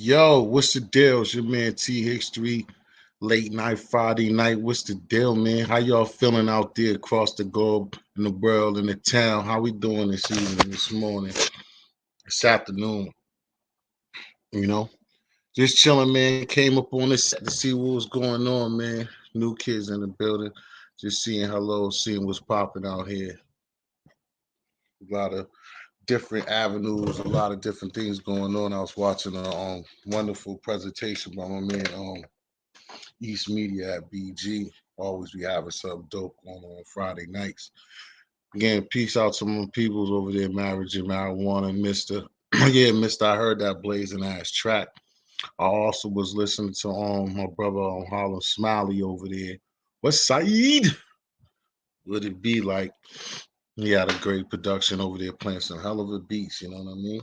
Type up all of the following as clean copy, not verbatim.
Yo, what's the deal? It's your man T History, late night Friday night. What's the deal, man? How y'all feeling out there across the globe, in the world, in the town? How we doing this evening, this morning, this afternoon? You know, just chilling, man. Came up on this set to see what was going on, man. New kids in the building. Just seeing hello, seeing what's popping out here. A lot of different avenues, a lot of different things going on. I was watching a wonderful presentation by my man East Media at BG. Always be having something dope on Friday nights. Again, peace out to my peoples over there, Marriage and Marijuana, Mister. Yeah, Mister, I heard that blazing ass track. I also was listening to my brother on Harlem Smiley over there. What's Saeed? Would it be like? He had a great production over there playing some hell of a beats, you know what I mean?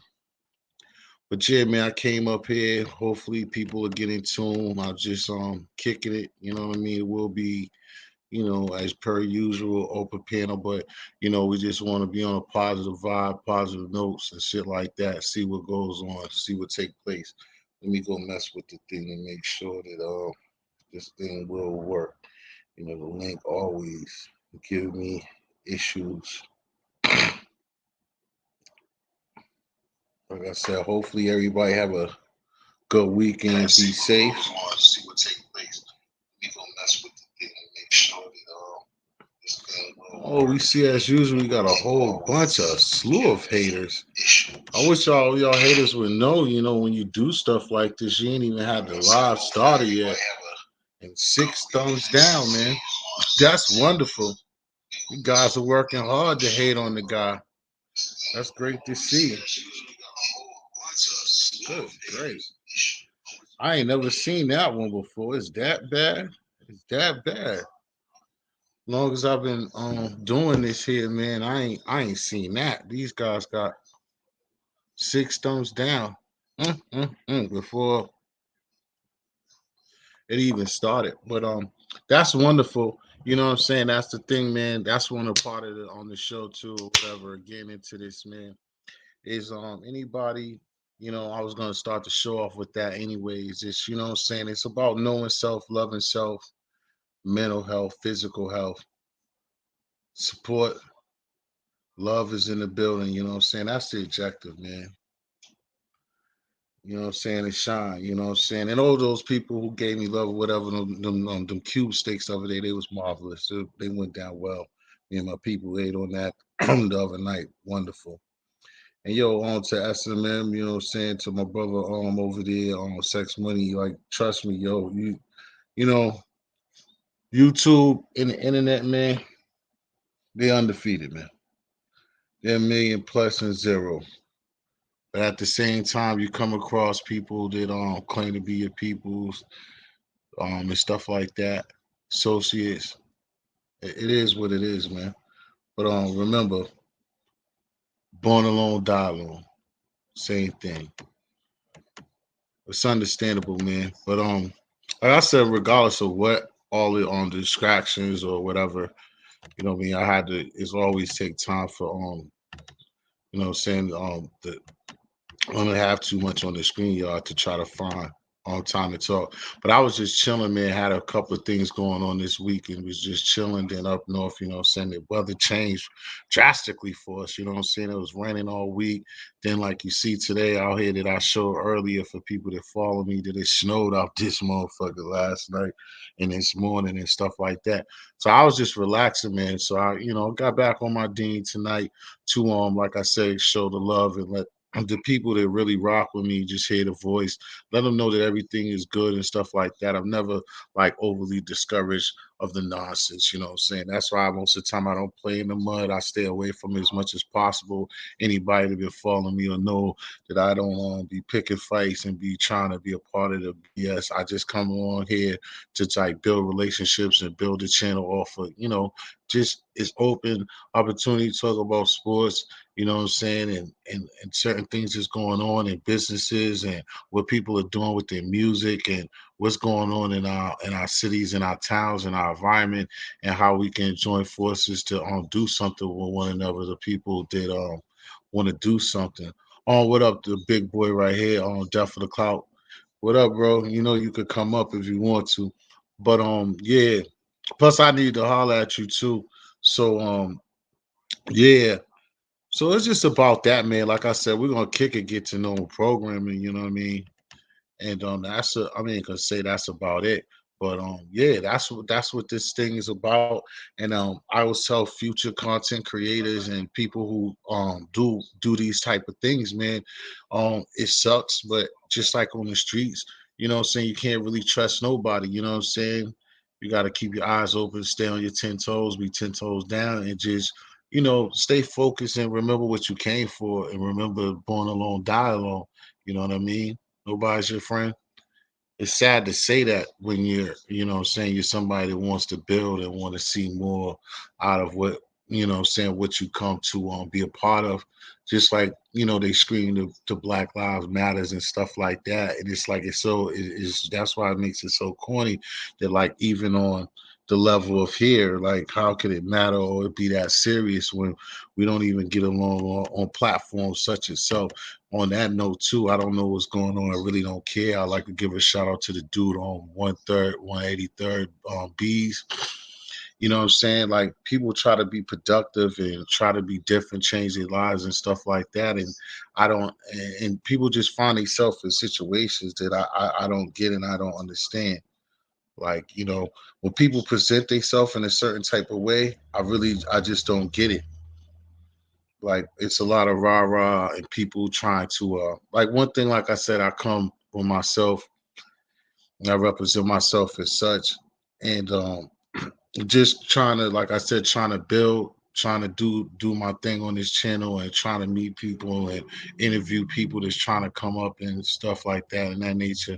But yeah, man, I came up here. Hopefully people are getting tuned. I'll just kicking it, you know what I mean? It will be as per usual, open panel. But we just want to be on a positive vibe, positive notes, and shit like that. See what goes on, see what take place. Let me go mess with the thing and make sure that this thing will work. The link always give me issues. Like I said, hopefully everybody have a good weekend. Be safe. See what take place. We gonna mess with the thing and make sure that Oh, we see as usual, we got a whole bunch of slew of haters. I wish y'all haters would know, when you do stuff like this, you ain't even had the live starter yet. And six thumbs down, man. That's wonderful. You guys are working hard to hate on the guy. That's great to see. Good, great. I ain't never seen that one before. Is that bad? Is that bad? Long as I've been doing this here, man, I ain't seen that. These guys got six thumbs down before it even started. But that's wonderful. You know what I'm saying? That's the thing, man. That's one of part of the on the show too, or whatever. Getting into this, man, is anybody. I was gonna start the show off with that anyways. It's what I'm saying. It's about knowing self, loving self, mental health, physical health, support. Love is in the building. You know what I'm saying? That's the objective, man. You know what I'm saying? And shine. You know what I'm saying? And all those people who gave me love or whatever, them cube steaks the other day, they was marvelous. They went down well. Me and my people ate on that the other night. Wonderful. And yo, on to SMM, you know what I'm saying, to my brother over there on Sex Money. Like, trust me, yo, you know, YouTube and the internet, man, they undefeated, man. They're a million plus and zero. But at the same time, you come across people that claim to be your peoples, and stuff like that. Associates. It is what it is, man. But remember, born alone, die alone. Same thing. It's understandable, man. But like I said, regardless of what all the distractions or whatever, what I mean, I had to. It's always take time for saying the I don't have too much on the screen, y'all, to try to find on time to talk. But I was just chilling, man. Had a couple of things going on this week and was just chilling. Then up north, what I'm saying, the weather changed drastically for us. You know what I'm saying? It was raining all week. Then, like you see today out here that I showed earlier for people that follow me, that it snowed out this motherfucker last night and this morning and stuff like that. So I was just relaxing, man. So I, got back on my dean tonight to like I said, show the love and let the people that really rock with me just hear the voice, let them know that everything is good and stuff like that. I'm never like overly discouraged of the nonsense, you know what I'm saying? That's why most of the time I don't play in the mud. I stay away from it as much as possible. Anybody that been following me will know that I don't be picking fights and be trying to be a part of the BS. I just come on here to like build relationships and build the channel off of, just it's open opportunity to talk about sports, you know what I'm saying, and certain things that's going on in businesses and what people are doing with their music and what's going on in our cities and our towns and our environment and how we can join forces to do something with one another. The people that want to do something. On what up, the big boy right here on Death for the Clout. What up, bro? You know you could come up if you want to. But yeah. Plus I need to holler at you too. So yeah. So it's just about that, man. Like I said, we're gonna kick it, get to know programming, you know what I mean? And that's I mean, can say that's about it. But yeah, that's what this thing is about. And I always tell future content creators and people who do these type of things, man. It sucks, but just like on the streets, you know what I'm saying, you can't really trust nobody, you know what I'm saying? You got to keep your eyes open, stay on your 10 toes, be 10 toes down, and just, stay focused and remember what you came for, and remember, born alone, die alone. You know what I mean? Nobody's your friend. It's sad to say that when you're, what I'm saying, you're somebody that wants to build and want to see more out of what, saying, what you come to be a part of. Just like, they scream to Black Lives Matters and stuff like that. And it's like, it's that's why it makes it so corny that, like, even on the level of here, like, how could it matter or it be that serious when we don't even get along on platforms such as so? On that note too, I don't know what's going on. I really don't care. I like to give a shout out to the dude on 183rd B's. You know what I'm saying? Like, people try to be productive and try to be different, change their lives and stuff like that. And I don't, and people just find themselves in situations that I don't get and I don't understand. Like, when people present themselves in a certain type of way, I just don't get it. Like, it's a lot of rah rah and people trying to like, one thing, like I said, I come with myself and I represent myself as such. And just trying to, like I said, trying to build, trying to do my thing on this channel and trying to meet people and interview people that's trying to come up and stuff like that and that nature.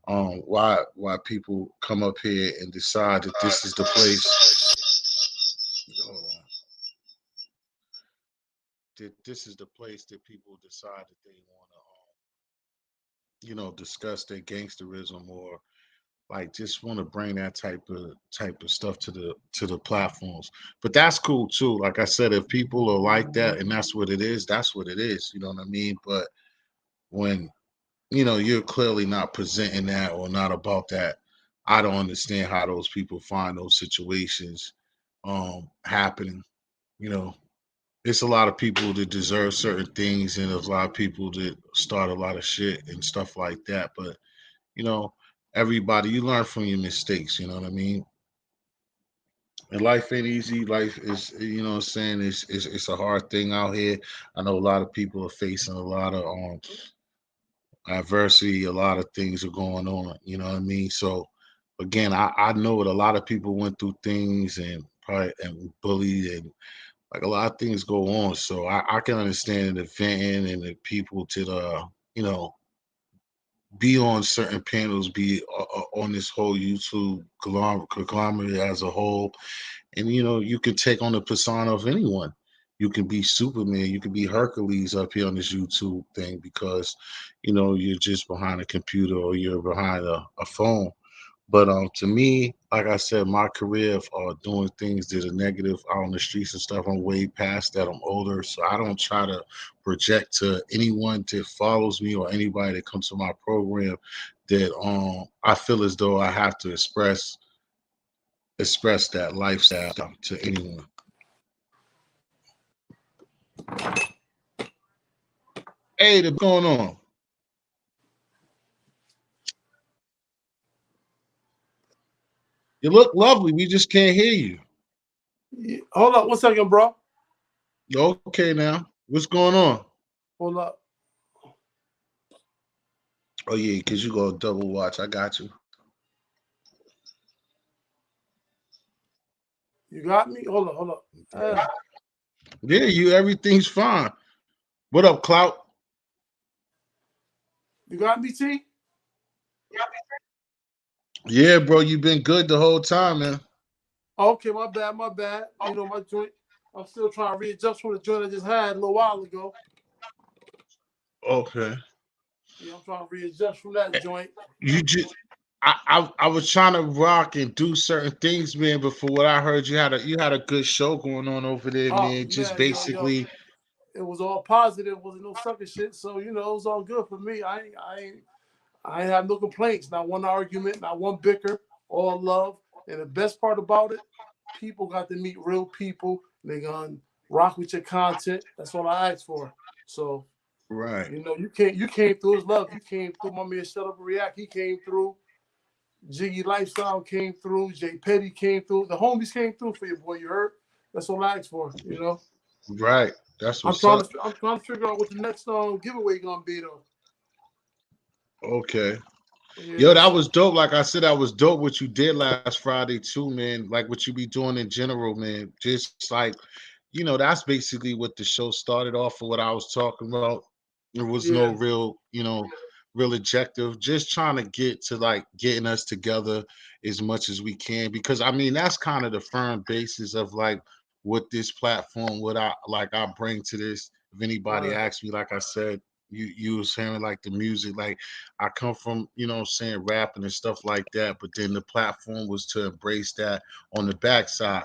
Why people come up here and decide that this is the place, uh, that this is the place that people decide that they want to discuss their gangsterism, or like just want to bring that type of stuff to the platforms. But that's cool too. Like I said, if people are like that and that's what it is, that's what it is. You know what I mean? But when you're clearly not presenting that or not about that, I don't understand how those people find those situations happening. You know, it's a lot of people that deserve certain things, and there's a lot of people that start a lot of shit and stuff like that. But you know, everybody, you learn from your mistakes. You know what I mean? And life ain't easy. Life is, what I'm saying, it's a hard thing out here. I know a lot of people are facing a lot of adversity. A lot of things are going on. You know what I mean? So again, I know that a lot of people went through things and probably and bullied and like a lot of things go on. So I can understand the venting and the people to the you know be on certain panels, be on this whole YouTube conglomerate as a whole. And you can take on the persona of anyone. You can be Superman, you can be Hercules up here on this YouTube thing because you're just behind a computer or you're behind a phone. But to me, like I said, my career of doing things that are negative out on the streets and stuff, I'm way past that. I'm older, so I don't try to project to anyone that follows me or anybody that comes to my program that I feel as though I have to express that lifestyle to anyone. Hey, what's going on? You look lovely. We just can't hear you. Hold up 1 second, bro. Okay, now what's going on? Hold up. Oh yeah, because you go double watch. I got you. You got me? Hold up, hold up. Yeah, you. Everything's fine. What up, Clout? You got me, T? Yeah, bro, you been good the whole time, man. Okay, my bad, my bad. My joint. I'm still trying to readjust from the joint I just had a little while ago. Okay. Yeah, I'm trying to readjust from that joint. You just I was trying to rock and do certain things, man, but for what I heard, you had a good show going on over there, Oh man. Just man, yo, basically, it was all positive. Wasn't no sucker shit. So it was all good for me. I ain't have no complaints, not one argument, not one bicker, all love. And the best part about it, people got to meet real people. They gonna rock with your content. That's all I asked for. So, Right. you know, you came through his love. You came through my man Shut Up and React. He came through. Jiggy Lifestyle came through. Jay Petty came through. The homies came through for you, boy. You heard? That's all I asked for. You know. Right. That's what's up. I'm trying to figure out what the next giveaway gonna be though. Okay. Yo, Yeah. that So was dope. Like I said, that was dope what you did last Friday too, man. Like what you be doing in general, man. Just like, that's basically what the show started off of what I was talking about. There was no yeah. real objective. Just trying to get to like getting us together as much as we can. Because I mean, that's kind of the firm basis of like what this platform, what I bring to this. If anybody Right. asks me, like I said, you was hearing like the music, like I come from, what I'm saying, rapping and stuff like that. But then the platform was to embrace that on the backside.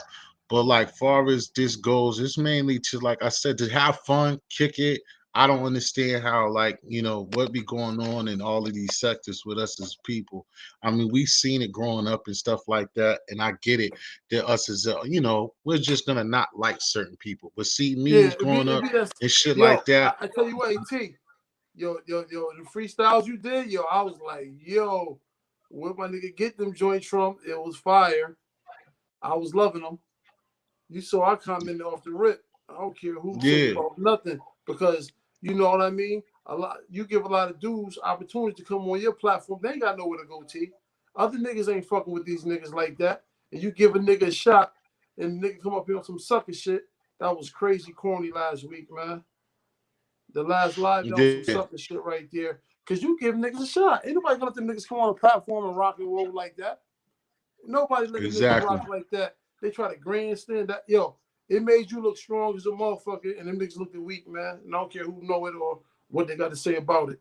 But like far as this goes, it's mainly to like I said, to have fun, kick it. I don't understand how like, what be going on in all of these sectors with us as people. I mean, we've seen it growing up and stuff like that, and I get it that us as we're just gonna not like certain people. But see, me Yeah. growing It up be that. and shit Yo, like that, I tell you what, At. The freestyles you did, yo, I was like, yo, where my nigga get them joints from? It was fire. I was loving them. You saw I commented off the rip. I don't care who say yeah, about nothing because you know what I mean. A lot you give a lot of dudes opportunity to come on your platform. They ain't got nowhere to go. T. Other niggas ain't fucking with these niggas like that. And you give a nigga a shot, and the nigga come up here on some sucker shit. That was crazy corny last week, man. The last live, that was some yeah, sucker shit right there. Cause you give niggas a shot. Ain't nobody gonna let them niggas come on the platform and rock and roll like that. Nobody let them niggas exactly. rock like that. They try to grandstand that. Yo, it made you look strong as a motherfucker, and them niggas looking weak, man. And I don't care who know it or what they got to say about it.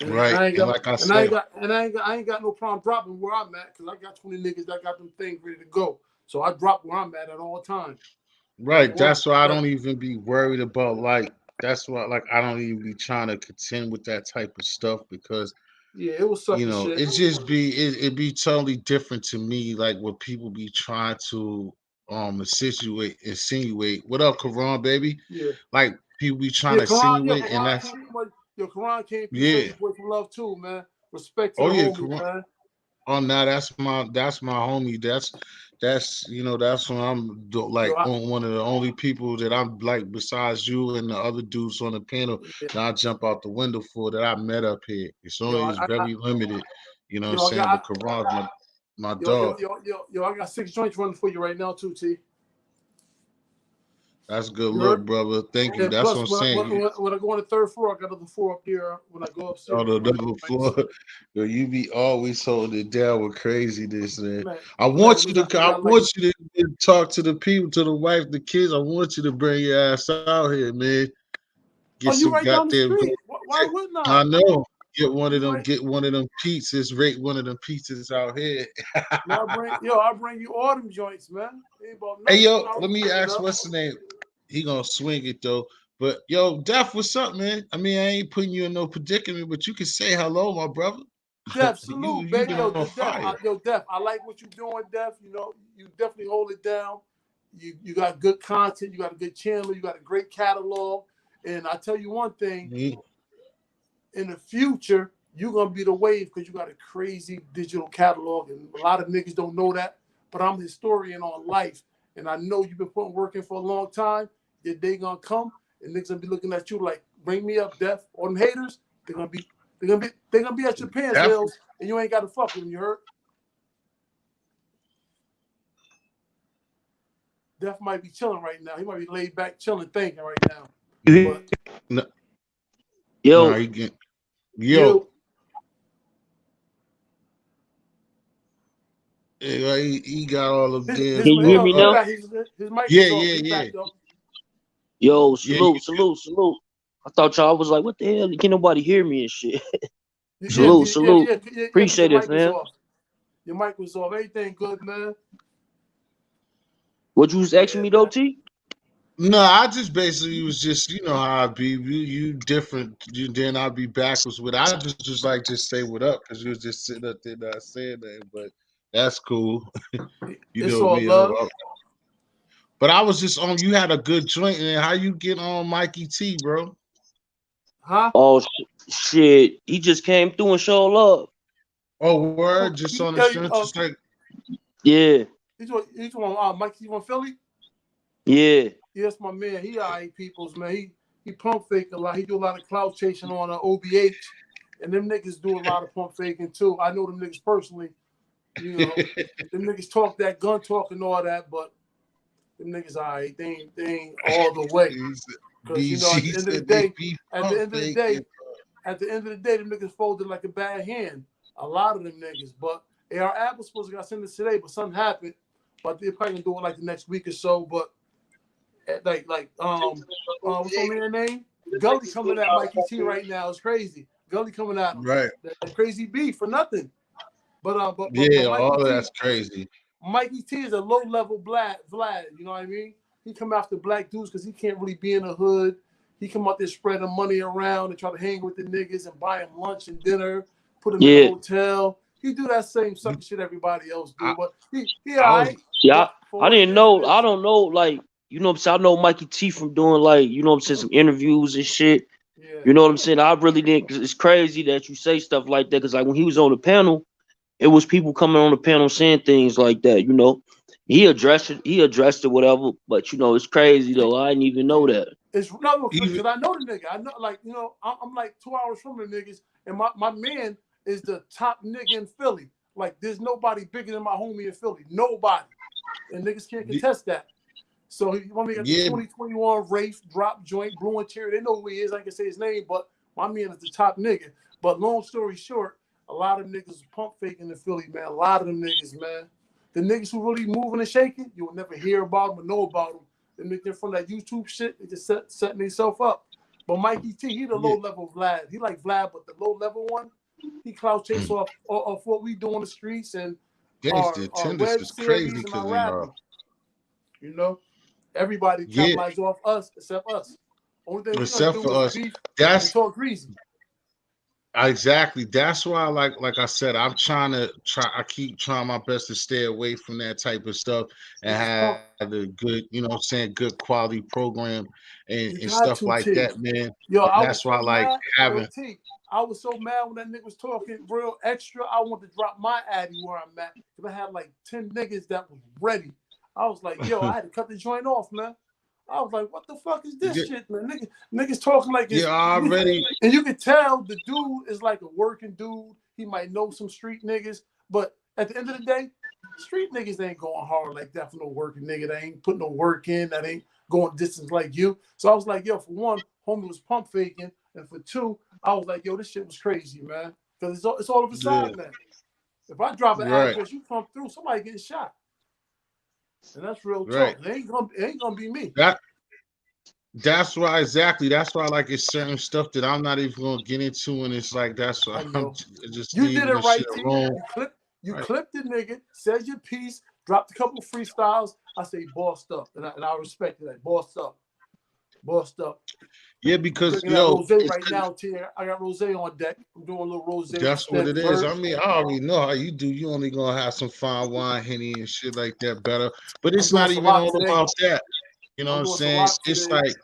And Right. I ain't And got like I and I said, ain't got and I ain't got no problem dropping where I'm at because I got 20 niggas that got them things ready to go. So I drop where I'm at all time. Like right. word. That's why I Like don't even be worried about like that's why like I don't even be trying to contend with that type of stuff because yeah, it was sucker shit. it be totally different to me like what people be trying to insinuate. What up, Karan, baby? Yeah. Like people be trying Yeah, to insinuate and Quran that's came through Quran came through, show yeah. you boy some love too, man. Respect to Oh the yeah, homies, Karan. man. Oh no, that's my homie. That's that's when Yo, like on one of the only people that I'm like besides you and the other dudes on the panel yeah, that I jump out the window for that I met up here. It's I very limited, you know what I'm yo, I saying? But got Karan's my dog. I got 6 joints running for you right now too, T. That's good You look, heard? brother. Thank you. And That's what plus, I'm saying. when I go on the third floor, I got another four up there. When I go upstairs, On I got my another joints. floor, yo, you be always holding it down with craziness, man. Man, I I got like want you to talk to the people, to the wife, the kids. I want you to bring your ass out here, man. Get oh, some you right down the goddamn. street. Why wouldn't I I? know. You right? Get one of them pizzas. Rate one of them pizzas out here. Man, I bring you all them joints, man. Ain't about Hey, nothing. You yo, know, let we me turn it ask, up. what's the name? He gonna swing it though. But yo, Def, what's up, man? I mean, I ain't putting you in no predicament, but you can say hello, my brother. Def, you salute, you baby. been on fire. Def, I like what you're doing, Def. You know, you definitely hold it down. You got good content. You got a good channel. You got a great catalog. And I tell you one thing: Mhm. in the future, you're gonna be the wave because you got a crazy digital catalog, and a lot of niggas don't know that. But I'm a historian on life, and I know you've been putting work in for a long time. Your day gonna come, and niggas gonna be looking at you like, "Bring me up, Def." Or them haters, they're gonna be at your pants Def, hills, and you ain't got to fuck with them. You heard? Def might be chilling right now. He might be laid back, chilling, thinking right now. You But no, nah, Yo, he get yo. you, He got all of them. can you hear me he now? back. His mic was Yeah, off. yeah, He yeah, back though. Yo, yeah. salute, salute, salute. I thought y'all was like, what the hell? Can nobody hear me and shit? Salute, salute. Because your Appreciate it, mic was fam. off. Your mic was off. Everything good, man. What you was asking Yeah, me though, man. T? No, I just basically was just, you know how I be. You different. You then I'll be backwards with. I just like just say what up because you was just sitting up there not saying that. But that's cool. You It's know all me. love, But I was just on. You had a good joint, and how you get on Mikey T, bro? huh? Oh shit, he just came through and showed love. Oh, word, just on the strength, just like Yeah, He's on Mike. He's on Philly. yeah, Yes, my man. He alright peoples, man. He pump fake a lot. He do a lot of cloud chasing on OBH, and them niggas do a lot of pump faking too. I know them niggas personally. You know, them niggas talk that gun talk and all that, but them niggas alright. They ain't all the way. Because you know, BG said they be at the pump end of the faking. day, at the end of the day, them niggas folded like a bad hand. A lot of them niggas. But AR App was supposed to got sent this today, but something happened. But they're probably gonna do it like the next week or so. But what's my man name? Gully coming at Mikey T right now. It's crazy. Gully coming at him. Right. That crazy beef for nothing. But Yeah, Mikey all of T, that's crazy. Mikey T is a low level Vlad. You know what I mean? He come after black dudes because he can't really be in the hood. He come out there spreading money around and try to hang with the niggas and buy them lunch and dinner, put them in the yeah. hotel. He do that same sucker shit everybody else do, I, but he I was alright. Yeah, But for I what it didn't is, it know. I is. don't know. Like, you know what I'm saying? I know Mikey T from doing, like, you know what I'm saying, some interviews and shit. Yeah. You know what I'm saying? I really didn't. Cause it's crazy that you say stuff like that. Cause like when he was on the panel, it was people coming on the panel saying things like that. You know, he addressed it. He addressed it, whatever. But you know, it's crazy though. I didn't even know that. It's no, even because I know the nigga. I know, like, you know, I'm like 2 hours from the niggas, and my man is the top nigga in Philly. Like, there's nobody bigger than my homie in Philly. Nobody. And niggas can't contest that. So he want me got the yeah, 2021 Rafe drop joint, Blue and Cherry. They know who he is. I can say his name, but my man is the top nigga. But long story short, a lot of niggas pump faking in Philly, man. A lot of them niggas, man. The niggas who really moving and shaking, you will never hear about them or know about them. They make from that YouTube shit. They just setting themselves up. But Mikey T, he the yeah. low level Vlad. He like Vlad, but the low level one, he clout chase off what we do on the streets and Days the our attendance web is crazy series and our because rapping. You know, everybody yeah, capitalized off us except us. Only thing we gonna except do for is us. beef and That's talk greasy. exactly. That's why, like I said, I keep trying my best to stay away from that type of stuff and Niggas have pump. a good, you know, what I'm saying, good quality program and You stuff got to, like that, T. man. Yo, And I that's was why, so like mad. Yo, having, T, I was so mad when that nigga was talking real extra. I wanted to drop my addy where I'm at. Because I had like 10 niggas that was ready. I was like, yo, I had to cut the joint off, man. I was like, what the fuck is this yeah, shit, man? Niggas talking like yeah, it's. already, And you can tell the dude is like a working dude. He might know some street niggas. But at the end of the day, street niggas ain't going hard like that for no working nigga. That ain't putting no work in. That ain't going distance like you. So I was like, yo, for one, homie was pump faking. And for two, I was like, yo, this shit was crazy, man. Because it's all of a yeah, side, man. If I drop an right, address, you come through, somebody getting shot. And that's real right. talk. It ain't gonna be me. That that's why exactly. That's why like it's certain stuff that I'm not even gonna get into, and it's like that's why I I'm know. just You did leaving it the shit right, T. alone. You Right. clipped the nigga, said your piece, dropped a couple freestyles. I say bossed up, and I respected that. Bossed up. Yeah, I'm because drinking that yo, rose it's right now, T. I got rose on deck. I'm doing a little rose with the that's what it Spanish is. I verse. mean, I already know how you do. You only gonna have some fine wine, henny, and shit like that better. But I'm it's doing not even Ciroc all today. about that. You know what I'm I'm doing saying? Ciroc It's today. like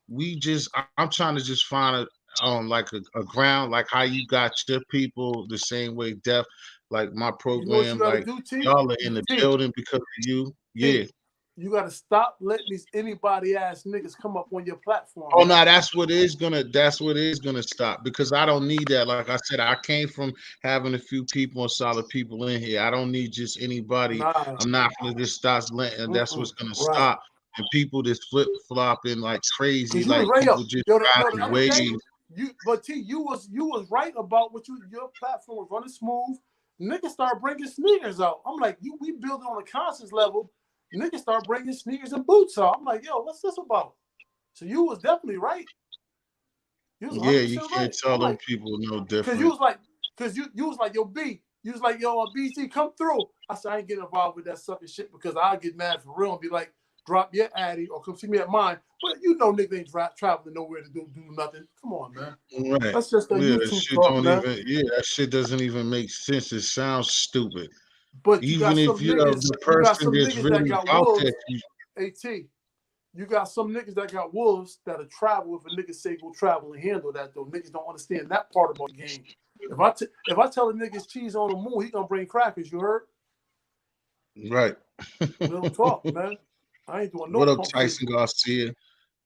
we just I'm trying to just find like a ground like how you got your people the same way deaf like my You know what you program got to like do, T? y'all are in the T. building because of you. Yeah. T. You got to stop letting these anybody ass niggas come up on your platform, Oh man. no, that's what is gonna stop because I don't need that. Like I said, I came from having a few people and solid people in here. I don't need just anybody. Nah. I'm not gonna just start letting that's what's gonna Right. stop. And people just flip flopping like crazy, Cause you was like right people up. just Yo, the riding other day, waves. you was right about what your platform was running smooth. Niggas start bringing sneakers out. I'm like, we building on a conscious level. Niggas start bringing sneakers and boots out. I'm like, yo, what's this about? So you was definitely right. You was Yeah, 100 you percent can't right. tell I'm them like, people no cause you different. was like, cause you was like, yo, B. You was like, yo, BC, come through. I said, I ain't getting involved with that sucker shit because I'll get mad for real and be like, drop your addy or come see me at mine. But you know niggas ain't traveling nowhere to do nothing. Come on, man. Right. That's just a Yeah, that YouTube shit talk, don't man. even. Yeah, that shit doesn't even make sense. It sounds stupid. But you got Even if some you're niggas, the you got person some that's niggas that really got out there, wolves. AT, you got some niggas that got wolves that'll travel if a nigga say go travel and handle that though. Niggas don't understand that part about the game. If I tell a nigga's cheese on the moon, he gonna bring crackers. You heard? right? Real talk, man. I ain't doing no What up, pump Tyson faking. Garcia?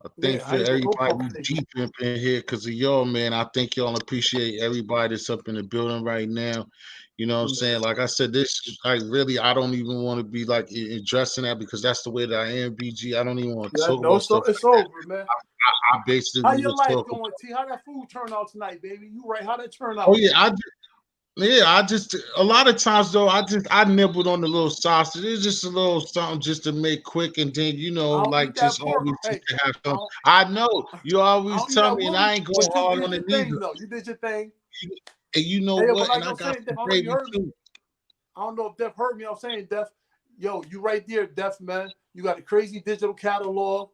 I think Yeah, for I ain't doing no everybody pump we faking. deep in here because of y'all, man. I think y'all appreciate everybody that's up in the building right now. You know what I'm saying? Like I said, this is like really, I don't even want to be like addressing that because that's the way that I am, BG. I don't even want to Yeah, talk no, about so stuff it's like that. over, man. I How basically your would life talk about, going, T? How that food turn out tonight, baby? You right? How that turn oh out? yeah, I just a lot of times though, I nibbled on the little sausage. It's just a little something just to make quick, and then I don't like eat that just pork. always just Hey, to have I some. don't, I know you I always don't eat tell that me, and woolly, I ain't going but you hard did on your it thing neither. though. You did your thing. And you know Hey, but what? like And I I'm got saying, Def, some I don't know if you gravy heard me. too. I don't know if Def heard me. I'm saying, Def, yo, you right there, Def, man. You got a crazy digital catalog.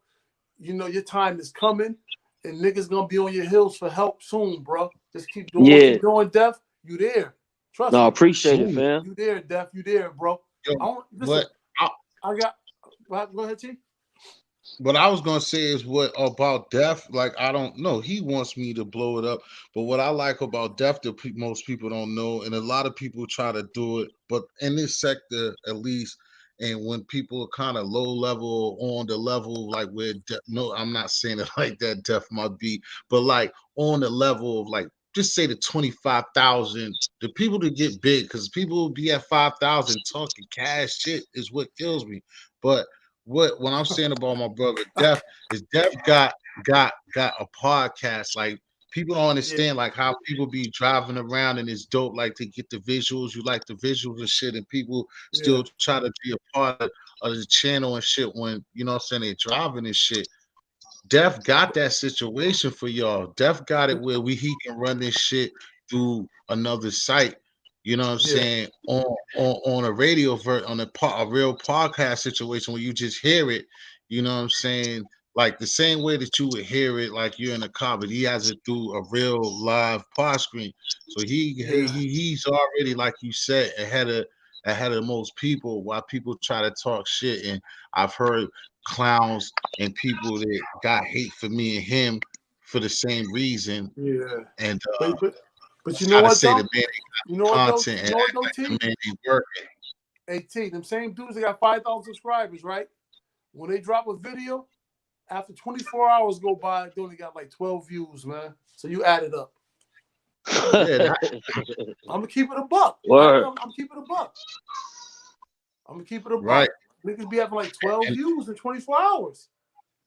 You know your time is coming, and niggas gonna be on your heels for help soon, bro. Just keep doing what Yeah. you're doing, Def. You there? Trust No, me. appreciate it, Soon, fam. You there, Def. You there, bro. yo, I don't listen. but I, I got. Go ahead, T. what I was gonna say is what about Def? Like I don't know. He wants me to blow it up, but what I like about Def that most people don't know, and a lot of people try to do it, but in this sector at least, and when people are kind of low level on the level like where no, I'm not saying it like that. Def might be, but like on the level of like just say the 25,000, the people that get big, because people will be at 5,000 talking cash shit is what kills me, but what I'm saying about my brother Def is Def got a podcast. Like people don't Yeah, understand like how people be driving around and it's dope. Like to get the visuals, you like the visuals and shit, and people yeah, still try to be a part of the channel and shit when you know what I'm saying they driving and shit. Def got that situation for y'all. Def got it where he can run this shit through another site. You know what I'm yeah, saying? On a radio on a real podcast situation where you just hear it. You know what I'm saying? Like the same way that you would hear it, like you're in a car, but he has it through a real live pod screen. So yeah, he's already like you said ahead of most people. While people try to talk shit, and I've heard clowns and people that got hate for me and him for the same reason. yeah. And But you know try to what say the though? man ain't You know got what though? content You and know what act though, like the T? man ain't working. Hey, T. Them same dudes that got 5,000 subscribers, right? When they drop a video, after 24 hours go by, they only got like 12 views, man. So you add it up. Yeah, I'm gonna keep it a buck. Word. I'm keeping it a buck. I'm gonna keep it a right. buck. Niggas be having like 12 And views in 24 hours.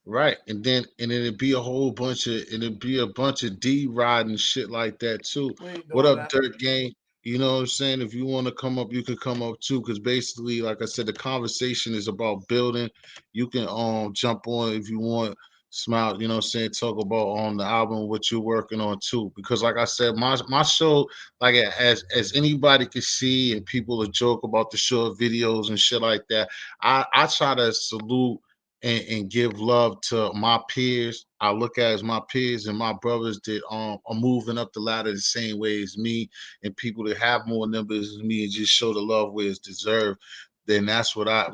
right. And then it'd be a whole bunch of it'd be a bunch of D riding shit like that too. We ain't What doing up, that. Dirt Gang? You know what I'm saying? If you want to come up, you can come up too. Cause basically, like I said, the conversation is about building. You can jump on if you want, smile, you know what I'm saying, talk about on the album what you're working on too. Because like I said, my show, like as anybody can see, and people will joke about the short videos and shit like that. I try to salute and give love to my peers. I look at as my peers and my brothers that are moving up the ladder the same way as me, and people that have more numbers than me and just show the love where it's deserved. Then that's what I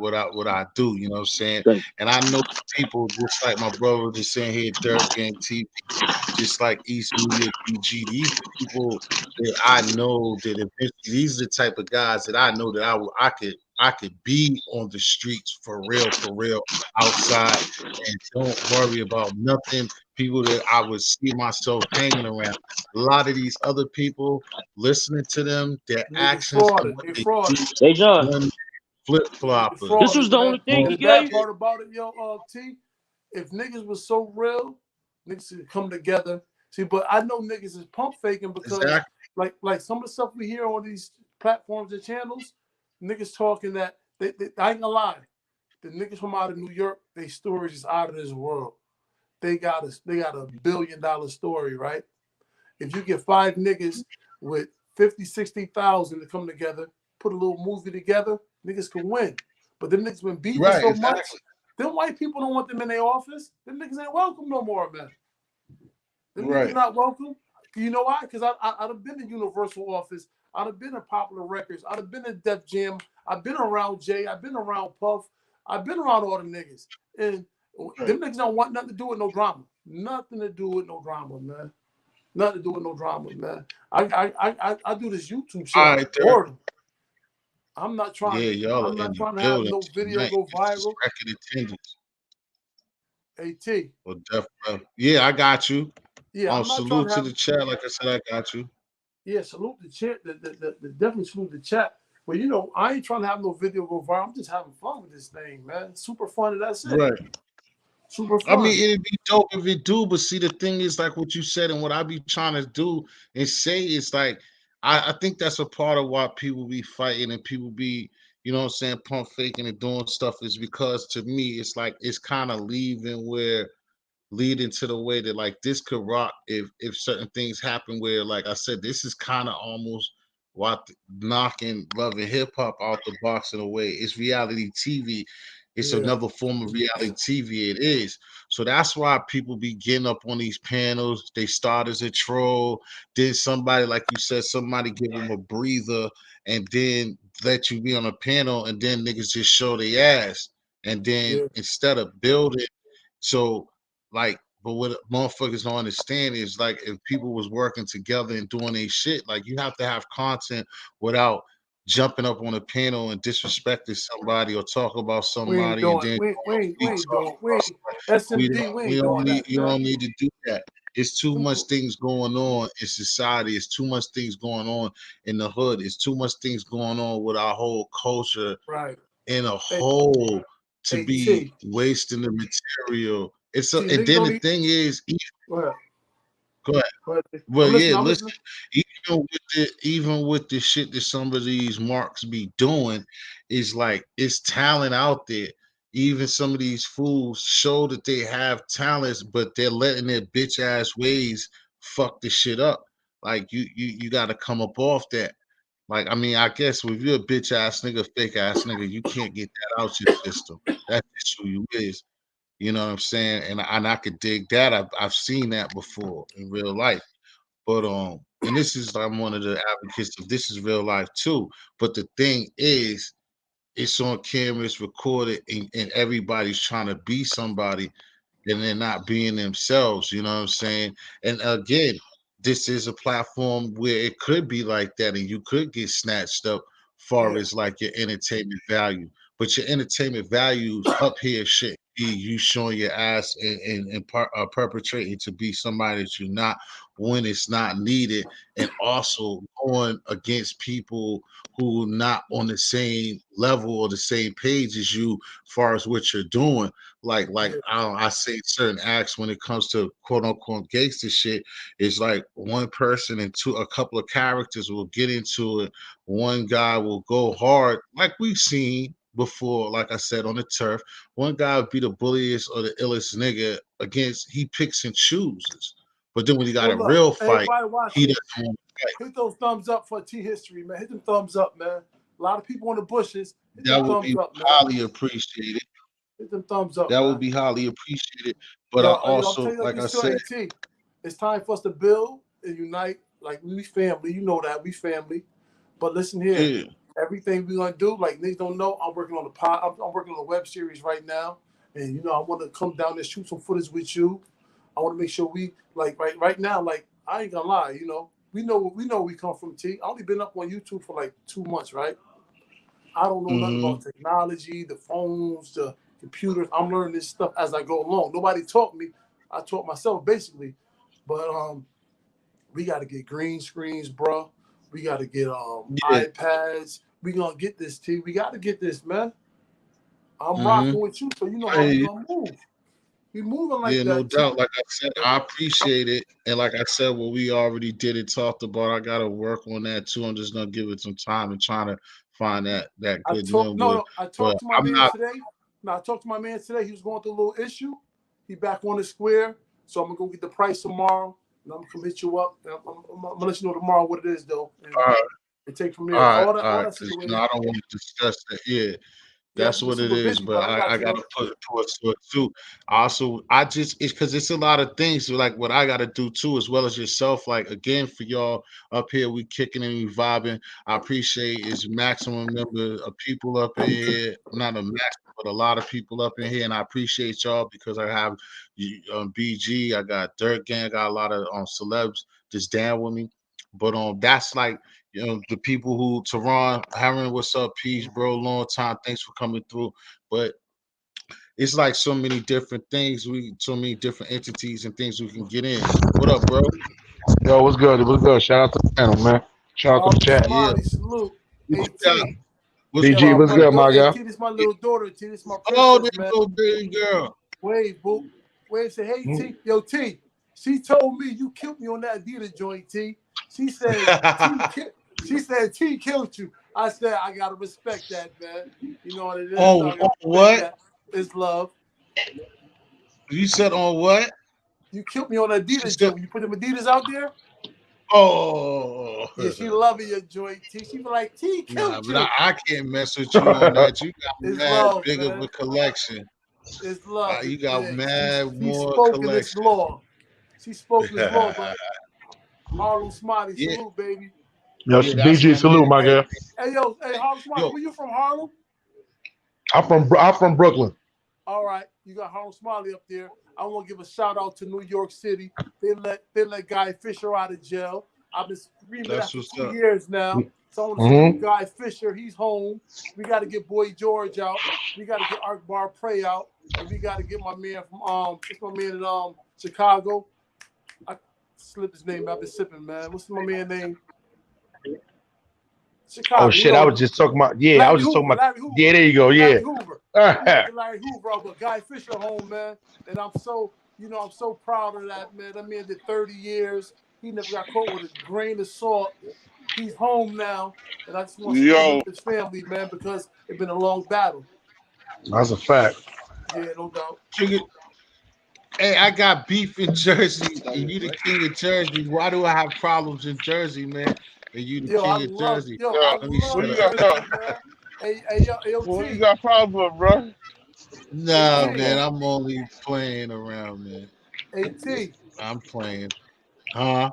do. You know what I'm saying? Thank And I know people just like my brother just saying here, Dirt Gang TV, just like East Media BG. These are people that I know that eventually these are the type of guys that I know that I could be on the streets for real outside and don't worry about nothing. People that I would see myself hanging around. A lot of these other people listening to them, their Niggas actions and frauding. what They they do, frauding. Hey, John, one flip Niggas floppers. this was frauding, the man. only thing And he the bad gave you? part about it, yo, T, if niggas was so real, niggas would come together. See, but I know niggas is pump faking because Exactly. like some of the stuff we hear on these platforms and channels, niggas talking that they I ain't gonna lie. The niggas from out of New York, they stories is out of this world. They got a $1 billion story, right? If you get 5 niggas with 50, 60,000 to come together, put a little movie together, niggas can win. But them niggas been beefing Right, so much. exactly. Them white people don't want them in their office. Them niggas ain't welcome no more, man. Them niggas Right. not welcome. You know why? Because I'd have been in Universal office. I'd have been in Popular Records. I'd have been in Def Jam. I've been around Jay. I've been around Puff. I've been around all the niggas. And Right. them niggas don't want nothing to do with no drama. Nothing to do with no drama, man. Nothing to do with no drama, man. I do this YouTube shit All out right, of there. boredom. I'm not trying Yeah, to. y'all are I'm in not the trying to have building no video tonight. go This is viral. record attendance. At Well, definitely. Yeah, I got you. yeah, I'm not trying Salute to to have. the chat. Like I said, I got you. Yeah, salute the chat. Definitely salute the chat. But you know, I ain't trying to have no video go viral. I'm just having fun with this thing, man. Super fun, and that's it. Right. Super I mean, fun. it'd be dope if it do, but see, the thing is, like what you said, and what I be trying to do and say is like, I think that's a part of why people be fighting and people be, you know what I'm saying, pump faking and doing stuff is because to me, it's like it's kind of leading to the way that like this could rock if certain things happen where like I said, this is kind of almost what knocking love and hip hop out the box in a way. It's reality TV. It's Yeah, another form of reality TV. It is. So that's why people be getting up on these panels. They start as a troll. Then somebody, like you said, somebody give them a breather and then let you be on a panel and then niggas just show their ass. And then yeah. instead of building, so like, but what motherfuckers don't understand is like if people was working together and doing a shit, like you have to have content without jumping up on a panel and disrespecting somebody or talk about We ain't somebody and doing. then We be ain't talking doing. We about ain't somebody. SMD. We We ain't don't doing need that, you man. don't need to do that. It's too much things going on in society. It's too much things going on in the hood. It's too much things going on with our whole culture Right. in a Hey, whole to hey, be T. wasting the material. It's a, T. and Niggas then don't the need. thing is, Go ahead. go ahead. Go ahead. Well, I'm yeah, listening. I'm listen, listening. even with the shit that some of these marks be doing, is like it's talent out there. Even some of these fools show that they have talents, but they're letting their bitch ass ways fuck the shit up. Like you got to come up off that. Like I mean, I guess if you're a bitch ass nigga, fake ass nigga, you can't get that out your system. That's just who you is. You know what I'm saying? And I could dig that. I've seen that before in real life. But and this is I'm one of the advocates of this is real life too. But the thing is, it's on camera, it's recorded, and everybody's trying to be somebody and they're not being themselves, you know what I'm saying? And again, this is a platform where it could be like that and you could get snatched up far Yeah. as like your entertainment value. But your entertainment values up here should be you showing your ass and perpetrating to be somebody that you're not when it's not needed, and also going against people who are not on the same level or the same page as you as far as what you're doing. Like Yeah. I say certain acts when it comes to quote unquote gangster shit, it's like one person and a couple of characters will get into it. One guy will go hard, like we've seen before, like I said, on the turf. One guy would be the bulliest or the illest nigga against he picks and chooses. But then when he got Well, a look, real fight, everybody he watching. doesn't want to fight. Hit those thumbs up for T history, man. Hit them thumbs up, man. A lot of people in the bushes. Hit them That would thumbs be up, man. highly appreciated. Hit them thumbs up, That would man. be highly appreciated. But I Yo, I'll tell also, you like like I this too, said, AT. It's time for us to build and unite. Like we family, you know that we family. But listen here, yeah. everything we gonna do, like niggas don't know, I'm working on the pod. I'm working on a web series right now, and you know I want to come down and shoot some footage with you. I want to make sure we like right now. Like I ain't gonna lie, you know we come from T. I only been up on YouTube for like 2 months, right? I don't know nothing Mm-hmm. about technology, the phones, the computers. I'm learning this stuff as I go along. Nobody taught me. I taught myself basically. But we got to get green screens, bro. We got to get Yeah. iPads. We gonna get this, T. We got to get this, man. I'm Mm-hmm. rocking with you, so you know how we Hey, gonna move. We moving like yeah, no that, T. doubt. Like I said, I appreciate it. And like I said, what we already did and talked about, I gotta work on that too. I'm just gonna give it some time and trying to find that I good talked number. I But talked to my I'm man not today. No, I talked to my man today. He was going through a little issue. He back on the square. So I'm gonna go get the price tomorrow. And I'm gonna come hit you up. I'm gonna let you know tomorrow what it is though. all right, And take from all there. right, All all right, that because you know situation. I don't want to discuss that. Yeah. Yeah, That's you what seem it a is, busy, but but I I got you gotta though. put to it too. Also, it's because it's a lot of things. So like what I gotta do too, as well as yourself. Like again, for y'all up here, we kicking and we vibing. I appreciate is maximum number of people up in here. Not a maximum, but a lot of people up in here, and I appreciate y'all because I have BG, I got Dirt Gang, I got a lot of celebs just down with me. But that's like the people who Tehran, Harron, what's up, peace, bro? Long time, thanks for coming through. But it's like so many different things, so many different entities and things we can get in. What up, bro? Yo, what's good? What's good? Shout out to the panel, man. Shout out to the Harlem chat. Yeah. Smiley, salute. What you got? AT. What's Yo, BG, what's my poppin'? good, my daughter, guy? AT, this my little daughter, T, this my Oh, there princess, you man. go, baby girl. Wait, boo. Wait, say, hey, T. Yo, T. She told me you killed me on that Adidas joint, T. She said, she said, T killed you. I said, I got to respect that, man. You know what it is? So I got to respect What? that. It's love. You said on what? You killed me on She Adidas said, joint. When you put them Adidas out there, oh. yeah, she loving your joint, T. She be like, T Nah, killed but I, you. I can't mess with you on that. You got It's mad love, big of man. a collection. It's love. You got Yeah, mad she more spoken this collection. law. She spoken this law, but Harlem Smiley, Yeah, salute, baby. Yo, yeah, that's BG, my salute, man my Hey, guy. hey, yo, hey, Harlem Smiley, Yo, where you from, Harlem? I'm from Brooklyn. All right, you got Harlem Smiley up there. I want to give a shout out to New York City. They let Guy Fisher out of jail. I've been screaming that that's for what's 2 years now. So I want to salute Mm-hmm. Guy Fisher. He's home. We got to get Boy George out. We got to get Bar Prey out, and we got to get my man from what's my man in Chicago? I slipped his name. I've been sipping, man. What's my man name? Oh Chicago. You shit, know I him. was just talking about. Yeah, I was Larry just talking Hoover. about. Larry Hoover. Yeah, there you go. Yeah. Larry Hoover. We got the Larry Hoover out, but Guy Fisher home, man. And I'm so proud of that, man. That man did 30 years. He never got caught with a grain of salt. He's home now. And I just want to salute him Yo, and his family, man, because it's been a long battle. That's a fact. Yeah, no doubt. up. Hey, I got beef in Jersey, and you the king of Jersey. Why do I have problems in Jersey, man? And you the king of Jersey. yo, Let me who shut you up. got? Jersey, man. Hey, yo, Who you T. got problems with, bro? Hey, Nah, T. man, Oh, I'm only playing around, man. Hey, T. I'm playing. Huh?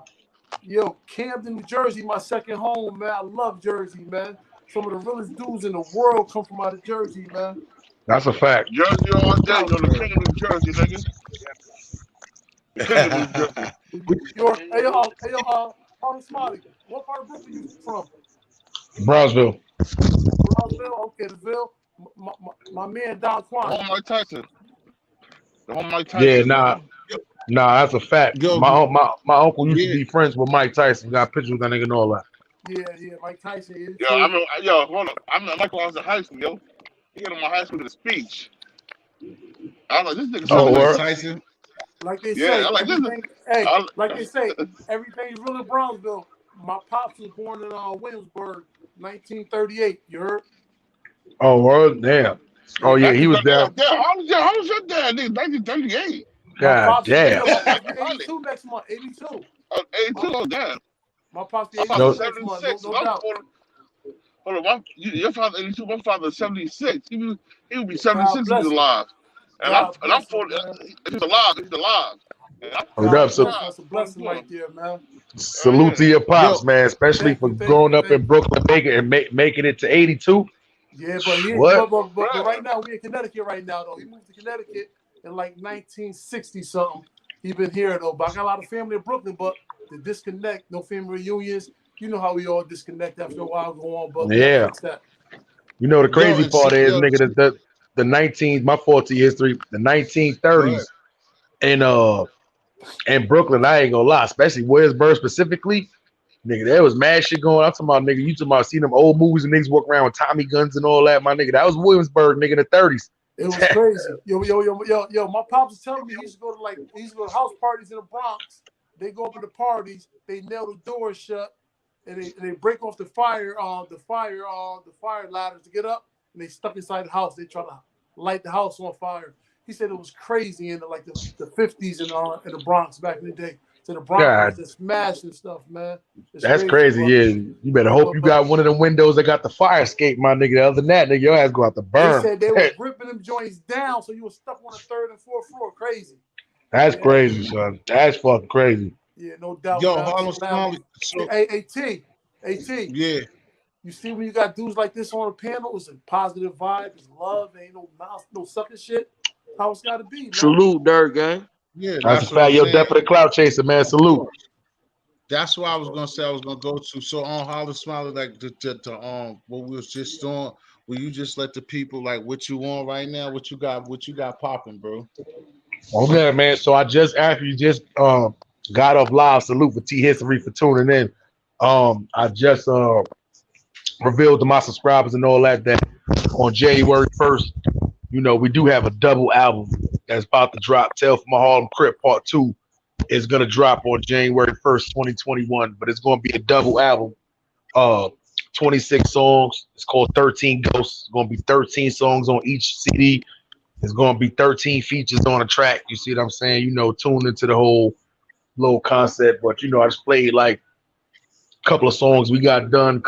Yo, Camden, New Jersey, my second home, man. I love Jersey, man. Some of the realest dudes in the world come from out of Jersey, man. That's a fact. Jersey all I'm day. proud You're of the that. king of New Jersey, nigga. The king of New Jersey. New York. Hey, yo, Harlem Smiley. What part of Brooklyn you from? Brownsville. Brownsville? Okay, the Ville. My man Don The Quan. home Mike Tyson. The home Mike Yeah, Tyson, nah, nigga. nah, that's a fact. Yo, My uncle used to yeah. be friends with Mike Tyson. Got pictures with that nigga and all that. Yeah, Mike Tyson is Yo, too. hold up. I met Michael when I was in high school, yo. He got in my high school to the speech. I was like, this nigga You know Oh, sound Mike like word. this. Tyson? Like they Yeah, say, I like this. everything. Hey, I, like they say, everything's real in Brownsville. My pops was born in Williamsburg, 1938. You heard? Oh, word. Damn. Oh Yeah. yeah, he that's was damn, down. damn. How was your dad, nigga? 1938. My God pops, damn. yo, my That's pops be funny. 82 next month. 82. My, 82, oh, damn. my pops be My father's 82 next month. No, 76. no I'm doubt. 40. Hold on, your father 82. My father's 76. He would be God 76 if he was bless him. alive. God And I'm bless him, 40. man. If he's alive, if he's alive. And I'm Hold 40 up. God So bless him. 45, That's a blessing 44. right there, man. salute to Yeah. your pops, Yo, man, especially Thank for you, thank you, growing up in thank you. Brooklyn, making it to 82. Yeah, but he, What? but Bruh. right now we in Connecticut right now though. He moved to Connecticut in like 1960 something. He been here though. But I got a lot of family in Brooklyn, but the disconnect, no family reunions. You know how we all disconnect after a while go on, but we got to Yeah. fix that. You know the yo, crazy and part see, is, yo, nigga, the 19 my 40 history, the go ahead. 1930s in Brooklyn, I ain't gonna lie, especially Williamsburg specifically, nigga, there was mad shit going on. I'm talking about, nigga, you talking about seeing them old movies and niggas walk around with Tommy guns and all that, my nigga. That was Williamsburg, nigga, in the 30s. It was crazy. Yo. My pops was telling me he used to go to house parties in the Bronx. They go up to the parties, they nail the doors shut, and they break off the fire ladders to get up, and they stuck inside the house. They try to light the house on fire. He said it was crazy in the 50s in the Bronx back in the day. to the Broncos, just smashing stuff, man. It's That's crazy. crazy. Yeah, you better hope you got one of them windows that got the fire escape, my nigga. Other than that, nigga, your ass go out to They burn. said they was ripping them joints down, so you were stuck on the third and fourth floor. Crazy. That's crazy, son. That's fucking crazy. Yeah, no doubt, Yo, man. Harlem Smiley. So Hey, yeah, you see when you got dudes like this on a panel, it's a positive vibe, it's love, ain't no mouth, no sucking shit. How it's gotta be, man. Salute, Dirk gang. yeah, That's a that's what I'm fact. Yo, saying. definitely cloud chaser, man. Salute. That's what I was gonna say. I was gonna go to. So on Harlem Smiley, like what we was just on. Will you just let the people like what you on right now? What you got popping, bro? Okay, man. So I just after you just got off live. Salute for T History for tuning in. I just revealed to my subscribers and all that on January 1st, you know, we do have a double album that's about to drop. Tell from a Harlem Crip Part 2 is gonna drop on January 1st, 2021. But it's gonna be a double album. 26 songs. It's called 13 Ghosts. It's gonna be 13 songs on each CD. It's gonna be 13 features on a track. You see what I'm saying? You know, tuned into the whole little concept. But you know, I just played like a couple of songs we got done,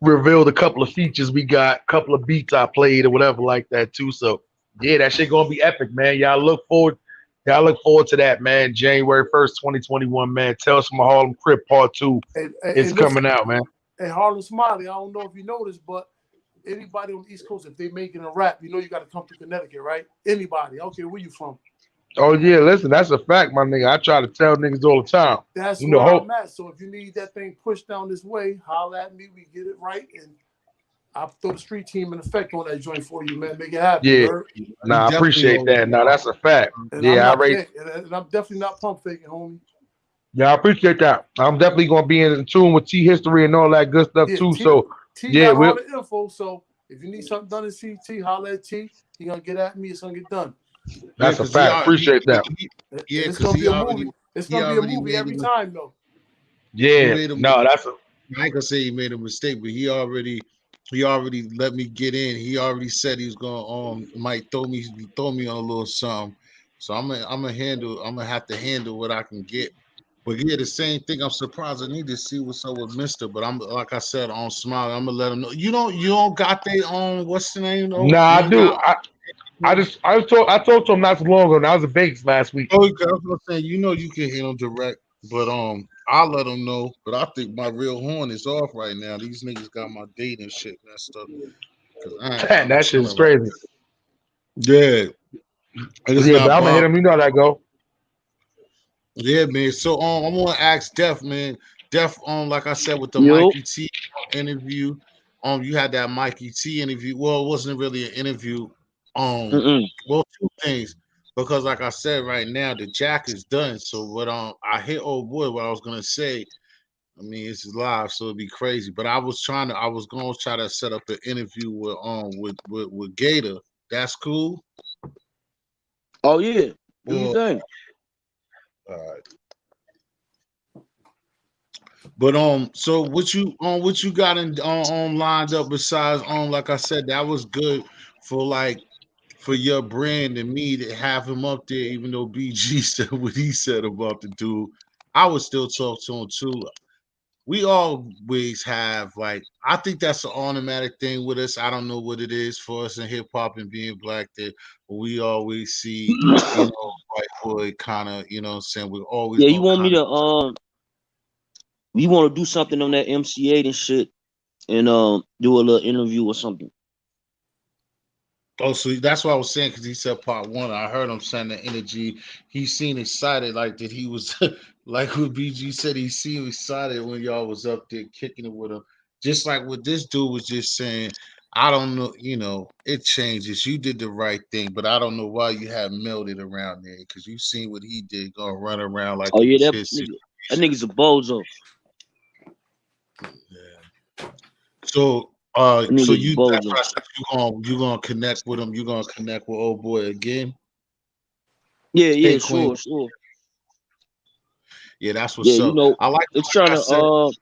revealed a couple of features we got, a couple of beats I played or whatever like that too. So yeah, that shit gonna be epic, man. Y'all look forward to that, man. January 1st, 2021, man. Tales from a Harlem Crip Part 2 is coming out, man. And Harlem Smiley, I don't know if you noticed, but anybody on the East Coast, if they making a rap, you know you got to come to Connecticut, right? Anybody, I don't care where you from. Oh yeah, listen, that's a fact, my nigga. I try to tell niggas all the time. That's where I'm at. So if you need that thing pushed down this way, holler at me. We get it right, and I'll throw the street team in effect on that joint for you, man. Make it happen. Yeah, I appreciate that. No, that's a fact. And yeah, I'm definitely not pump faking, homie. Yeah, I appreciate that. I'm definitely gonna be in tune with T History and all that good stuff too. So got all the info. So if you need something done in CT, holler at T. He gonna get at me. It's gonna get done. That's a fact. Appreciate that. It's gonna be a movie. It's gonna be a movie every time, though. Yeah. No, that's a. I ain't gonna say he made a mistake, but he already let me get in. He already said he was gonna might throw me on a little something. So I'm gonna have to handle what I can get. But yeah, the same thing. I'm surprised. I need to see what's up with Mister. But I'm like I said on Smile. I'm gonna let him know. You don't got their own. What's the name? Nah, I do. I talked to him not so long ago. And I was at Vegas last week. Oh, I was gonna say, you can hit him direct, but I'll let him know. But I think my real horn is off right now. These niggas got my date and shit messed up. That shit's crazy. Yeah. But I'm gonna hit him. You know how that go. Yeah, man. So I'm gonna ask Def, man. Def, like I said with the Mikey T interview, you had that Mikey T interview. Well, it wasn't really an interview. Well, two things. Because like I said, right now the jack is done. So what I hit old boy what I was gonna say. I mean, it's live, so it'd be crazy. But I was gonna try to set up an interview with Gator. That's cool. Oh yeah. Do you think? All right. But so what you got in lined up besides like I said, that was good for your brand and me to have him up there, even though BG said what he said about the dude. I would still talk to him too. We always have I think that's an automatic thing with us. I don't know what it is for us in hip hop and being black that we always see, white boy kind of, what I'm saying, we're always you want me to you want to do something on that MC8 and shit and do a little interview or something. Oh, so that's what I was saying because he said part one. I heard him saying the energy. He seemed excited, like that he was like what BG said. He seemed excited when y'all was up there kicking it with him. Just like what this dude was just saying. I don't know, it changes. You did the right thing, but I don't know why you have melted around there because you seen what he did, gonna run around like that nigga's a bozo. Yeah. So you gonna connect with him. You gonna connect with old boy again. Yeah, sure. Yeah, that's what's up. I like it's trying to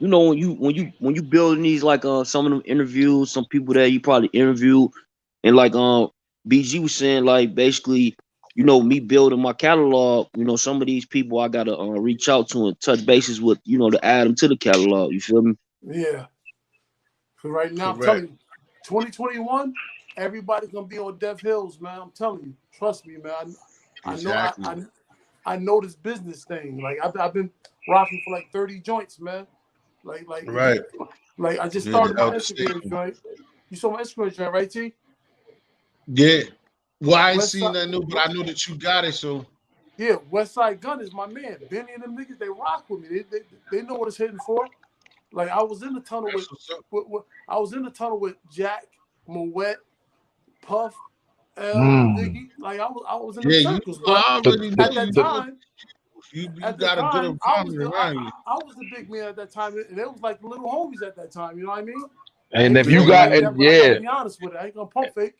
when you building these some of them interviews, some people that you probably interview, and BG was saying basically you know, me building my catalog, you know, some of these people I gotta reach out to and touch bases with, you know, to add them to the catalog. You feel me? Yeah. Because right now, I'm telling Correct. you, 2021, everybody's gonna be on Dev Hills, man. I'm telling you. Trust me, man. I know Exactly. I know this business thing. Like I've been rocking for like 30 joints, man. Like if Right. you like I just You're the started my elder Instagram statesman. joint. You saw my Instagram joint, right, T? Yeah. Well, I ain't West seen Side, that new, but I know that you got it. So yeah, West Side Gun is my man. Benny and them niggas, they rock with me. They know what it's hitting for. Like I was in the tunnel that's what's up. with I was in the tunnel with Jack, Moet, Puff, L, Mm. Biggie. Like I was in them Yeah, you circles, know, but I The, already the, know at that you the, know time, you at the got a good time, I was environment the around you. I was the big man at that time, and it was like the little homies at that time. You know what I mean? I and ain't if gonna you say it Yeah. got, like and that, but I gotta yeah, be honest with it. I ain't gonna pump fake.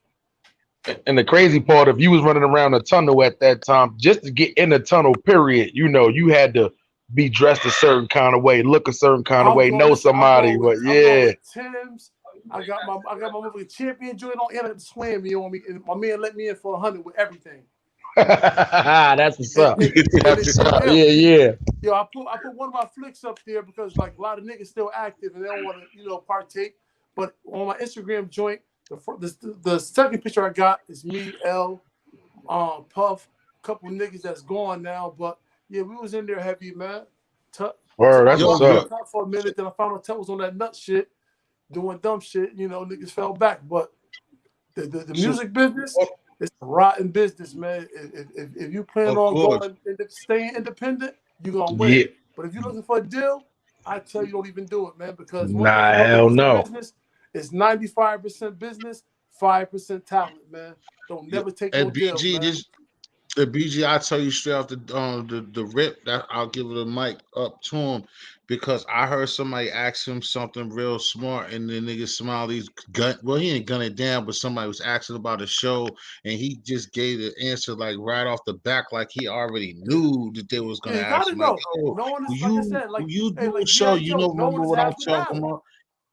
and the crazy part, if you was running around the tunnel at that time, just to get in the tunnel, period, you know, you had to be dressed a certain kind of way, look a certain kind of I'm way, going. know Listen, somebody. But I'm going yeah, with Tim's. I got my motherfucking champion joint on. And the swam me on me, and my man let me in for 100 with everything. that's what's And up. and and, That's it, what's and up. yo, Yeah, yeah. yo, I put one of my flicks up there because like a lot of niggas still active and they don't want to partake. But on my Instagram joint, the second picture I got is me, L, Puff, a couple niggas that's gone now. But yeah, we was in there heavy, man. Tut, Word, I that's Yo, was what's rocking yo, with up. Tut for a minute, then I found out Tut was on that nut shit, doing dumb shit. Niggas fell back. But the so music business, it's a rotten business, man. If you plan of on course. going and staying independent, you're gonna win. Yeah. But if you're looking for a deal, I tell you don't even do it, man. Because one thing Nah, about the hell music no. business is 95% business, 5% talent, man. Don't Yeah. never take no And deal, BG, man. the BG, I tell you straight off the rip that I'll give the mic up to him because I heard somebody ask him something real smart and the nigga Smiley's gun. Well, he ain't gun it down, but somebody was asking about a show and he just gave the answer like right off the back, like he already Yeah, knew that they was yeah. gonna You ask gotta him like, know. "Yo, No one when is like I you said, when like you hey, do a like show, GI you Joe. know, No remember one is what I'm half the talking battle. about?"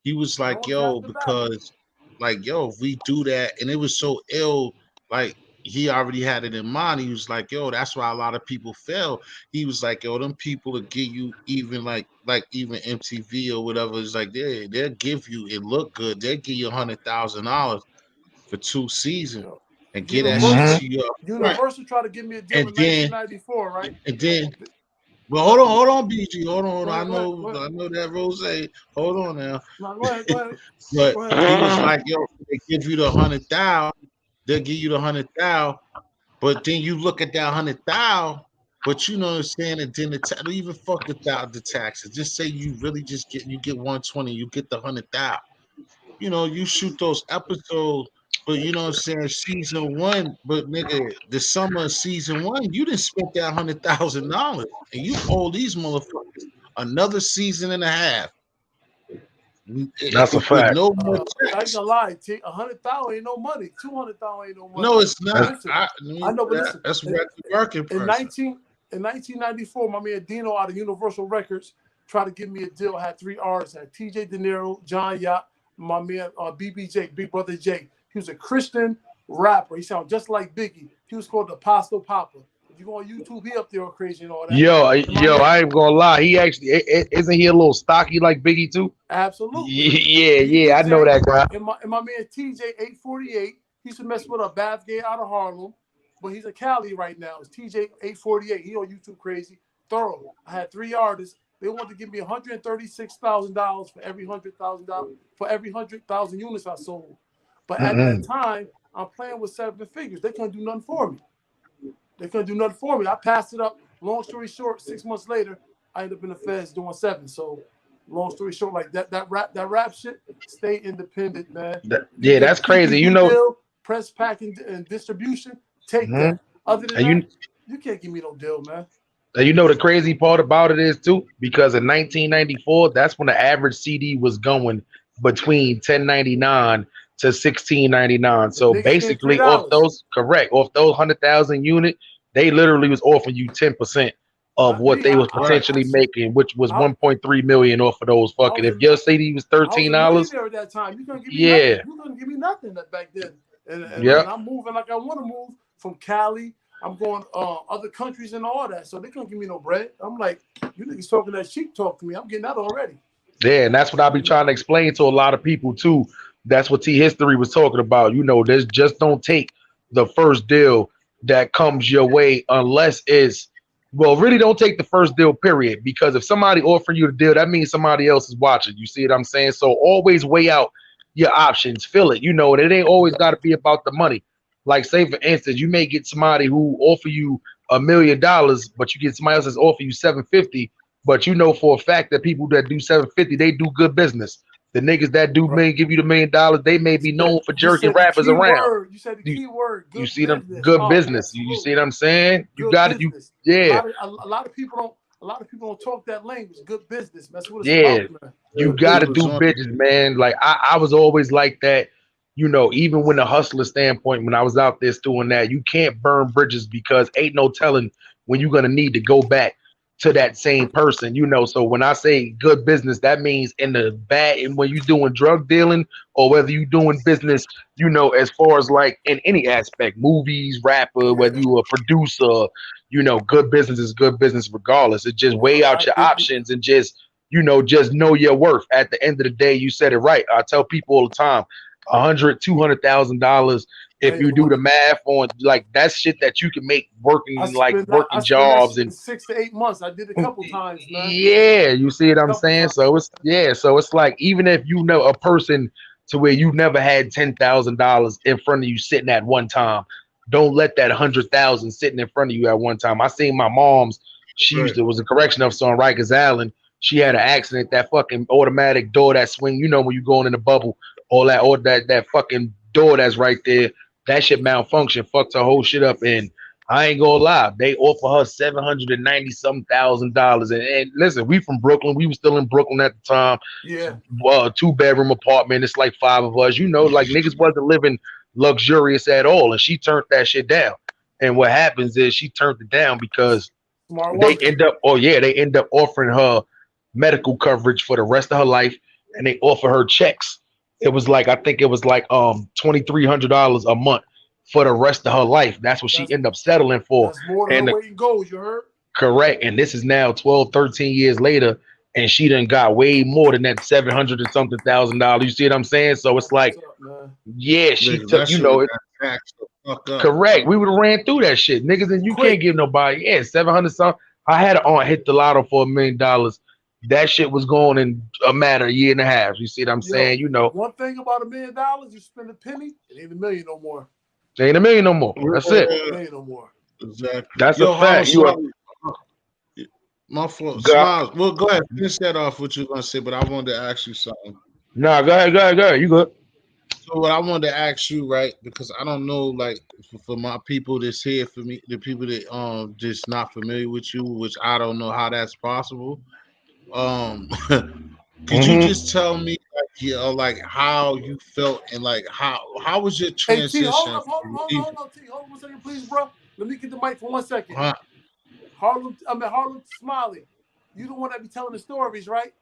He was No like, one's half "Yo, the battle. because like yo, if we do that," and it was so ill, like he already had it in mind. He was like, "Yo, that's why a lot of people fail." He was like, "Yo, them people will give you even like even MTV or whatever. It's like they'll give you it look good. They'll give you $100,000 for 2 seasons You know, and get that shit Hmm. Universal, to you up front, Universal tried to give me a deal and in then 1994, right? and then." Well, Look, hold on, BG, hold go on. ahead, go ahead, go ahead. I know that Rose. Hold on now, No, go ahead, go ahead, but go ahead. he was like, "Yo, they give you the 100,000, they'll give you the 100,000." But then you look at that 100,000, but you know what I'm saying, and then don't even fuck the taxes. Just say you really just get 120, you get the 100,000. You shoot those episodes, but you know what I'm saying, season one, but nigga, the summer of season one, you didn't spend that $100,000, and you owe these motherfuckers another season and a half That's a with fact. no more I ain't tax. gonna lie, T. 100,000 ain't no money. 200,000 ain't no money. No, it's But not. listen, I mean I know, but listen, that's regular working in person. 1994, my man Dino out of Universal Records tried to give me a deal. I had three artists: I had T.J. De Niro, John Yacht, my man BBJ, Big Brother Jay. He was a Christian rapper. He sounded just like Biggie. He was called the Apostle Papa. If you go on YouTube, he up there all crazy and all that. And my Yo, man, I ain't gonna lie. He actually isn't he a little stocky like Biggie too? absolutely. Yeah, yeah, I know BBJ that guy. and my man TJ 848. He used to mess with a Bath Gay out of Harlem, but he's in Cali right now. It's TJ 848. He on YouTube crazy. Thorough. I had three artists. They wanted to give me $136,000 for every $100,000 for every 100,000 units I sold. But at that Mm-mm. time, I'm playing with seven figures. They couldn't do nothing for me. They couldn't do nothing for me. I passed it up. Long story short, 6 months later, I ended up in the feds doing seven. So, long story short, like that rap shit, stay independent, man. You Yeah, get a that's crazy. PPP deal, press pack and distribution, take Mhm. that. Other than and that, you you can't give me no deal, man. and you know the crazy part about it is too, because in 1994, that's when the average CD was going between 10.99 to 16.99. And So niggas getting three basically, off dollars. those, correct, off those 100,000 unit, they literally was offering you 10% of Not what me. they was Right. potentially making, which was I, 1.3 million off of those I fucking. was If a your CD was I was a $13, millionaire at that time. You couldn't give me yeah, nothing. You couldn't give me nothing back then. And yep, I'm moving like I want to move from Cali. I'm going other countries and all that, so they couldn't give me no bread. I'm like, you niggas talking that cheap talk to me. I'm getting that already. Yeah, and that's what I be trying to explain to a lot of people too. That's what T History was talking about. You know, there's just don't take the first deal that comes your way unless it's well, really don't take the first deal, period. Because if somebody offering you the deal, that means somebody else is watching. You see what I'm saying? So always weigh out your options, feel it. You know, and it ain't always got to be about the money. Like, say for instance, you may get somebody who offer you $1 million, but you get somebody else that's offer you 750. But you know for a fact that people that do 750, they do good business. The niggas that do Right. give you the $1 million, they may be known for You jerking said the rappers key around. word. You said the You, key word. you Good see them business. good Oh, business. You see absolutely. what I'm saying? You Good got it. You business. yeah. A lot of people don't. A lot of people don't talk that language. Good business. That's what it's Yeah, about, man. you Good got He to was business. do on. business, man. Like I was always like that, you know, even when the hustler standpoint, when I was out there doing that, you can't burn bridges because ain't no telling when you're gonna need to go back to that same person, you know. So when I say good business, that means in the bad, and when you're doing drug dealing or whether you're doing business, you know, as far as like in any aspect, movies, rapper, whether Yeah. you a producer, you know, good business is good business regardless. It just weigh out your options and just you know, just know your worth. At the end of the day, you said it right. I tell people all the time, $100,000, $200,000. If Ain't you no do the money. math on like that's shit that you can make I working like spent that. I working spent that jobs shit in and 6 to 8 months. I did a couple times, man. yeah, you see what I'm Couple saying? times. So it's yeah, so it's like even if you know a person to where you never had $10,000 in front of you sitting at one time, don't let that 100,000 sitting in front of you at one time. I seen my mom's. She used Right. to was a correction officer on Rikers Island. She had an accident. That fucking automatic door that swing. You know when you going in the bubble, all that fucking door that's right there. That shit malfunction, fucked her whole shit up, and I ain't gonna lie, they offer her $790 some thousand, and listen, we from Brooklyn. We was still in Brooklyn at the time. Yeah. Two-bedroom apartment. It's like five of us. You know, like niggas wasn't living luxurious at all, and she turned that shit down. And what happens is she turned it down because Smart they woman. end up, oh yeah, they end up offering her medical coverage for the rest of her life, and they offer her checks. It was like I think it was like $2,300 a month for the rest of her life. That's what she That's ended up settling for. that's more than her And weight in gold. You heard? correct. And this is now 12, 13 years later, and she done got way more than that 700 and something $1,000. You see what I'm saying? So it's That's what's like, up, man. yeah, Yeah, she 'cause took, that you shit would know, have got taxed the fuck up. correct. We would have ran through that shit, niggas, and you can't Quick. give nobody, yeah, 700 something. I had an aunt hit the lotto for $1 million. That shit was going in a matter of a year and a half. You see what I'm Yo, saying? You know, one thing about $1 million, you spend a penny, it ain't a million no more. it ain't a million no more. That's it. Ain't a Yeah, million no more. exactly. That's a Yo, Harlem fact. You are Smiley. My fault. God. Smiles. Well, go ahead. Finish that off what you were gonna say, but I wanted to ask you something. Nah, go ahead, go ahead, go ahead. You good? So what I wanted to ask you, right? Because I don't know, like, for my people that's here, for me, the people that just not familiar with you, which I don't know how that's possible. Um, could you just Mm-hmm. tell me, like, like how you felt and like how was your Hey T, hold transition up, hold up, from hold on, leaving? hold on, T. Hold on 1 second, please, bro. Let me get the mic for 1 second. Huh? Harlem Smiley. You the one that be telling the stories, right?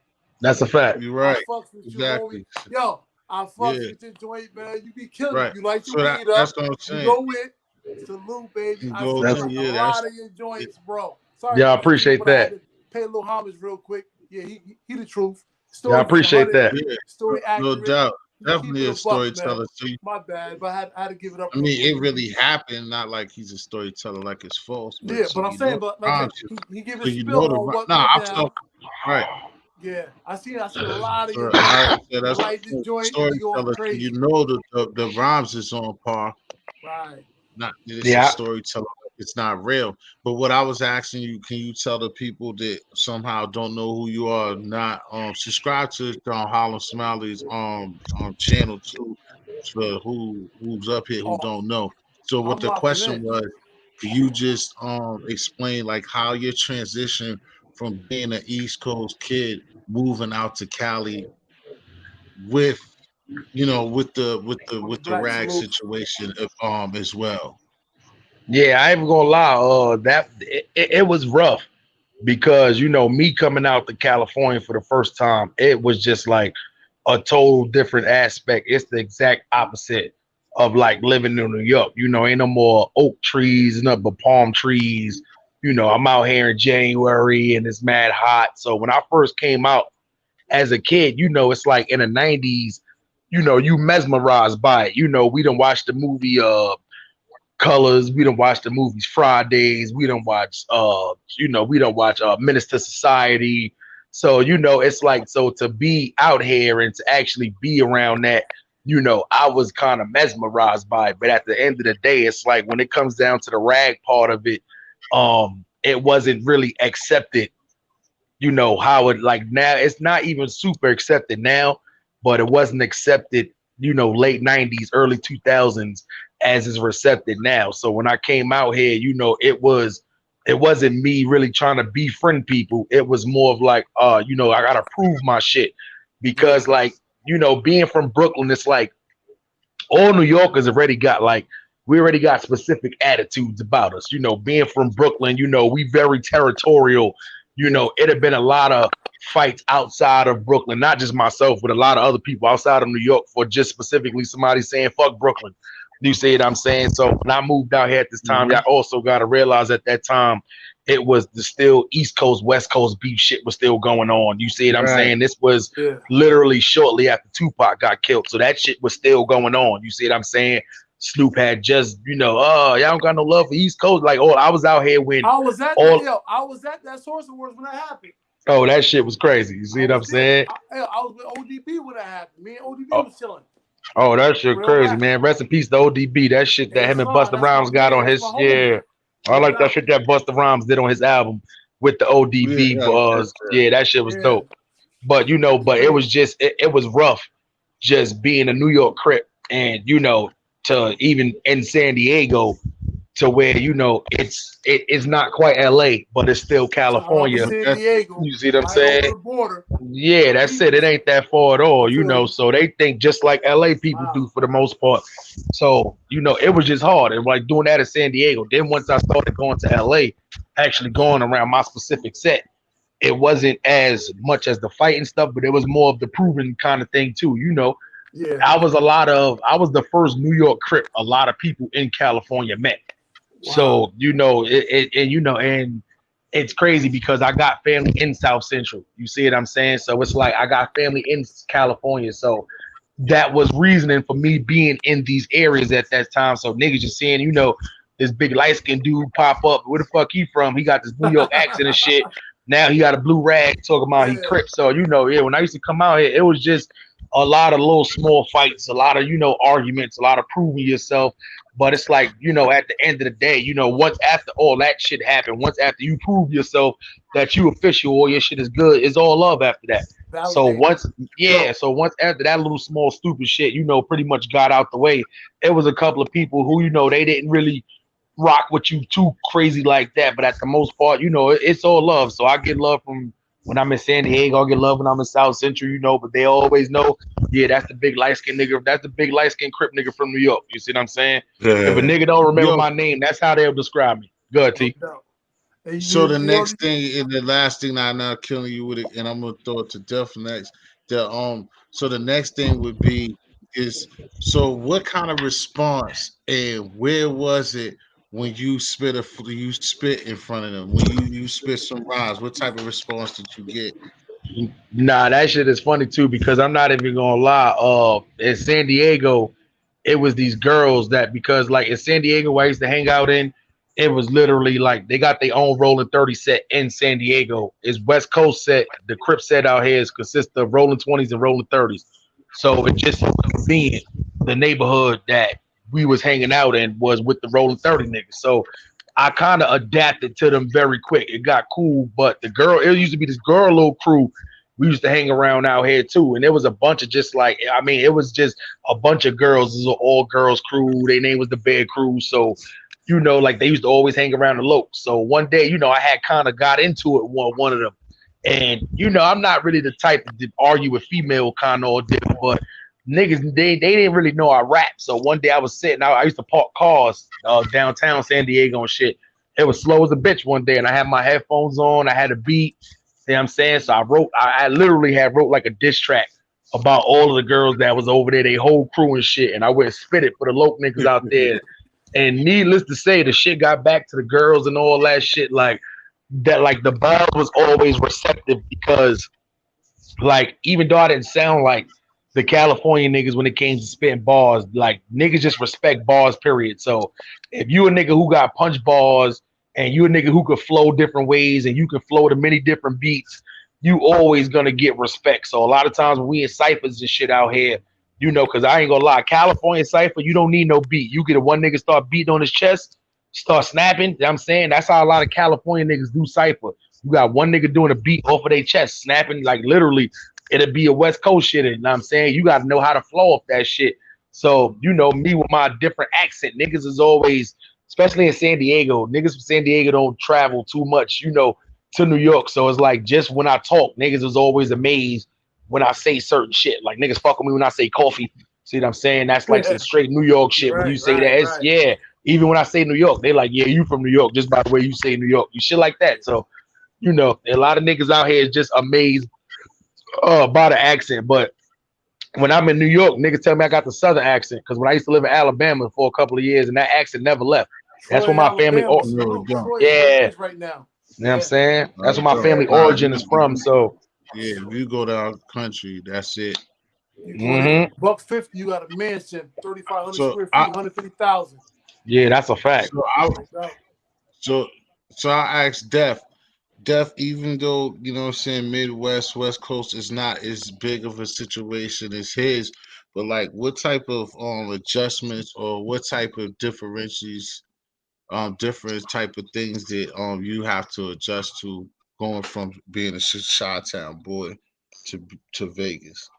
That's a fact. You're I right. fucks with you, homie. Exactly. Yo, I fucks Yeah. with your joint, man. You be killing it. Right. You light your So weed that's up. what I'm You saying. go in. Salute, baby. It I goes smoke That's in. like a Yeah. lot That's of your it. joints, bro. Sorry yeah, I about the T, appreciate but I had that. to pay a little homage real quick. Yeah, he the truth. Yeah, I Story keep it appreciate 100. that. Yeah. Story No accurate. doubt. Keep Definitely it a a buck, man. storyteller. So My bad, but I had to give it up I real mean, quick. it really happened. Not like he's a storyteller, like it's false, but Yeah, so but I'm you know saying, the but like I said, rhymes. he give So a you know spill the on what nah. went I'm down. so right. Yeah, I see a lot of So your I joints. yeah, You that's light the joint, you be going storyteller. So you crazy. know the rhymes is on par. Right. Not that it's a Yeah, storyteller. It's not real. But what I was asking you, can you tell the people that somehow don't know who you are, not subscribe to Harlem Smiley's channel too, for who's up here who Oh, don't know. So what I'm the locking question in. was, can you just explain like how your transition from being an East Coast kid moving out to Cali with On the with the black rag salute. situation as well. yeah. I ain't gonna lie. It was rough because you know me coming out to California for the first time. It was just like a total different aspect. It's the exact opposite of like living in New York. You know, ain't no more oak trees, nothing but palm trees. You know, I'm out here in January and it's mad hot. So when I first came out as a kid, you know, it's like in the 90s, you know, you mesmerized by it. You know, we done watched the movie Colors, we done watch the movies Fridays, we don't watch you know, we don't watch Minister Society. So, you know, it's like, so to be out here and to actually be around that, you know, I was kind of mesmerized by it. But at the end of the day, it's like when it comes down to the rag part of it, it wasn't really accepted, you know, how it like now it's not even super accepted now, but it wasn't accepted, you know, late 90s, early 2000s as is accepted now. So when I came out here, you know, it wasn't me really trying to befriend people. It was more of like, you know, I gotta prove my shit. Yeah. Because like, you know, being from Brooklyn, it's like all New Yorkers already got like we already got specific attitudes about us. You know, being from Brooklyn, you know, we very territorial. You Yeah. know, it had been a lot of fights outside of Brooklyn, not just myself, but a lot of other people outside of New York for just specifically somebody saying fuck Brooklyn. You see what I'm saying? So when I moved out here at this time, Hmm. y'all also got to realize at that time it was the still East Coast, West Coast beef shit was still going on. You see what I'm Right. saying? This was Yeah. literally shortly after Tupac got killed. So that shit was still going on. You see what I'm saying? Snoop had just, you know, oh, y'all don't got no love for East Coast. Like, oh, I was out here when I was at that. all, Yo, I was at that Source Awards when that happened. oh, that shit was crazy. You I see what was I'm there. saying? I was with ODB when that happened. Me and ODB Oh, was chilling. oh, that shit Real crazy, rap. man. Rest in peace to ODB. That shit that Hey, him and Slime, Busta that's my Rhymes got on That's my his, homie. yeah. I No like that doubt. shit that Busta Rhymes did on his album with the Yeah, ODB yeah, yeah, buzz. Yeah, that shit was Yeah. dope. But you know, but it was just it was rough just being a New York Crip and you know to even in San Diego to where you know it's not quite LA, but it's still Shout out to California. yeah. San That's Diego, You see what I'm right over saying? the border. Yeah, The that's it. It beach. ain't that far at I all, you feel know. you. So they think just like LA people Wow. do for the most part. So, you know, it was just hard. And like doing that in San Diego. Then once I started going to LA, actually going around my specific set, it wasn't as much as the fighting stuff, but it was more of the proving kind of thing too. You know, Yeah. I was the first New York Crip a lot of people in California met. Wow. So you know, and you know, and it's crazy because I got family in South Central. You see what I'm saying? So it's like I got family in California. So that was reasoning for me being in these areas at that time. So niggas just seeing, you know, this big light skinned dude pop up. Where the fuck he from? He got this New York accent and shit. Now he got a blue rag talking about he Yeah. Crip. So you know, yeah, when I used to come out here, it was just a lot of little small fights, a lot of, you know, arguments, a lot of proving yourself. But it's like, you know, at the end of the day, you know, once after all that shit happened, once after you prove yourself that you official, all your shit is good, it's all love after that. So Validated. once, yeah, so once after that little small stupid shit, you know, pretty much got out the way, it was a couple of people who, you know, they didn't really rock with you too crazy like that. But at the most part, you know, it's all love. So I get love from when I'm in San Diego, I get love when I'm in South Central, you know, but they always know, yeah, that's the big light skinned nigga, that's the big light skinned Crip nigga from New York. You see what I'm saying? If a yeah. nigga don't remember Yo, my name, that's how they'll describe me. Good No T. doubt. Hey, so the you next thing and the last thing I'm not killing you with it, and I'm gonna throw it to death next. So the next thing would be is so what kind of response and where was it when you spit in front of them when you spit some rhymes? What type of response did you get? Nah, that shit is funny too because I'm not even gonna lie. In San Diego, it was these girls that because like in San Diego where I used to hang out in, it was literally like they got their own rolling 30 set in San Diego. It's West Coast set. The Crip set out here is consists of rolling 20s and rolling 30s. So it just so convenient the neighborhood that we was hanging out in was with the rolling 30 niggas. So I kind of adapted to them very quick. It got cool, but it used to be this girl little crew we used to hang around out here too. And it was a bunch of just like, I mean, it was just a bunch of girls. This was an all girls crew. Their name was the Bed Crew. So, you know, like they used to always hang around the low. So one day, you know, I had kind of got into it one of them. And, you know, I'm not really the type to argue with female kind of all day, but niggas, they didn't really know I rap. So one day I was sitting out, I used to park cars downtown San Diego and shit. It was slow as a bitch one day, and I had my headphones on, I had a beat. See what I'm saying? So I literally had wrote like a diss track about all of the girls that was over there, they whole crew and shit. And I went and spit it for the local niggas out there. And needless to say, the shit got back to the girls and all that shit. Like that, like the bars was always receptive because, like, even though I didn't sound like the California niggas when it came to spitting bars, like niggas just respect bars, period. So if you a nigga who got punch bars and you a nigga who could flow different ways and you can flow to many different beats, you always gonna get respect. So a lot of times when we in ciphers and shit out here, you know, because I ain't gonna lie, California cipher, you don't need no beat. You get a one nigga start beating on his chest, start snapping. You know what I'm saying that's how a lot of California niggas do cipher. You got one nigga doing a beat off of their chest, snapping, like literally, it'll be a West Coast shit. You know what I'm saying? You gotta know how to flow off that shit. So, you know, me with my different accent, niggas is always, especially in San Diego, niggas from San Diego don't travel too much, you know, to New York. So it's like just when I talk, niggas is always amazed when I say certain shit. Like niggas fuck with me when I say coffee. See what I'm saying? That's like some straight New York shit. When you say that, it's yeah. Even when I say New York, they like, yeah, you from New York, just by the way you say New York. You shit like that. So, you know, a lot of niggas out here is just amazed by the accent. But when I'm in New York, niggas tell me I got the Southern accent because when I used to live in Alabama for a couple of years and that accent never left. That's where my family. Yeah, right now. You know what I'm saying? That's where my family origin is from. So yeah, if you go down country, that's it. You $150, you got a mansion, 3,500 square feet, 150,000. Yeah, that's a fact. So I asked Def, even though, you know what I'm saying, Midwest, West Coast is not as big of a situation as his, but like what type of adjustments or what type of different type of things that you have to adjust to going from being a Chi-Town boy to Vegas?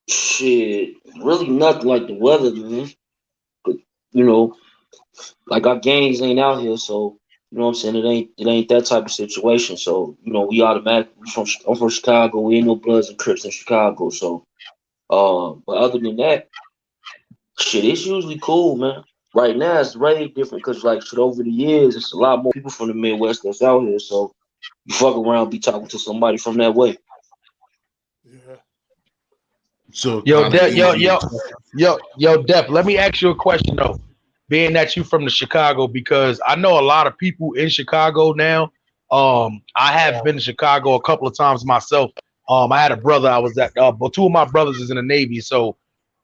Shit, really nothing like the weather, man. But you know, like our gangs ain't out here, so you know what I'm saying. It ain't that type of situation. So you know, we automatically I'm from Chicago. We ain't no Bloods and Crips in Chicago. So, but other than that, shit, it's usually cool, man. Right now, it's way different because like shit over the years, it's a lot more people from the Midwest that's out here. So you fuck around, be talking to somebody from that way. Yeah. So yo, Def, let me ask you a question though. Being that you from the Chicago, because I know a lot of people in Chicago now. I have been to Chicago a couple of times myself. I had a brother. I was at, but two of my brothers is in the Navy, so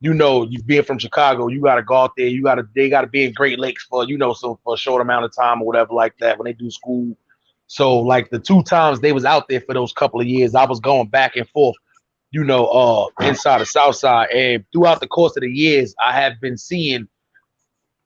you know, you being from Chicago, you gotta go out there. They gotta be in Great Lakes for so for a short amount of time or whatever like that when they do school. So like the two times they was out there for those couple of years, I was going back and forth inside the South Side. And throughout the course of the years, I have been seeing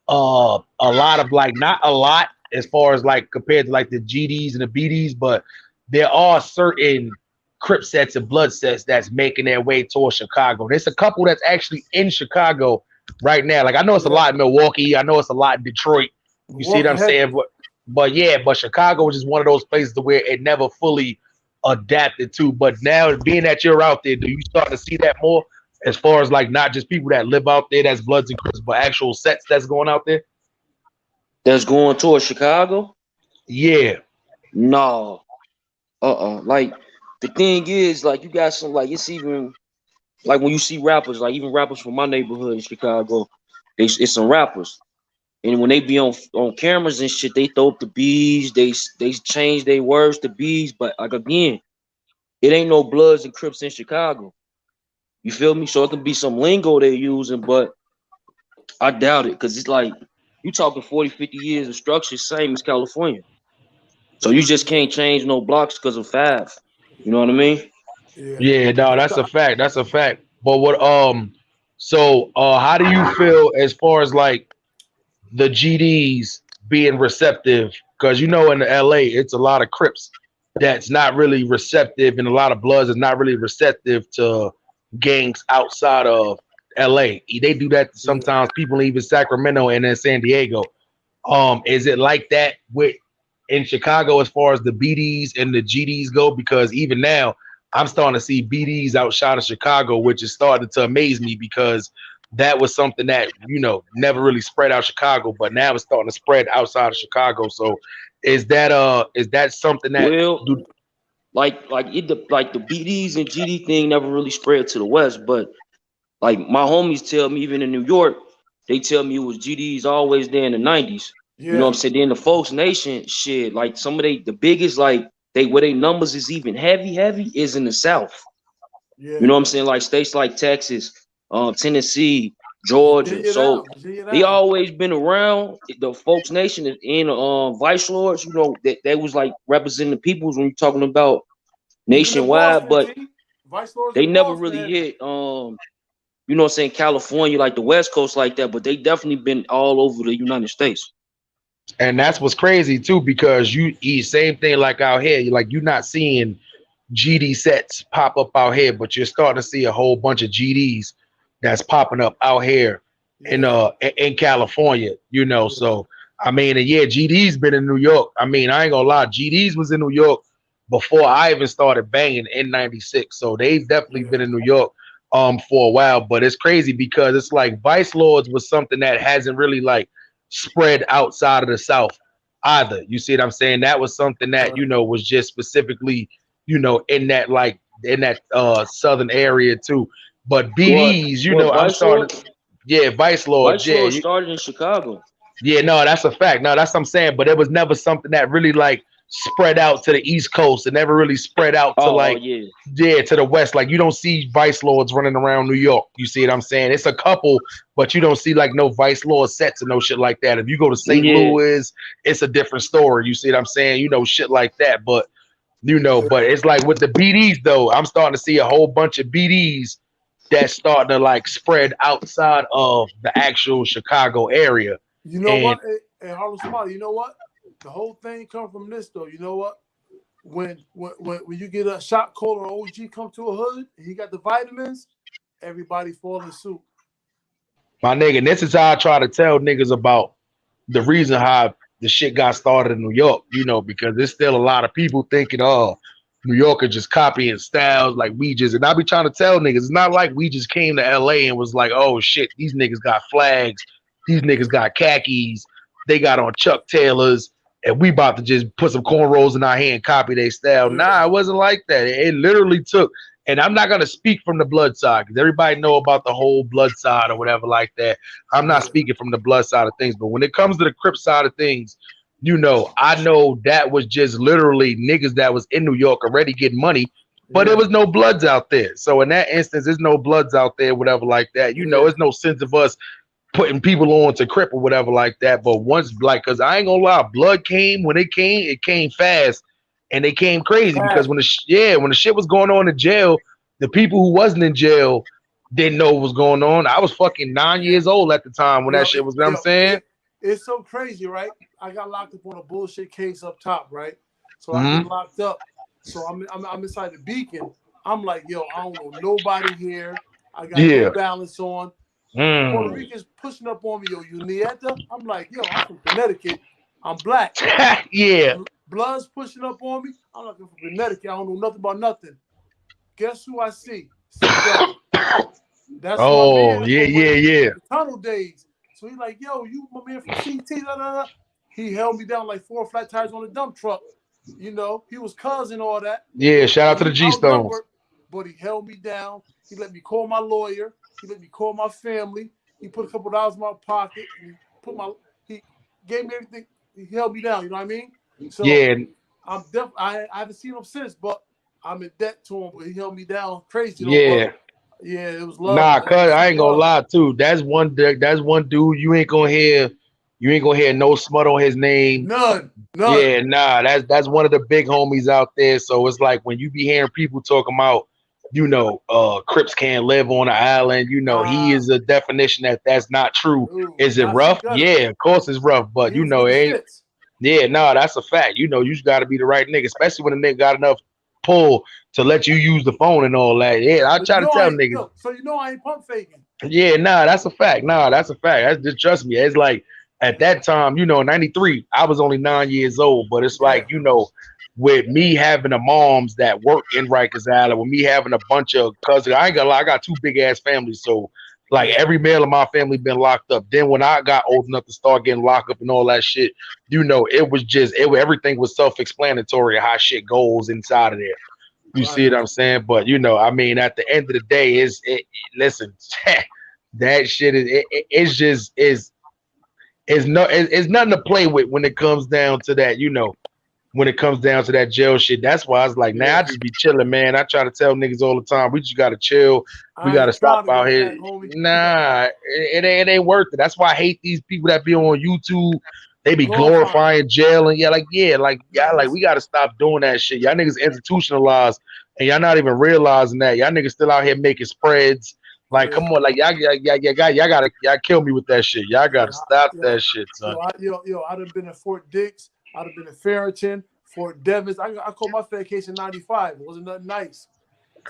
a lot of like, not a lot as far as like compared to like the GDs and the BDs, but there are certain Crip sets and blood sets that's making their way towards Chicago. There's a couple that's actually in Chicago right now. Like I know it's a lot in Milwaukee, I know it's a lot in Detroit. You see what I'm saying? But Chicago is just one of those places where it never fully adapted to. But now being that you're out there, do you start to see that more as far as like not just people that live out there that's Bloods and Crips, but actual sets that's going out there? That's going towards Chicago? Yeah. No. Like the thing is, like you got some like it's even like when you see rappers, like even rappers from my neighborhood in Chicago, it's some rappers. And when they be on cameras and shit, they throw up the B's, they change their words to B's, but like again, it ain't no Bloods and Crips in Chicago. You feel me? So it can be some lingo they're using, but I doubt it because it's like you talking 40, 50 years of structure, same as California. So you just can't change no blocks because of five. You know what I mean? Yeah, no, that's a fact. That's a fact. But how do you feel as far as like the GDs being receptive? Because you know in the LA, it's a lot of Crips that's not really receptive, and a lot of Bloods is not really receptive to gangs outside of LA. They do that to sometimes people even Sacramento and in San Diego. Is it like that with in Chicago as far as the BDs and the GDs go? Because even now, I'm starting to see BDs outside of Chicago, which is starting to amaze me because that was something that never really spread out Chicago, but now it's starting to spread outside of Chicago. So, is that something that? Well, like the BDs and GD thing never really spread to the West, but like my homies tell me, even in New York, they tell me it was GDs always there in the 90s. You know what Yeah, I'm saying? Then the folks nation shit, like some of the biggest, like they where they numbers is even heavy is in the South. You yeah. know what I'm saying? Like states like Texas, Tennessee, Georgia. Virginia So down, Virginia they down. always been around. The folks nation is in Vice Lords, you know, they was like representing the peoples when you're talking about Even in nationwide, Boston, but G. Vice Lords they in never Boston really heavy. hit you know what I'm saying, California, like the West Coast like that, but they definitely been all over the United States. And that's what's crazy too, because you eat same thing like out here. Like you're not seeing GD sets pop up out here, but you're starting to see a whole bunch of GDs that's popping up out here in Yeah, in California, you know. yeah, So I mean, and yeah, GD's been in New York. I mean, I ain't gonna lie, GD's was in New York before I even started banging in '96. So they've definitely yeah, been in New York for a while. But it's crazy because it's like Vice Lords was something that hasn't really like spread outside of the South either. You see what I'm saying? That was something that, you right. know, was just specifically, you know, in that like in that southern area too. But BDs, you What know, I'm Vice starting Lord? to, yeah, Vice Lords, Vice yeah, Lord started in Chicago. yeah, no, that's a fact. No, that's what I'm saying. But it was never something that really like spread out to the East Coast. It never really spread out to Oh like, yeah. yeah, to the West. Like you don't see Vice Lords running around New York. You see what I'm saying? It's a couple, but you don't see like no Vice Lord sets and no shit like that. If you go to St. Yeah. Louis, it's a different story. You see what I'm saying? You know, shit like that. But you know, Yeah. but it's like with the BDs though, I'm starting to see a whole bunch of BDs that's starting to like spread outside of the actual Chicago area. You know And what? Hey, Harlem Smiley, you know what? The whole thing come from this though. You know what? When you get a shot caller or OG come to a hood, and he got the vitamins, everybody fall in suit. my nigga, and this is how I try to tell niggas about the reason how the shit got started in New York, you know, because there's still a lot of people thinking, oh, New York are just copying styles like we just, and I be trying to tell niggas, it's not like we just came to LA and was like, oh shit, these niggas got flags, these niggas got khakis, they got on Chuck Taylors, and we about to just put some cornrows in our hair and copy their style. Yeah, Nah, it wasn't like that. It literally took, and I'm not gonna speak from the blood side because everybody know about the whole blood side or whatever like that. I'm not yeah, speaking from the blood side of things, but when it comes to the Crip side of things, you know, I know that was just literally niggas that was in New York already getting money, but there yeah, was no bloods out there. So in that instance, there's no bloods out there, whatever like that. You know, yeah, there's no sense of us putting people on to Crip or whatever like that. But once, like, cause I ain't gonna lie, blood came when it came fast, and they came crazy because fast. when when the shit was going on in jail, the people who wasn't in jail didn't know what was going on. I was fucking 9 years old at the time when that shit was. You know what I'm saying? It's so crazy, right? I got locked up on a bullshit case up top, right? So I get Hmm. locked up. So I'm inside the Beacon. I'm like, yo, I don't know nobody here. I got no Yeah. balance on. Puerto Mm. Ricans pushing up on me, yo, you Nieta? I'm like, yo, I'm from Connecticut. I'm black. Yeah. Bloods pushing up on me. I'm like, I'm from Connecticut. I don't know nothing about nothing. Guess who I see? C-Dub. That's my Oh, man yeah, from yeah, yeah. the tunnel days. So he's like, yo, you my man from CT. Da, da, da. He held me down like 4 flat tires on a dump truck. You know, he was cousin all that. Yeah, shout out And to the he G Stones. outnumbered, but he held me down. He let me call my lawyer. He let me call my family. He put a couple of dollars in my pocket. He gave me everything. He held me down. You know what I mean? So Yeah, I haven't seen him since, but I'm in debt to him. But he held me down crazy though. But yeah. yeah, it was love, Nah, man. cuz I See ain't gonna dub. lie too. That's one dude you ain't gonna hear no smut on his name. None. None. Yeah, nah, that's one of the big homies out there. So it's like when you be hearing people talking about, you know, Crips can't live on an island, you know, he Nah. is a definition that that's not true. Ooh, Is it not C rough? Gutty. Yeah, of course it's rough, but He you was know, with it the ain't. shits. Yeah, no, that's a fact. You know, you just got to be the right nigga, especially when a nigga got enough pull to let you use the phone and all that. Yeah, I So you try to know I tell ain't niggas. yo, so you know I ain't pump faking. Yeah, nah, that's a fact. Nah, that's a fact. That's just trust me. It's like at Yeah. that time, you know, in '93, I was only 9 years old, but it's Yeah. like, you know, with me having a moms that work in Rikers Island, with me having a bunch of cousins, I ain't gonna lie, I got two big ass families. So Like every male in my family been locked up. Then when I got old enough to start getting locked up and all that shit, it was just everything was self-explanatory how shit goes inside of there. You see what Right. I'm saying? But I mean, at the end of the day, listen, that shit it's just it's nothing to play with when it comes down to that. When it comes down to that jail shit, that's why I was like, nah, Yeah. I just be chilling, man. I try to tell niggas all the time, we just gotta chill. We I gotta ain't stop trying to out go here. back, homie. Nah, it ain't worth it. That's why I hate these people that be on YouTube. They be Glorifying. glorifying jail and Man, we gotta stop doing that shit. Y'all niggas institutionalized and y'all not even realizing that. Y'all niggas still out here making spreads. Like, yeah. come on, like y'all kill me with that shit. Y'all Yeah, gotta stop yo, that shit, son. I'd have been at Fort Dix. I'd have been at Farrington, Fort Devens. I called my vacation '95. It wasn't nothing nice.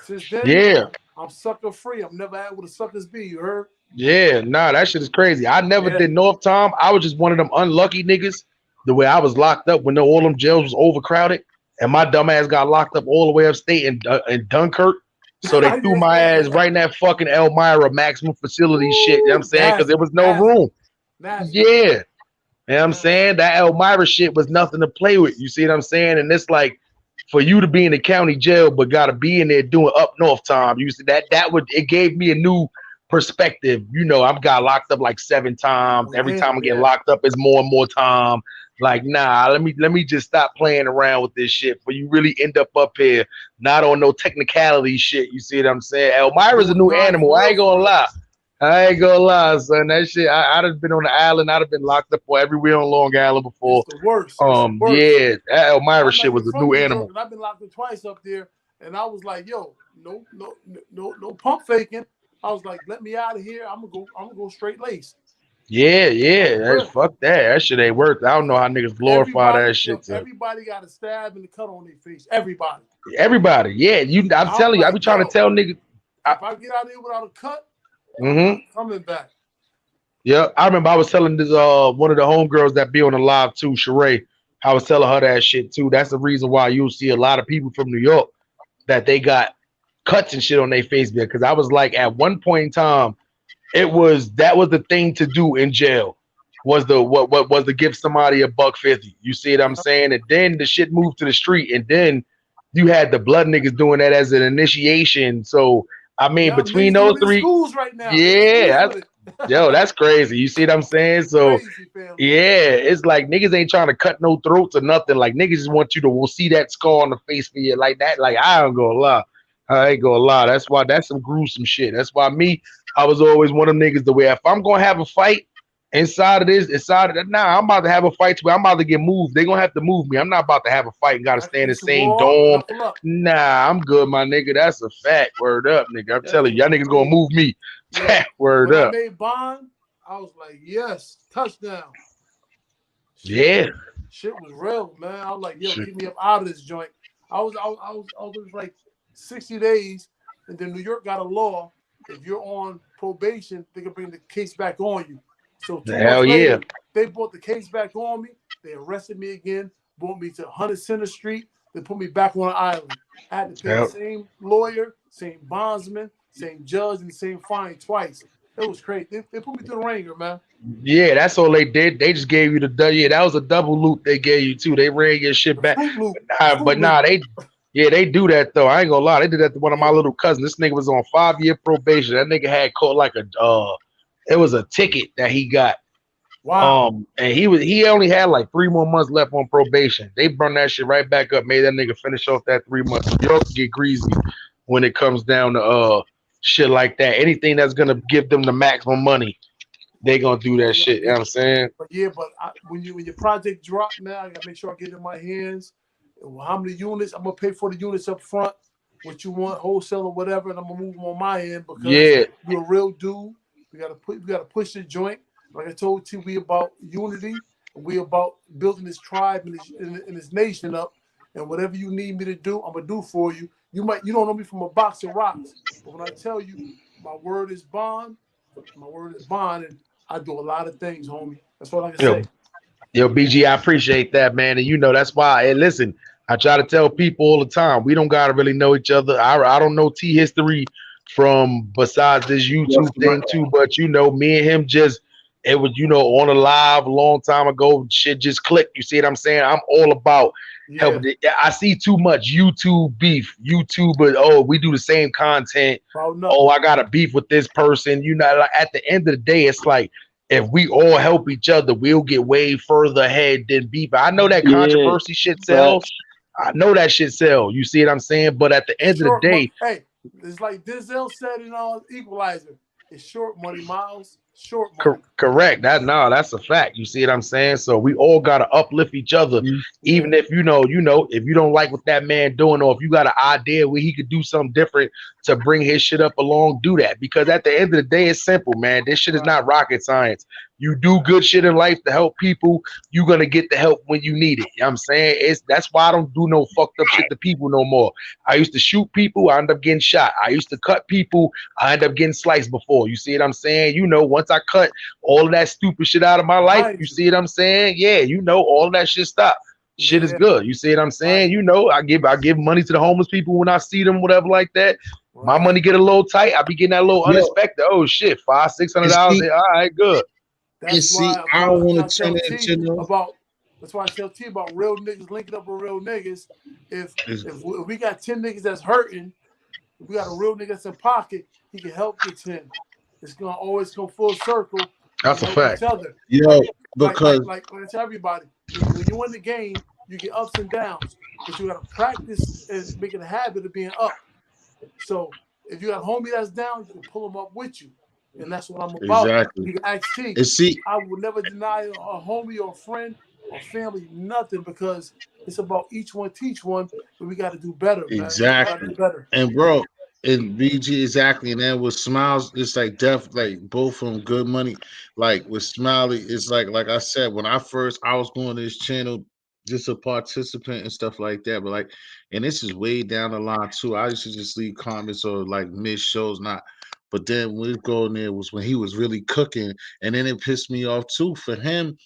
Since then, Yeah. I'm sucker free. I'm never at where the suckers be. You heard? Yeah, nah, that shit is crazy. I never Yeah. did North Tom. I was just one of them unlucky niggas. The way I was locked up when all them jails was overcrowded, and my dumb ass got locked up all the way upstate in Dunkirk. So they threw my ass Yeah. right in that fucking Elmira maximum facility shit. You know what I'm Woo, saying? Because there nasty, was no nasty, room. nasty, Yeah. You know what I'm nasty. saying? That Elmira shit was nothing to play with. You see what I'm saying? And it's like for you to be in the county jail, but gotta be in there doing up north time. You see it gave me a new perspective. I've got locked up like 7 times. Oh, Every time damn, I get yeah. locked up, it's more and more time. Like, nah, let me just stop playing around with this shit. For you really end up here, not on no technicality shit. You see what I'm saying? Elmira's a Doing new time animal. for I real, ain't for gonna real. lie. I ain't gonna lie, son. That shit, I'd have been on the island. I'd have been locked up for everywhere on Long Island It's before. the worst. It's the worst. Yeah, that Elmira I'm not shit even was a from new New York, animal. and I've been locked up twice up there. And I was like, yo, no pump faking. I was like, let me out of here. I'm gonna go straight lace. Yeah, For that's real. fuck that. That shit ain't worth it. I don't know how niggas glorify that shit. To Everybody got a stab and a cut on their face. Everybody. everybody, yeah. I'm I'm telling you, I be like, trying to yo, tell niggas. if I get out of here without a cut, I'm Mm-hmm. not coming back. Yeah, I remember I was telling this one of the homegirls that be on the live too, Sheree. I was telling her that shit too. That's the reason why you'll see a lot of people from New York that they got cuts and shit on their face because I was like, at one point in time, that was the thing to do in jail. Was the what was to give somebody $1.50. You see what I'm Yeah, saying? And then the shit moved to the street, and then you had the blood niggas doing that as an initiation. So I mean, yeah, between niggas those doing it in three, schools right now. They in schools yeah, with it. that's crazy. You see what I'm saying? So Crazy family. yeah, it's like niggas ain't trying to cut no throats or nothing. Like niggas just want you to see that scar on the face for you like that. Like I ain't gonna lie. I ain't gonna lie. That's some gruesome shit. That's why I was always one of them niggas the way if I'm gonna have a fight inside of that, nah, I'm about to have a fight where I'm about to get moved. They gonna have to move me. I'm not about to have a fight and gotta I stay can in the get you same raw, dorm. knuckle up. Nah, I'm good, my nigga. That's a fact. Word up, nigga. I'm That's telling the you, y'all niggas gonna hey, move me. yo. Word When I up. made bond, I was like, yes, touchdown. Shit Yeah. was shit was real, man. I was like, yo, Shit. keep me up out of this joint. I was like 60 days, and then New York got a law. If you're on probation, they can bring the case back on you. So two months Hell yeah. later, they brought the case back on me. They arrested me again, brought me to 100 Center Street. They put me back on an island. I had to pay the Hell, same lawyer, same bondsman, same judge, and the same fine twice. It was crazy. They put me through the ringer, man. yeah, that's all they did. They just gave you yeah, that was a double loop they gave you too. They ran your shit The back. Fruit Loop, But Fruit nah, Loop. they do that though. I ain't gonna lie. They did that to one of my Yeah. little cousins. This nigga was on 5-year probation. That nigga had caught like it was a ticket that he got. Wow. And he only had like 3 more months left on probation. They burned that shit right back up, made that nigga finish off that 3 months. You don't get greasy when it comes down to shit like that. Anything that's gonna give them the maximum money, they gonna do that Yeah, shit. You know what I'm saying? when your project drop, man, I gotta make sure I get it in my hands. How many units? I'm gonna pay for the units up front. What you want, wholesale or whatever, and I'm gonna move them on my end because Yeah, you're a real dude. We gotta push the joint. Like I told you, we about unity. And we about building this tribe and this nation up. And whatever you need me to do, I'm gonna do for you. You don't know me from a box of rocks, but when I tell you my word is bond, my word is bond, and I do a lot of things, homie. That's all I can yo, say. BG, I appreciate that, man. And that's why. And listen, I try to tell people all the time, we don't gotta really know each other. I don't know T history from besides this Yes, YouTube my, thing too. But me and him just it was on a live a long time ago. Shit just clicked. You see what I'm saying? I'm all about Yeah, helping. I see too much YouTube beef. YouTubers, oh, we do the same content. about Oh, nothing. I got a beef with this person. Like at the end of the day, it's like if we all help each other, we'll get way further ahead than beef. I know that Yeah, controversy shit sell. facts. I know that shit sell. You see what I'm saying? But at the end of the Short money. day, Hey, it's like Denzel said in Equalizer. It's short money, Miles. Short money. correct. That's a fact. You see what I'm saying? So we all gotta uplift each other, Yeah. even if if you don't like what that man doing, or if you got an idea where he could do something different to bring his shit up along, do that. Because at the end of the day, it's simple, man. This shit is Right. not rocket science. You do good shit in life to help people, you're gonna get the help when you need it. You know what I'm saying? That's why I don't do no fucked up shit to people no more. I used to shoot people, I end up getting shot. I used to cut people, I end up getting sliced before. You see what I'm saying? Once I cut all of that stupid shit out of my life, Behind you you. see what I'm saying? Yeah, all that shit stop. Shit is Yeah. good. You see what I'm saying? Right. I give money to the homeless people when I see them, whatever like that. My Right. money get a little tight. I be getting that little yo, unexpected. Oh shit, $500, and $600. see, All right, good. and That's see, why I don't I want to tell turn it T into no. about. That's why I tell T about real niggas linking up with real niggas. If It's, if we got 10 niggas that's hurting, if we got a real nigga that's in pocket, he can help the 10. It's gonna always come full circle. We That's a help each fact. other. yo, Like because when I tell everybody, when you win the game, you get ups and downs, but you gotta practice and make it a habit of being up. So if you got a homie that's down, you can pull him up with you, and that's what I'm about. exactly, You can ask T. and see, I will never deny a homie or a friend or family nothing because it's about each one teach one, but we got to do better, man. We got to exactly, do better. and bro, and BG exactly, and then with Smiles, it's like like both from Good Money. Like with Smiley, it's like I said, when I was going to this channel just a participant and stuff like that, but like, and this is way down the line too. I used to just leave comments or like miss shows, not. But then when we go in there was when he was really cooking, and then it pissed me off too for him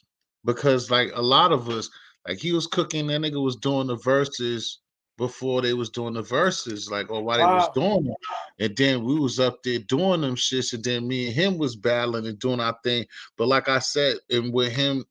because like a lot of us, like he was cooking, that nigga was doing the verses before they was doing the verses, like or while they was Wow. doing them. And then we was up there doing them shits, and then me and him was battling and doing our thing. But like I said, and with him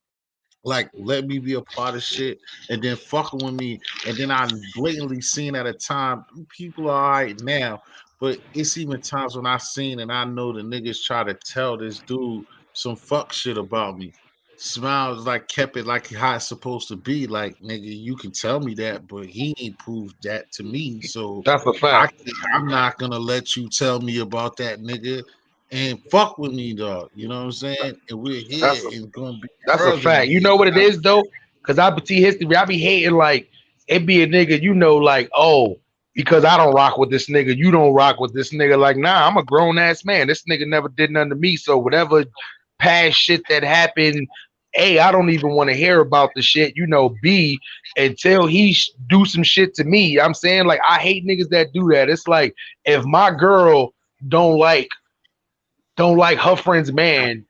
like let me be a part of shit and then fucking with me and then I blatantly seen at a time people are all right now, but it's even times when I seen and I know the niggas try to tell this dude some fuck shit about me. Smiles like kept it like how it's supposed to be. Like nigga, you can tell me that, but he ain't proved that to me. So That's a I fact. I'm not gonna let you tell me about that nigga and fuck with me, dog. You know what I'm saying? And we're here That's a and gonna be That's a further than fact. You here. know what it is though? Cause I see history. I be hating like it be a nigga, like, oh, because I don't rock with this nigga, you don't rock with this nigga. Like, nah, I'm a grown ass man. This nigga never did nothing to me. So whatever past shit that happened, A, I don't even want to hear about the shit, B, until he do some shit to me. I'm saying like I hate niggas that do that. It's like if my girl don't like don't like her friend's man,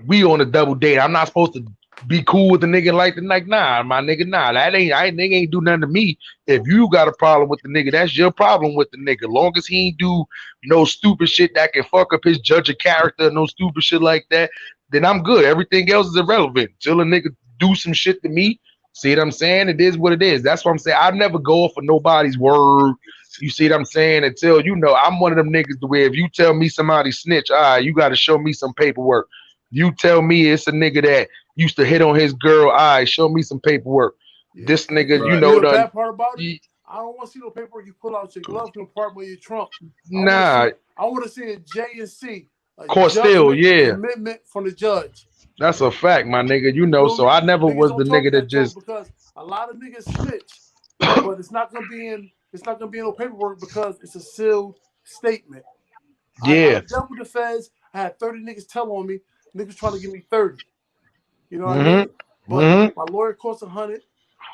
we on a double date. I'm not supposed to be cool with the nigga like nah, my nigga, nah. Nigga ain't do nothing to me. If you got a problem with the nigga, that's your problem with the nigga. Long as he ain't do no stupid shit that can fuck up his judge of character, no stupid shit like that, then I'm good. Everything else is irrelevant. Till a nigga do some shit to me. See what I'm saying? It is what it is. That's what I'm saying. I never go off for nobody's word. You see what I'm saying? Until I'm one of them niggas to where if you tell me somebody snitch, all right, you got to show me some paperwork. You tell me it's a nigga that used to hit on his girl, all right, show me some paperwork. Yeah. This nigga, Right. You know the done. bad part about it? I don't want to see no paperwork you pull out your glove compartment of your trunk. I want to Nah, see. I want to see a J and C, a course still, judgment yeah. commitment from the judge. That's a fact, my nigga. Feel So me? I never Niggas was the don't talk nigga that that talk just because a lot of niggas snitch, but it's not gonna be in. It's not gonna be in no paperwork because it's a sealed statement. yeah. I've dealt with the feds. I had 30 niggas tell on me. Niggas trying to give me 30. You know what I Mm-hmm. mean? But Mm-hmm. my lawyer costs 100.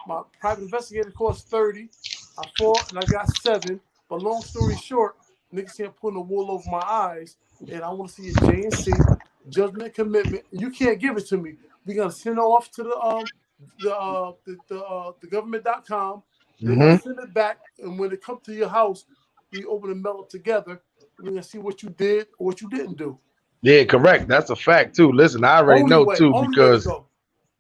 My private investigator costs 30. I fought and I got 7. But long story short, niggas can't pull the wool over my eyes. And I want to see a JNC judgment commitment. You can't give it to me. We're gonna send it off to the government.com. They're gonna Mm-hmm. send it back, and when it comes to your house, we open and mail it together. We're gonna see what you did or what you didn't do. Yeah, correct. That's a fact too. Listen, I already know too Only way to because go.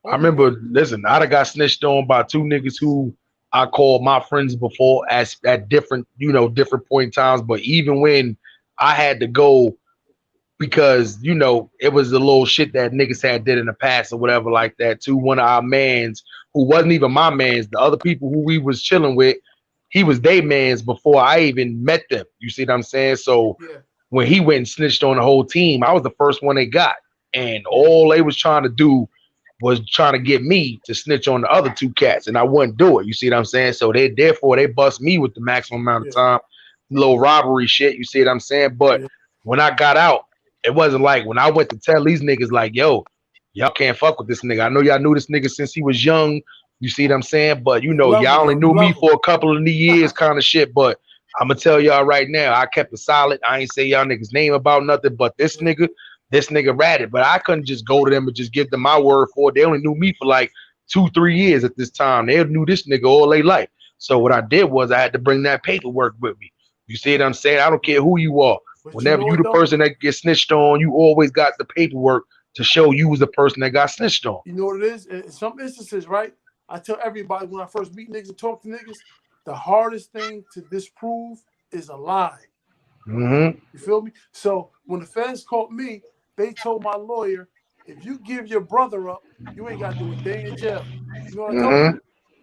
I Only remember. way. Listen, I done got snitched on by two niggas who I called my friends before at different, different point in times. But even when I had to go because it was the little shit that niggas had did in the past or whatever like that to one of our mans who wasn't even my mans, the other people who we was chilling with, he was they mans before I even met them. You see what I'm saying? So Yeah. when he went and snitched on the whole team, I was the first one they got. And Yeah. all they was trying to do was trying to get me to snitch on the other two cats, and I wouldn't do it. You see what I'm saying? So they bust me with the maximum amount of Yeah. time, little robbery shit. You see what I'm saying? But Yeah. when I got out, it wasn't like when I went to tell these niggas like, yo, y'all can't fuck with this nigga. I know y'all knew this nigga since he was young. You see what I'm saying? But You love y'all him only though. You knew me love him. for a couple of the years kind of shit. But I'm gonna tell y'all right now, I kept it solid. I ain't say y'all niggas name about nothing, but this Yeah. nigga ratted. But I couldn't just go to them and just give them my word for it. They only knew me for like 2-3 years at this time. They knew this nigga all their life. So what I did was I had to bring that paperwork with me. You see what I'm saying? I don't care who you are. But you Whenever know you what the though? person that gets snitched on, you always got the paperwork to show you was the person that got snitched on. You know what it is? In some instances, right? I tell everybody when I first meet niggas and talk to niggas, the hardest thing to disprove is a lie. Mm-hmm. You feel me? So when the feds caught me, they told my lawyer, if you give your brother up, you ain't got to do a day in jail. You know what I told him?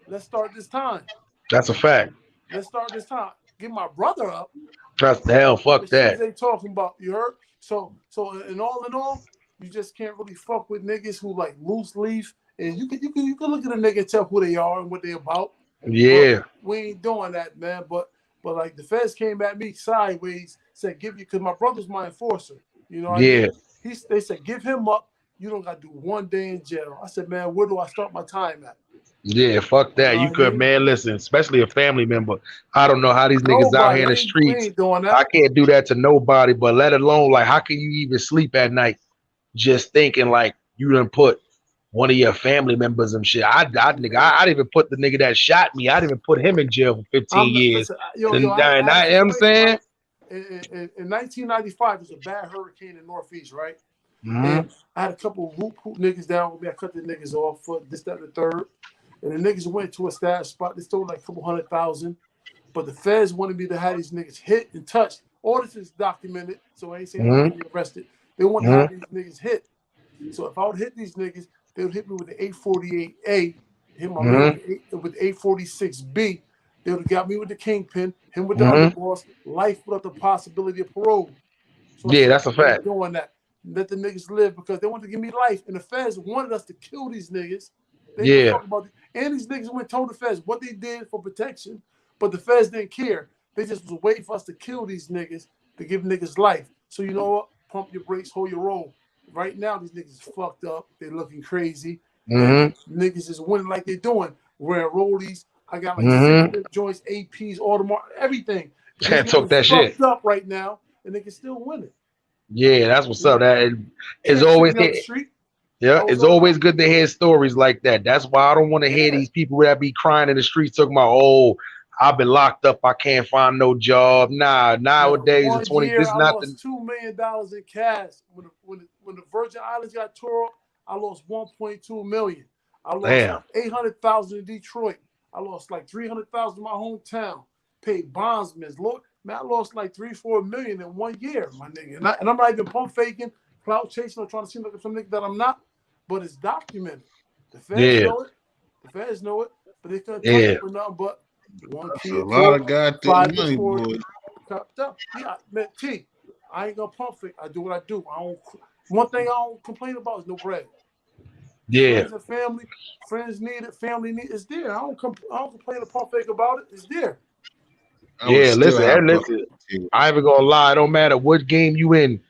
Mm-hmm. Let's start this time. That's a fact. Let's start this time. Give my brother up. That's the hell. The Fuck shit that. they talking about. You heard? So in all, you just can't really fuck with niggas who like loose leaf. And you can look at a nigga and tell who they are and what they about. But Yeah. we ain't doing that, man. But like the feds came at me sideways, said give you because my brother's my enforcer. You know what I Yeah. mean? They said give him up. You don't got to do 1 day in jail. I said, man, where do I start my time at? Yeah, fuck You that. know You what I could, mean? man, listen, especially a family member. I don't know how these niggas out Nobody. here in the We streets. ain't doing I that. can't do that to nobody, but let alone like how can you even sleep at night just thinking like you done put one of your family members and shit. Man, I'd even put the nigga that shot me. I'd even put him in jail for 15 I'm not, years. listen, And, I and had a I am situation, saying, right? In 1995, there's a bad hurricane in Northeast, right? mm-hmm, And I had a couple of whoop niggas down with me. I cut the niggas off for this, that, and the third. And the niggas went to a stash spot. They stole like a couple 100,000. But the feds wanted me to have these niggas hit and touched. All this is documented, so I ain't saying I'm mm-hmm, getting me arrested. They wanted to have mm-hmm, these niggas hit. So if I would hit these niggas, they would hit me with the 848A, hit my man mm-hmm, with the 846B. They would have got me with the kingpin, him with the mm-hmm. underboss, life without the possibility of parole. So I Yeah, said, that's a I ain't fact. doing that. Let the niggas live because they wanted to give me life. And the feds wanted us to kill these niggas. They didn't Yeah, fuck about it. And these niggas went and told the feds what they did for protection, but the feds didn't care. They just was waiting for us to kill these niggas to give niggas life. So you know what? Pump your brakes, hold your roll. Right now, these niggas is fucked up. They looking crazy. And mm-hmm, niggas is winning like they doing. Wearing rollies. I got like 6 mm-hmm. flip joints, APs, Audemars, everything. These Talk niggas is that shit. fucked up right now, and they can still win it. Yeah, that's what's You up. know? That is Can't shoot always me up the street. yeah, I was it's all always right. good to hear stories like that. That's why I don't want to hear Yeah. these people that be crying in the streets talking about, oh, I've been locked up, I can't find no job. Nah, Man, nowadays in one 20, year this is I not the lost $2 million in cash. When the Virgin Islands got tore up, I lost 1.2 million. I lost damn. like 800,000 in Detroit. I lost like 300,000 in my hometown. Paid bondsmen. Lord, man, I lost like 3-4 million in 1 year, my nigga. And I'm not even pump faking, clout chasing, or trying to seem like some nigga that I'm not. But it's documented. The feds Yeah, know it. The feds know it. But they couldn't touch yeah. it for nothing but one That's a kid lot killed, of goddamn 5 money, boy. deported. Yeah, man, I ain't gonna pump fake. I do what I do. I don't. One thing I don't complain about is no bread. Yeah. Friends and family, friends need it, family need it's there. I don't complain or pump fake about it. It's there. I would Yeah, still listen, have and buck. listen. I ain't even gonna lie, it don't matter what game you in,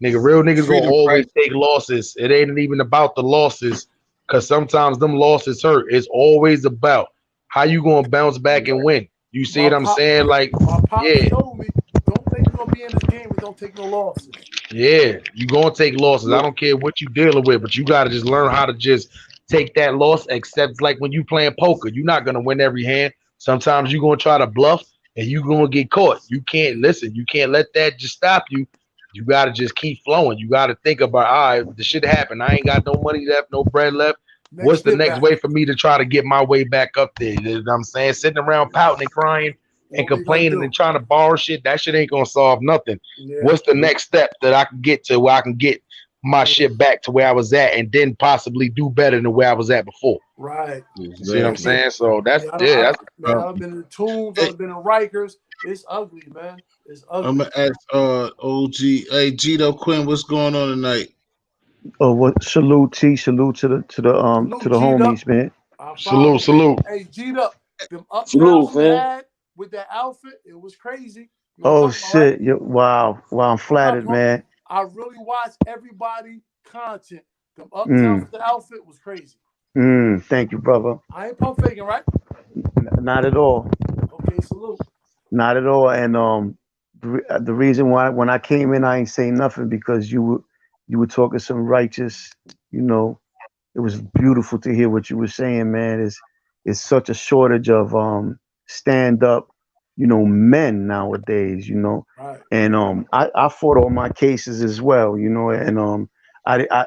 nigga. Real niggas gonna Freedom always fight. take losses. It ain't even about the losses, cause sometimes them losses hurt. It's always about how you gonna bounce back and win. You see My what I'm pop, saying? Like, my pop yeah, showed me. Don't think you're gonna be in this game and don't take no losses. yeah, you gonna take losses. I don't care what you dealing with, but you gotta just learn how to just take that loss. Except like when you playing poker, you're not gonna win every hand. Sometimes you're gonna try to bluff. and you gonna get caught. You can't listen. You can't let that just stop you. You gotta just keep flowing. You gotta think about, all right, the shit happened. I ain't got no money left, no bread left. What's Next the get next back. way for me to try to get my way back up there? You know what I'm saying? Sitting around pouting and crying and What we gonna complaining do? and trying to borrow shit, that shit ain't gonna solve nothing. Yeah, What's the next step that I can get to where I can get my shit back to where I was at and then possibly do better than where I was at before? right. You see what I'm Exactly. Yeah, saying? So that's, yeah. yeah, that's Man, I've been in the Tombs. Hey, I've been in Rikers. It's ugly, man. It's I'm ugly. gonna ask OG. Hey, Gito Quinn, what's going on tonight? Oh, what? Salute T. Salute to Salute the G'd up. homies, man. I salute, follow. Hey, salute. hey, G'd up. Them uptowns Salute, you fam. had with that outfit, it was crazy. You know what I'm Oh talking about, right? shit! Wow, wow. I'm flattered, man. I really watched everybody content. Them uptowns Mm, with the outfit was crazy. thank you, brother. I ain't pump faking, right? Not at all. Okay, salute. Not at all. And the reason why when I came in, I ain't say nothing because you were talking some righteous. You know, it was beautiful to hear what you were saying, man. It's such a shortage of stand up, men nowadays. Right. And I fought all my cases as well, and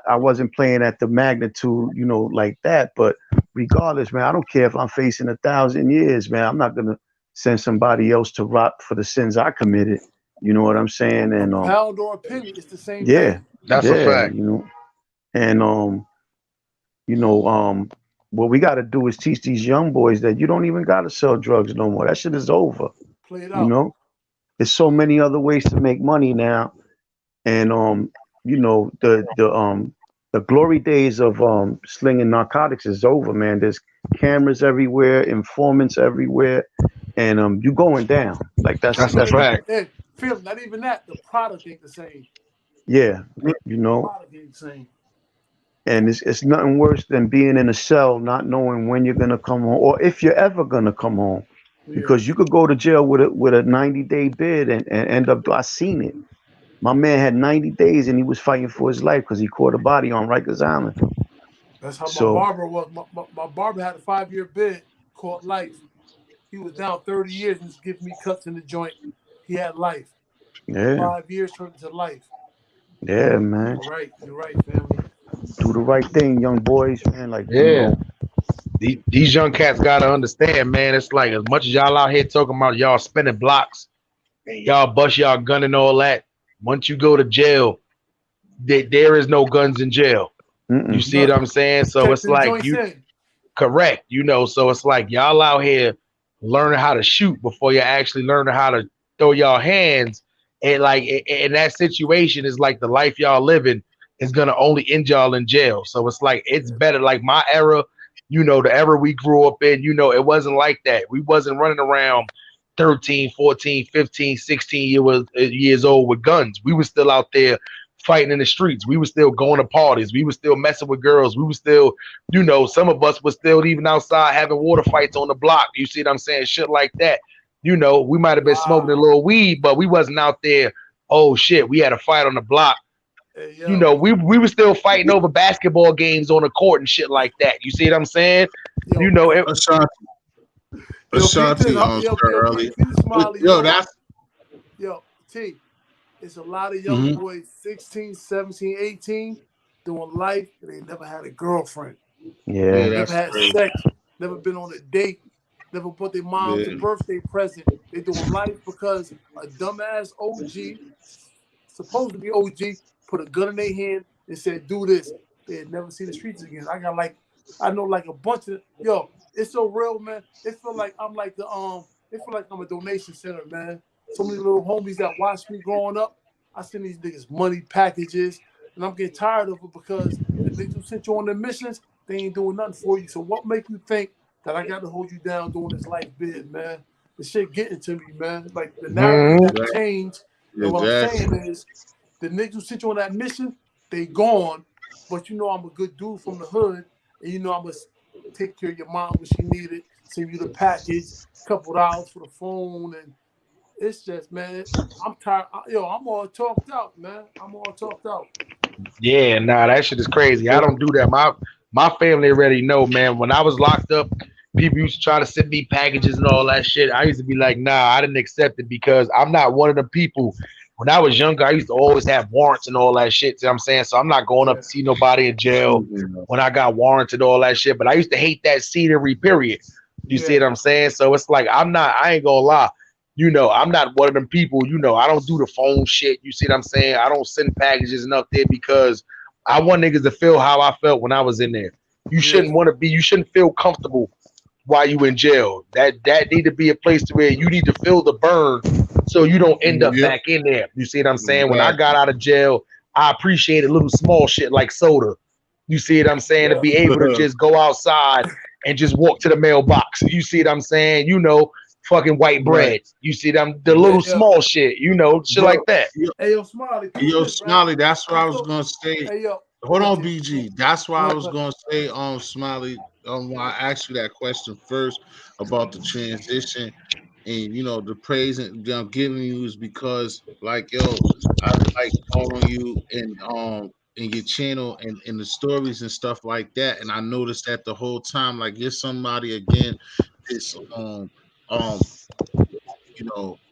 I wasn't playing at the magnitude, like that. But regardless, man, I don't care if I'm facing 1,000 years, man. I'm not gonna send somebody else to rot for the sins I committed. You know what I'm saying? A And pound or a penny, it's the same yeah, thing. That's a yeah, fact. and you know, what we got to do is teach these young boys that you don't even got to sell drugs no more. That shit is over. Play it You out. know, there's so many other ways to make money now, and the glory days of slinging narcotics is over, man. There's cameras everywhere, informants everywhere, and you going down. Like that's That's a Not that's even, fact. hey, Phil, not even that. The product ain't the same. yeah, you know. Product ain't the same. And it's nothing worse than being in a cell, not knowing when you're gonna come home, or if you're ever gonna come home, Yeah, because you could go to jail with a 90-day bid and end up. I seen it. My man had 90 days and he was fighting for his life because he caught a body on Rikers Island. that's how my So barber was. My barber had a 5 year bid called life. He was down 30 years and was giving me cuts in the joint. He had life. yeah, 5 years turned into life. yeah, man. You're right. You're right, family. Do the right thing, young boys, man. Like Yeah. These young cats gotta understand, man. It's like as much as y'all out here talking about y'all spinning blocks and y'all bust y'all gun and all that. Once you go to jail, there is no guns in jail. You mm-mm. see what None. I'm saying? So Check it's them like joints you in. correct, so it's like y'all out here learning how to shoot before you're actually learning how to throw y'all hands. And like in that situation is like the life y'all living is gonna only end y'all in jail. So it's like it's better. Like my era, the era we grew up in, it wasn't like that. We wasn't running around 13, 14, 15, 16 years old with guns. We were still out there fighting in the streets. We were still going to parties. We were still messing with girls. We were still, some of us were still even outside having water fights on the block. You see what I'm saying? Shit like that. We might have been smoking a Wow. little weed, but we wasn't out there. Oh shit, we had a fight on the block. Hey, yo. We were still fighting over basketball games on the court and shit like that. You see what I'm saying? Yo, It, Ashanti, yo, peep this. Ashanti, Yo, Sir yo, earlier. peep this, Smiley, Yo, yo. that's Yo, T. It's a lot of young mhm. boys, 16, 17, 18, doing life, and they never had a girlfriend, Yeah, Yeah, never that's had crazy. sex, never been on a date, never put their mom's a Yeah, birthday present. They doing life because a dumbass OG, supposed to be OG, put a gun in their hand and said, "Do this." They had never seen the streets again. I know like a bunch of yo. It's so real, man. It feel like I'm like the It feel like I'm a donation center, man. So many little homies that watched me growing up. I send these niggas money packages, and I'm getting tired of it because the niggas who sent you on the missions, they ain't doing nothing for you. So what make you think that I got to hold you down doing this life bid, man? The shit getting to me, man. Like the narrative mm, got to exactly. change. And what I'm Exactly. saying is, the niggas who sent you on that mission, they gone. But you know I'm a good dude from the hood, and you know I'm gonna take care of your mom when she needed, send you the package, $2 for the phone, and it's just, man, I'm tired. Yo, I'm all talked out, man. I'm all talked out. yeah, nah, that shit is crazy. I don't do that. My family already know, man. When I was locked up, people used to try to send me packages and all that shit. I used to be like, nah, I didn't accept it because I'm not one of the people. When I was younger, I used to always have warrants and all that shit. See what I'm saying? So I'm not going up Yeah. to see nobody in jail when I got warrants and all that shit. But I used to hate that scenery, period. You see Yeah. what I'm saying? So it's like I ain't gonna lie. I'm not one of them people, I don't do the phone shit. You see what I'm saying? I don't send packages and up there because I want niggas to feel how I felt when I was in there. Yeah. You shouldn't feel comfortable while you in jail. That need to be a place to where you need to feel the burn so you don't end up Yep, back in there. You see what I'm saying? When I got exactly. out of jail, I appreciated little small shit like soda. You see what I'm saying? To Yeah. be able to just go outside and just walk to the mailbox. You see what I'm saying? Fucking white Right. bread. You see them the Hey, little yo, small shit, shit like bro. that. Yo, Hey, yo, Smiley, peep yo, this, right? Smiley, that's what I was So, gonna say. hey, yo, Hold go ahead, on, T. BG. That's why Go I ahead, was go ahead. gonna say, Smiley, when I asked you that question first about the transition and the praise and I'm giving you is because like I like following you and in your channel and in the stories and stuff like that. And I noticed that the whole time, like you're somebody again, it's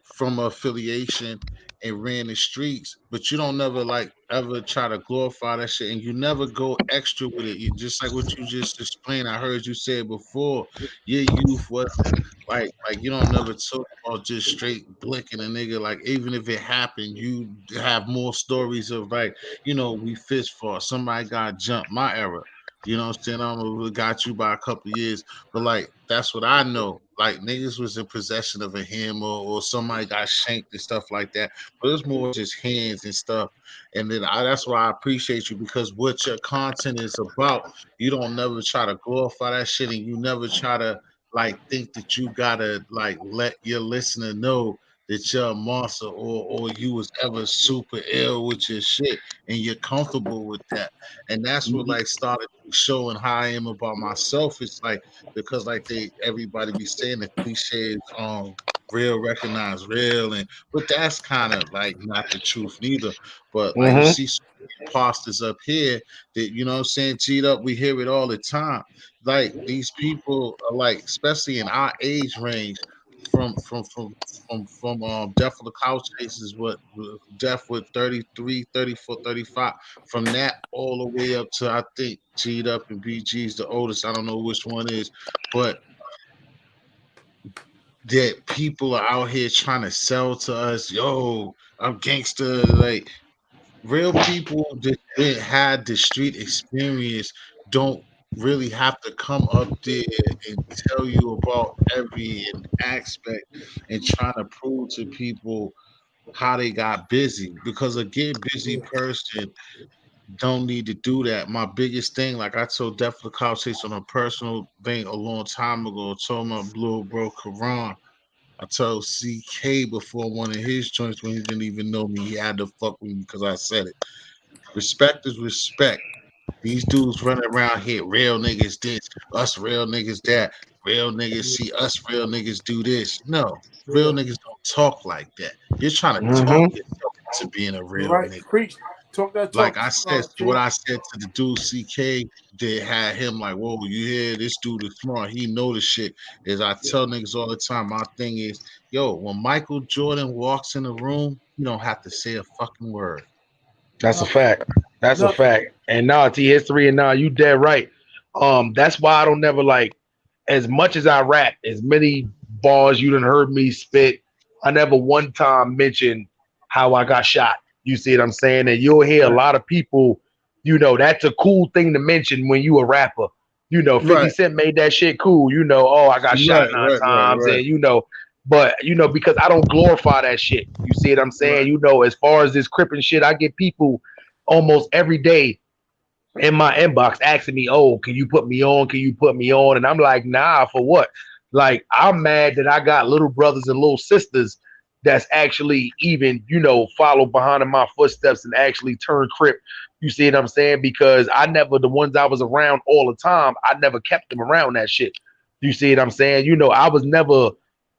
from affiliation and ran the streets, but you don't never like ever try to glorify that shit, and you never go extra with it. You just like what you just explained. I heard you say it before. Your youth wasn't like you don't never talk about just straight blinking a nigga. Like even if it happened, you have more stories of like we fist fought. Somebody got jumped. My era. You know what I'm saying? I don't know if it got you by a couple of years, but like that's what I know. Like niggas was in possession of a hammer or somebody got shanked and stuff like that. But it's more just hands and stuff. And then that's why I appreciate you because what your content is about, you don't never try to glorify that shit and you never try to like think that you gotta like let your listener know that you're a monster or you was ever super ill with your shit and you're comfortable with that. And that's what like started showing how I am about myself. It's like because like everybody be saying the cliches real recognize real but that's kind of like not the truth neither. But like you Mm-hmm. see so many imposters up here that what I'm saying, cheat up, we hear it all the time. Like these people are like, especially in our age range, from death of the couch cases, what death with 33, 34, 35, from that all the way up to I think G'd up and BG's the oldest. I don't know which one is, but that people are out here trying to sell to us, yo, I'm gangster. Like real people that didn't have the street experience don't really have to come up there and tell you about every aspect and trying to prove to people how they got busy because a get busy Yeah. person don't need to do that. My biggest thing, like I told Definitely Conversation on a personal thing a long time ago, told my blue bro Karan. I told CK before one of his joints when he didn't even know me, he had to fuck with me because I said it. Respect is respect. These dudes running around here, real niggas this, us real niggas that, real niggas see us real niggas do this. No, real Yeah. niggas don't talk like that. You're trying to talk Mm-hmm. yourself into being a real Right. nigga. Preach. Talk that Like talk, I said, what T. I said to the dude CK that had him like, whoa, you hear this dude is smart. He know the shit. As I tell niggas all the time, my thing is, yo, when Michael Jordan walks in the room, you don't have to say a fucking word. That's a Nothing. fact. That's a Nothing. fact. And nah, T history and nah, you dead right. That's why I don't never like as much as I rap, as many bars you done heard me spit, I never one time mentioned how I got shot. You see what I'm saying? And you'll hear a Right. lot of people, that's a cool thing to mention when you a rapper. 50 Right, Cent made that shit cool. Oh, I got shot right, 9 times. right, And but because I don't glorify that shit. You see what I'm saying? right, As far as this cripping shit, I get people almost every day in my inbox asking me, "Oh, can you put me on? Can you put me on?" And I'm like, "Nah, for what?" Like, I'm mad that I got little brothers and little sisters that's actually even, follow behind in my footsteps and actually turn crip. You see what I'm saying? Because I never, the ones I was around all the time, I never kept them around that shit. You see what I'm saying? I was never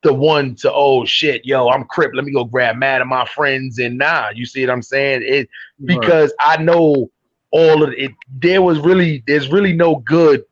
the one to, oh shit, yo, I'm crip. Let me go grab mad at my friends. And nah, you see what I'm saying? right, Because I know all of it. There's really no good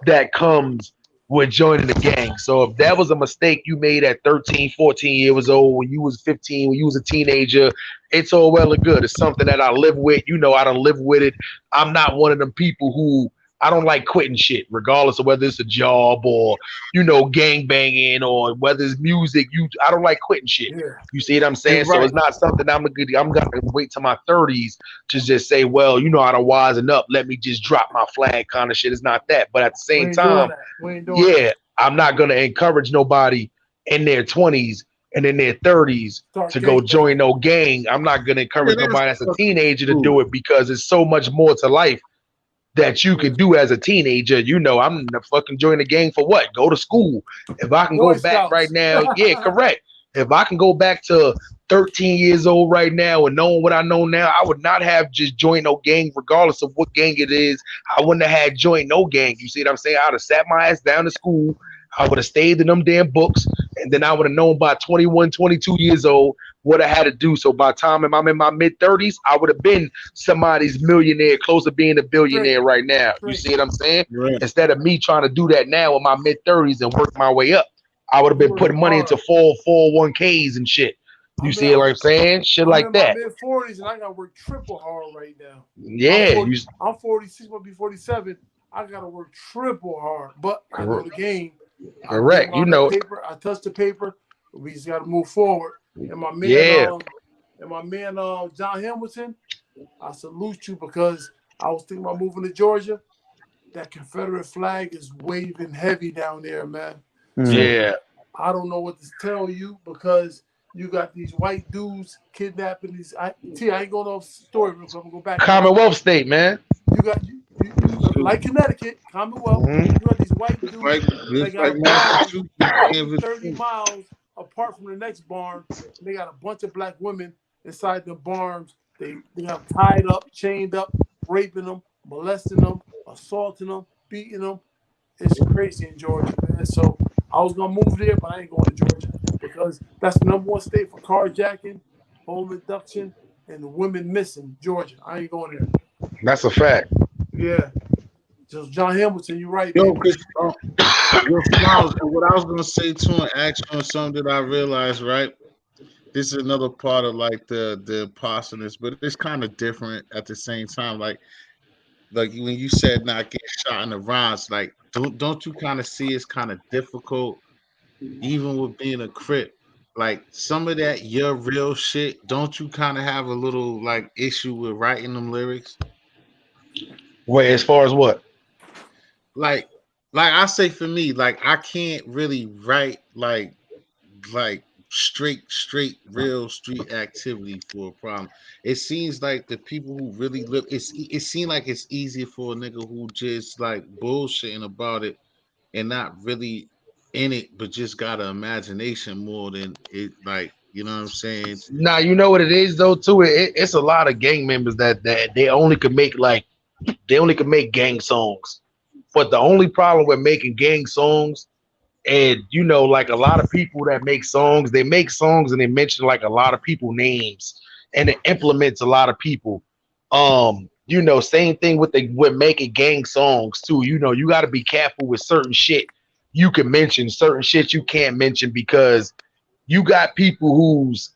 that comes with joining the gang. So if that was a mistake you made at 13, 14 years old, when you was 15, when you was a teenager, it's all well and good. It's something that I live with. You know, I don't live with it. I'm not one of them people who I don't like quitting shit, regardless of whether it's a job or, you know, gang banging or whether it's music. I don't like quitting shit. Yeah. You see what I'm You're saying? So right. it's not something I'm gonna wait till my 30s to just say, well, you know, I don't wisen up. Let me just drop my flag kind of shit. It's not that. But at the We same ain't doing time, that. We ain't doing that. yeah, I'm not gonna encourage nobody in their 20s and in their 30s Start to go gang join banging. no gang. I'm not gonna Yeah, encourage that's nobody that's a fucking teenager to cool. do it because there's so much more to life that you Yeah. could do as a teenager. You know, I'm gonna fucking join the gang for what? Go to school. If I can go Boy back right Scouts. now, yeah, correct. If I can go back to 13 years old right now and knowing what I know now, I would not have just joined no gang, regardless of what gang it is. I wouldn't have had joined no gang. You see what I'm saying? I'd have sat my ass down to school. I would have stayed in them damn books, and then I would have known by 21, 22 years old what I had to do. So by the time I'm in my mid 30s, I would have been somebody's millionaire, close to being a Straight. billionaire right now. You Straight. see what I'm saying? Right. Instead of me trying to do that now in my mid 30s and work my way up, I would have You been working putting money into hard. 401ks and shit. You see what I'm saying? Shit I'm like in my that. mid-40s and I gotta work triple hard right now. I'm Yeah, 40. you I'm 46. Gonna be 47. I gotta work triple hard. But I know the game. I get correct. You around that know, paper. I touch the paper. We just gotta move forward. And yeah. my man, John Hamilton. I salute you because I was thinking about moving to Georgia. That Confederate flag is waving heavy down there, man. So Yeah. I don't know what to tell you because you got these white dudes kidnapping these. I ain't going off story real quick. I'm gonna go back to it. Commonwealth state, man. You got like Connecticut, Commonwealth. Hmm. You got these white Just dudes like that just got like a barn Massachusetts and 30, 30 Virginia. miles apart from the next barn. And they got a bunch of black women inside the barns. They have tied up, chained up, raping them, molesting them, assaulting them, beating them. It's crazy in Georgia, man. So I was gonna move there, but I ain't going to Georgia because that's the #1 state for carjacking, home abduction, and women missing. Georgia. I ain't going there. That's a fact. Yeah. Just John Hamilton, you're right, Yo, baby. Chris, yo, Smiles, and what I was gonna say to and ask you on something that I realized, right? This is another part of like the imposterness, but it's kind of different at the same time. Like when you said not get shot in the rounds, like don't you kind of see it's kind of difficult, even with being a crip. Like some of that your real shit, don't you kind of have a little like issue with writing them lyrics? Wait, as far as what? Like like I say for me, like I can't really write like straight real street activity for a problem. It seems like the people who really look it seems like it's easier for a nigga who just like bullshitting about it and not really in it, but just got an imagination more than it, like, you know what I'm saying? Now you know what it is though too. It's a lot of gang members that they only could make gang songs. But the only problem with making gang songs, and you know, like a lot of people that make songs and they mention like a lot of people names, and it implements a lot of people. You know, same thing with making gang songs too. You know, you got to be careful with certain shit you can mention, certain shit you can't mention because you got people who's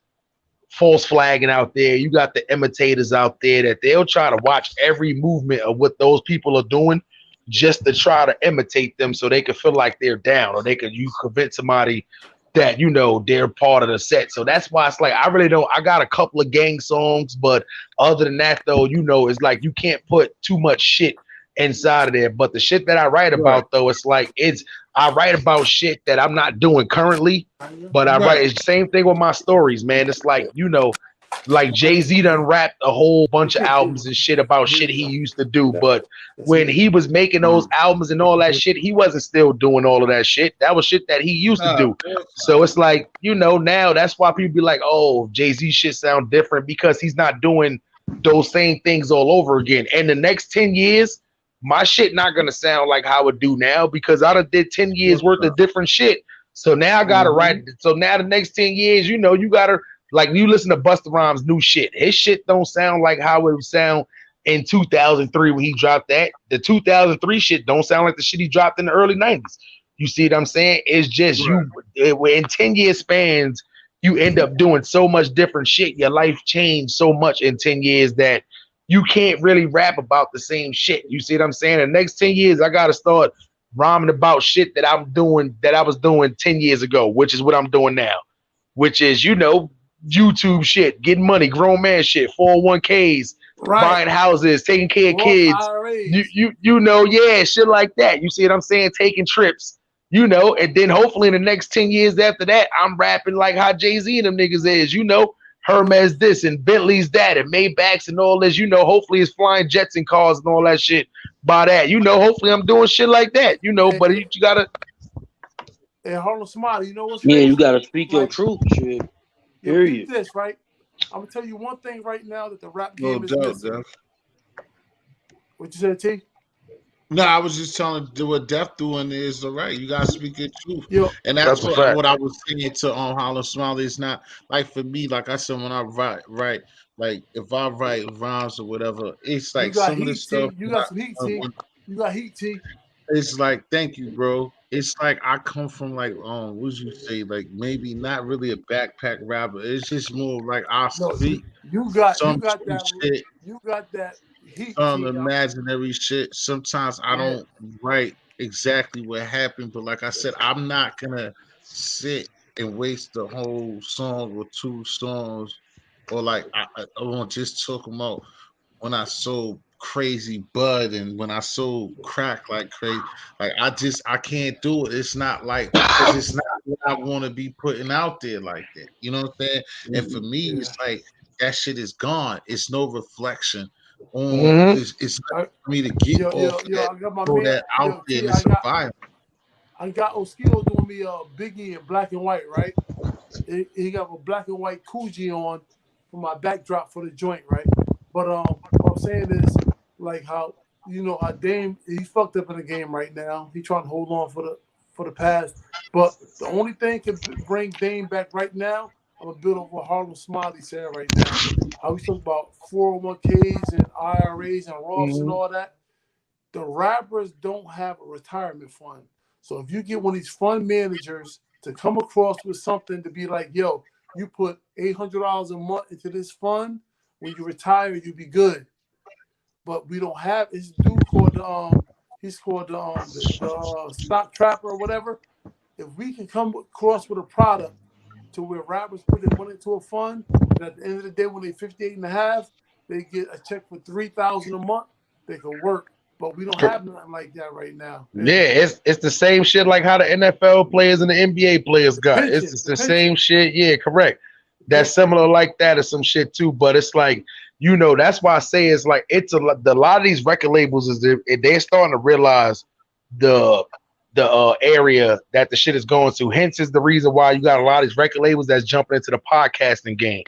false flagging out there. You got the imitators out there that they'll try to watch every movement of what those people are doing just to try to imitate them so they can feel like they're down or you convince somebody that you know they're part of the set. So that's why it's like I really don't I got a couple of gang songs, but other than that though, you know, it's like you can't put too much shit inside of there. But the shit that I write Right, about though, it's like I write about shit that I'm not doing currently, but I write right. it's the same thing with my stories, man. It's like, you know, like Jay-Z done rapped a whole bunch of albums and shit about shit he used to do. But when he was making those albums and all that shit, he wasn't still doing all of that shit. That was shit that he used to Nah, do. of course not. So it's like, you know, now that's why people be like, oh, Jay-Z shit sound different because he's not doing those same things all over again. And the next 10 years, my shit not gonna sound like how it do now because I done did 10 Of years course worth not. of different shit. So now I gotta Hmm. write. So now the next 10 years, you know, you gotta like you listen to Busta Rhymes' new shit. His shit don't sound like how it would sound in 2003 when he dropped that. The 2003 shit don't sound like the shit he dropped in the early 90s. You see what I'm saying? It's just Right. in 10 year spans, you end up doing so much different shit. Your life changed so much in 10 years that you can't really rap about the same shit. You see what I'm saying? The next 10 years, I gotta start rhyming about shit that I'm doing that I was doing 10 years ago, which is what I'm doing now, which is, YouTube shit, getting money, grown man shit, 401ks, Right. buying houses, taking care of Roth kids, IRAs. yeah, shit like that. You see what I'm saying? Taking trips, and then hopefully in the next 10 years after that, I'm rapping like how Jay-Z and them niggas is, Hermes this and Bentley's that and Maybachs and all this, hopefully it's flying jets and cars and all that shit by that. Hopefully I'm doing shit like that, And, but you gotta and Harlem Smiley, you know what's Yeah, you crazy? gotta speak your Like, truth, shit. yo, peep Period. this, right? I'm gonna tell you one thing right now that the rap No game is doubt, missing. Def. What you said, T? No, I was just telling do what Def doing is all right. You gotta speak your truth, Yo, and that's that's a what fact. what I was saying to Hollow Smiley. It's not like for me, like I said when I write, like if I write rhymes or whatever, it's you like got some of the heat, stuff. T. You got some heat, T. You got heat, T. It's like, thank you, bro. It's like I come from like, what would you say? Like maybe not really a backpack rapper. It's just more like I No, speak you some got true that shit, you got that heat, some T. imaginary shit. Sometimes I Yeah. don't write exactly what happened, but like I said, I'm not gonna sit and waste the whole song or two songs, or like I want to just talk about when I sold crazy bud and when I sold crack like crazy. Like I can't do it. It's not like because it's not what I want to be putting out there like that. You know what I'm saying? And for me, Yeah. it's like that shit is gone. It's no reflection on. Mm-hmm. It's not I, for me to get off yo, that, I got my throw man. that out Yo, there, T. and it's a vibe. I got Oskio doing me Biggie in black and white, right? He got a black and white Coogee on for my backdrop for the joint, right? But what I'm saying is like how how Dame he fucked up in the game right now. He trying to hold on for the past. But the only thing can bring Dame back right now, I'm gonna build over what Harlem Smiley said right now. How we talk about 401ks and IRAs and Roths and Mm-hmm. all that. The rappers don't have a retirement fund. So if you get one of these fund managers to come across with something to be like, yo, you put $800 a month into this fund, when you retire, you be good. But we don't have this dude called he's called the stock trapper or whatever. If we can come across with a product to where rappers put their money into a fund, and at the end of the day, when they're 58 and a half, they get a check for 3,000 a month, they can work. But we don't have nothing like that right now. Yeah, And it's the same shit like how the NFL players and the NBA players the got. It's pension, just the the same pension, shit. Yeah, correct. the That's pension. similar like that or some shit too. But it's like, that's why I say it's like a lot of these record labels is they're starting to realize the area that the shit is going to. Hence is the reason why you got a lot of these record labels that's jumping into the podcasting game.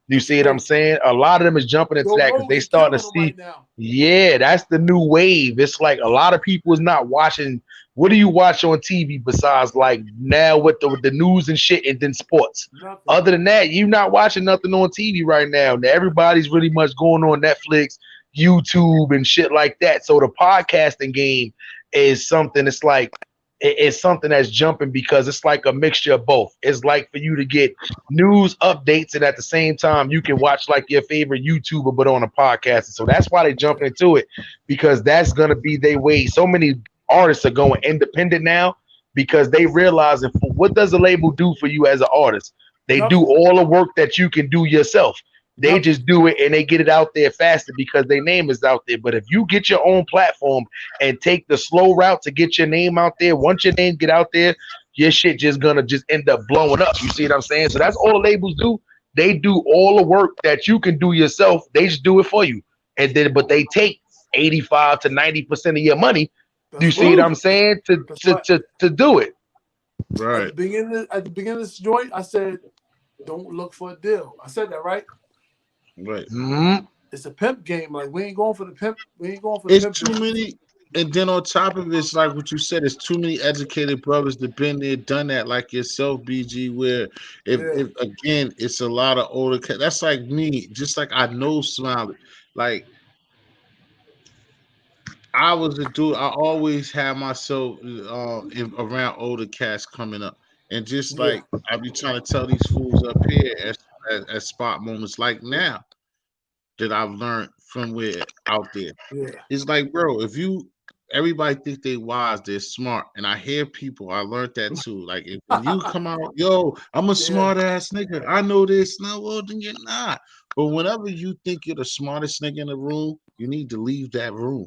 You That's see what I'm right. saying? A lot of them is jumping into Joe that because they Rogan starting to killing them see, right now. yeah, that's the new wave. It's like a lot of people is not watching. What do you watch on TV besides like now with the news and shit and then sports? Nothing. Other than that, you're not watching nothing on TV right now. Now everybody's really much going on Netflix, YouTube, and shit like that. So the podcasting game is something. It's like it's something that's jumping because it's like a mixture of both. It's like for you to get news updates and at the same time you can watch like your favorite YouTuber but on a podcast. So that's why they jumping into it because that's gonna be their way. So many artists are going independent now because they realizing what does a label do for you as an artist? They do Nothing. all the work that you can do yourself. They Nothing. just do it and they get it out there faster because their name is out there. But if you get your own platform and take the slow route to get your name out there, once your name get out there, your shit just gonna just end up blowing up. You see what I'm saying? So that's all the labels do. They do all the work that you can do yourself. They just do it for you. And then but they take 85 to 90% of your money. You That's see what right. I'm saying? That's right. To do it. Right. At the beginning of this joint, I said, don't look for a deal. I said that, right? Right. Mm-hmm. It's a pimp game. Like we ain't going for the pimp. We ain't going for the It's pimp too business. many, and then on top of it, it's like what you said. It's too many educated brothers that been there, done that, like yourself, BG. Where Yeah. if again, it's a lot of older. That's like me. Just like I know Smiley. Like I was a dude. I always had myself around older cats coming up, and just Yeah, like I be trying to tell these fools up here at spot moments like now that I've learned from where out there. yeah, It's like, bro, if you everybody think they wise, they're smart. And I hear people, I learned that too. Like when you come out, yo, I'm a yeah. smart ass nigga. I know this. No, well, then you're not. But whenever you think you're the smartest nigga in the room, you need to leave that room.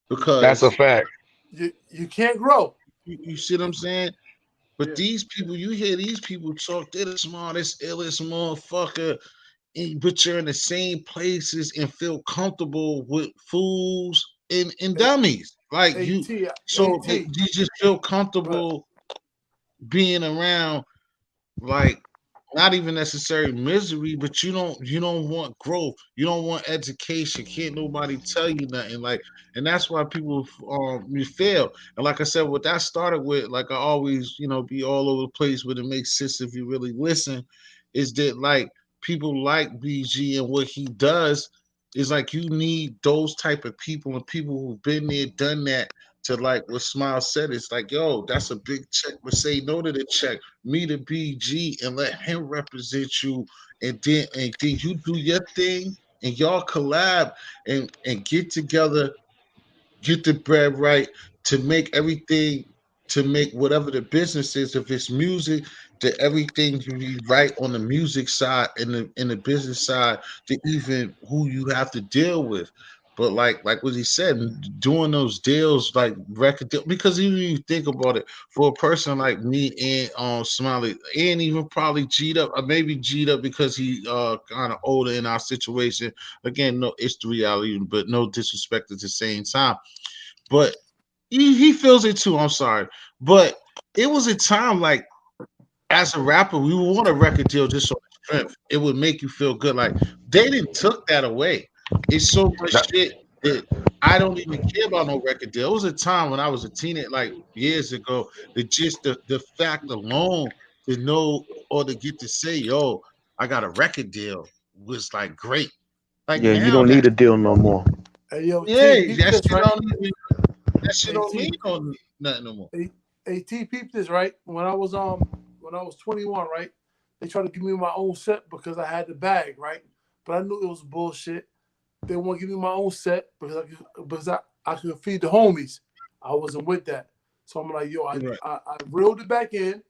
That's a Because fact. You can't grow. you see what I'm saying? But Yeah, these people, you hear these people talk, they're the smartest, illest motherfucker, but you're in the same places and feel comfortable with fools and A- dummies. Like you, At so At, you just feel but comfortable being around like not even necessary misery, but you don't want growth, you don't want education. Can't nobody tell you nothing. Like, and that's why people you fail. And like I said, what that started with, like I always, be all over the place, but it makes sense if you really listen, is that like people like BG and what he does is like you need those type of people and people who've been there, done that. To like what Smile said, it's like, yo, that's a big check, but say no to the check. Me to BG and let him represent you, and then you do your thing and y'all collab and get together, get the bread right to make everything, to make whatever the business is, if it's music, to everything to be right on the music side and the business side, to even who you have to deal with. But like what he said, doing those deals like record deal, because even if you think about it, for a person like me and Smiley, and even probably G'd up, or maybe G'd up because he kind of older in our situation. Again, no, it's the reality, but no disrespect at the same time. But he feels it too. I'm sorry, but it was a time like as a rapper, we would want a record deal just on strength. It would make you feel good. Like they didn't took that away. It's so much That- shit that I don't even care about no record deal. It was a time when I was a teenager, like years ago, that just the fact alone to know or to get to say, yo, I got a record deal was like great. Like Yeah, you now don't that need a deal no more. hey, yo, yeah, T, peep that this shit right. don't even that shit Hey, don't T, mean no nothing no more. T, peep this right. When I was 21, right, they tried to give me my own set because I had the bag, right. But I knew it was bullshit. They want to give me my own set because I could feed the homies. I wasn't with that, so I'm like, yo, Right. I reeled it back in,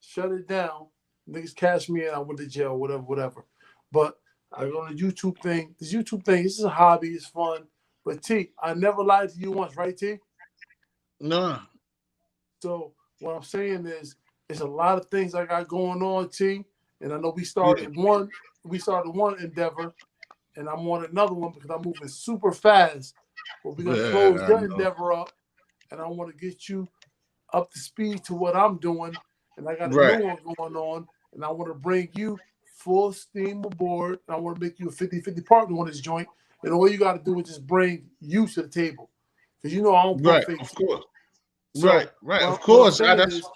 shut it down. Niggas cashed me in. I went to jail, whatever, whatever. But I go on the YouTube thing. This YouTube thing, this is a hobby. It's fun. But T, I never lied to you once, right, T? No. So what I'm saying is, there's a lot of things I got going on, T. And I know Yeah. we started one endeavor, and I'm on another one because I'm moving super fast. But we're gonna close Yeah, I that know. endeavor up, and I want to get you up to speed to what I'm doing, and I got a new Right. one going on, and I want to bring you full steam aboard, and I want to make you a 50-50 partner on this joint, and all you got to do is just bring you to the table, because you know I don't pump Right. fake. Of course. Right. So Right. Of what I'm course. saying That's is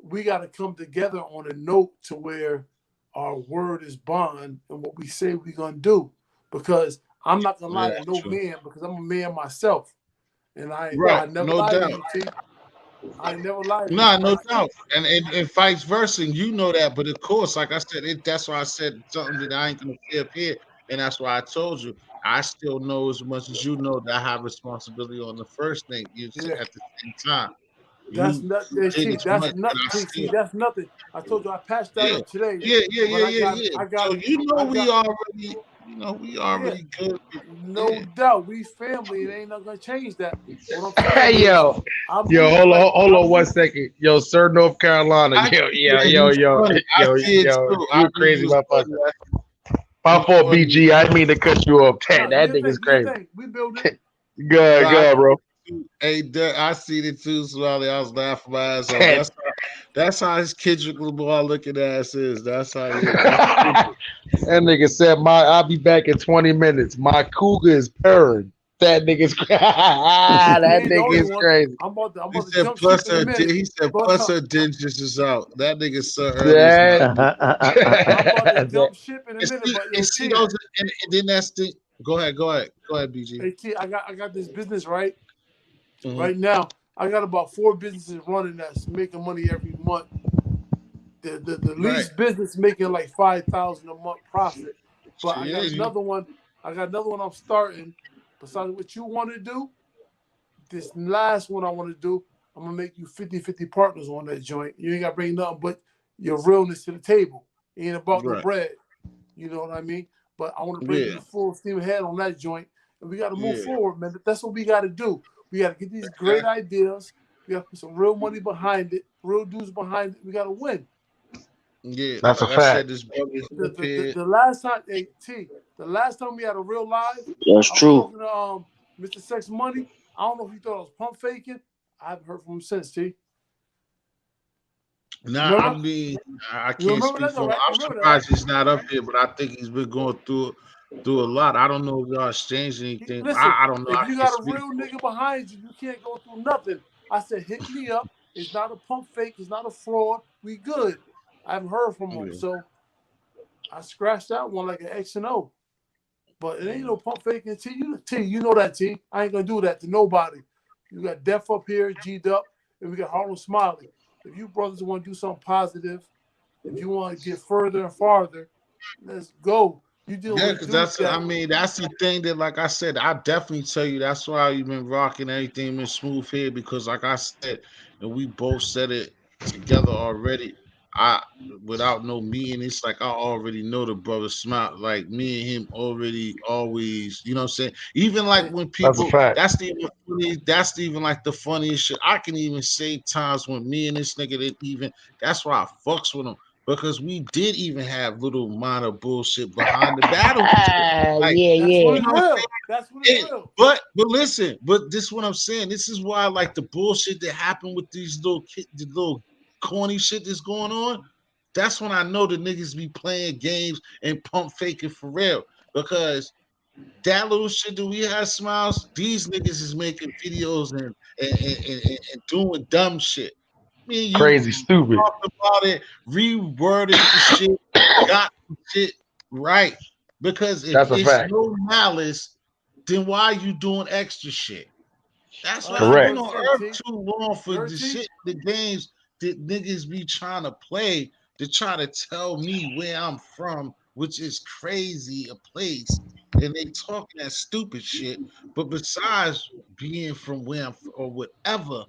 we got to come together on a note to where our word is bond and what we say we're gonna do, because I'm not gonna yeah, lie to that's no true. man because I'm a man myself, and Right. I never No lied to doubt. you, T. I ain't never lied to you. Nah, no doubt. And vice versa. And you know that. But of course, like I said, that's why I said something that I ain't gonna say up here. And that's why I told you I still know as much as you know that I have responsibility on the first thing. You Yeah, at the same time. that's You not did T. as That's much, not and I T. still That's nothing. I told you I patched that yeah. up today, Yeah, yeah, but yeah, yeah, yeah. So I got we yeah, already good. no Yeah. doubt. We family. It ain't not gonna change that. What I'm saying Hey is, yo, hold I on one move. second. Yo, sir, North Carolina. I Yo, see it, and you funny. I see it yo, too. I you knew crazy you was motherfucker. funny. My You fault, funny. BG. I didn't mean to cut you off. No, That nigga's do your crazy. thing. We build it. No, Good, I good, see bro. it too. Hey, I see it too, Smiley. I was laughing my ass off. That That's how his Kendrick Lamar looking ass is. That's how he is. That's Kendrick. nigga said, I'll be back in 20 minutes. My cougar is purring. That nigga's You that ain't the nigga only is one. crazy. I'm He about to said jump ship in a minute. he said But plus her dentures is out. That nigga so early is not. That, I'm about to that jump ship in a And minute. see, But yo, T, those, and then that's the Go ahead, BG. Hey T, I got this business right. Hmm. Right now, I got about 4 businesses running that's making money every month. The Right. least business making like 5,000 a month profit. But I Yeah, got you. another one. I got another one I'm starting. Besides what you want to do, this last one I want to do, I'm gonna make you 50-50 partners on that joint. You ain't gotta bring nothing but your realness to the table. It ain't about no Right. bread. You know what I mean? But I want to bring Yeah. you full steam ahead on that joint. And we gotta move Yeah. forward, man. That's what we gotta do. We gotta get these great Exactly. ideas. We gotta put some real money behind it, real dudes behind it. We gotta win. Yeah. That's a Like I said, fact. this brother's The up the, the, here. the last time, hey T, the last time we had a real live, That's I was true. talking to Mr. Sex Money. I don't know if he thought I was pump faking. I haven't heard from him since, T. Nah, I Remember? mean, I You can't remember speak that though, for him. right? I'm You remember that, right? surprised he's not up here, but I think he's been going through a lot. I don't know if y'all exchanged anything. Listen, I don't know. if I you can't got a speak real for nigga behind you, you can't go through nothing. I said, hit me up. It's not a pump fake. It's not a fraud. We good. I haven't heard from him, him. so I scratched that one like an X and O. But it ain't no pump faking. T, you know that, T. I ain't gonna do that to nobody. You got Def up here, G'd up, and we got Harlem Smiley. If you brothers want to do something positive, if you want to get further and farther, let's go. You dealing Yeah, with because dudes I that mean, that's the thing that, like I said, I definitely tell you that's why you've been rocking everything been smooth here because, like I said, and we both said it together already. I, without no meeting, it's like I already know the brother smile. Like me and him already always, you know what I'm saying? Even like eh, when That's a people, fact. that's the even funny, that's the even like the funniest shit. I can even say times when me and this nigga didn't even, that's why I fucks with him because we did even have little minor bullshit behind the battle and shit. Like, Yeah, that's when yeah. you it's know what I'm real. That's when it's saying? real. But listen, but this is what I'm saying. This is why like the bullshit that happened with these the little corny shit that's going on. That's when I know the niggas be playing games and pump faking for real. Because that little shit that we had smiles, these niggas is making videos and doing dumb shit. Me and you Crazy stupid. talked about it, reworded the shit, got the shit right. Because if That's a it's fact. no malice, then why you doing extra shit? That's why I've been Correct. on 100%, Earth T. too long You for heard, the T? shit, the games that niggas be trying to play to try to tell me where I'm from, which is crazy a place. And they talking that stupid shit. But besides being from where I'm from or whatever,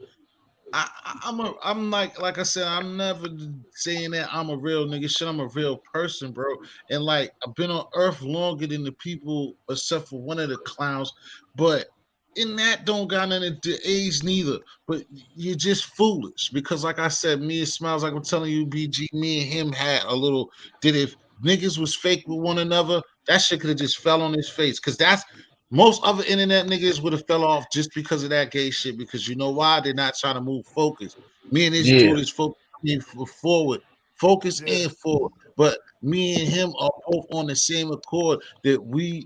I'm like I said, I'm never saying that I'm a real nigga. Shit, I'm a real person, bro. And like I've been on Earth longer than the people, except for one of the clowns. But in that don't got nothing to age neither. But you're just foolish because, like I said, me and Smiles, like I'm telling you, BG, me and him had a little. That if niggas was fake with one another, that shit could have just fell on his face. Cause that's most other internet niggas would have fell off just because of that gay shit. Because you know why? They're not trying to move focus. Me and this Yeah. dude is focusing forward, focus Yeah. and forward. But me and him are both on the same accord that we're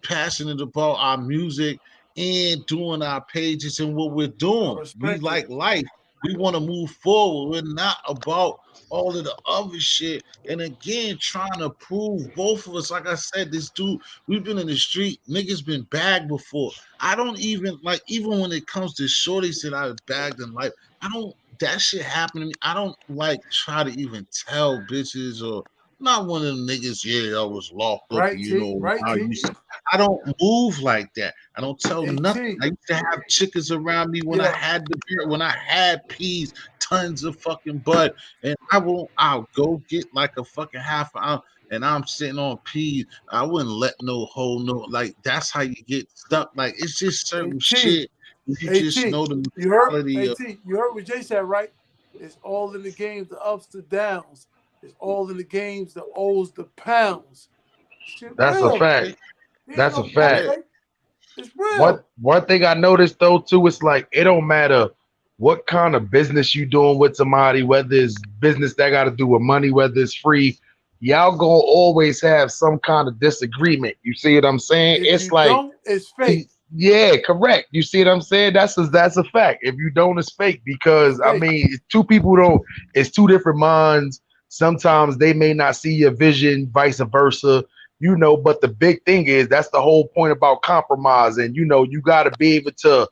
passionate about our music and doing our pages and what we're I doing. We respect it. like life. We want to move forward. We're not about all of the other shit. And again, trying to prove both of us. Like I said, this dude, we've been in the street. Niggas been bagged before. I don't even like, even when it comes to shorties that I bagged in life, I don't, that shit happen to me. I don't like try to even tell bitches or not one of them niggas, yeah, I was locked up, Right, you T? know, Right, I T? used to, I don't move like that. I don't tell Hey, nothing. T. I used to have chickens around me when I Yeah. had the beer, when I had peas, tons of fucking bud, and I'll go get like a fucking half an ounce, and I'm sitting on peas. I wouldn't let no whole no like that's how you get stuck. Like it's just Hey, certain T. shit. You Hey, just T. know the You heard? mentality Hey, of T. You heard what Jay said, right? It's all in the games, the ups, the downs. It's all in the games, the O's, the pounds. Shit That's a real. fact. yeah, There ain't That's a no pump fact. yeah, fake. It's One real. one thing I noticed though too, it's like it don't matter what kind of business you doing with somebody, whether it's business that got to do with money, whether it's free, y'all gonna always have some kind of disagreement. You see what I'm saying? If It's you like, don't, it's fake. yeah, correct. You see what I'm saying? That's a fact. If you don't, it's fake It's because I fake. mean, two people don't. It's two different minds. Sometimes they may not see your vision, vice versa. you know, but the big thing is that's the whole point about compromise. And, you know, you got to be able to,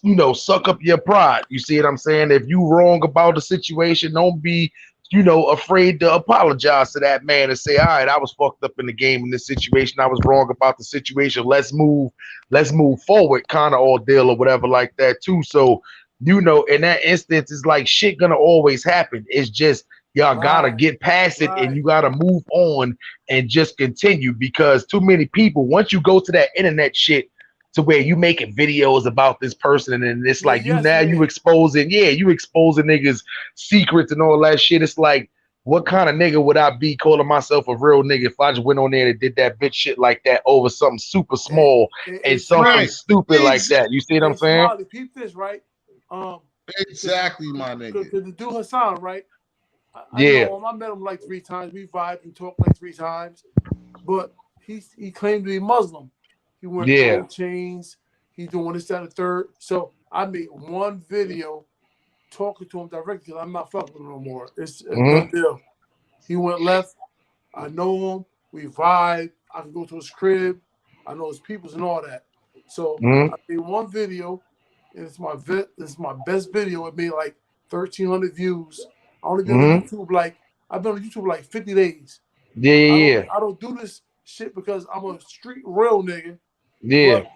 you know, suck up your pride. You see what I'm saying? If you wrong about the situation, don't be, you know, afraid to apologize to that man and say, all right, I was fucked up in the game in this situation. I was wrong about the situation. Let's move forward, kind of ordeal or whatever like that too. So, you know, in that instance, it's like shit gonna always happen. It's just y'all gotta Right, get past it and right. you gotta move on and just continue, because too many people, once you go to that internet shit to where you making videos about this person and it's Yeah, like yes, you man. exposing, yeah, you exposing niggas secrets and all that shit. It's like, what kind of nigga would I be calling myself a real nigga if I just went on there and did that bitch shit like that over something super Hey, small hey, and hey, something Right. Smiley. stupid like Ex- that? You see what I'm Hey, saying? Smiley, peep this, right? Um, cause, exactly, my nigga. cause the dude Hassan, right? I Yeah, know him. I met him like 3 times. We vibed and talked like 3 times. But he claimed to be Muslim. He wearing yeah. gold chains. He doing this, that, and the third. So I made one video talking to him directly because I'm not fucking with him no more. It's a done Mm-hmm. deal. He went left. I know him. We vibe. I can go to his crib. I know his peoples and all that. So Mm-hmm. I made one video, and it's my best video. It made like 1,300 views. I only been on Mm-hmm. YouTube like I've been on YouTube like 50 days. Yeah, yeah, I don't do this shit because I'm a street real nigga, yeah, but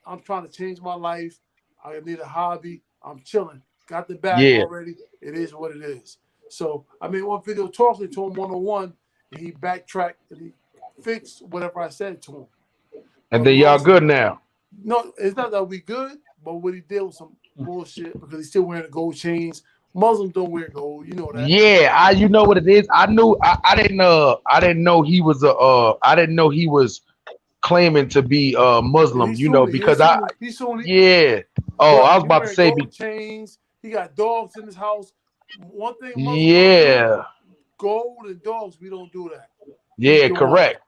I'm trying to change my life. I need a hobby. I'm chilling. Got the bag yeah, already. It is what it is. So I made one video talking to him one on one, and he backtracked and he fixed whatever I said to him. and But then y'all long, good now. no, it's not that we good, but what he did was some bullshit because he's still wearing the gold chains. Muslims don't wear gold, you know that. Yeah, you know what it is. I didn't know he was I didn't know he was claiming to be Yeah, Muslim. he's You know, Sunni. because I, He's Sunni. yeah. Oh, But I was he about to wearing say, gold chains. He got dogs in his house. One thing Muslims don't do, yeah, gold and dogs, we don't do that. He's yeah, doing that. correct,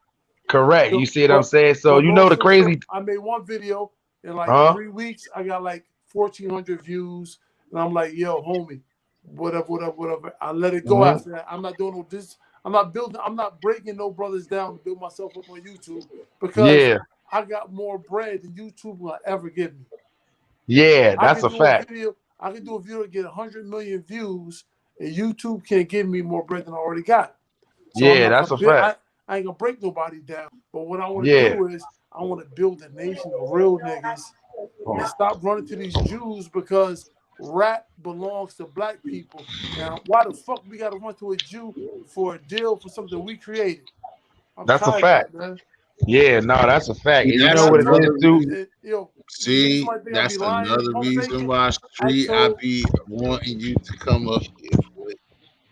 correct. You So, see what I'm saying? So you long know the story short, crazy, I made one video in like huh? 3 weeks. I got like 1,400 views. And I'm like, yo, homie, whatever. I let it go Hmm. after that. I'm not doing no this. I'm not breaking no brothers down to build myself up on YouTube because Yeah, I got more bread than YouTube will ever give me. yeah, I that's can a do a fact. video. I can do a video to get 100 million views, and YouTube can't give me more bread than I already got. So I'm Yeah, not that's gonna a build. fact. I ain't gonna break nobody down. But what I want to Yeah. do is I want to build a nation of real niggas and stop running to these Jews because rap belongs to black people. Now, why the fuck we gotta run to a Jew for a deal for something we created? I'm That's a tired of fact. that, man. Yeah, no, that's a fact. See, And you And know that's I what it told is another too? reason. yo, niggas See, might think I be that's lying and another pump reason faking. why I street I told be wanting you to come up here for it.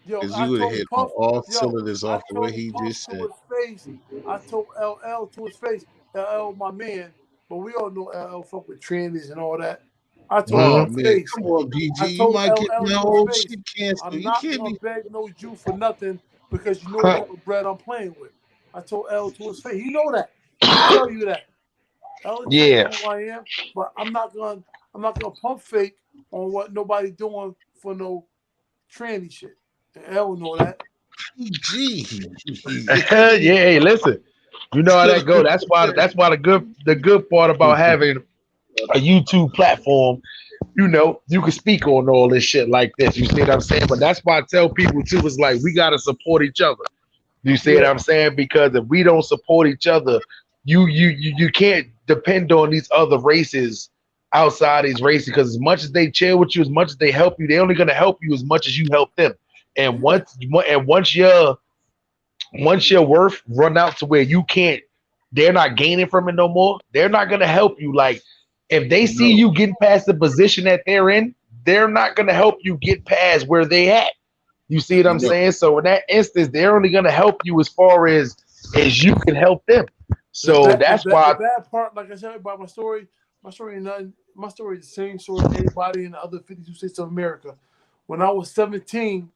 Yo, Because I you would have told hit on Puff, all yo, cylinders I off of what told he Puff just to said. his face. I told LL to his face, LL my man, but we all know LL fuck with trannies and all that. I told him to Oh Hmm. his man, face. come on, BG. I You told might get LL that to his whole face, shit canceled. I'm You not can't gonna be. beg no Jew for nothing because you know what type of bread I'm playing with. I told L to his face. He know that. He'll tell you that. LJ Yeah, know who I am, but I'm not gonna pump fake on what nobody doing for no tranny shit. And L know that. PG. yeah. Hey, listen, you know how that go. That's why the good part about having a YouTube platform, you know, you can speak on all this shit like this. You see what I'm saying? But that's why I tell people too, is like we gotta support each other. You see what Yeah. I'm saying? Because if we don't support each other, you can't depend on these other races outside these races, because as much as they chill with you, as much as they help you, they're only gonna help you as much as you help them. And Yeah. once your worth run out to where you can't, they're not gaining from it no more, they're not going to help you. Like if they see No, you getting past the position that they're in, they're not going to help you get past where they at. You see what I'm no. saying? So in that instance, they're only going to help you as far as you can help them. The So bad, the that's bad, the why. bad part, like I said about my story ain't nothing. My story is the same story as anybody in the other 52 states of America. When I was 17,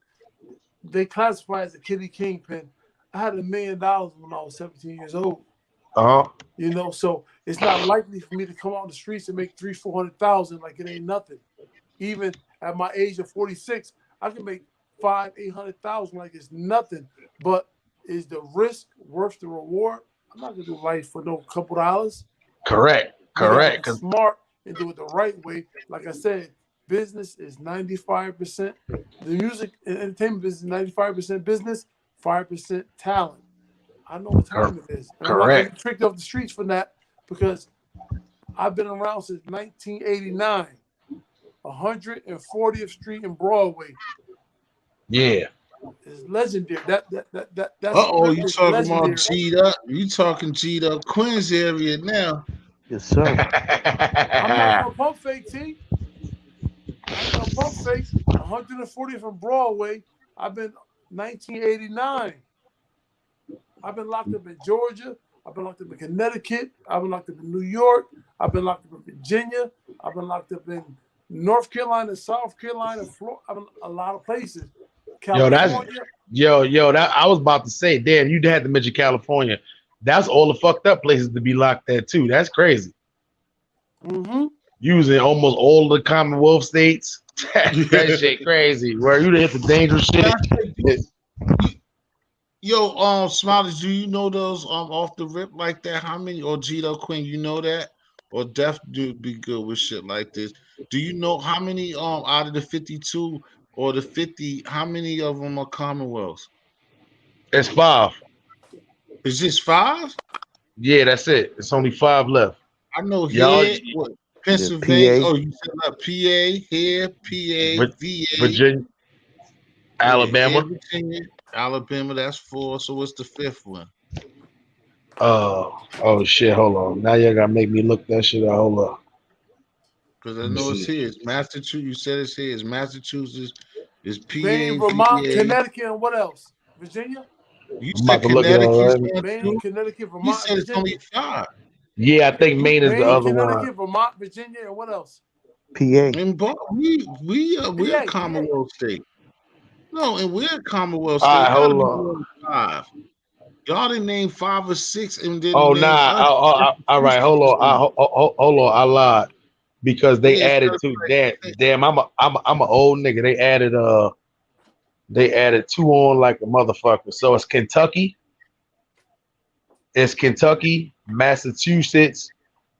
they classified as a kitty kingpin. I had $1 million when I was 17 years old. Uh-huh. So it's not likely for me to come out on the streets and make 300,000, 400,000 like it ain't nothing. Even at my age of 46, I can make 500,000, 800,000 like it's nothing. But is the risk worth the reward? I'm not gonna do life for no couple dollars. Correct. You gotta Correct. be smart and do it the right way. Like I said, business is 95%. The music and entertainment business is 95% business, 5% talent. I know what time it is. And I'm not gonna be tricked off the streets for that because I've been around since 1989. 140th Street and Broadway. Yeah. It's legendary. That You is talking about legendary. G'd up? You talking G'd up Queens area now? Yes, sir. I'm not gonna pump fake, T. I ain't gonna pump fake. 140th from Broadway. I've been 1989. I've been locked up in Georgia. I've been locked up in Connecticut. I've been locked up in New York. I've been locked up in Virginia. I've been locked up in North Carolina, South Carolina, Florida. I've been a lot of places. California. That I was about to say, damn, you had to mention California. That's all the fucked up places to be locked at too. That's crazy. Mm-hmm. Using almost all the Commonwealth states. That shit crazy. Where you hit the dangerous shit. Yo, Smiles, do you know those off the rip like that? How many or Gito Queen, you know that? Or Def do be good with shit like this. Do you know how many out of the 52 or the 50, how many of them are Commonwealths? It's 5. Is this 5? Yeah, that's it. It's only 5 left. I know Y'all, here, what, Pennsylvania. PA. Oh, you said PA, here, PA, VA. Virginia, Alabama. Here, Virginia, Alabama, that's 4. So what's the 5th one? Oh shit, hold on. Now y'all gotta make me look that shit out. Hold up. Because I know it's here. It's Massachusetts. You said it's here. It's Massachusetts. It's PA, Maine, Vermont, VA. Connecticut, and what else? Virginia? You I'm said about to look it Connecticut. up. Maine, Connecticut, You Vermont, said it's Virginia. only 5. Yeah, I think Maine is the Maine, other Connecticut, one. Vermont, Virginia, and what else? PA. And we're a PA. Commonwealth state. No, and we're a Commonwealth All state. right, It gotta hold be on. more than 5. Y'all didn't name 5 or 6 and didn't Oh name nah. us. All right, hold on. Hold on. I lied because they Yeah, added so two. like, Damn, I'm an old nigga. They added 2 on like a motherfucker. So it's Kentucky, Massachusetts,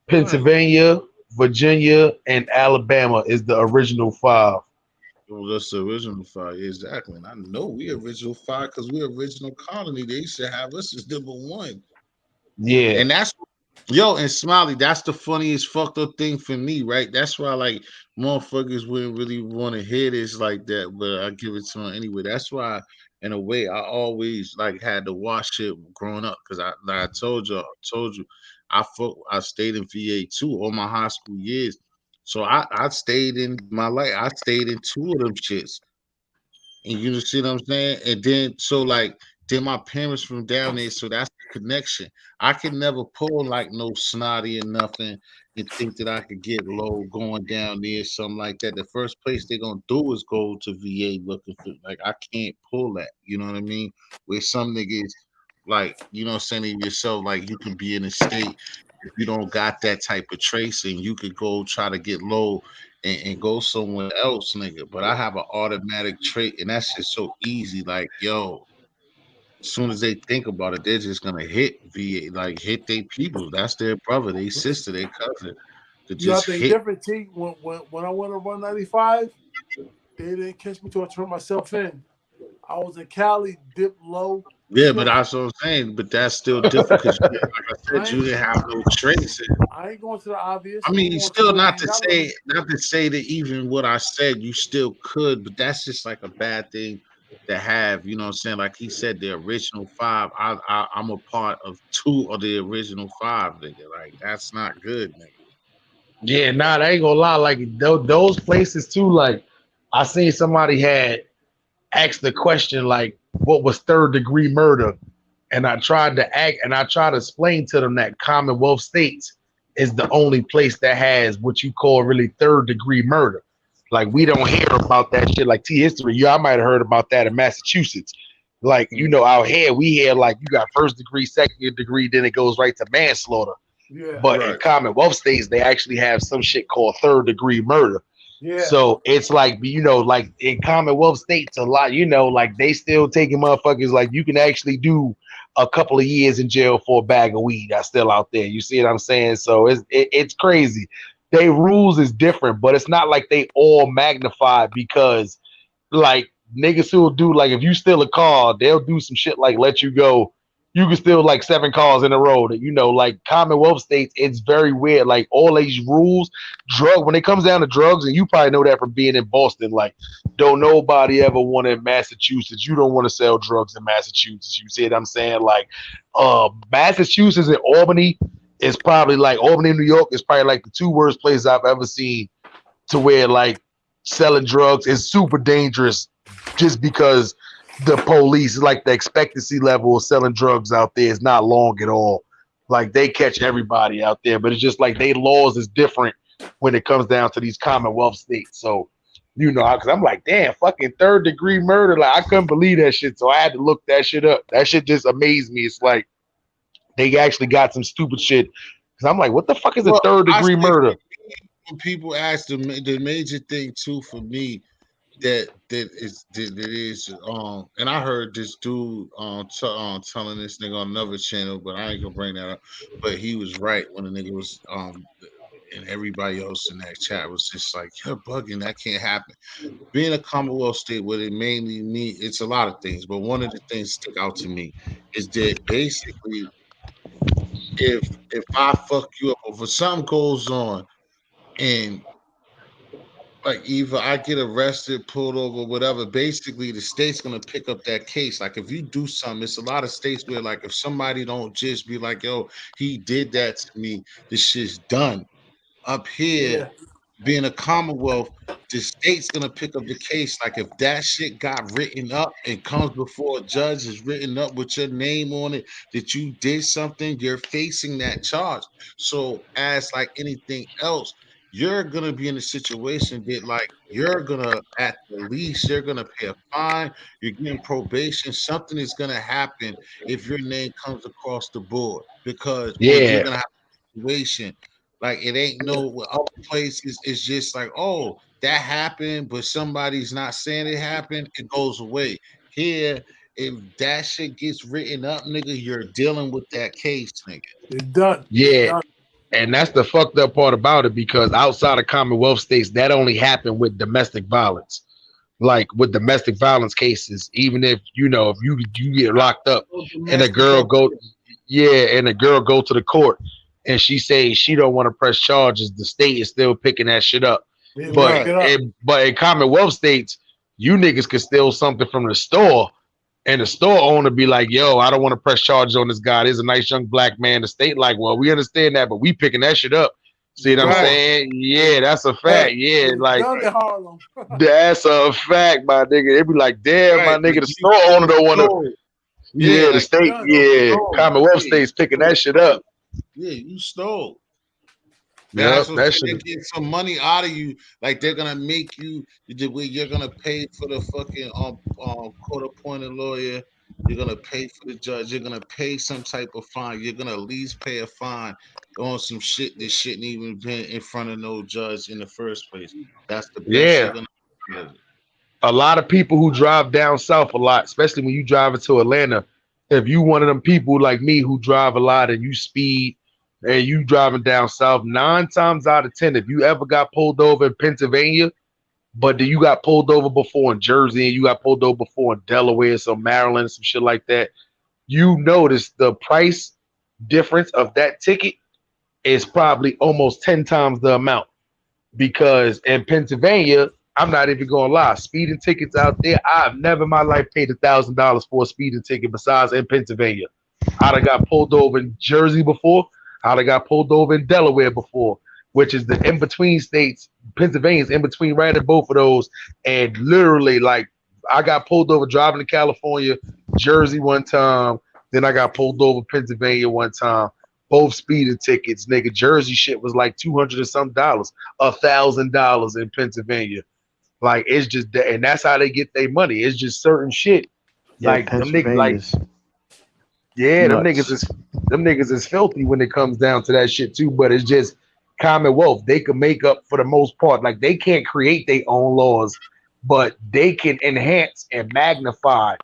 Pennsylvania, Virginia, and Alabama is the original 5. well, that's the original 5. Exactly. And I know we original 5 because we're original colony. They should have us as number 1. Yeah. And that's and Smiley, that's the funniest fucked up thing for me, right? That's why like motherfuckers wouldn't really want to hear this like that, but I give it to them anyway. That's why, in a way, I always like had to watch it growing up because I told you, I stayed in VA too all my high school years. So I stayed in my life. I stayed in 2 of them shits. And you see what I'm saying? And then so like then my parents from down there, so that's the connection. I can never pull like no snotty or nothing and think that I could get low going down there, something like that. The first place they're gonna do is go to VA looking for like I can't pull that, you know what I mean? Where some niggas like, you know what I'm saying to yourself, like you can be in a state if you don't got that type of tracing, you could go try to get low and go somewhere else, nigga. But I have an automatic trait, and that's just so easy. Like, yo, as soon as they think about it, they're just gonna hit VA, like hit their people. That's their brother, their sister, their cousin. To You just have to think hit. different, T. When I went to 195, they didn't catch me till I turned myself in. I was in Cali, dip low. Yeah, but that's what I'm saying. But that's still different because, like I said, you didn't have no tracing. I ain't going to the obvious. I I'm mean, going still to not to say that even what I said you still could, but that's just like a bad thing to have. You know what I'm saying? Like he said, the original 5. I'm a part of 2 of the original 5, nigga. Like that's not good, nigga. Yeah, nah, I ain't gonna lie. Like those places too. Like I seen somebody had asked the question like, "What was 3rd degree murder?" And I tried to explain to them that Commonwealth states is the only place that has what you call really 3rd degree murder. Like we don't hear about that shit like T history. I might have heard about that in Massachusetts. Like, out here we hear like you got 1st degree, 2nd degree, then it goes right to manslaughter. Yeah. But in Commonwealth states, they actually have some shit called 3rd degree murder. Yeah. So it's like, like in Commonwealth states, a lot, like they still taking motherfuckers. Like you can actually do a couple of years in jail for a bag of weed that's still out there. You see what I'm saying? So it's crazy. They rules is different, but it's not like they all magnified because like niggas who will do like if you steal a car, they'll do some shit like let you go. You can steal like 7 cars in a row. That like Commonwealth states, it's very weird. Like all these rules, when it comes down to drugs, and you probably know that from being in Boston. Like, don't nobody ever want in Massachusetts. You don't want to sell drugs in Massachusetts. You see what I'm saying? Like, Massachusetts and Albany is probably like Albany, New York is probably like the two worst places I've ever seen to where like selling drugs is super dangerous just because the police, like the expectancy level of selling drugs out there is not long at all. Like they catch everybody out there, but it's just like they laws is different when it comes down to these Commonwealth states. So, because I'm like, damn, fucking third-degree murder. Like I couldn't believe that shit. So I had to look that shit up. That shit just amazed me. It's like they actually got some stupid shit. Cause I'm like, what the fuck is a Well, I third-degree say murder? when people ask the major thing too for me that is and I heard this dude telling this nigga on another channel, but I ain't gonna bring that up. But he was right when the nigga was and everybody else in that chat was just like, you're bugging, that can't happen. Being a Commonwealth state, what it mainly means, it's a lot of things, but one of the things stick out to me is that basically if I fuck you up or if something goes on and like either I get arrested, pulled over, whatever. Basically, the state's gonna pick up that case. Like if you do something, it's a lot of states where like if somebody don't just be like, "Yo, he did that to me," this shit's done. Up here, Yeah. being a Commonwealth, the state's gonna pick up the case. Like if that shit got written up and comes before a judge, is written up with your name on it that you did something, you're facing that charge. So as like anything else, you're gonna be in a situation that like you're gonna at the least you're gonna pay a fine, you're getting probation, something is gonna happen if your name comes across the board because or you're Yeah, gonna have a situation like it ain't no with other places. It's just like, oh, that happened, but somebody's not saying it happened. It goes away. Here, if that shit gets written up, nigga, you're dealing with that case, nigga. It's done. It's yeah. done. And that's the fucked up part about it because outside of Commonwealth states, that only happened with domestic violence. Like with domestic violence cases, even if if you get locked up No and a domestic girl up go, here. yeah, and a girl go to the court and she says she don't want to press charges, the state is still picking that shit up. Yeah, pick But Right. it up. but in Commonwealth states, you niggas can steal something from the store and the store owner be like, yo, I don't want to press charges on this guy. There's a nice young black man. The state like, well, we understand that, but we picking that shit up. See what I'm Right. Done. saying? It's Yeah, that's a done. fact. Yeah, It's like done in Harlem. that's a fact, my nigga. They be like, damn, my Right. But nigga, the you store owner still don't want to. stole. Yeah, Yeah, the like It's state, done. you yeah, stole. Commonwealth Yeah, you state's picking still that shit up. stole. Yeah, you stole. Yep, That's what I'm that saying. shit. They get some money out of you. Like they're gonna make you the way you're gonna pay for the fucking court appointed lawyer. You're gonna pay for the judge. You're gonna pay some type of fine. You're gonna at least pay a fine on some shit that shouldn't even been in front of no judge in the first place. That's the best you're Yeah, gonna get out of it. a lot of people who drive down south a lot, especially when you drive into Atlanta, if you one of them people like me who drive a lot and you speed and you driving down south, 9 times out of 10, if you ever got pulled over in Pennsylvania, but you got pulled over before in Jersey and you got pulled over before in Delaware, some Maryland, some shit like that, you notice the price difference of that ticket is probably almost 10 times the amount because in Pennsylvania, I'm not even gonna lie, speeding tickets out there, I've never in my life paid $1,000 for a speeding ticket besides in Pennsylvania. I'd have got pulled over in Jersey before, I'd have got pulled over in Delaware before, which is the in-between states. Pennsylvania's in between right at both of those. And literally, like, I got pulled over driving to California, Jersey one time, then I got pulled over Pennsylvania one time. Both speeding tickets, nigga. Jersey shit was like 200 or some dollars, $1,000 in Pennsylvania. Like it's just that, and that's how they get their money. It's just certain shit. Yeah, Like them niggas, like Pennsylvania's yeah, nuts. them niggas is filthy when it comes down to that shit too. But it's just Commonwealth, they can make up for the most part. Like they can't create their own laws, but they can enhance and magnify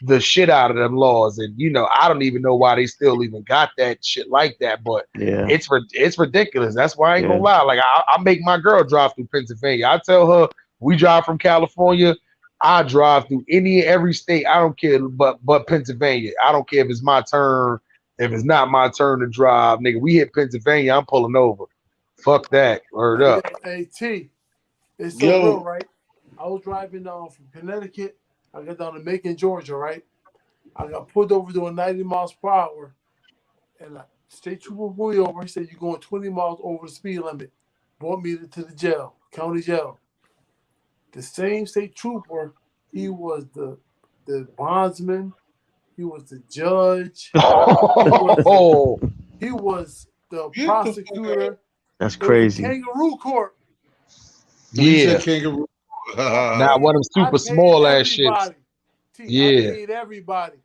the shit out of them laws. And I don't even know why they still even got that shit like that. But Yeah, it's ridiculous. That's why I ain't gonna yeah. lie. Like I make my girl drive through Pennsylvania. I tell her we drive from California. I drive through any and every state. I don't care, but Pennsylvania. I don't care if it's my turn. If it's not my turn to drive, nigga, we hit Pennsylvania, I'm pulling over. Fuck that. Word Hey, up. yo, hey T, it's so real, Yo, right? I was driving from Connecticut. I got down to Macon, Georgia, right? I got pulled over doing 90 miles per hour, and state trooper pulled me over. He said, "You're going 20 miles over the speed limit." Brought me to the jail, county jail. The same state trooper, he was the bondsman, he was the judge, he was the Oh, he was the get the fuck out. prosecutor. That's It was a crazy. kangaroo court. You said yeah. kangaroo. I Not paid one of them I super paid small ass shits. everybody. I Yeah. paid everybody.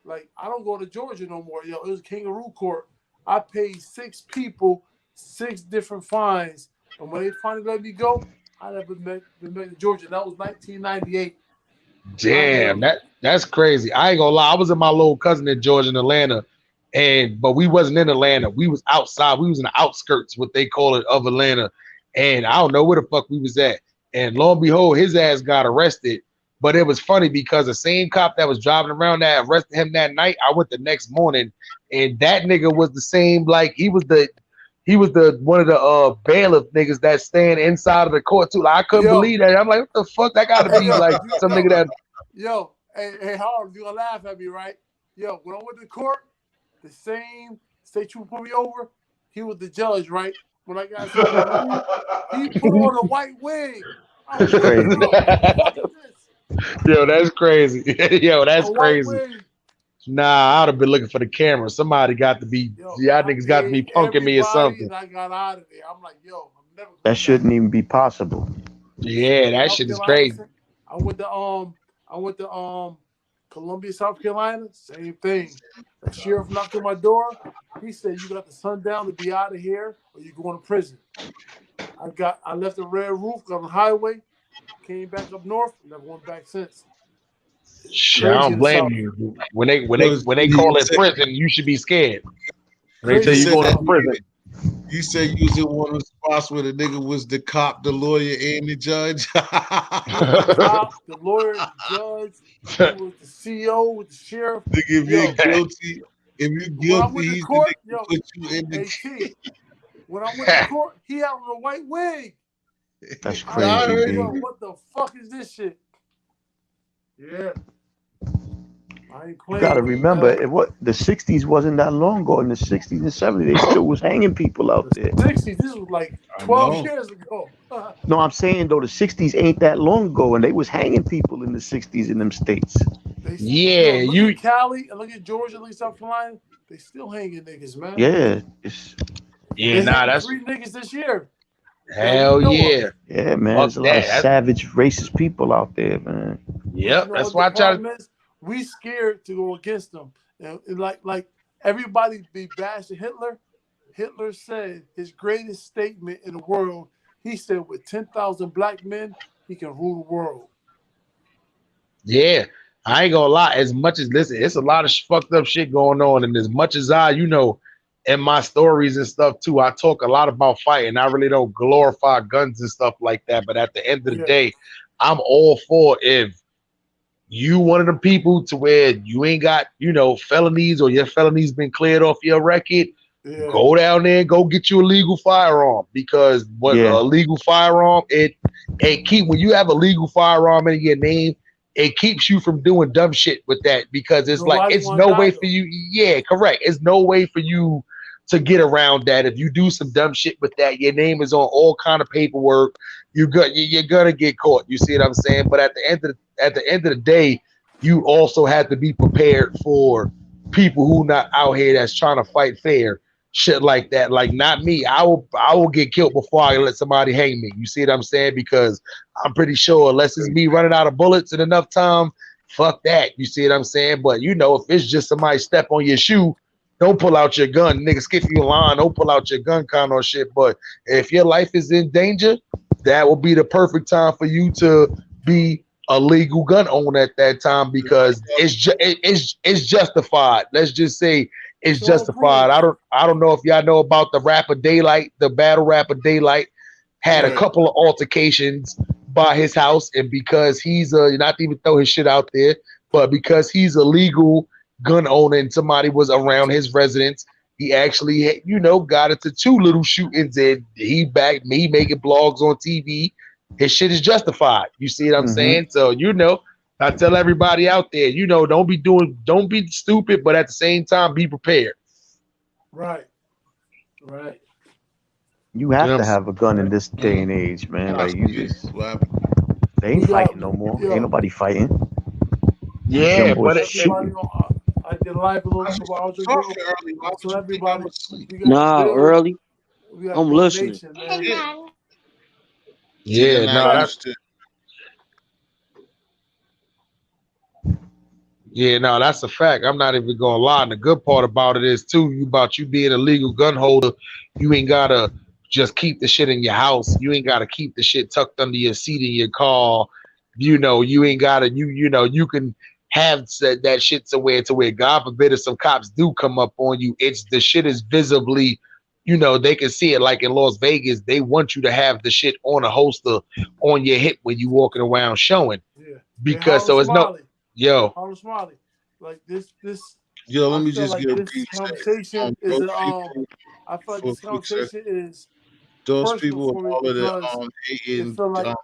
Like I don't go to Georgia no more. Yo, it was kangaroo court. I paid 6 people, 6 different fines. And when they finally let me go, I never been back to Georgia. That was 1998. I Damn, never. that's crazy. I ain't gonna lie. I was with my little cousin in Georgia and Atlanta, but we wasn't in Atlanta. We was outside. We was in the outskirts, what they call it, of Atlanta. And I don't know where the fuck we was at. And lo and behold, his ass got arrested. But it was funny because the same cop that was driving around that arrested him that night, I went the next morning, and that nigga was the same. Like he was the one of the bailiff niggas that stand inside of the court too. Like, I couldn't Yo, believe that. I'm like, what the fuck? That got to hey be yo, like some nigga that. hey Harold, you gonna laugh at me, right? Yo, when I went to court, the same state trooper put me over. He was the judge, right? When I got sworn in, he put on a white wig. I That's was like, crazy. yo, what the fuck is this? Yo, that's crazy. Yo, A that's white crazy. wig. Nah, I'd have been looking for the camera. Somebody got to be, Yo, y'all I niggas got to be paid punking me or everybody something. and I got out of there. I'm like, yo, I'm never That coming back. shouldn't even be possible. Yeah, that South shit is Carolina, crazy. I went to Columbia, South Carolina, same thing. The sheriff knocked on my door. He said, "You got the sundown to be out of here, or you going to prison." I left the red roof, got on the highway, came back up north, never went back since. It's Shit, I crazy don't in the blame South. you. When they when they Was when they he call it said prison, you should be scared. When they he tell Crazy you in the said going to South. prison. you said you was in one of the spots where the nigga was the cop, the lawyer, and the judge. He was the cop, the lawyer, the judge. He was the CO with the sheriff. Nigga, if you're Yo, guilty, if you're when I guilty, went to he's the court, nigga who yo, put you in the. AT. When I went to court, he had on a white wig. That's I I said, crazy, heard yo, B. you. what the fuck is this shit? Yeah, I ain't You playing gotta with it, remember, man. the '60s wasn't that long ago. In the '60s and '70s, they still was hanging people out The there. 60s, this was like I 12 know. years ago. No, I'm saying though, the '60s ain't that long ago, and they was hanging people in the '60s in them states. Yo, Yeah, look at you. Cali, and look at Georgia, look at South Carolina. They still hanging niggas, man. Yeah, it's Yeah, They nah, hanged that's 3 niggas this year that we hell know of. yeah. yeah, man. Fuck There's a lot of that. That's, savage, racist people out there, man. But you yep, know that's what the why I try to. problem is? We scared to go against them. And like everybody be bashing Hitler. Hitler said his greatest statement in the world. He said, "With 10,000 black men, he can rule the world." Yeah, I ain't gonna lie. As much as listen, it's a lot of fucked up shit going on, and as much as in my stories and stuff too, I talk a lot about fighting. I really don't glorify guns and stuff like that. But at the end of the Yeah, day, I'm all for if you one of the people to where you ain't got felonies or your felonies been cleared off your record. yeah. Go down there and go get you a legal firearm because what Yeah, a legal firearm it keep when you have a legal firearm in your name, it keeps you from doing dumb shit with that because it's like Nobody it's want no to die way for though. you. Yeah, correct. It's no way for you to get around that. If you do some dumb shit with that, your name is on all kind of paperwork. You're gonna get caught. You see what I'm saying? But at the end of the day, you also have to be prepared for people who not out here that's trying to fight fair shit like that. Like not me. I will get killed before I let somebody hang me. You see what I'm saying? Because I'm pretty sure unless it's me running out of bullets in enough time, fuck that. You see what I'm saying? But if it's just somebody step on your shoe, don't pull out your gun. Nigga, skip you a line, don't pull out your gun kind of shit. But if your life is in danger, that will be the perfect time for you to be a legal gun owner at that time because it's justified. Let's just say it's Show and justified. prove. I don't know if y'all know about the rapper Daylight, the battle rapper Daylight had a Right. couple of altercations by his house, and because he's not to even throw his shit out there, but because he's a legal gun owner and somebody was around his residence, he actually got into two little shootings, and he making blogs on TV. His shit is justified. You see what I'm saying? So I tell everybody out there, don't be stupid, but at the same time, be prepared. Right. Right. You have to I'm saying? have a gun in this day Mm. and age, man. I Like you see it. just Well, they ain't We got fighting no more. Ain't yo. nobody fighting. Them Yeah, boys but Everybody shooting. on. I did live a little I was couple hours talking ago. early. Why I would told you think I everybody was asleep? we got a Nah, bill. early. We got a I'm listening. donation, man. Yeah. See, you're yeah, In not no, fact, that's used to. that's a fact. I'm not even gonna lie. And the good part about it is too, you being a legal gun holder, you ain't gotta just keep the shit in your house. You ain't gotta keep the shit tucked under your seat in your car. You ain't gotta you can have that shit somewhere to where God forbid if some cops do come up on you, it's the shit is visibly, they can see it like in Las Vegas. They want you to have the shit on a holster on your hip when you walking around showing. yeah. Hey, Because Harlem so it's no Smiley. yo, Harlem Smiley. Like this. Yo, let I me feel just like get a this piece. conversation is Those a people, I feel like for a this quick second, conversation is those personal people with for me all of the because it hating feel like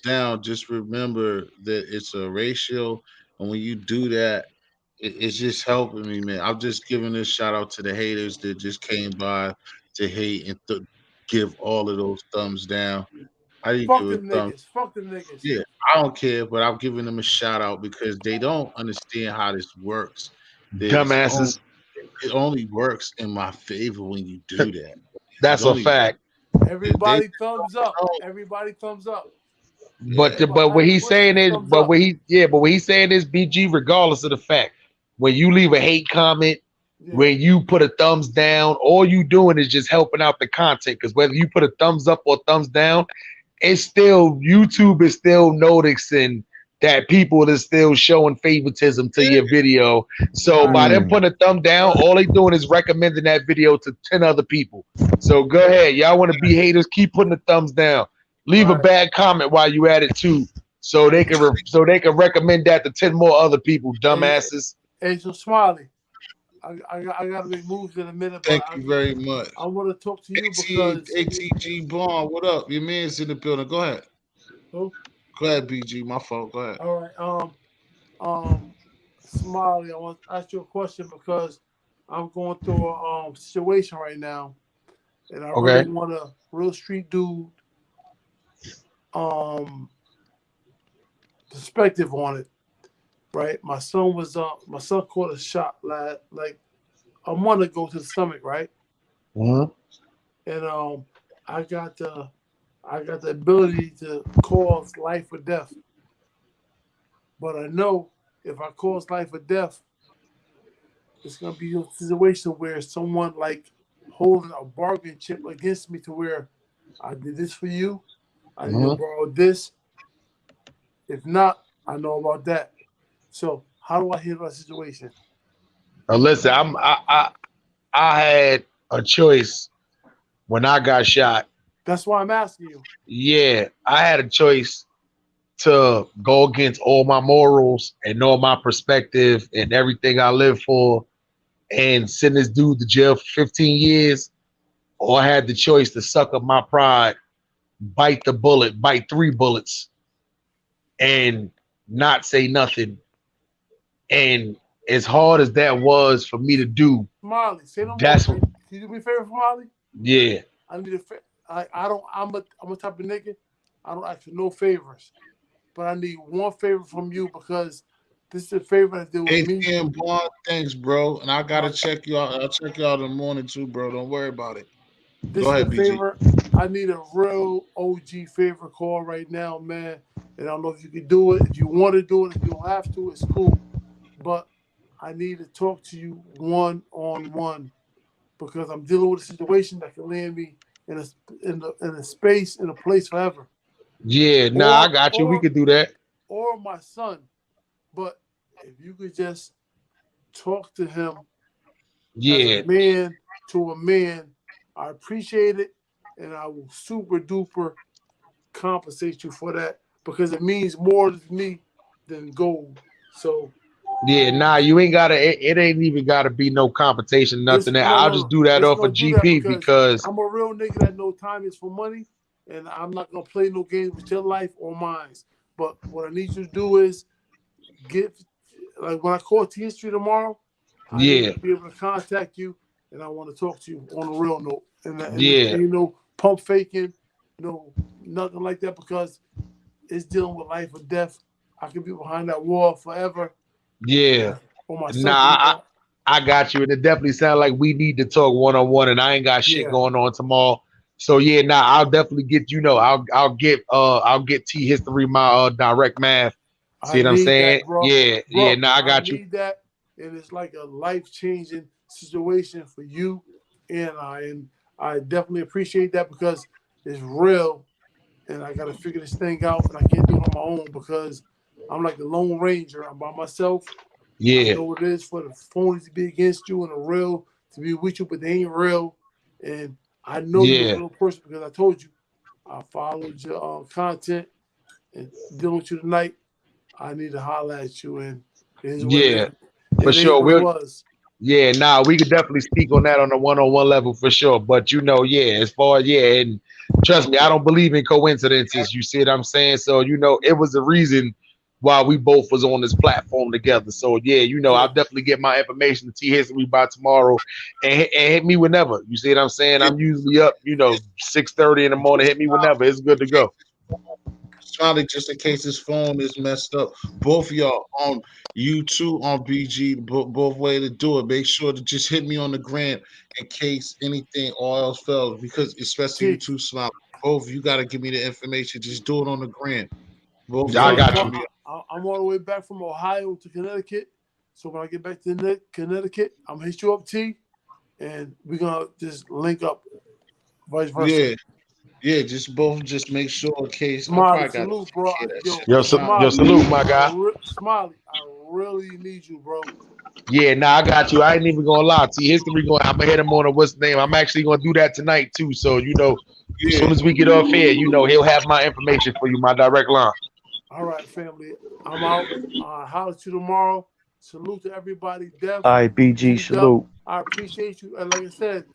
down, just remember that it's a ratio. And when you do that, it's just helping me, man. I'm just giving this shout out to the haters that just came by to hate and give all of those thumbs down. I didn't give fuck a them thumb. niggas. Fuck them niggas. Yeah, I don't care, but I'm giving them a shout out because they don't understand how this works. There's only dumbasses. it only works in my favor when you do that. It That's a only fact. they Everybody thumbs up. don't. Everybody thumbs up. But Yeah, Everybody but what Ivy he's Bush saying is, thumbs up. but what he's saying is, BG, regardless of the fact, when you leave a hate comment, Yeah. when you put a thumbs down, all you doing is just helping out the content. Because whether you put a thumbs up or thumbs down, it's still YouTube is still noticing that people is still showing favoritism to your video. So Right. by them Mm. putting a thumb down, Right. all they doing is recommending that video to 10 other people. So go ahead. Y'all want to be haters, keep putting the thumbs down. Leave a Right. bad comment while you at it too. So they Hey, can recommend that to 10 more other people, hey, dumbasses. Angel Smiley. I gotta make moves in a minute, but thank you very much. I want to talk to you AT, because ATG Bond, what up? Your man's in the building. Go ahead. oh, Go ahead, BG. My fault. Go ahead. all right. Smiley, I want to ask you a question because I'm going through a situation right now, and I really Okay. want a real street dude um perspective on it. Right, my son caught a shot like a month ago to the stomach, right, Mhm. and I got the I got the ability to cause life or death, but I know if I cause life or death, it's gonna be a situation where someone like holding a bargain chip against me to where I did this for you, I need to Mhm. borrow this. If not, I know about that. So how do I handle that situation? Now listen, I had a choice when I got shot. That's why I'm asking you. Yeah, I had a choice to go against all my morals and all my perspective and everything I live for and send this dude to jail for 15 years, or I had the choice to suck up my pride, bite the bullet, bite 3 bullets, and not say nothing. And as hard as that was for me to do, Smiley, say no more. that's Can you do me a favor, Smiley? yeah. I need a fa- I don't I'm a type of nigga. I don't ask for no favors, but I need one favor from you because this is a favor to do with me. ATM Bond, thanks, bro. And I gotta My, check you out. I'll check you out in the morning too, bro. Don't worry about it. Go this is a ahead, BG. favor. I need a real OG favor call right now, man. And I don't know if you can do it. If you want to do it, if you don't have to, it's cool. But I need to talk to you one-on-one because I'm dealing with a situation that can land me in a space, in a place forever. Yeah, nah, I Or got you. We or could do that. or my son. But if you could just talk to him as a Yeah, man to a man, I appreciate it, and I will super duper compensate you for that because it means more to me than gold. So yeah, nah, you ain't gotta. It ain't even gotta be no competition, it's nothing. That no I'll no just no. do that It's off of gonna do that GP because because I'm a real nigga that know time is for money, and I'm not gonna play no games with your life or mine. But what I need you to do is get like when I call T History tomorrow, I need yeah, to be able to contact you, and I want to talk to you on a real note, and yeah, you know, pump faking, no nothing like that because it's dealing with life or death. I could be behind that wall forever, yeah. or my son could Nah, be behind. I got you, and it definitely sounds like we need to talk one on one. And I ain't got shit Yeah, going on tomorrow, so yeah, nah, I'll definitely get I'll get T History my direct math. See I what I'm need saying? that, bro. Yeah, yeah. Bro, Nah, I I got you. need that, and it's like a life changing situation for you and I definitely appreciate that because it's real and I got to figure this thing out, and I can't do it on my own because I'm like the Lone Ranger. I'm by myself. I Yeah, know what it is for the phonies to be against you and the real to be with you, but they ain't real. And I know you're a yeah, real person because I told you I followed your content and dealing with you tonight. I need to holler at you, and it is what it is. yeah, for It ain't sure. what it We'll was. Yeah, nah, we could definitely speak on that on a one-on-one level for sure. But yeah, as far as and trust me, I don't believe in coincidences. You see what I'm saying? So it was the reason why we both was on this platform together. So yeah, Yeah, I'll definitely get my information to T History by tomorrow, and hit me whenever. You see what I'm saying? Yeah, I'm usually up, 6:30 in the morning. Hit me whenever. It's good to go. Charlie, just in case his phone is messed up. Both of y'all on YouTube, on BG, both way to do it. Make sure to just hit me on the gram in case anything all else fails. Because especially you T. two, Smile. Both of you got to give me the information. Just do it on the gram. Both of Yeah, I y'all T. got hit you. me. I'm all the way back from Ohio to Connecticut. So when I get back to Connecticut, I'm gonna hit you up, T, and we're gonna just link up, vice versa. Yeah, yeah. Just both. Just make sure in case I Smiley, probably got to salute, bro. hear that shit. Yo, Smile. salute, my guy. Smiley, I really need you, bro. Yeah, nah, I got you. I ain't even gonna lie. T History going. I'm gonna hit him on a what's the name. I'm actually gonna do that tonight too. So as Yeah. soon as we get off here, he'll have my information for you, my direct line. All right, family. I'm out. Holler at you tomorrow. Salute to everybody. Def, All right, BG, G Dub. salute. I appreciate you. And like I said,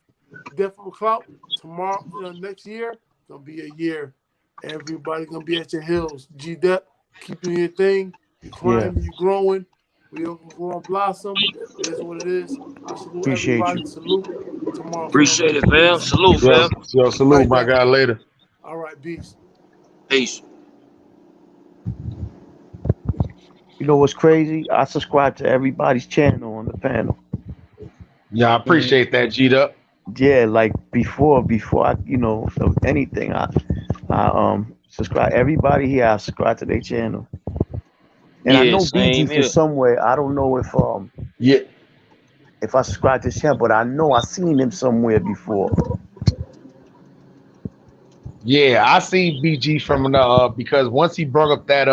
Def from Clout tomorrow, next year, gonna be a year. Everybody gonna be at your heels. G Dep, keep doing your thing. You Yeah, climbing, you growing. We all gonna grow and blossom. It is what it is. I salute appreciate you. everybody. Salute tomorrow, family. Appreciate it, fam. Peace. Salute, fam. Yo, Good salute, night, my Def. guy. Later. All right, peace. Peace. You know what's crazy? I subscribe to everybody's channel on the panel. Yeah, I Mhm. appreciate that, G'd up. Yeah, like before I, of anything, I subscribe everybody here. I subscribe to their channel, and I Yeah, know BG same from here. somewhere. I don't know Yeah, if I subscribe to his channel, but I know I seen him somewhere before. yeah. I seen BG from because once he brought up that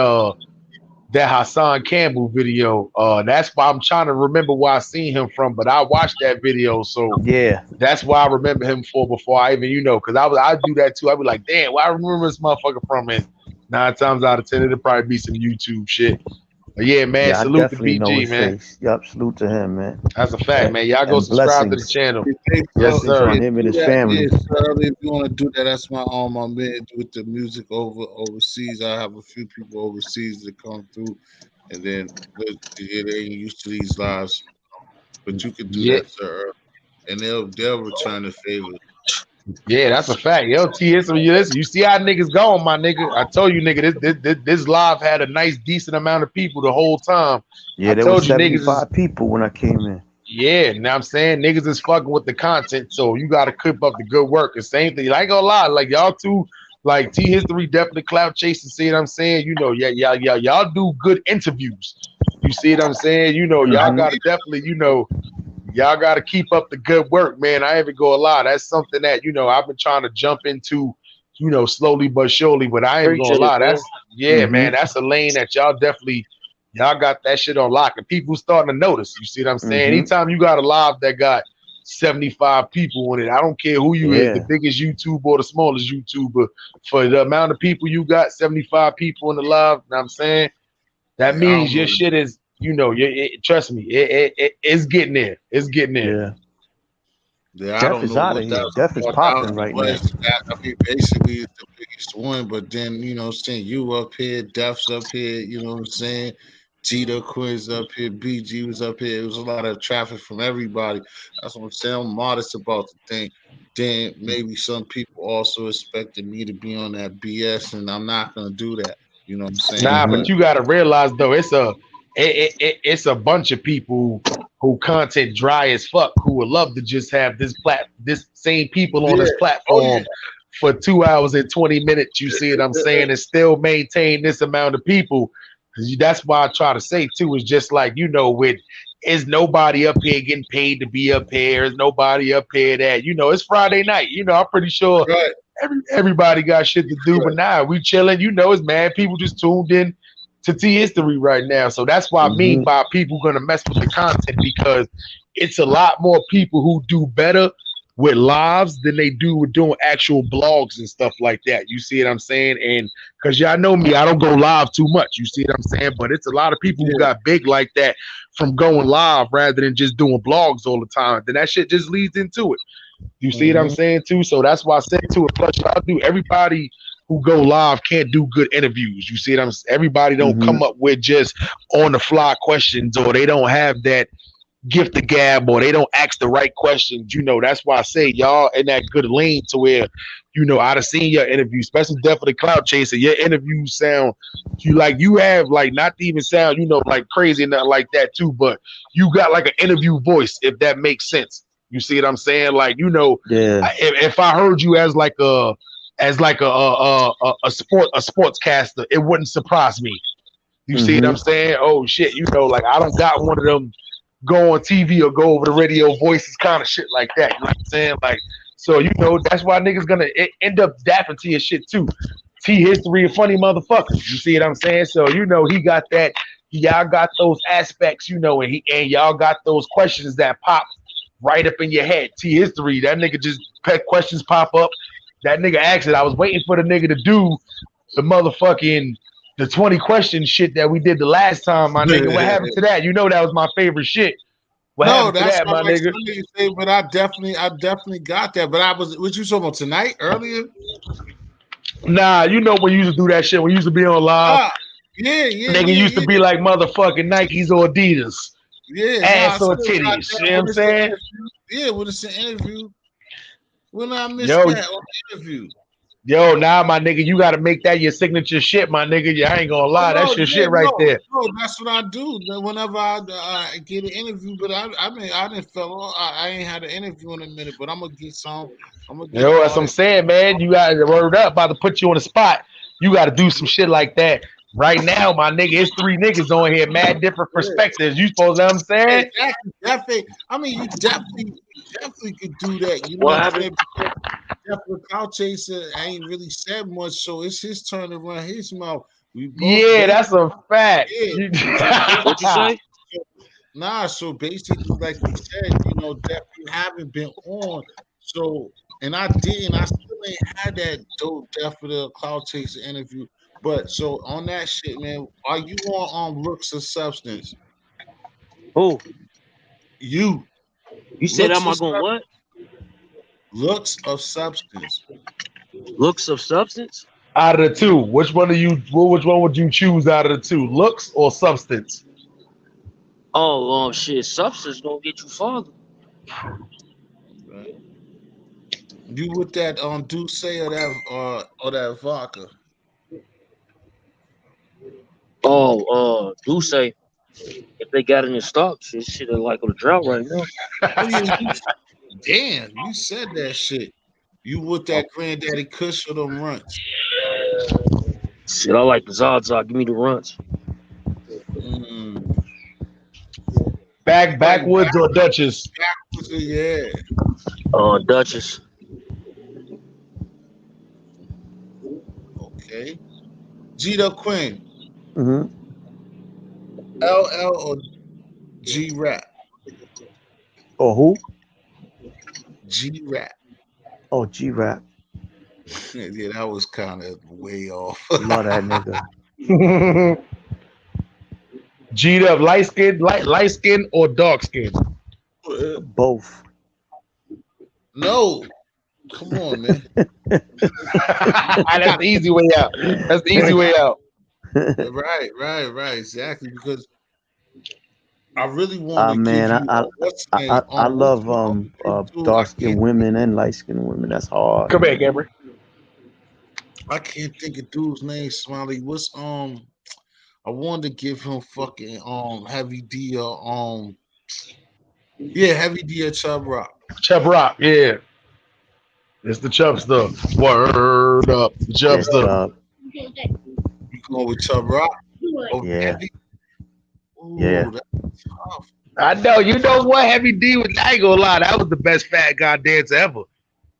Hassan Campbell video, that's why I'm trying to remember where I seen him from. But I watched that video, so Yeah, that's why I remember him for before I even, because I do that too. I'd be like, damn, where I remember this motherfucker from? And 9 times out of 10, it'll probably be some YouTube shit. But yeah, man, yeah, I salute to definitely know BG, his man. face. Yup, salute to him, man. That's a fact, And, man. Y'all go and subscribe to the blessings, channel. Hey, Yes, so, blessings sir. on yeah, him and do his that. family. Yeah, Charlie, if you want to do that, that's my man with the music overseas. I have a few people overseas that come through, and then they ain't used to these lives, but you can do Yeah, that, sir, and they'll return the favor. yeah, that's a fact. Yo, TS, you see how niggas going, my nigga. I told you, nigga, this live had a nice, decent amount of people the whole time. I Yeah, there was told you, niggas is 75 people when I came in. Yeah, now I'm saying niggas is fucking with the content, so you got to keep up the good work. The same thing. I ain't gonna lie, like y'all two, like T History, definitely cloud chasing. See what I'm saying? Yeah, y'all do good interviews. You see what I'm saying? You know, y'all gotta definitely, you know, y'all gotta keep up the good work, man. I ain't even gonna lie. That's something that, you know, I've been trying to jump into, you know, slowly but surely. But I ain't gonna Appreciate it, lie. man. That's man, that's a lane that y'all definitely y'all got that shit on lock. And people starting to notice. You see what I'm saying? Anytime you got a live that got 75 people on it, I don't care who you is, the Yeah. biggest YouTuber or the smallest YouTuber, for the amount of people you got, 75 people in the live, you know what I'm saying? That Yeah, I means don't your know. shit is, you know, trust me, it's getting there. It's getting there. Yeah. Yeah, I Def don't is know out of what here. that Def is popping 4,000 right now. was. I mean, basically, it's the biggest one. But then, you know, what I'm saying, you up here, Def's up here. You know what I'm saying? Tito Quiz up here, BG was up here. It was a lot of traffic from everybody. That's what I'm saying. I'm modest about the thing. Then maybe some people also expected me to be on that BS, and I'm not gonna do that. You know what I'm saying? Nah, But but you got to realize though, it's a bunch of people who content dry as fuck who would love to just have this same people on yeah, this oh yeah, platform for 2 hours and 20 minutes. You see what I'm saying, and still maintain this amount of people. That's why I try to say too is just like, you know, with is nobody up here getting paid to be up here? Is nobody up here that, you know, it's Friday night. You know, I'm pretty sure right, everybody got shit to do, but now we chilling. You know, it's mad people just tuned in to T history right now. So that's what I mean by people gonna mess with the content, because it's a lot more people who do better with lives than they do with doing actual blogs and stuff like that. You see what I'm saying? And because y'all know me, I don't go live too much. You see what I'm saying? But it's a lot of people who yeah, got big like that from going live rather than just doing blogs all the time. Then that shit just leads into it. You see what I'm mm-hmm. saying too? So that's why I said to it. Plus, y'all do, everybody who go live can't do good interviews. You see what I'm saying? Everybody don't come up with just on the fly questions, or they don't have that gift the gab, or they don't ask the right questions. You know, that's why I say y'all in that good lane to where, you know, I'd have seen your interview, especially Definitely Cloud Chaser. Your interviews sound, you have like, not to even sound, you know, like crazy and nothing like that too, but you got like an interview voice, if that makes sense. You see what I'm saying? Like, you know, Yeah. if I heard you as like a sportscaster, it wouldn't surprise me. You see what I'm saying? Oh shit, you know, like I don't got one of them go on TV or go over the radio voices kind of shit like that. You know what I'm saying? Like, so you know, that's why niggas gonna end up dapping to your shit too. T history of funny motherfuckers. You see what I'm saying? So you know he got that. Y'all got those aspects, you know, and y'all got those questions that pop right up in your head. T history. That nigga just questions pop up. That nigga asked it. I was waiting for the nigga to do the motherfucking the 20 question shit that we did the last time, my nigga. What happened to that? You know that was my favorite shit. What No, happened to that's that, what my like nigga? some niggas say, but I definitely got that. But I was, what you talking about tonight earlier? Nah, you know when you used to do that shit, when you used to be on live, Ah, yeah, yeah, nigga yeah, used to yeah, be like motherfucking Nikes or Adidas, yeah. Nah, I ass or still got titties. that You know what I'm when it's an saying? interview. Yeah, when it's an interview. When I missed Yo, that on the interview. now my nigga, you gotta make that your signature shit, my nigga. Yeah, I ain't gonna Oh lie, no, that's your yeah, shit right no, there. no. That's what I do. Whenever I get an interview, but I mean, I didn't fell off. I ain't had an interview in a minute, but I'm gonna get some. I'm gonna You get an know, that's what I'm artist. saying, man. You got to word up, about to put you on the spot. You got to do some shit like that. Right now, my nigga, it's three niggas on here, mad different perspectives. You supposed to know what I'm saying? Exactly. Definitely. I mean, you definitely could do that. You know What what I'm happened? saying? Because Definitely Couch Chaser ain't really said much, so it's his turn to run his mouth. We both Yeah, basically, that's a fact. yeah. So What you say? so, nah, so basically, like we said, definitely haven't been on. So, and I didn't. I still ain't had that dope Death of the Cloud Chaser interview. But so on that shit, man, are you on looks of substance? Who? You You said looks am of I going what? looks of substance. Looks of substance? Out of the two, which one of you? Which one would you choose out of the two, looks or substance? Oh, shit. Substance gonna get you farther. Right? You with that Douce or that vodka? Do say if they got it in stock, shit is like on a drought right now. Oh yeah, damn, you said that shit. You with that granddaddy Kush or them runts? Shit, I like the Zaza. Give me the runs. Mm. Like Backwoods or Duchess? yeah. Duchess. Okay. Gita Quinn, Mm-hmm. LL or G Rap? Or who? G Rap. Oh, G-Rap. Yeah, that was kind of way off. Love that nigga. G'd up, light skin or dark skin? Both. No, come on, man. That's the easy way out. That's the easy way out. Right. Exactly, because I really want to give Man, you what's the name? I What's love the other dude? dark skinned women and light skinned women. That's hard. Come back, Amber. I can't think of dude's name. Smiley. What's I wanted to give him fucking Heavy D yeah, Heavy D or Chub Rock. Chub Rock, yeah. It's the Chub stuff. Word up. The Chub Yeah, stuff. Chubb. You going with Chub Rock over Yeah. Heavy? Ooh, Yeah. that's tough. I know. You know what? Heavy D was, I ain't gonna lie, that was the best fat guy dancer ever.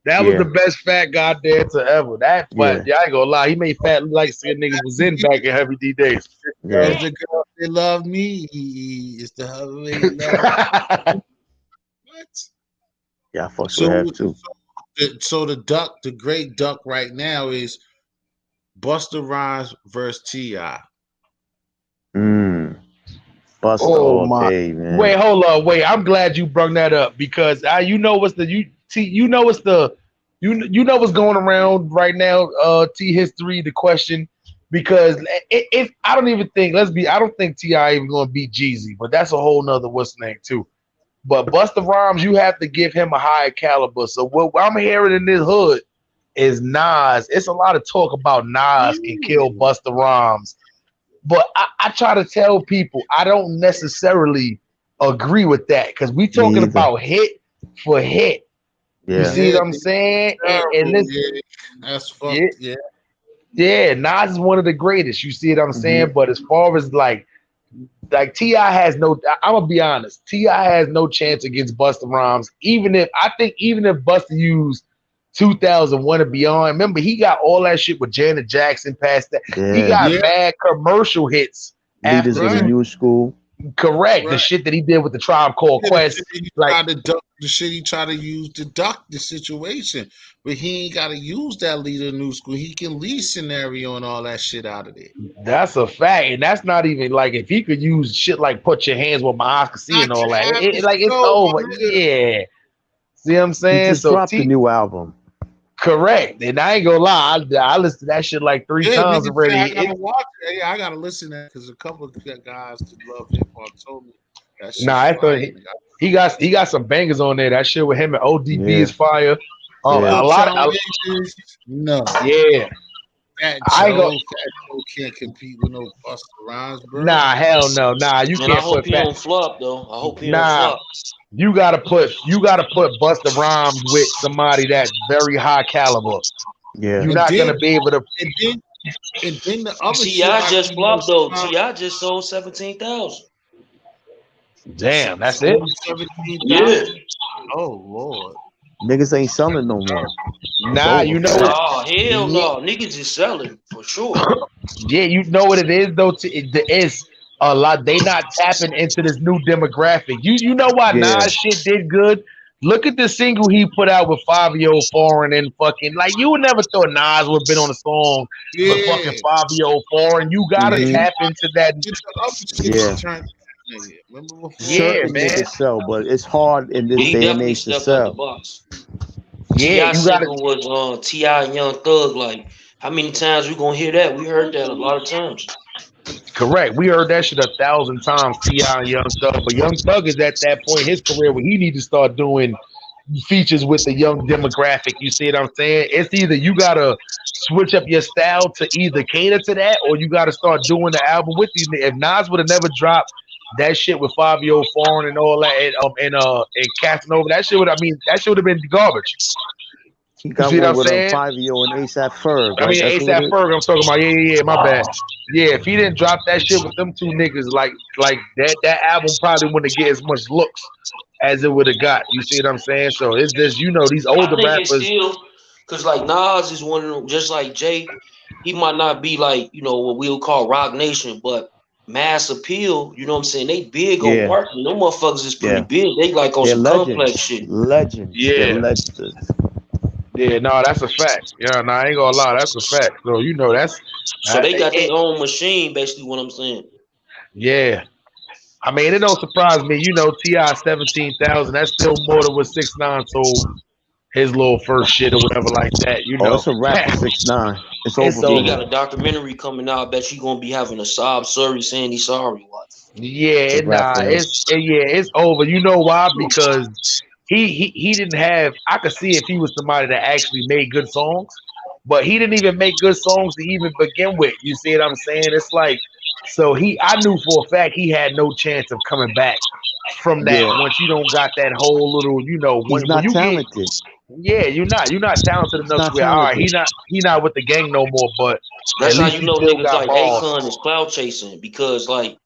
That was Yeah. the best fat guy dancer ever. That, but Yeah. I ain't gonna lie, he made fat look like skin niggas was in back in Heavy D days. Girls, Yeah. the girls, they love me. It's the hell they love. What? Yeah, I fucks with So, Hev too. so the great duck right now is Busta Rhymes versus Ti. Buster Oh all my! day, man. Wait, hold on. Wait, I'm glad you brung that up because you know what's the you know what's the you know what's going around right now. T history, the question because if I don't even think I don't think Ti even going to beat Jeezy, but that's a whole nother what's the name too. But Busta Rhymes, you have to give him a higher caliber. So what I'm hearing in this hood is Nas. It's a lot of talk about Nas can kill Busta Rhymes. But I try to tell people I don't necessarily agree with that because we Me talking either. about hit for hit. You Yeah. see Yeah, what I'm saying? And terrible. listen, Yeah, that's yeah, fucked. Yeah. yeah, Nas is one of the greatest. You see what I'm saying? Mm-hmm. But as far as like Ti has no, I'm gonna be honest. Ti has no chance against Busta Rhymes. Even if Busta used 2001 and beyond, remember he got all that shit with Janet Jackson past that. He Yeah. got Yeah, mad commercial hits Leaders after of the right, two. new school. Correct, the right. shit that he did with the Tribe Called Yeah, Quest, like the shit he tried to use to duck the situation, but he ain't got to use that leader of new school. He can leave scenario and all that shit out of there. that's a fact, and that's not even like if he could use shit like "Put Your Hands Where My Eyes Can See" I and all can that. have his Like it's show, my over. nigga. Yeah, see what I'm He saying? just So dropped a new album. correct, and I ain't gonna lie, I listened to that shit like 3 Yeah, times nigga said I already. gotta watch it. Yeah, I gotta listen to that because a couple of guys that love hip hop told me that shit's Nah, I thought fire. he got some bangers on there. That shit with him and ODB Yeah. is fire. Yeah. A Little lot of challenges, no. yeah. Fat Joe can't compete with no Busta Rhymes, bro. Nah, hell no, nah. You Man, I can't hope put he fat. don't flop though. I hope he don't Nah, flop. you gotta put Busta Rhymes with somebody that's very high caliber. Yeah. You're And not then gonna be able to. and then and then the other Ti shit like just flopped though. Ti just sold 17,000. Damn, that's it. sold 17,000. Yeah. Oh Lord. Niggas ain't selling no more. It's Nah, over. you know what? Oh hell Yeah. no, niggas is selling for sure. Yeah, you know what it is though. It is a lot. They not tapping into this new demographic. You know why Yeah. Nas shit did good? Look at the single he put out with 5-Year-Old Foreign and fucking like you would never thought Nas would have been on a song with fucking Yeah. 5-Year-Old Foreign. You gotta Yeah, Mm-hmm. he tap tried into that. to get the other shit to Yeah. turn. Nigga. Remember before? Yeah, Certain man. niggas sell, but it's hard in Yeah, this he day and definitely age to stepped out the sell. box. Yeah, T.I. you gotta single was T.I. and Young Thug. Like, how many times we gonna hear that? We heard that a lot of times. correct. We heard that shit 1,000 times. Ti and Young Thug, but Young Thug is at that point in his career where he need to start doing features with the young demographic. You see what I'm saying? It's either you gotta switch up your style to either cater to that, or you gotta start doing the album with these. If Nas would have never dropped that shit with 5-Year-Old Foreign and all that, and Casanova, that shit would have been garbage. He You got see what one I'm with saying? 5-year and ASAP Ferg, I right? mean, That's who it ASAP is. Ferg, I'm talking about. Yeah, my bad. Yeah, if he didn't drop that shit with them two niggas, like that album probably wouldn't get as much looks as it would have got. You see what I'm saying? So it's just, these I older think it's rappers. still because like Nas is one of them, just like Jay. He might not be like what we'll call Rock Nation, but mass appeal. You know what I'm saying? They big on Yeah, marketing. Them motherfuckers is pretty yeah. big. They like on They're some complex legends. shit. Legends. They're Yeah, legends. yeah, no, that's a fact. Yeah, no, I ain't gonna lie, that's a fact. So that's So they got their it, own machine, basically. What I'm saying. yeah. I mean, it don't surprise me. Ti 17,000. That's still more than what 6ix9ine sold his little first shit or whatever like that. Oh, it's a wrap for 6ix9ine. It's over It's Yeah, for he over. him. got a documentary coming out. I bet you gonna be having a sob story saying he's sorry. What? It's a Yeah, wrap nah, for him. it's over. You know why? Because he didn't have. I could see if he was somebody that actually made good songs, but he didn't even make good songs to even begin with. You see what I'm saying? It's like, so I knew for a fact he had no chance of coming back from that Yeah. once you don't got that whole little, He's when not you get, talented. yeah, you're not talented He's enough to not where, all right, talented. he not with the gang no more, but at That's how least you he know still niggas got like balls. Akon is cloud chasing because like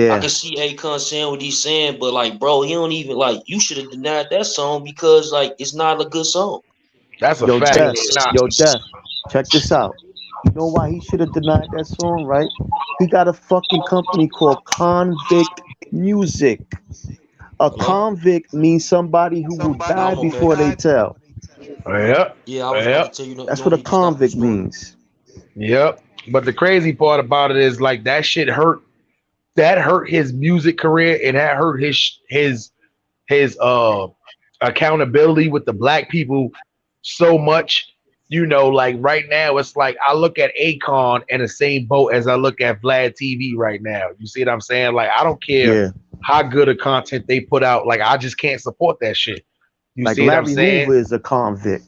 I Yeah. can see Akon saying what he's saying, but like bro, he don't even like you should have denied that song because like it's not a good song. That's a Yo, fact. Def. Nah, Yo, Def. Check this out. You know why he should have denied that song, right? He got a fucking company called Convict Music. A Hello? convict means somebody who will No, die I'm okay. before they tell. yep, Yeah, I was about to yep. tell you, That's no what a need to stop your convict story. means. Yep. But the crazy part about it is like that shit hurt. That hurt his music career and that hurt his accountability with the black people so much. Like right now, it's like I look at Akon in the same boat as I look at Vlad TV right now. You see what I'm saying? Like I don't care Yeah. how good of content they put out. Like I just can't support that shit. You Like see what I'm Larry saying? Hoover is a convict.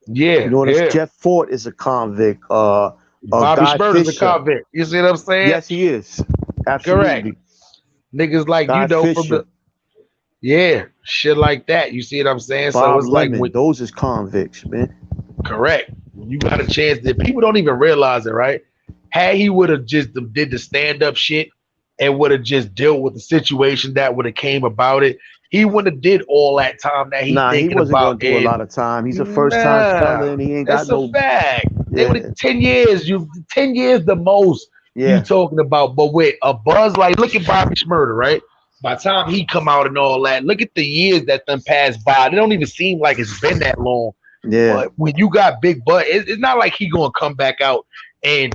You Yeah, know what I'm saying? yeah. Jeff Fort is a convict. Bobby Guy Schmurder's a Fisher. convict. You see what I'm saying? Yes, he is. Correct. Absolutely. Niggas like Guy from Fisher. the yeah, shit like that. You see what I'm saying? So Bob it's like Lemon. when Those is convicts, man. correct, when you got a chance that people don't even realize it, right? Had he would have just did the stand up shit and would have just dealt with the situation that would have came about it, he wouldn't have did all that time that he Nah, he thinking wasn't about. gonna do a And lot of time. He's a first time nah, felon. He ain't got that's a no. fact. They would have Yeah, 10 years. 10 years the most you yeah, talking about. But with a buzz like, look at Bobby Schmurder, right? By the time he come out and all that, look at the years that them passed by. They don't even seem like it's been that long. yeah. But when you got Big Butt, it's not like he gonna come back out and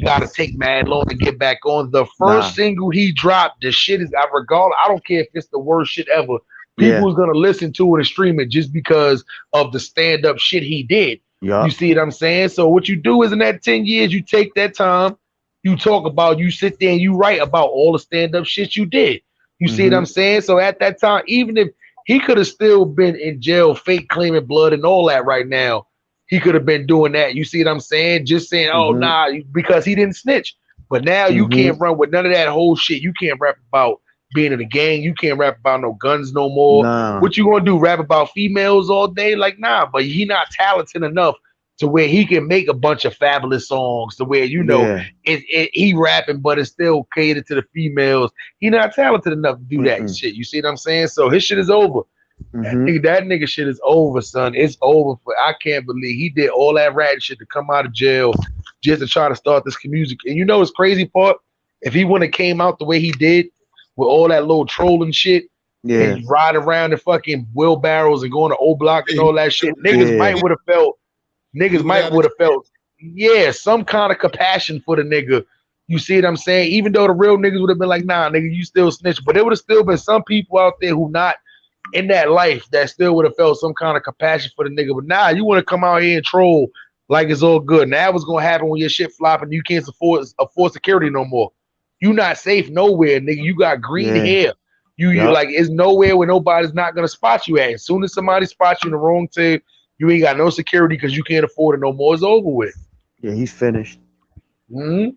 gotta take mad long to get back on. The first Nah, single he dropped, the shit is I regard. I don't care if it's the worst shit ever. yeah, People is gonna listen to it and stream it just because of the stand up shit he did. You yup. see what I'm saying? So what you do is in that 10 years, you take that time, you talk about, you sit there and you write about all the stand up shit you did. You see what Mm-hmm. I'm saying? So at that time, even if he could have still been in jail, fake claiming blood and all that right now, he could have been doing that. You see what I'm saying? Just saying, oh, Mm-hmm. nah, because he didn't snitch. But now you Mm-hmm. can't run with none of that whole shit. You can't rap about being in a gang. You can't rap about no guns no more. Nah. What you gonna do? Rap about females all day? Like, nah, but he not talented enough to where he can make a bunch of fabulous songs to where Yeah. he rapping, but it's still catered to the females. He not talented enough to do that Mm-mm. shit. You see what I'm saying? So his shit is over. Mm-hmm. That nigga shit is over, son. It's over. I can't believe he did all that rat shit to come out of jail just to try to start this music. And you know what's crazy part? If he wouldn't have came out the way he did with all that little trolling shit Yeah. and riding around in fucking wheelbarrows and going to O Block and He all that shit, Yeah. he niggas would might have would have felt, yeah, some kind of compassion for the nigga. You see what I'm saying? Even though the real niggas would have been like, nah, nigga, you still snitch. But there would have still been some people out there who not in that life that still would have felt some kind of compassion for the nigga. But nah, you want to come out here and troll like it's all good. Now what's gonna happen when your shit flopping? You can't afford security no more. You not safe nowhere, nigga. You got green Yeah. hair. You Yup. like it's nowhere where nobody's not gonna spot you at. As soon as somebody spots you in the wrong tape, you ain't got no security because you can't afford it no more. It's over with. Yeah, he's finished. Mhm.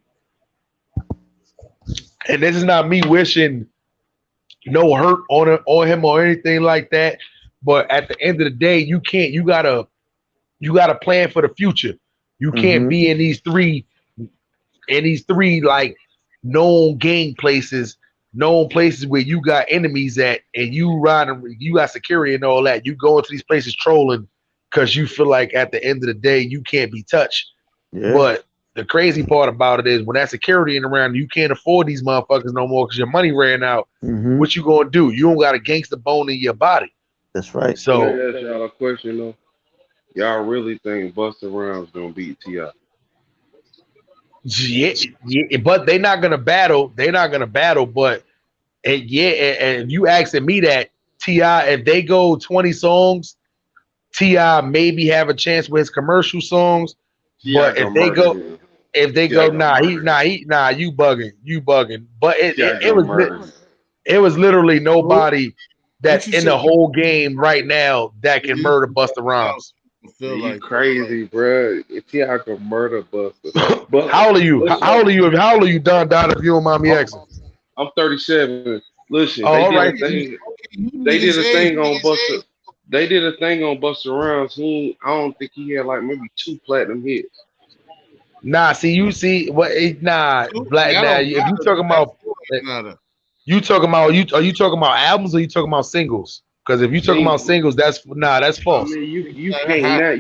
And this is not me wishing no hurt on him or anything like that. But at the end of the day, you You got to plan for the future. You can't be in these three like known gang places, known places where you got enemies at, and you riding, you got security and all that. You go into these places trolling because you feel like at the end of the day you can't be touched. Yeah. But the crazy part about it is when that security ain't around, you can't afford these motherfuckers no more because your money ran out. Mm-hmm. What you gonna do? You don't got a gangster bone in your body. That's right. Let So me ask y'all a question though. Y'all really think Busta Rhymes gonna beat Ti? yeah, yeah, but they're not gonna battle. They're not gonna battle. But and yeah, and you asking me that Ti, if they go 20 songs, Ti maybe have a chance with his commercial songs. Ti But gonna murder him. if they Ti go, gonna murder him. you bugging. But Ti gonna murder him. it was literally nobody What that's you in say? the whole game right now that can You murder Busta Rhymes. feel Man, you like crazy, bro. Ti gonna murder Busta. But How old are you? listen, How old are you? How old are you, Don? If you don't mind me I'm, asking. I'm 37. Listen, Oh, they all did a right. thing. okay, you They did niggas a age. thing on Busta. They did a thing on Busta Rhymes. I don't think he had like maybe 2 platinum hits. Nah, see, you see what? Nah, black. That Nah, don't if you matter. talking That about, still ain't matter. you talking about you are you talking about albums or you talking about singles? Because if you talking about Single. singles, that's I false. mean, you That can't has now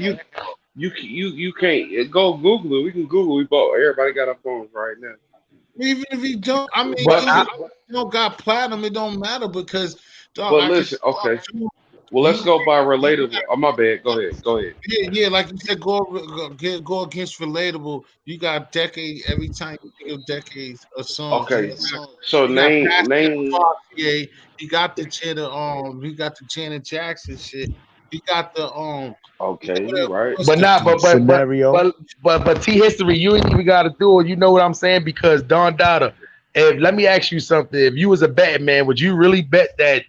you can't go Google it. We can Google. We both everybody got our phones right now. even if he don't. I mean, But even I, if he don't got platinum, it don't matter because dog, But I can listen, okay. show Well, let's you. go by You relatable. Oh, my bad. Go ahead. Go ahead. yeah, like you said, go against relatable. You got decade every time you think of decades of songs. Okay. So You got Passion name. Partier. You got the you got the Janet Jackson shit. You got the Okay, you whatever. right. What's but the not, dude? Scenario. but T history, you ain't even got to do it. You know what I'm saying? Because Don Dada, if let me ask you something. If you was a betting man, would you really bet that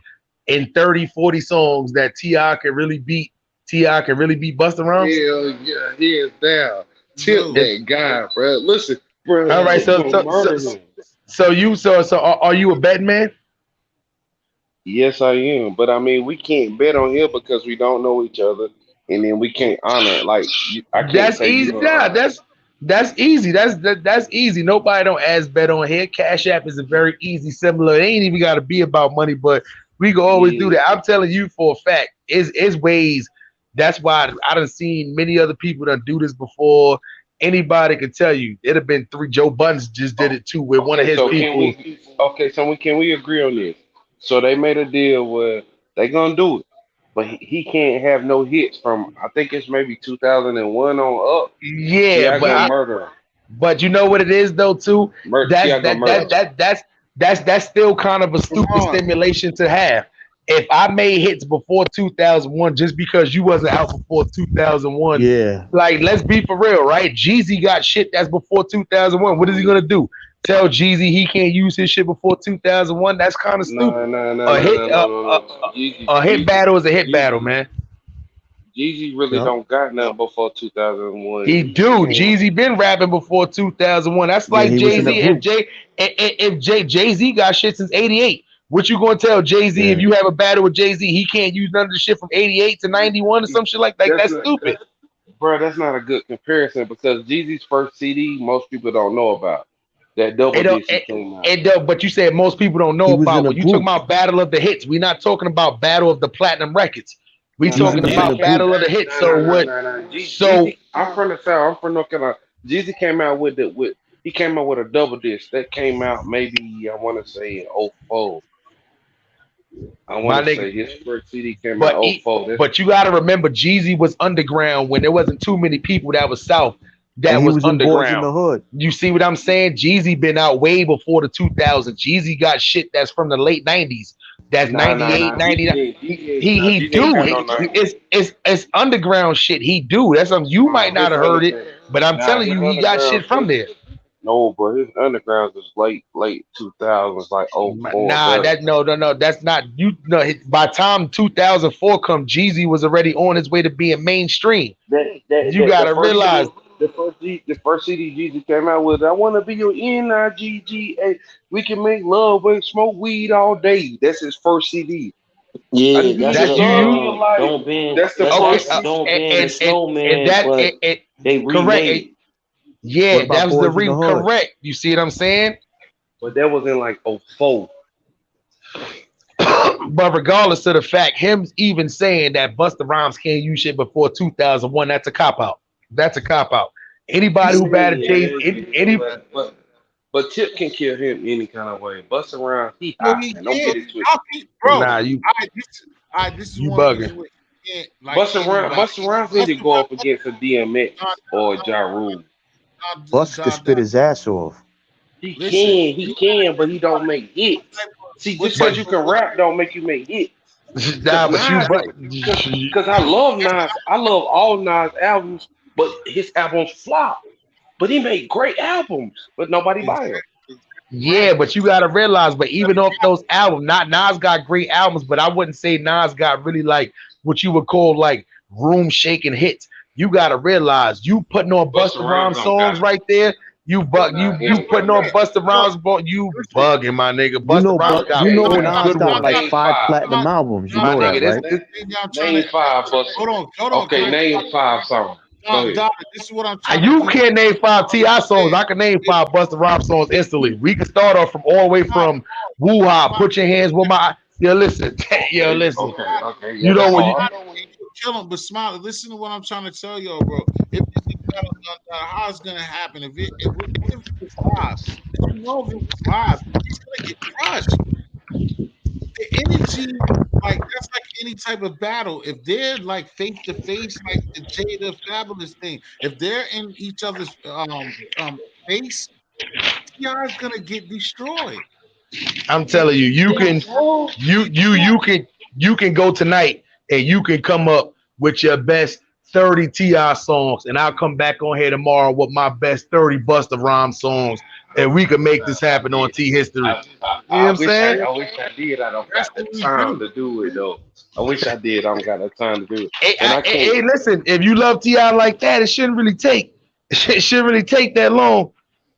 in 30, 40 songs that Ti can really beat Busta Rhymes? Hell yeah, hands down. Tip Dude, It, that guy, bro. Listen, bro, all right, he gonna murder him. are you a betting man? Yes, I am. But I mean, we can't bet on here because we don't know each other, and then we can't honor. Like, I can't That's say easy. you. Yeah, that's easy. That's easy. Nobody don't ask bet on here. Cash App is a very easy, similar. It ain't even got to be about money, but we can always do Yeah. that. I'm telling you for a fact. Is ways. That's why I done seen many other people done do this before. Anybody can tell you. It'd have been three. Joe Buttons just did Oh, it too with one of okay, his so can people. we? Okay, so we can we agree on this? So they made a deal where they gonna do it, but he can't have no hits from. I think it's maybe 2001 on up. Ti Yeah, gonna murder him. but you know what it is though too. Ti That's gonna that murder that him. that that's that's still kind of a come stupid on. stimulation to have. If I made hits before 2001, just because you wasn't out before 2001, Yeah. like let's be for real, right? Jeezy got shit that's before 2001. What is he gonna do? Tell Jeezy he can't use his shit before 2001? That's kind of No, stupid. no, no, A no, hit, no, no, no, no. a hit battle is a hit battle, Jeezy, man. Jeezy really Yep. don't got nothing before 2001. He do. Jeezy been rapping before 2001. That's Yeah, like he was Jay in a Z. group. If Jay Z got shit since '88, what you gonna tell Jay Z if Yeah. you have a battle with Jay Z? He can't use none of the shit from '88 to '91 or some shit like that. That's That's not, stupid. bro. That's not a good comparison because Jeezy's first CD most people don't know about. That double It don't. disc he came out. But you said most people don't know He was in about. a When you talking group. about Battle of the Hits, we're not talking about Battle of the Platinum Records. We No, no, Jeezy talking was in a about group. Battle of the Hits. no, So no, no, what? no, no. So Jeezy, I'm from the South. I'm from North Carolina. Jeezy came out with he came out with a double disc that came out maybe I want to say in '04. I my want to nigga. say his first CD came out But in '04. That's but you got to remember, Jeezy was underground when there wasn't too many people that was South And that he was was in Boys in underground. the Hood. You see what I'm saying? Jeezy been out way before the 2000s. Jeezy got shit that's from the late 90s. That's nah, nah, 98, nah. 99. Nah, He Jeezy ain't do. got no 90s. It's underground shit. He do. That's something you might No, not his have heard it, underground. but I'm Nah, telling his you, he got underground. shit from there. No, bro, his underground is late 2000s, like '04 Nah, better. that no. That's not you. No, by time 2004 come, Jeezy was already on his way to being mainstream. You The gotta first realize CD, the first CD Jeezy came out with, I wanna be your Nigga. We can make love and smoke weed all day. That's his first CD. Yeah, You that's That's the deserve your life. don't bend. That's the That's okay. part. actually don't bend the And snowman, that but they correct. remade it. What Yeah, that about was the Boys in the Hood? correct. You see what I'm saying? But that was in like '04. But regardless of the fact, him even saying that Busta Rhymes can't use shit before 2001, that's a cop out. That's a cop out. Anybody who batted Jay, any But Tip can kill him any kind of way. Bust around, he No, hot, he man. Don't can't. get it twisted. How can, bro? nah, you This is you one bugging. reason why he can't like anybody. Bust around need to Busta go Rhymes, up against a DMX or Ja Rule. Bus could spit his ass off. listen, He can, but he don't make what hits. type See, what just But because type you of can rap don't make you make hits. Cause nah, but you Nas, but cause I love Nas. I love all Nas albums, but his albums flop. But he made great albums, but nobody buy them. exactly yeah, right? but you gotta realize, but even off those albums, not Nas got great albums, but I wouldn't say Nas got really like what you would call like room shaking hits. You gotta realize you putting on Busta Busta Rhymes Rhymes don't got songs it. right there. You bug Nah, he you don't got putting it. on Yeah, Busta bro. Rhymes, you Listen, bugging my nigga. You Busta know, Rhymes but you got know one Nas good got one. like Name 5 five. platinum albums. You My know nigga, that, this right? the this thing I'm trying Name to five Busta. hold on, Okay, Chris. name five songs. Go ahead. Donna, this is what I'm trying to you get. can't name five T.I. Hey, songs. I can name if, five Busta Rhymes songs instantly. We can start off from all the way nah, from Woo Ha, my, put your hands where my yo listen, yo Okay, listen. okay, okay. Yeah, You know that's when you hard. kill him, but smile. Listen to what I'm trying to tell y'all, bro. If it, how it's gonna happen? What if it was live? You know, if it was live, he's gonna get crushed. The energy, like that's like any type of battle. If they're like face to face, like the Jada Fabulous thing, if they're in each other's face, Ti is gonna get destroyed. I'm He, telling you, you he, can you he you you can you can go tonight and you can come up with your best 30 Ti songs, and I'll come back on here tomorrow with my best 30 Busta Rhymes songs, and we can make this I happen on did. T History. You know what I I'm wish saying? I wish I did. I don't that's got the what we time do. to do it though. I wish I did. I don't got the time to do it, Hey, and I can't. hey, listen, if you love Ti like that, it shouldn't really take it shouldn't really take that long.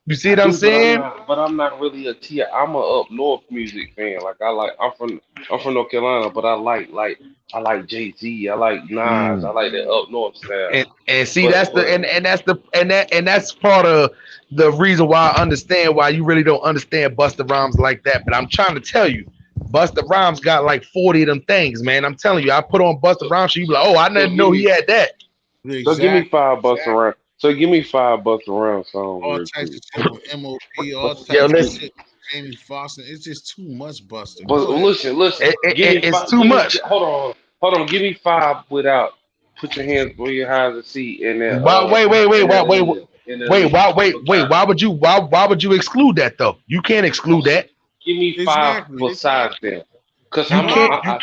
You see I what I'm do, but I'm saying? not. But I'm not really a T. I'm a up north music fan. Like I like. I'm from North Carolina, but I like Jay Z. I like Nas. I Mm. like the up north style. And see But that's the but and that's part of the reason why I understand why you really don't understand Busta Rhymes like that. But I'm trying to tell you, Busta Rhymes got like 40 of them things, man. I'm telling you, I put on Busta Rhymes, so you be like, oh, I so didn't give know he me had that. so give me Exactly. five bucks around. So give me five bucks around songs All real types quick. of shit with MOP, all Yo, types of listen, shit. Jamie Foxx, it's just too much, Buster. But Go ahead. listen. Give me it's five. too much. Hold on. Give me five without. Put your hands where your eyes to see, and then Wait, and wait, wait, then and then leave. wait. Why would you exclude that though? You can't exclude that. Give me five Exactly. besides them, cause You can't Why?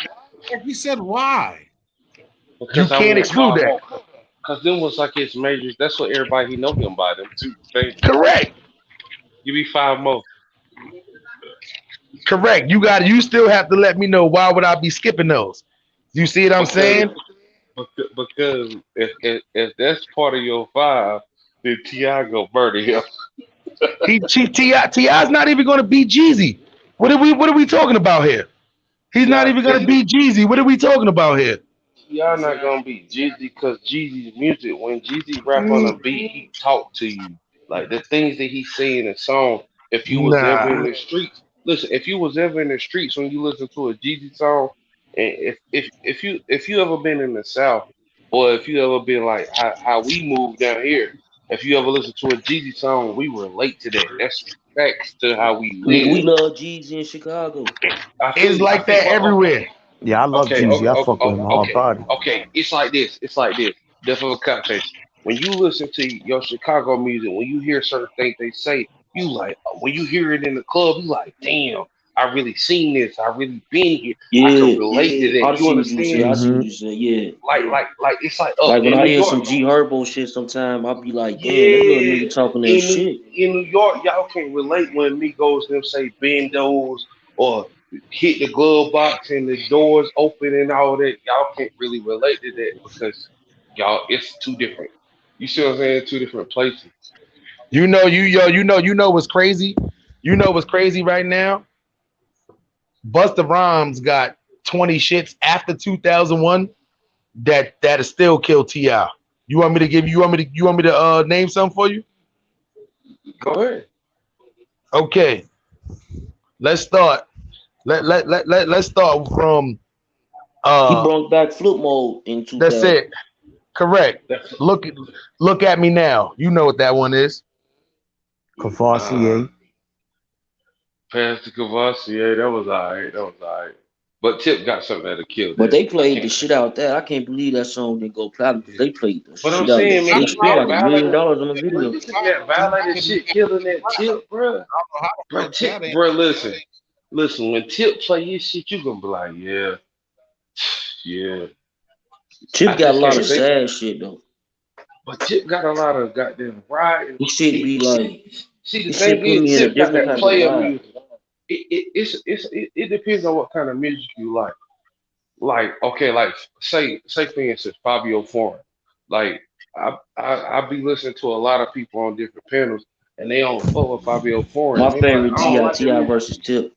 Like he said, why? you because can't exclude I that. want, cause them was like his majors. That's what everybody he know him by them two things. Correct. Give me five more. Correct. You still have to let me know why would I be skipping those. You see what I'm Because saying? because if that's part of your five, then Tiago murder him. Ti's not even gonna beat Jeezy. What are we talking about here? He's not even gonna beat Jeezy. What are we talking about here? Y'all not gonna be Jeezy because Jeezy's music. When Jeezy rap on a beat, he talk to you like the things that he say in a song. If you was ever in Nah. the streets, listen. If you was ever in the streets when you listen to a Jeezy song, and if you ever been in the South, or if you ever been like how we move down here, if you ever listen to a Jeezy song, we relate to that. That's facts to how we Nigga, we live. love Jeezy in Chicago. I feel It's you. I like feel. that everywhere. Yeah, I love Okay, Jeezy. I fuck with him hard okay, body. okay. It's like this. It's like this. Different context. When you listen to your Chicago music, when you hear certain things they say, you like when you hear it in the club, you like, damn, I really seen this. I really been here. I can Yeah. relate to that. I You see what you say. understand? I see Hmm. what you say. Yeah. Like it's like up Like when in I New hear York. some G Herbo shit sometime, I'll be like, damn, that little Yeah, nigga talking that shit. In New York, y'all can't relate when Migos them say bendos or hit the glove box and the doors open and all that. Y'all can't really relate to that because y'all it's two different. You see what I'm saying? Two different places. You know what's crazy? You know what's crazy right now? Busta Rhymes got 20 shits after 2001 that still kill Ti. You want me to give you want me to name some for you? Go ahead. Okay, let's start. Let's start from He uh brought back flip mode in that's 2000. it. Correct. That's Look look at me now. You know what that one is. uh Cavassier. Pastor Cavassier. That was alright. That was alright. But Tip got something that'll kill But that. they I played the can't. shit out there. I can't believe that song didn't go platinum because they played the But I'm shit out of that saying, man, shit. They you That's see what I spent that like was $1 million violator. on the But video. you see that violator shit killing that Tip, bro. I don't know how the Bro, fuck that Tip, ain't. bro, listen. Listen, when Tip play his shit, you gonna be like, yeah, yeah. Tip I got a just lot can't of think. sad shit though. But Tip got a lot of goddamn ride. This shit be like, See, the this thing shit put is, me in a Tip got different that type of player vibe. music. It depends on what kind of music you like. Like, okay, like say for instance, Fabio Foreign. Like, I be listening to a lot of people on different panels, and they don't fuck with Fabio Foreign, My and they be like, favorite I don't Ti like that Ti music. versus Tip.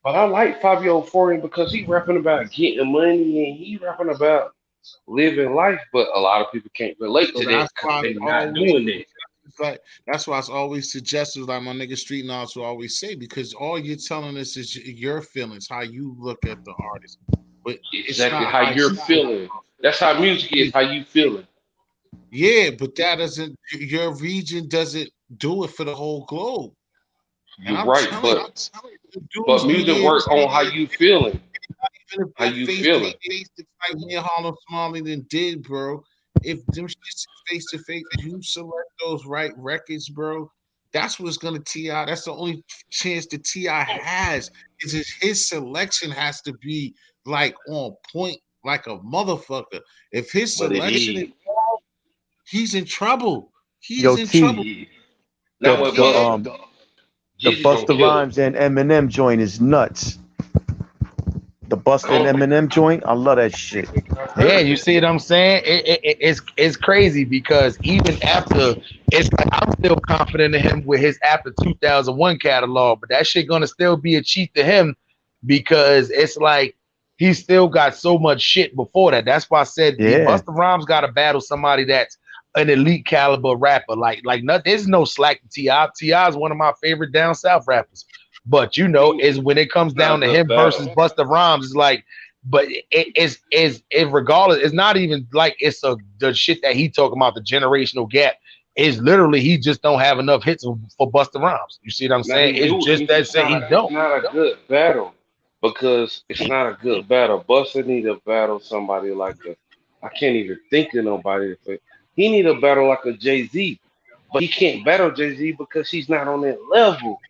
But I like Fabio Foreign because he rapping about getting money and he rapping about living life. But a lot of people can't relate So to that that's because why it's they're not always doing that. it's like that's why it's always suggested, like my nigga Street Knowledge will always say, because all you're telling us is your feelings, how you look at the artist, but it's Exactly not how how you're you look. feeling. That's how music is. How you feeling? Yeah, but that doesn't. Your region doesn't do it for the whole globe. And You're I'm right, telling but you, the dudes be music here, work on how you feeling. even if How they you face to feeling? face, like me and Harlem Smiley then did, bro. If them shits face to face, you select those right records, bro. That's what's gonna Ti. That's the only chance that Ti has. Is his selection has to be like on point, like a motherfucker. If his But it selection is is. off, he's in trouble. He's Yo, in T, trouble. Yeah. He Now with the can't. the Jeezy gonna Busta kill it. Rhymes and Eminem joint is nuts. The Busta and Oh, Eminem joint, I love that shit. I Yeah, heard you that. see what I'm saying? It's crazy because even after it's like I'm still confident in him with his after 2001 catalog, but that shit gonna still be a cheat to him because it's like he still got so much shit before that. That's why I said the Yeah, Busta Rhymes got to battle somebody that's an elite caliber rapper. Like no, there's no slack to Ti. Ti is one of my favorite down south rappers, but you know, He, is when it comes it's not a down to good him versus battle. Busta Rhymes, it's like. But it regardless, it's not even like it's the shit that he talking about, the generational gap. Is literally he just don't have enough hits for Busta Rhymes. You see what I'm Now saying? he It's do. just that say he It's don't. not a good battle because it's not a good battle. Buster need to battle somebody like a. I can't even think of nobody. He need a battle like a Jay Z, but he can't battle Jay Z because he's not on that level.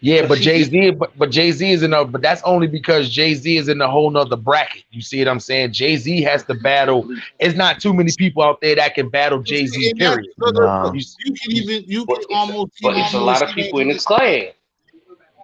Yeah, Cause but he's But Jay Z is in a but that's only because Jay Z is in a whole nother bracket. You see what I'm saying? Jay Z has to battle. It's not too many people out there that can battle Jay Z. And that's Period. nah. You, you but can almost even it's a do the lot of same. people in his class.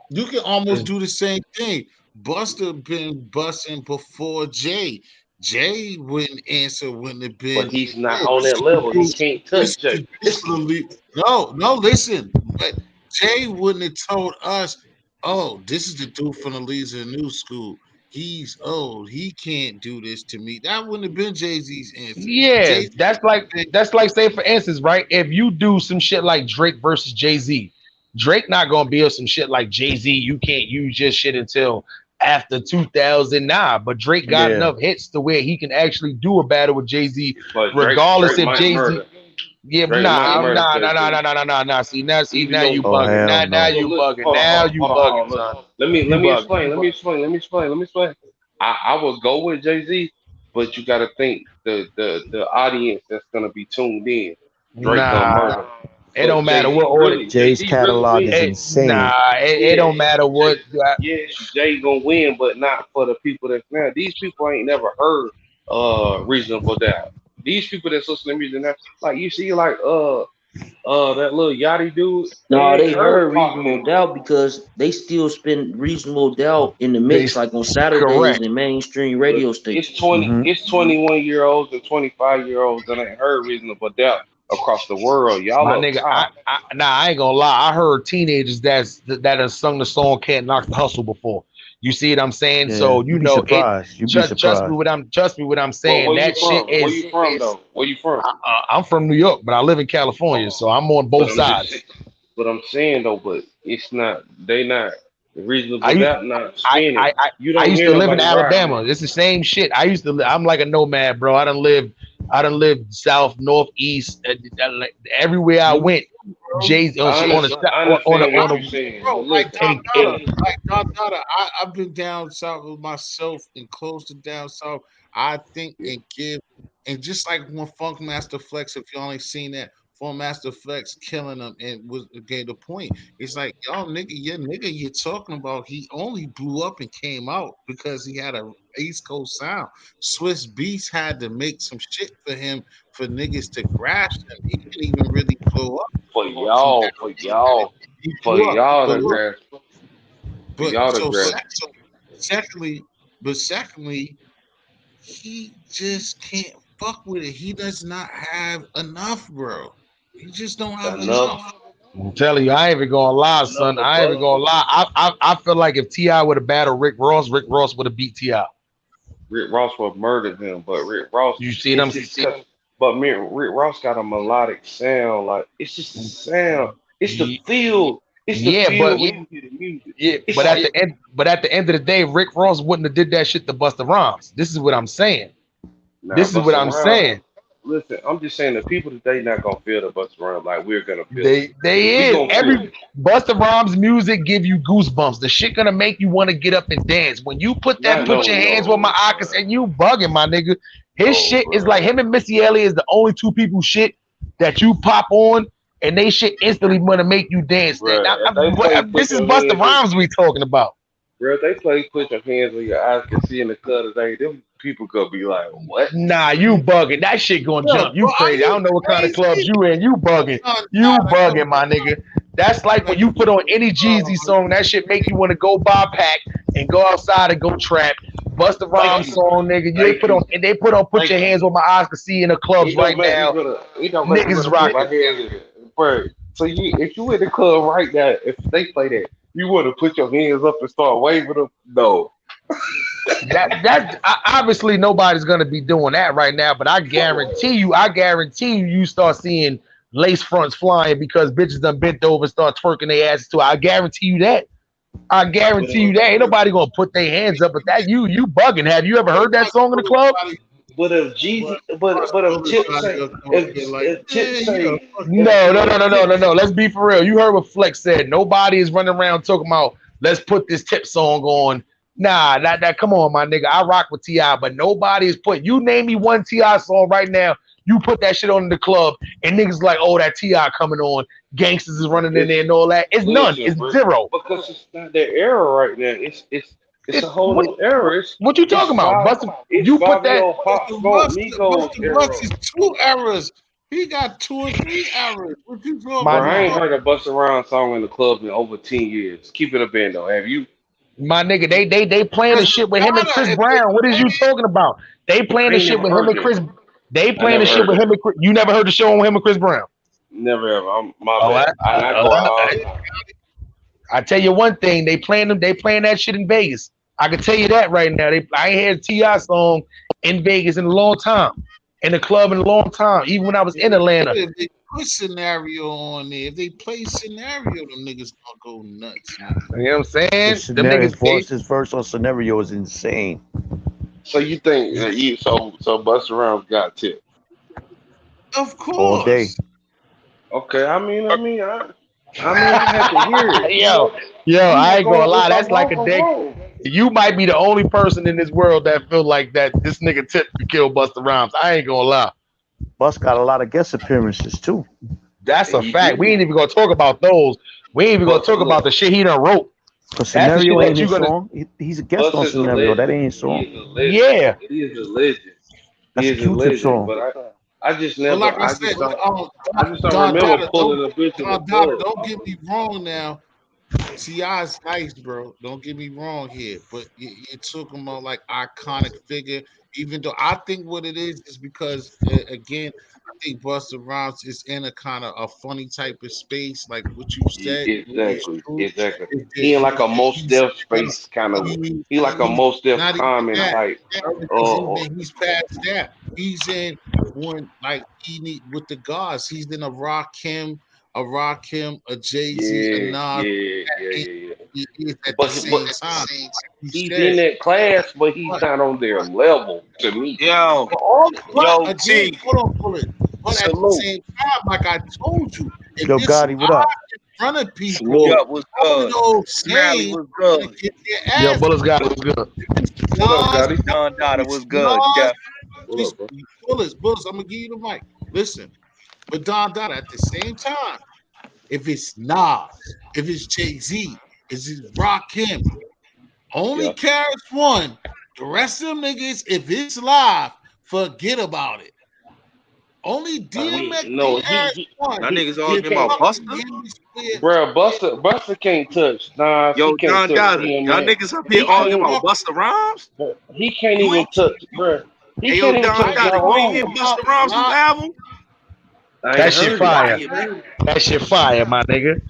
You can almost it's- do the same thing. Buster been busting before Jay. Jay wouldn't answer, wouldn't have But been. he's not Oh, on this that is the level. He dude. can't This touch is the Jay. dude for the league. No, no, listen. But Jay wouldn't have told us, "Oh, this is the dude from the leagues of the new school. He's old. He can't do this to me." That wouldn't have been Jay Z's answer. yeah, Jay Z been that's like say for instance, right? If you do some shit like Drake versus Jay Z, Drake not gonna be on some shit like Jay Z. You can't use your shit until after 2009. But Drake got Yeah. enough hits to where he can actually do a battle with Jay Z, But regardless Drake if might Jay Z. murder. Yeah, but Drake might nah, murder nah, nah, Jay nah, Z. nah, nah, nah, nah, nah. See Even now though you Oh bugging. hell Now no. you look, bugging. hold on, Now hold on, you hold on, hold bugging, on. Look, son. let You me bugging. explain. Let me explain. I would go with Jay Z, but you got to think the audience that's gonna be tuned in. Drake gonna Nah, murder, it but don't matter what order. Jay Jay's Z really catalog is win. insane. It Yeah, don't matter Jay, what. Jay gonna win, but not for the people that's now. These people ain't never heard reasonable doubt. These people that's listening to music now, like you see, like that little Yachty dude, they No, ain't they heard heard Pop reasonable them. doubt because they still spend reasonable doubt in the They mix, like on Saturdays correct, and mainstream But radio stations. Hmm. it's 21-year-olds and 25-year-olds that ain't heard reasonable doubt across the world. Y'all my up nigga. top. I ain't gonna lie. I heard teenagers that have sung the song "Can't Knock the Hustle" before. You see what I'm saying? Yeah, So you'd be surprised. You'd be trust me surprised. what I'm Well, saying. where you That shit from? Where is. you from though? Where you from? I'm from New York, but I live in California, so I'm on But both I'm just, sides. but I'm saying though, but it's not. They not I reasonable u- doubt. Not I spinning. I I, You I don't used hear to live in nobody riding Alabama. it. It's the same shit. I'm like a nomad, bro. I done lived south, north, east, like, everywhere I Me went. too, bro. Jay's on I on understand what a you're saying, Bro, but like listen, Don hey, Dada, hey, like Don Dada, I've been down south with myself and close to down south. I think and give, and just like when Funk Master Flex, if you only seen that, Funk Master Flex killing them and was gave the point. It's like, y'all nigga, your nigga you're talking about, he only blew up and came out because he had a East Coast sound. Swiss Beats had to make some shit for him for niggas to grasp him. He didn't even really blow up for from y'all, that. for y'all, He for blew up. y'all But to look, grasp, for but y'all to so, grasp. secondly, secondly, he just can't fuck with it. He does not have enough, bro. He just don't have Enough, enough. I'm telling you, I ain't even gonna lie, enough son. to I ain't even bust gonna him. lie. I feel like if Ti would have battled Rick Ross would have beat Ti. Rick Ross would murder him, but Rick Ross, You see it's them? just cause. But man, Rick Ross got a melodic sound. Like it's just the sound. It's the feel. It's the Yeah, feel but when you hear the music. yeah, It's like but at the end of the day, Rick Ross wouldn't have did that shit to Busta Rhymes. This is what I'm saying. nah, This is what Busta I'm Rhymes. saying. Listen, I'm just saying the people today not gonna feel the Busta Rhymes like we're gonna feel it. They We is gonna feel every it. Busta Rhymes music give you goosebumps. The shit gonna make you want to get up and dance. When you Not put your hands where my eye can say you bugging my nigga. His no, shit is like bro. him and Missy Elliott is the only two people shit that you pop on and they shit instantly gonna make you dance. Bro, if they play, This put is your Busta hands in. Rhymes we talking about. Bro, if they play, put your hands where your eyes can see in the cut today. Them people gonna be like, what? Nah, you bugging. That shit gonna Yo, jump. You bro, are crazy. I you don't know what kind of clubs crazy? you in. You bugging. Don You Dada, bugging, come my on, nigga. That's like when man. you put on any Jeezy Oh, song, that shit make you want to go buy a pack and go outside and go trap. Busta Thank Rhymes you, song, nigga. You thank put on you, and they put on put thank your you. hands where my eyes can see in the clubs It don't right make me now. gonna. It don't make me Niggas gonna put my rocking. hands in it, bro. So if you in the club right now, if they play that, you want to put your hands up and start waving them? No, Obviously nobody's gonna be doing that right now, but I guarantee you, you start seeing lace fronts flying because bitches done bent over and start twerking their asses to it. I guarantee you that. I but guarantee you that ain't nobody gonna put their hands up. But that you bugging. Have you ever heard that song in the club? if But Jeezy, plus, but if Tip everybody say, else gonna be like, if Tip yeah, yeah, say, fuck that. No. Let's be for real. You heard what Flex said. Nobody is running around talking about let's put this tip song on. Nah, that come on, my nigga. I rock with T.I., but nobody is put. You name me one T.I. song right now. You put that shit on in the club, and niggas like, oh, that T.I. coming on. Gangsters is running in it's there and all that. It's none. listen, It's bro, zero. because it's not their era right now. It's a It whole what new era. what you talking about? Buster, It's you put that. Fabio Pop Smoke Migos Buster era. Bucks is two errors. He got two or three errors. What you My talking Bro, I ain't about? heard a Busta Rhymes song in the club in over 10 years. Keep it a band though. Have you? My nigga, they playing the Because shit with him and Chris if Brown. What is they you talking about? They playing I the ain't shit never with him heard and that. Chris. They I playing the never shit heard with that. him and Chris. You never heard the show on him and Chris Brown? Never ever. I'm my Oh, bad. And I go out all the time. I tell you one thing, they playing them. They playing that shit in Vegas. I can tell you that right now. I ain't heard a Ti song in Vegas in a long time, in the club in a long time. Even when I was in Atlanta. if they put scenario on there, if they play scenario, them niggas gonna go nuts, man. You know what I'm His saying? Them scenario, niggas paid. his verse on scenario is insane. So you think that you so Busta Rhymes got tip? Of All day. course. Okay, I had to hear it. You yo, know, yo, I ain't gonna lie. if I'm That's like wrong, a I'm dick. wrong. You might be the only person in this world that feel like that this nigga Tip could kill Busta Rhymes. I ain't gonna lie. Bus got a lot of guest appearances too. That's And a he fact. We ain't do. even gonna talk about those. We ain't even gonna Bus talk about look, the shit he done wrote. Cause That's the shit scenario ain't that you his gonna. song. He's a guest Bus on is a scenario. That legend. ain't his He song. is a legend. Yeah, He is a legend. He That's a is a Q-Tip legend. song. But I just But never like I said, I just don't Don remember Dada, pulling a bitch in the Don Dada, club. don't get me wrong now. T.I.'s nice, bro. Don't get me wrong here, but you're talking about like iconic figure. Even though I think what it is because again, I think Busta Rhymes is in a kind of a funny type of space, like what you said is Exactly, true. exactly. Is that He in like a most he's deaf space kind of. He like a he's most deaf not even common that. type. He's past that. He's in when like he need with the gods. He's in a Jay Z, a Yeah, Nas. yeah, yeah, And yeah, yeah. he is at the But same time. You he's said, in that class, but he's but, not on their level to me. Yo, but yo, again, T, hold on, Bullet. But at the salute, same time, like I told you, if Yo, it's Gotti, what up? live in front of people, yo, Salute. what's all of good? those Smiley, names what's gonna good? get their Yo, ass. Bullets got it was good. If it's What up, Nas, Gotti? Don if Dada, it's what's good, Nas, Jeff? What it's up, bro? Bullets. I'm gonna give you the mic. Listen, but Don Dada at the same time, if it's Nas, if it's Jay Z, if it's Rakim, only Yeah. carries one. The rest of them niggas, if it's live, forget about it. Only DMX No, carries one. Y'all niggas he If arguing about can't. Buster? Fucking Hemisphere, Bro, Buster can't touch Nas. He Yo, can't Don touch Dada, y'all DMX. niggas up here He I'm arguing can't. about talking. Buster Rhymes? He can't You even ain't, touch, bro. He hey, yo, can't even Don touch I Dada, Ja you ain't ain't Rule. hear talking about Buster Rhymes' new live. album? I ain't That shit heard it. fire. Fire, man. That shit fire, my nigga.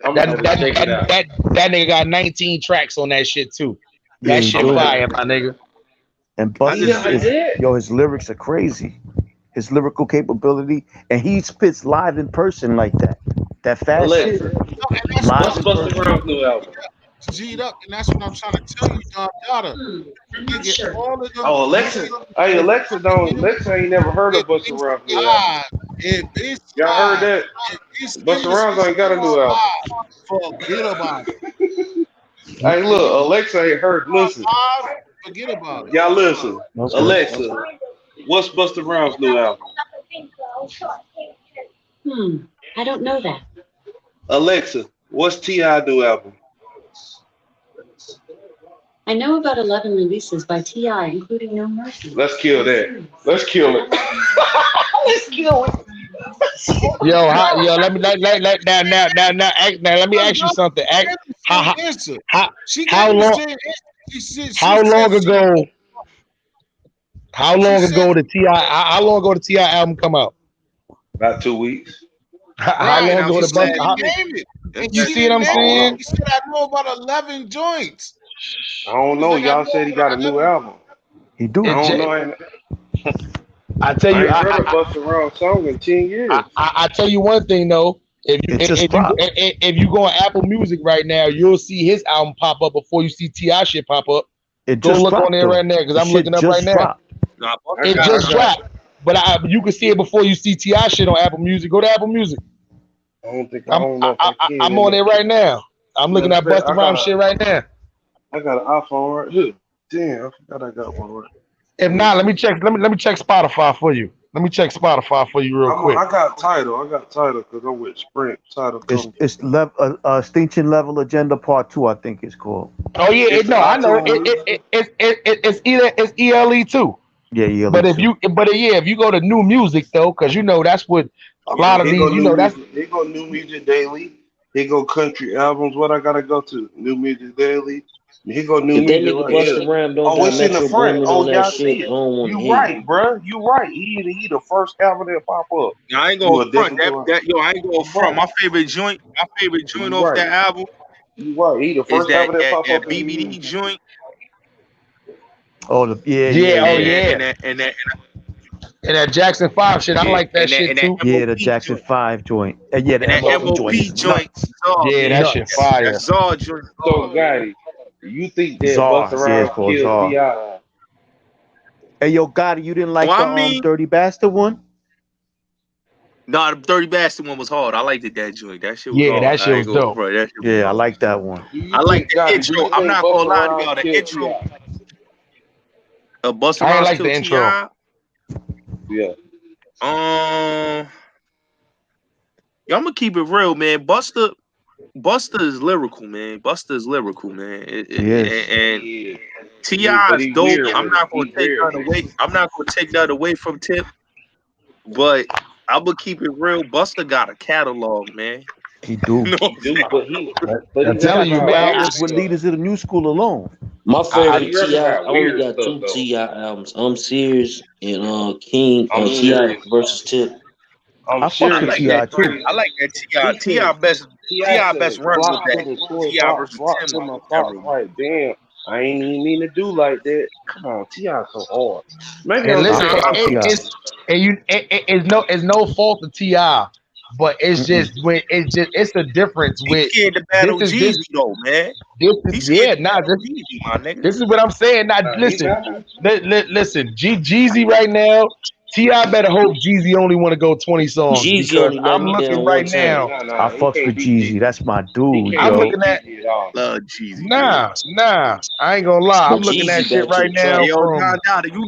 I'm gonna That have to that check it that out. that, that nigga got 19 tracks on that shit too. Yeah, That he shit I'm do. gonna have fire, to. my nigga. And I He Buster's just, got is that. yo, his lyrics are crazy. His lyrical capability, and he spits live in person like that. That fast shit, Alexa, No, and that's what live what's in Busta person. Rhymes' new album? G'd up, and that's what I'm trying to tell you, Don Dada. Nigga, all of them Oh, Alexa. niggas, Hey, if Alexa don't. him, Alexa ain't never heard if of Busta it's Rhymes' new album. live, if it's Y'all heard live, that? if it's Busta Rhymes ain't got a Hemisphere new album. live, forget about it. Hey, If it's look, Alexa ain't heard. Listen, live, forget about it. y'all listen. Okay. Alexa, what's Busta Rhymes' new album? I don't know that. Alexa, what's T.I. new album? I know about 11 releases by T.I., including No Mercy. Let's kill that. Let's kill it. Let's kill it. Yo, let me now, let me No, ask you no, something. she gave the How same how answer. how, She gave how the long same answer. She how said long she ago how she long said ago the Ti how long ago the Ti album come out? About 2 weeks. How right, right, long I was ago and the just she bus? saying, didn't How, name it, and you that, she see what didn't I'm I name don't it. know. saying? She said I know about 11 joints. I don't She's know. like I Y'all know said he got a about new 11. album. He do. I It don't j- know. I tell I you ain't heard a Busta Rhymes song in 10 years. I tell you one thing though. It just dropped. If you go on Apple Music right now, you'll see his album pop up before you see Ti shit pop up. It Go just look on dropped there right though. now because The I'm shit looking up right just now. dropped. nah, I It Buster got. got I just some. got. dropped, but you can see it before you see Ti shit on Apple Music. Go to Apple Music. I don't think. I I'm don't know if I can. I'm on there right now. I'm looking Matter of at fact, Busta Rhymes shit right now. I got an iPhone right here. Damn, I forgot I got one right. If Let me not, let me see. check. Let me check Spotify for you. Let me check Spotify for you real quick. I got title. I got title because I'm with Sprint. Title come. Extinction Level Agenda Part Two, I think it's called. Oh yeah, It's the no, I know. iTunes. It's ELE too. Yeah, But yearly if too. you, but yeah, if you go to new music though, because that's what a Yeah, lot of here go these, new that's music. Here go new music daily. Here go country albums. What I gotta go to? New music daily. Here go new If that music nigga right here. Busta Rhymes don't Oh, got it's in the Metro front. Boomin Oh, on that y'all shit, see I it. don't want to You hear you. right, bruh. You right. He the first album that pop up. I ain't You going will front. definitely go. Yo, I ain't going front. Right. My favorite joint You off right. that album You right. He the is first album that pop that up in the BBD music. joint Oh, yeah, oh Yeah. yeah, and that Jackson 5 shit, I like that shit and that too. yeah, the MOP Jackson joint. 5 joint. And yeah, And the that MOP So joint MOP is joint, nuts. Zard, Yeah, that man. shit Nuts. That fire. Zard joint, so Zard, man. Gotti, you think that Busta Czar. Yeah, Rhymes it's called killed Czar. T.I.? Hey, yo, Gotti, you didn't Well, like I the mean, Dirty Bastard one? nah, the 30 Bastard one was hard. I liked it, that joint. That shit was Yeah, hard. that shit I ain't was going dope. front. That shit was Yeah, I hard. like that one. Do you I like think the Gotti? Do intro. you I'm think not gonna Busta lie to Rhymes y'all. The killed intro, T.I.? Busta I ain't Rhymes like the killed intro. T.I. Yeah. Yeah, I'm gonna keep it real, man. Busta is lyrical, man. Busta is lyrical, man. He is. And Yeah. T.I. But is he dope. weird I'm with it. not gonna He take weird that with away. it. I'm not gonna take that away from Tip, but I'm gonna keep it real. Busta got a catalog, man. He do. No, He do, but I'm he telling rap you, He about rap man. other with stuff. leaders of the new school alone. My I, favorite He rap Ti, I about only weird got stuff two though. Ti albums. I'm Serious and King I'm Ti serious. versus Tip. I'm I fucks I with serious. like He's that. Ti too. crazy. I like that He Ti. said, T.I. Ti best said, run with Glock that. to the toy Ti box, versus rock Tim to on my that pops. record. Like, damn, I ain't even mean to do like that. Come on, T.I. so hard. Maybe and I'm I just listen, fucks talking with Ti. it's no fault of Ti, but it's Mm-mm. just when it's the difference He with scared to this battle is this Jeezy though, man. this is He scared yeah, to nah, battle Jeezy, my nigga. this is what I'm saying. Now about. He listen, battling. listen, Jeezy right now. Ti better hope Jeezy only want to go 20 songs Jeezy because only let I'm me looking down right one time. now. Nah, I he fucks can't with beat Jeezy. Jeezy. That's my He dude, I'm can't yo. beat looking at Jeezy at all. Love Jeezy, man. nah. I ain't gonna lie. I'm But looking at Jeezy shit back to right the now top. Yo, Don from Dada, you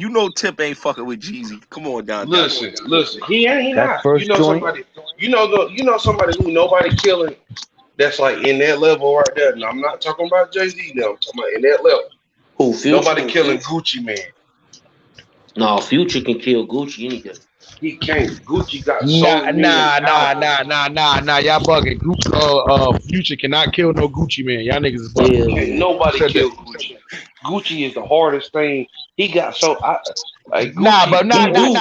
know Tip ain't fucking with Jeezy. Come on, Don Dada. Listen. He ain't. He That not. You first know joint, somebody. You know somebody who nobody killing. That's like in that level right there. And I'm not talking about Jay Z now. I'm talking about in that level. Who, Future? Nobody killing Gucci Man. No, Future can kill Gucci any day. He can't. Gucci got nah so many nah nah albums. nah nah nah nah. Y'all bugging. Future cannot kill no Gucci man. Y'all niggas is bugging. Hell Can't yeah. nobody Said that. kill Gucci. Gucci is the hardest thing. He got so like Nah, but Gucci. He do.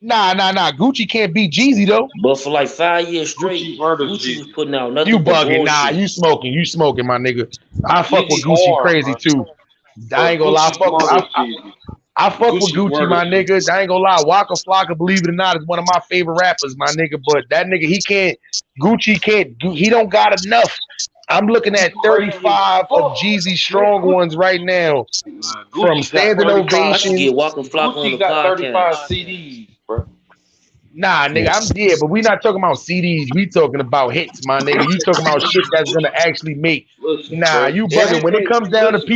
nah. Gucci can't beat Jeezy though. But for like 5 years straight, Gucci murders Gucci was Jeezy. putting out You nothing but bugging. Nah, bullshit. you smoking, my nigga. I fuck with Jeezy Gucci hard, crazy bro. too. I But ain't gonna lie. Gucci murders Jeezy. I fuck with Gucci Gucci, my murders Jeezy. nigga. I ain't gonna lie. Waka Flocka, believe it or not, is one of my favorite rappers, my nigga. But that nigga, he can't. Gucci can't. He don't got enough. I'm looking You at crazy as 35 of fuck. Jeezy's Man, strong ones right now, from Gucci got standing 35. I should get ovations. Walking Flock on Gucci the got 35 podcast. CDs, bro. Nah, nigga, yeah. but we not talking about CDs. We talking about hits, my nigga. You talking about shit that's gonna actually make. Listen, Nah, bro. you bugging. Everything. Listen.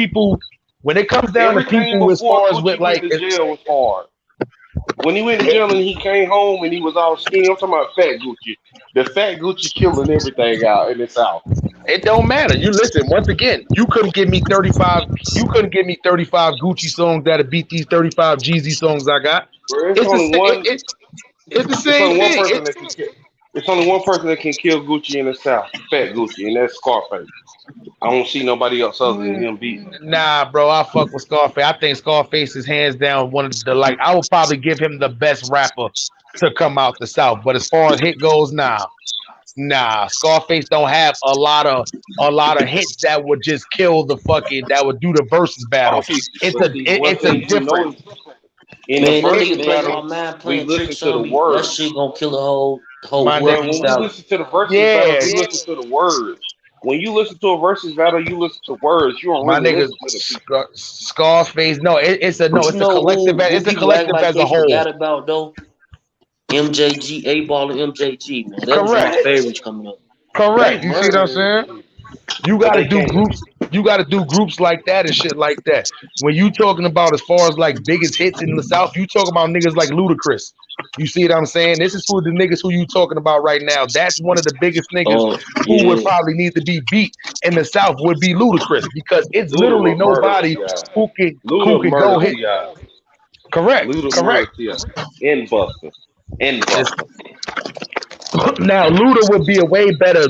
When it comes down to Everything people, as before far as with Gucci went like, to jail was hard. When he went to jail and he came home and he was all skinny, I'm talking about fat Gucci. The fat Gucci killing everything out in the South. it don't matter. You listen. Once again, you couldn't give me 35. You couldn't give me 35 Gucci songs that'll beat these 35 Jeezy songs I got. Bro, It's the sa- it's the it's same only one thing. person that can kill. It's only one person that can kill Gucci in the South, Fat Gucci, and that's Scarface. I don't see nobody else other than him beating him. Nah, bro, I fuck with Scarface. I think Scarface is hands down one of the like. I would probably give him the best rapper to come out the South. But as far as hit goes, nah. Scarface don't have a lot of hits that would just kill the fucking that would do the versus battle. Scarface, It's but a see, one it's a thing you different. know is in the Man, that versus nigga play battle, my mind we playing listen tricks to on the me. That words. shit gonna kill the whole My Bro, nigga, when we freestyle. listen to the versus battle, yeah, we listen to the words. When you listen to a versus battle, you listen to words. You don't my really nigga, listen to the people. Scarface. No, But you it's a know collective. who It's a people act collective like as a they whole. forgot about though? MJG, A Ball and MJG, man. That was my Correct, favorites coming up. They correct. You see what I'm murder saying? shit, You but got to they do can't. groups. You got to do groups like that and shit like that. When you talking about as far as like biggest hits in the South, you talk about niggas like Ludacris. You see what I'm saying? This is who the niggas who you talking about right now. That's one of the biggest niggas Oh who would yeah. probably need to be beat in the South would be Ludacris because it's Luda literally will murder nobody T.I. who Luda can murder go hit. T.I. Correct, Luda murder correct. T.I. And Buster. And It's, Buster. now Luda would be a way better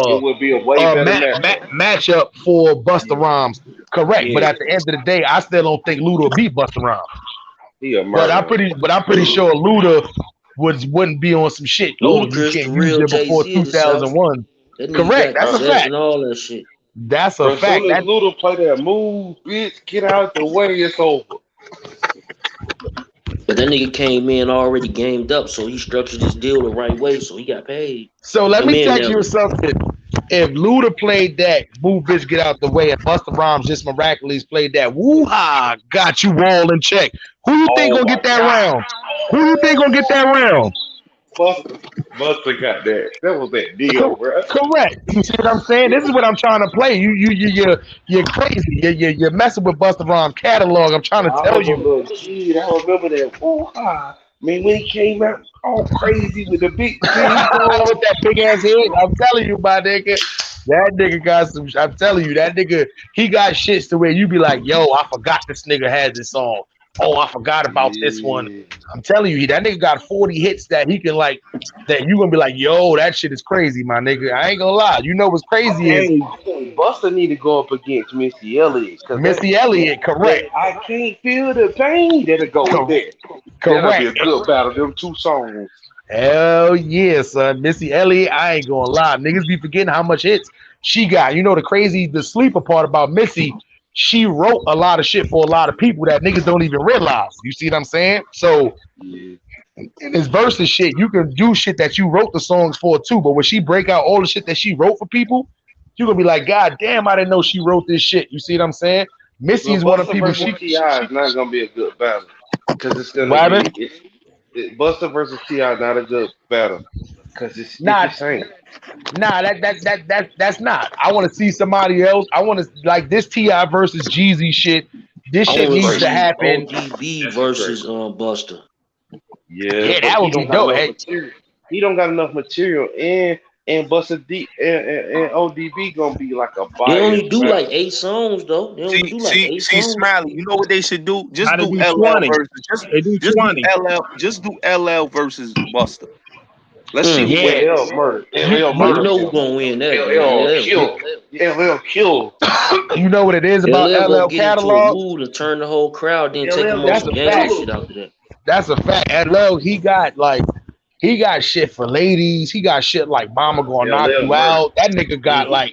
It would be a way better matchup. matchup for Busta Yeah. Rhymes. Correct, but Yeah. at the end of the day, I still don't think Luda will beat Busta Rhymes. He a But murderer. I'm pretty sure Luda wouldn't be on some shit. Oh, you Ludacris, the can't use real it Jay before Z of the South. 2001. That nigga Correct. got That's a Bro, cassettes fact. and all that shit. That's a bro, as soon fact. as That Luda play that move, bitch, get out the way, it's over. But that nigga came in already gamed up, so he structured his deal the right way, so he got paid. so let Him me and tell you Nelly. something. If Luda played that, move bitch, get out the way, and Busta Rhymes just miraculously played that, woo ha, got you all in check. Who you think Oh gonna my get that God. round? Who you think gonna get that round? Buster, Buster got that. That was that deal, Co- bro. correct. You see what I'm saying? This is what I'm trying to play. You're crazy. You're messing with Busta Rhymes catalog. I'm trying But to I tell was a you. little kid. I remember that. Oh, I mean, when he came out all crazy with the big G's on. With that big ass head, I'm telling you, my nigga. That nigga got some. I'm telling you, that nigga, he got shits to where you be like, yo, I forgot this nigga had this song. oh, I forgot about this one. Yeah. I'm telling you, that nigga got 40 hits that he can like, that you gonna be like, yo, that shit is crazy, my nigga. I ain't gonna lie. You know what's crazy is Hey, I think Buster need to go up against Missy Elliott because Missy Elliott, that correct. I can't feel the pain. That'll go with that. That'll be Correct. a good battle. Them two songs. Hell yeah, son. Missy Elliott, I ain't gonna lie. Niggas be forgetting how much hits she got. You know the sleeper part about Missy, she wrote a lot of shit for a lot of people that niggas don't even realize. You see what I'm saying? So Yeah. in this versus shit, you can do shit that you wrote the songs for too. But when she break out all the shit that she wrote for people, you gonna be like, God damn, I didn't know she wrote this shit. You see what I'm saying? Missy But is one of Buster people. versus T.I. is not gonna be a good battle because it's gonna What happened? be Buster versus T.I. not a good battle because it Nah, just ain't. nah, that's not. I want to see somebody else. I want to like this Ti versus Jeezy shit. This I shit That's want to needs to crazy. see happen. ODB That shit crazy. versus Buster. Yeah, Yeah, but that he would be don't got dope. enough Hey, material. He don't got enough material, and Buster D and ODB gonna be like a They bias only do like battle. 8 songs though. They only do like eight See, songs. Smiley. You know what they should do? Just gotta do do LL 20. versus They do just do 20. LL. Just do LL versus Buster. Let's see Mm. who yeah, LL wins. murder. you LL Well, you murder know who's him. gonna win that though. LL LL. kill. LL kill. you know what it is about LL gonna LL get into a catalog. mood and turn the whole crowd, then take LL him on gonna That's some a gangster fact. kill shit him. after that. That's a fact. LL, he got shit for ladies. He got shit like Mama gonna knock LL you murder. out. That nigga got like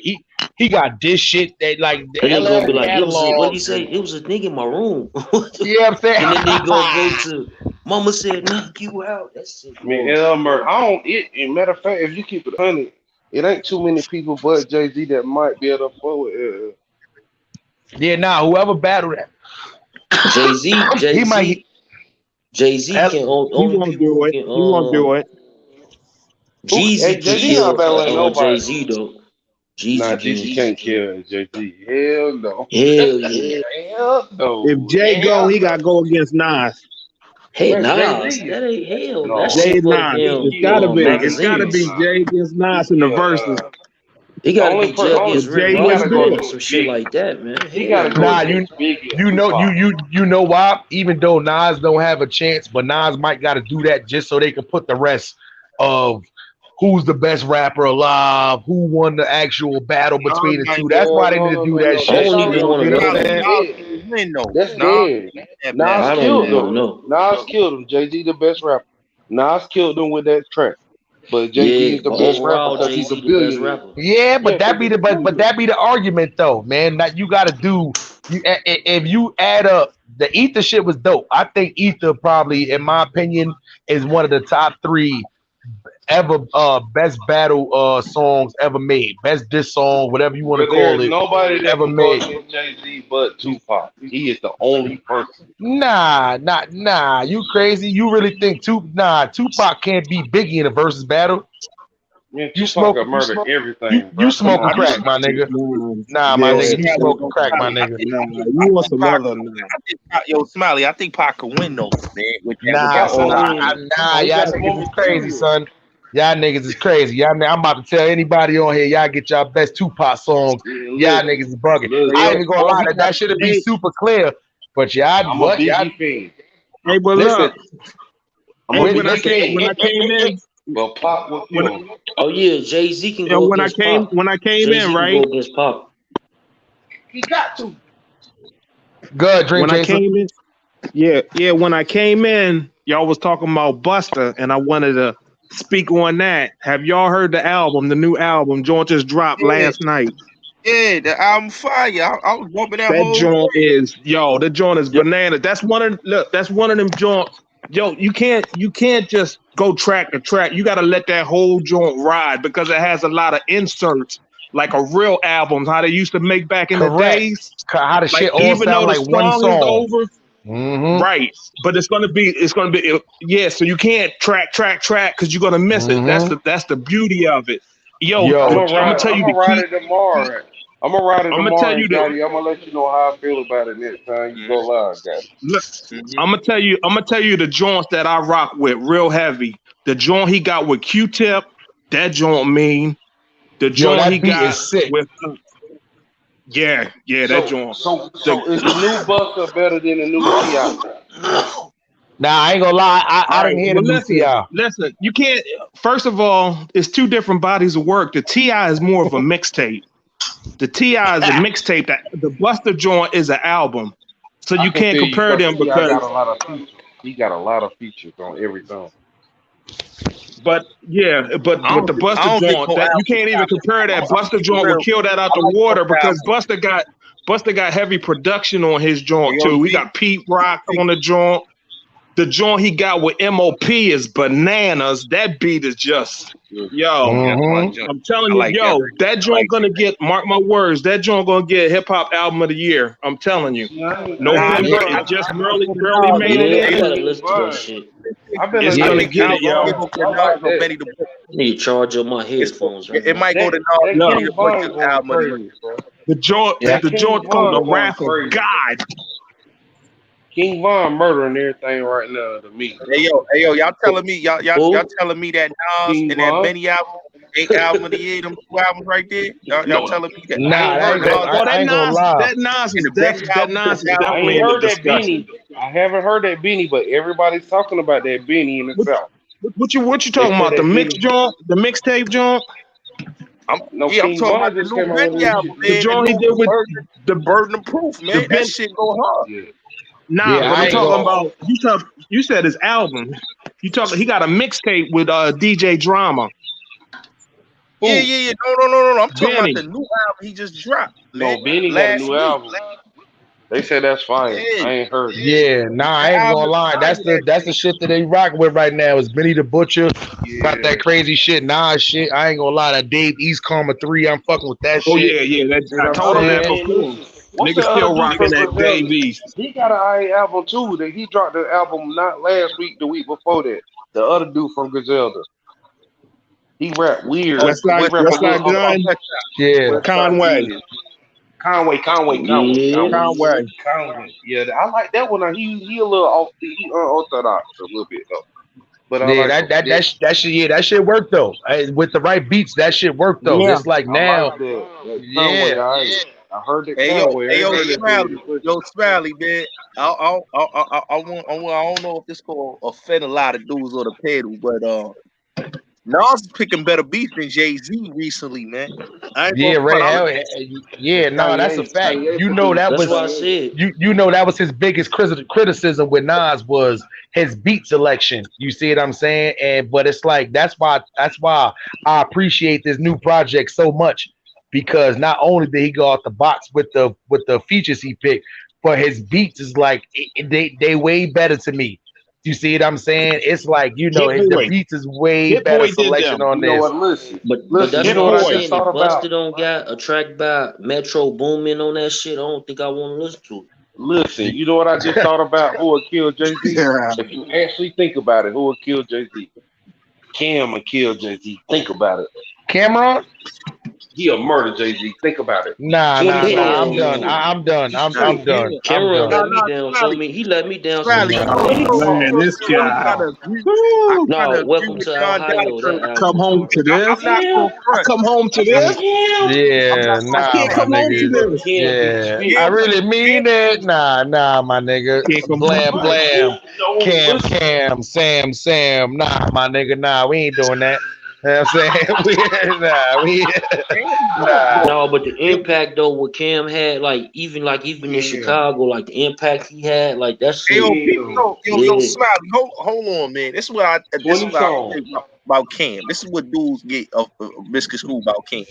he got this shit that like the And then gonna LL be like, what did he catalog. say? It was a nigga in my room. You know what I'm saying? And then they gonna go to Mama said knock you out. That shit Man, going LL crazy. murder. I don't. Matter of fact, if you keep it 100, it ain't too many people but Jay-Z that might be able to forward. Yeah, nah, whoever battled that, Jay-Z, he might. Jay-Z, Jay-Z can He only won't people do who it. can He won't do it. Jeezy Hey, can Jay-Z not kill battling nobody. Jay-Z though. Nah, Jeezy Jeezy can. can't kill Jay-Z. Hell no. Hell yeah. Hell If no. Jay go, Hell he got to no. go against Nas. Hey Man, Nas, Jay-Z. that ain't hell. That No. Jay shit for the Nas. He It's damn gotta killed be. Nas. It's He gotta killed be magazines. Nas. Jay against He Nas in the killed verses. Nas. It The gotta only be per Jay only against Rick Jay he wouldn't gotta go do Rossberg or it. some against shit Biggie. like that, man. He Hell gotta go yeah. Nah, against Biggie or you know Tupac. you know why? Even though Nas don't have a chance, but Nas might got to do that just so they can put the rest of who's the best rapper alive, who won the actual battle between the two. That's why they need to do that No. I That's shit. don't even already want to You know what know, I'm dead. Smiley, saying? man. Nas Dead. gonna win though. That's Nas dead. win that Nas battle. I don't killed even want them. to know. Nas killed him. Jay-Z the best rapper. Nas killed them with that track. But Jay-Z Yeah, is the but best rapper overall, because Jay he's a Z the best billionaire. rapper. Yeah, Yeah, but that because be he's the a but billionaire. that be the argument though, man. That you got to do. If you add up the Ether shit was dope. I think Ether probably, in my opinion, is one of the top three ever best battle songs ever made. Best diss song, whatever you want to But there call is it, nobody that ever can go made. against Jay-Z but Tupac. He is the only person. Nah. You crazy? You really think Tupac can't beat Biggie in a versus battle? Man, You Tupac smoking got murdered everything, you bro. Come smoking Nah, on, crack, man. my nigga. nah, Nah, my Yo, yeah, nigga, you Smiley, smoking Smiley. crack, my Smiley, nigga. You I want think some Pac, other now? yo, Smiley, I think Pac could win though, man. With Nah, that Pac son, gonna old win. Come on, he y'all got the niggas more is crazy, material. son. Y'all niggas is crazy. I'm about to tell anybody on here, y'all get y'all best Tupac songs. Man, Y'all listen, niggas is bugging. I ain't listen. even gonna All lie, he got that to should be Hey, super clear. But I'm a Biggie fan. hey, but listen, look, I'm hey, a when I Biggie listen. came, fan. when I came in, But Pac will when kill him. Oh yeah, Jay Z can you know, go against Pop. when I came Jay in, Z can go right? against Pop. He got to. Good Dream When I Chaser. came in, yeah. When I came in, y'all was talking about Buster, and I wanted to speak on that. Have y'all heard the album, the new album? Joint just dropped yeah, last night. yeah, the album fire. I was bumping that That whole joint thing. is the joint is bananas. That's one of that's one of them joints. Yo, you can't just go track to track. You got to let that whole joint ride because it has a lot of inserts, like a real album, how they used to make back in the Correct. days. How the Like shit all even though sound the like one song is song. over, Mm-hmm. right? But it's gonna be yeah. So you can't track because you're gonna miss it. Mm-hmm. That's the beauty of it. Yo, I'm Yo, gonna I'm gonna ride. tell I'm you gonna the ride key. it tomorrow. I'm gonna ride it I'm gonna tell tomorrow, you and the Gotti, I'm gonna let you know how I feel about it next time you go Mm-hmm. live, Gotti. look. Mm-hmm. I'm gonna tell you the joints that I rock with real heavy. The joint he got with Q-Tip, that joint mean. The yo, joint he that beat got is sick. with that So, joint. so, The so is the new Buster better than the new Ti? Nah, I ain't gonna lie. I All right. didn't hear the Well, new Ti. listen. You can't. First of all, it's two different bodies of work. The Ti is more of a mixtape. The Ti is a mixtape. That the Buster joint is an album. So I you can can't tell you, compare cause them T.I. got a because. lot of features. He got a lot of features on everything. But yeah, but the I Buster don't get joint no that you album. can't even compare I'm that. gonna Buster keep it joint would real. kill that out I the like water Busta because album. Buster got heavy production on his Hey, joint yo, too. We G, got Pete Rock on the joint. The joint he got with MOP is bananas. That beat is just Yeah, yo. yeah, that's my Mm-hmm. junk. I'm telling I you, like that. yo, that I like joint gonna get mark my words. That joint gonna get hip hop album of the year. I'm telling you. See, I ain't November, heard. it just barely I barely fuck made with it Yeah, that I in. gotta King listen to that Von. shit. I've been It's listening gonna to Yeah. get King it, album yo. might Von. go to I Nas like or that. Benny the Butcher. I need to charge up my It's headphones right it now. might go to Nas That or Yo, Benny King the Von Butcher's going album of the crazy, year. bro. Yeah. the King joint called Von the going Wrath of crazy. God. King Von murdering everything right now to me. Hey yo, y'all Who? telling me y'all Who? telling me that Nas King and that Von. Benny album ain't album of the year? Them two albums right there. Y'all No, telling me that I Nah, ain't that heard ain't that. gonna. Nas Well, I ain't gonna lie. and the Benny That album Nas is is I album of definitely the ain't in the heard year. that discussion. Benny. I haven't heard that Benny, but everybody's talking about that Benny in the What, South. what you They talking say about? The that mix Benny. joint, the mixtape joint, No, I'm King talking about Von the just new came out with a Benny new album, shit the too. man. The joint he new did with the Burden of Proof, the man. That Ben. shit go hard. Yeah, Nah, Yeah, but I I'm ain't talking gonna. about you said his album. You talking? He got a mixtape with DJ Drama, who? Yeah. No. I'm talking about Benny. the new album he just dropped, No, man. Benny got a Last new week. album. They say that's fire. Yeah, I ain't heard it. Yeah, nah, I the ain't album gonna is lie. fire. That That's the shit. shit that they rock with right now. Is Benny the Butcher got Yeah. that crazy shit? Nah, shit. I ain't gonna lie. That Dave East Karma 3. I'm fucking with that Oh shit. yeah. That, You know I what I'm told him that saying? Man, before. listen. What's Niggas the other still dude rocking from that Dave Griselda? East. He got an I album too. That he dropped the album not last week, the week before that. The other dude from Griselda. He rap weird. Oh, He rap a West little Side off Gun, West Yeah. West Side. Conway, Yeah. Conway, Conway, Conway, Yeah. Conway, Conway. Conway. Yeah, I like that one. He a little off. He unorthodox a little bit though. But I Yeah, like that him. that that sh- that shit. Yeah, that shit worked though. With the right beats, that shit worked though. Yeah. It's like I now. like that. That Conway, Yeah. I heard that Hey Conway. I ain't yo, heard that Benny the Smiley, Butcher. yo, Smiley, man. I don't know if this gonna offend a lot of dudes on the panel, but Nas is picking better beats than Jay Z recently, man. I ain't gonna Yeah, front. Ray. Yeah, no, that's a fact. Kanye You know produced that That's was why I Kanye. said. you know that was his biggest criticism with Nas was his beat selection. You see what I'm saying? And but it's like that's why I appreciate this new project so much because not only did he go out the box with the features he picked, but his beats is like they way better to me. You see what I'm saying? It's like Hit the Boy. beats is way Hit better Boy did selection them. on You know this. what? Listen, But listen. that's You Hit know what what I'm I Boy. just saying. thought If Buster about. don't got a track by Metro Boomin on that shit, I don't think I want to listen to it. Listen, you know what I just thought about? Who would kill Jay Z? Yeah. If you actually think about it, who would kill Jay Z? Cam would kill Jay Z. Think about it. Cameron? He'll murder Jay Z. Think about it. Nah, 20 nah, nah. songs I'm in the done. Hell, studio. I'm done. Nah, I'm done. I'm Cameron done. let me nah, down so Smiley, many. He let me down so Smiley. many Nah. What he ways. wrong? Man, this I guy. kind of agree. I Woo. kind No, of agree Welcome with to John Ohio. That Dotker. I album come was home hard. to I'm this. not gonna I front. come home to this. I'm not Yeah, gonna I nah, can't front. my come home to nigga. But this. Cam beat Yeah, I Spit. really mean it. Nah, my nigga. Can't come home Blam, to But this. blam. no, listen. Sam. Nah, my nigga. Nah, we ain't doing that. You know what I'm saying? Nah. No, but the Yo, impact though, what Cam had, even in Yeah. Chicago, like the impact he had, like that shit. Yeah. Yeah, Smiley, hold on, man. This is 20 what I songs. say about Cam. This is what dudes get misconstrued about Cam.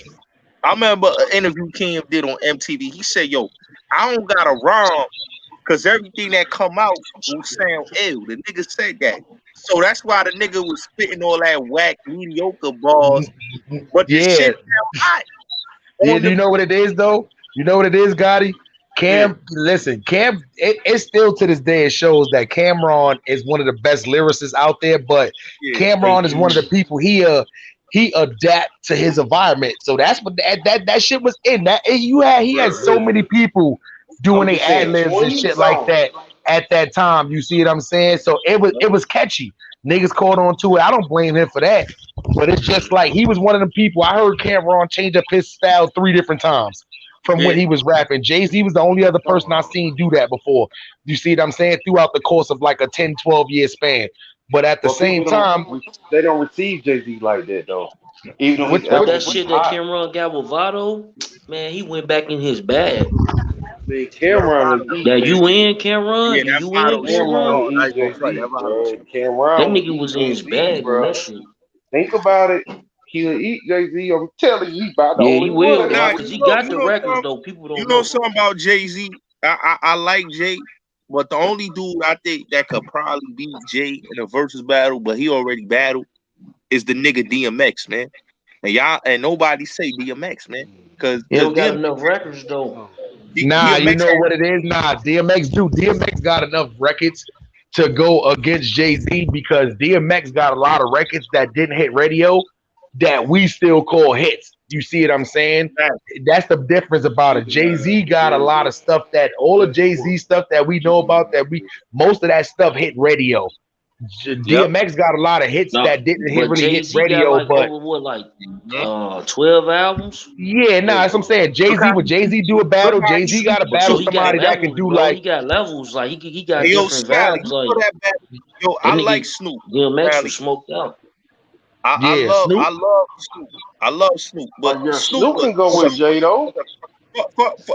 I remember an interview Cam did on MTV. He said, "Yo, I don't got a rhyme because everything that come out will sound ill." The nigga said that, so that's why the nigga was spitting all that whack, mediocre bars, but the shit Yeah. sound hot Yeah, on do the you know what it is though? You know what it is, Gotti? yeah, It still to this day it shows that Cameron is one of the best lyricists out there, but yeah. Cameron is one of the people he adapt to his environment. So that's what that shit was in. He had so many people doing I'm their just ad saying, libs and 20 shit like songs. that at that time. You see what I'm saying? So it was catchy. Niggas caught on to it. I don't blame him for that. But it's just like he was one of the people. I heard Cameron change up his style 3 different times. from when Yeah. he was rapping. Jay-Z was the only other person I seen do that before. You see what I'm saying? Throughout the course of like a 10, 12-year span. But at the But same people time, they don't receive Jay Z like that though. Even though his But what that albums was shit that hot. Cameron got with Vado, man, he went back in his bag. Man, Yo, Cameron is eat, That man. you in Cameron? yeah, You that you in bottle shit was Cameron? Cameron hard. I is ain't gonna Jay front. That Z, bottle bro. shit. That Cameron would nigga eat was in Jay his Z, bag on bro. that shit. Think about it. He'll eat Jay Z. I'm telling you, he about the Yeah, he only will one. though, Nah, cause he got you the know records something. though. People You don't know know. something about Jay Z. I like Jay, but the only dude I think that could probably beat Jay in a versus battle, but he already battled, is the nigga DMX, man. And y'all and nobody say DMX, man, cause He cause don't got DMX, enough records though. nah, you DMX know had what it is? Nah, DMX do. DMX got enough records to go against Jay-Z because DMX got a lot of records that didn't hit radio that we still call hits. You see what I'm saying? that. That's the difference about it. Jay-Z got a lot of stuff that all of Jay-Z stuff that we know about that we most of that stuff hit radio. Yep. DMX got a lot of hits No, that didn't hit but really Jay hit Z got radio, like but over what, like Mhm. 12 albums. yeah, nah, that's what I'm saying. Look Jay-Z, how when he Jay-Z do a look battle, how he Jay-Z got to beat So battle he got somebody that can levels, do bro. like, He got levels. Like he got Hey, yo, different Smiley, vibes. you Like know that bad. Yo, that I like nigga Snoop. DMX Smiley. was smoked out. yeah, Snoop. I love Snoop. I love Snoop, but Oh yeah, Snoop Snoop can go with Jay though.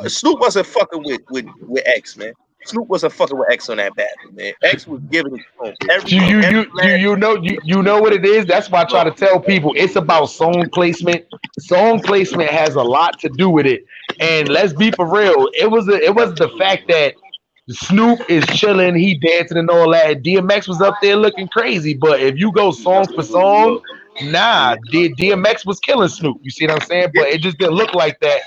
Snoop wasn't fucking with X, man. Snoop wasn't fucking with X on that battle, man. X was giving it to him every last You know what it is. That's why I try to tell people it's about song placement. Song placement has a lot to do with it. And let's be for real. It was the fact that Snoop is chilling, he dancing and all that. DMX was up there looking crazy. But if you go song for song, nah, DMX was killing Snoop. You see what I'm saying? yeah, But it just didn't look like that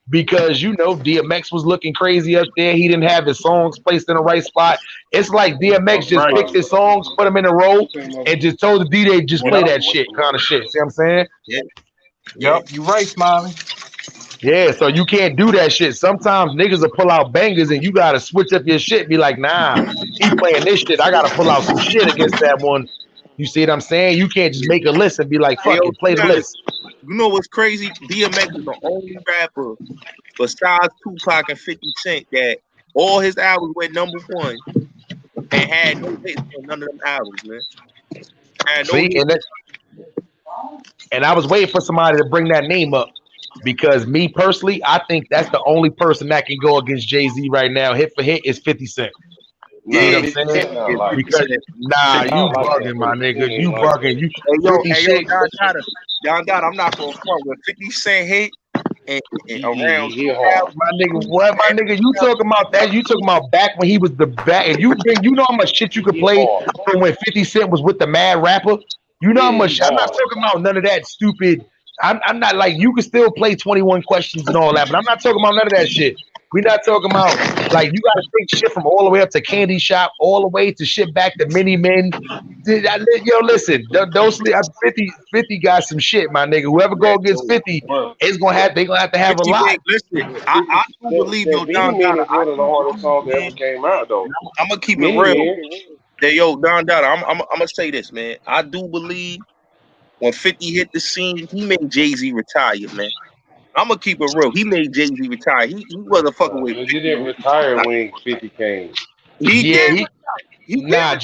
because you know DMX was looking crazy up there. He didn't have his songs placed in the right spot. It's like DMX just right. picked his songs, put them in a row, and just told the DJ just play Yep, that shit, kind of shit. See what I'm saying? yeah, yeah. Yep, you right, Smiley. Yeah. So you can't do that shit. Sometimes niggas will pull out bangers, and you gotta switch up your shit. Be like, nah, he playing this shit. I gotta pull out some shit against that one. You see what I'm saying? You can't just make a list and be like, Hey, fuck yo, it, play the Smiley, list. you know what's crazy? DMX is the only rapper besides Tupac and 50 Cent that all his albums went #1 and had no hits on none of them albums, man. Had no See, hits. and I was waiting for somebody to bring that name up because me personally, I think that's the only person that can go against Jay-Z right now, hit for hit, is 50 Cent. See Nah, what Yeah, I'm 50 saying? Cent not yeah, like 50 that. Because Cent. nah, I you don't like that. bugging, my 50 Cent nigga. ain't You like that. bugging. You Hey 50 yo, shit. Don Dada, I'm not gonna front with 50 Cent hit and around He hard. My nigga, what my nigga? You talking about that? You talking about back when he was the back? If you bring, you know how much shit you could He play hard. from when 50 Cent was with the Mad Rapper. You know how Yeah, he much? I'm not hard. talking about none of that stupid. I'm not like you can still play 21 questions and all that, but I'm not talking about none of that shit. We're not talking about like you got to take shit from all the way up to Candy Shop, all the way to shit back to Mini Men. Yo, listen, those 50 got some shit, my nigga. Whoever yeah, go against 50 But is gonna have they gonna have to have a 50 lot. Cent, listen, I do believe that though, Mini Don Man Dada, is one of the hardest songs that ever came out though. I'm gonna keep it Mini real. Man. That yo, Don Dada, I'm gonna say this, man. I do believe when 50 hit the scene, he made Jay-Z retire, man. I'm gonna keep it real. He made Jay-Z retire. He wasn't fucking with He 50, didn't man. retire when 50 came. He Yeah, did. he He did nah retire.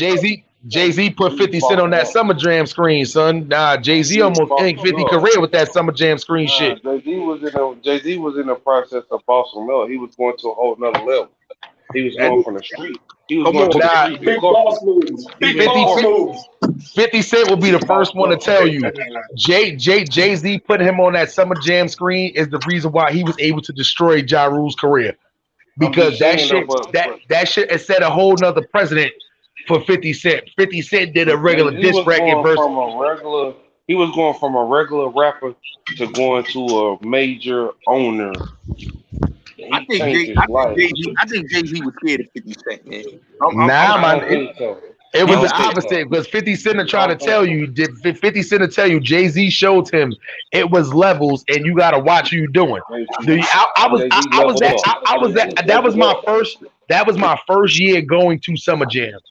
Jay-Z put He 50 Cent on fucked that up. Summer Jam screen, son. Nah, Jay-Z He almost fucked inked 50 up. career with that Summer Jam screen Nah, shit. Jay Z was in the process of bossing him up. He was going to a whole nother level. He was That going nigga, from the street. He was come going on, to the man. Nah, street to Big corporate. boss moves. He Big went 50, boss corporate. 50 moves. 50 Cent will be the He first fucked one to up. tell you Jay-Z putting him on that Summer Jam screen is the reason why he was able to destroy Ja Rule's career. I'm Because just saying though, that shit has set a whole nother precedent for 50 Cent. 50 Cent did a but regular Jay-Z diss was record going versus from a regular. He was going from a regular rapper to going to a major owner. I He think changed his life. I think Jay-Z was scared of 50 Cent, man. I'm nah I man. don't think so. It I was he the was don't scared. think opposite so. because 50 Cent are I trying to don't think tell so. you, 50 Cent to tell you, Jay-Z showed him it was levels and you gotta watch who you doing. Jay-Z leveled up. That was my first year going to Summer Jams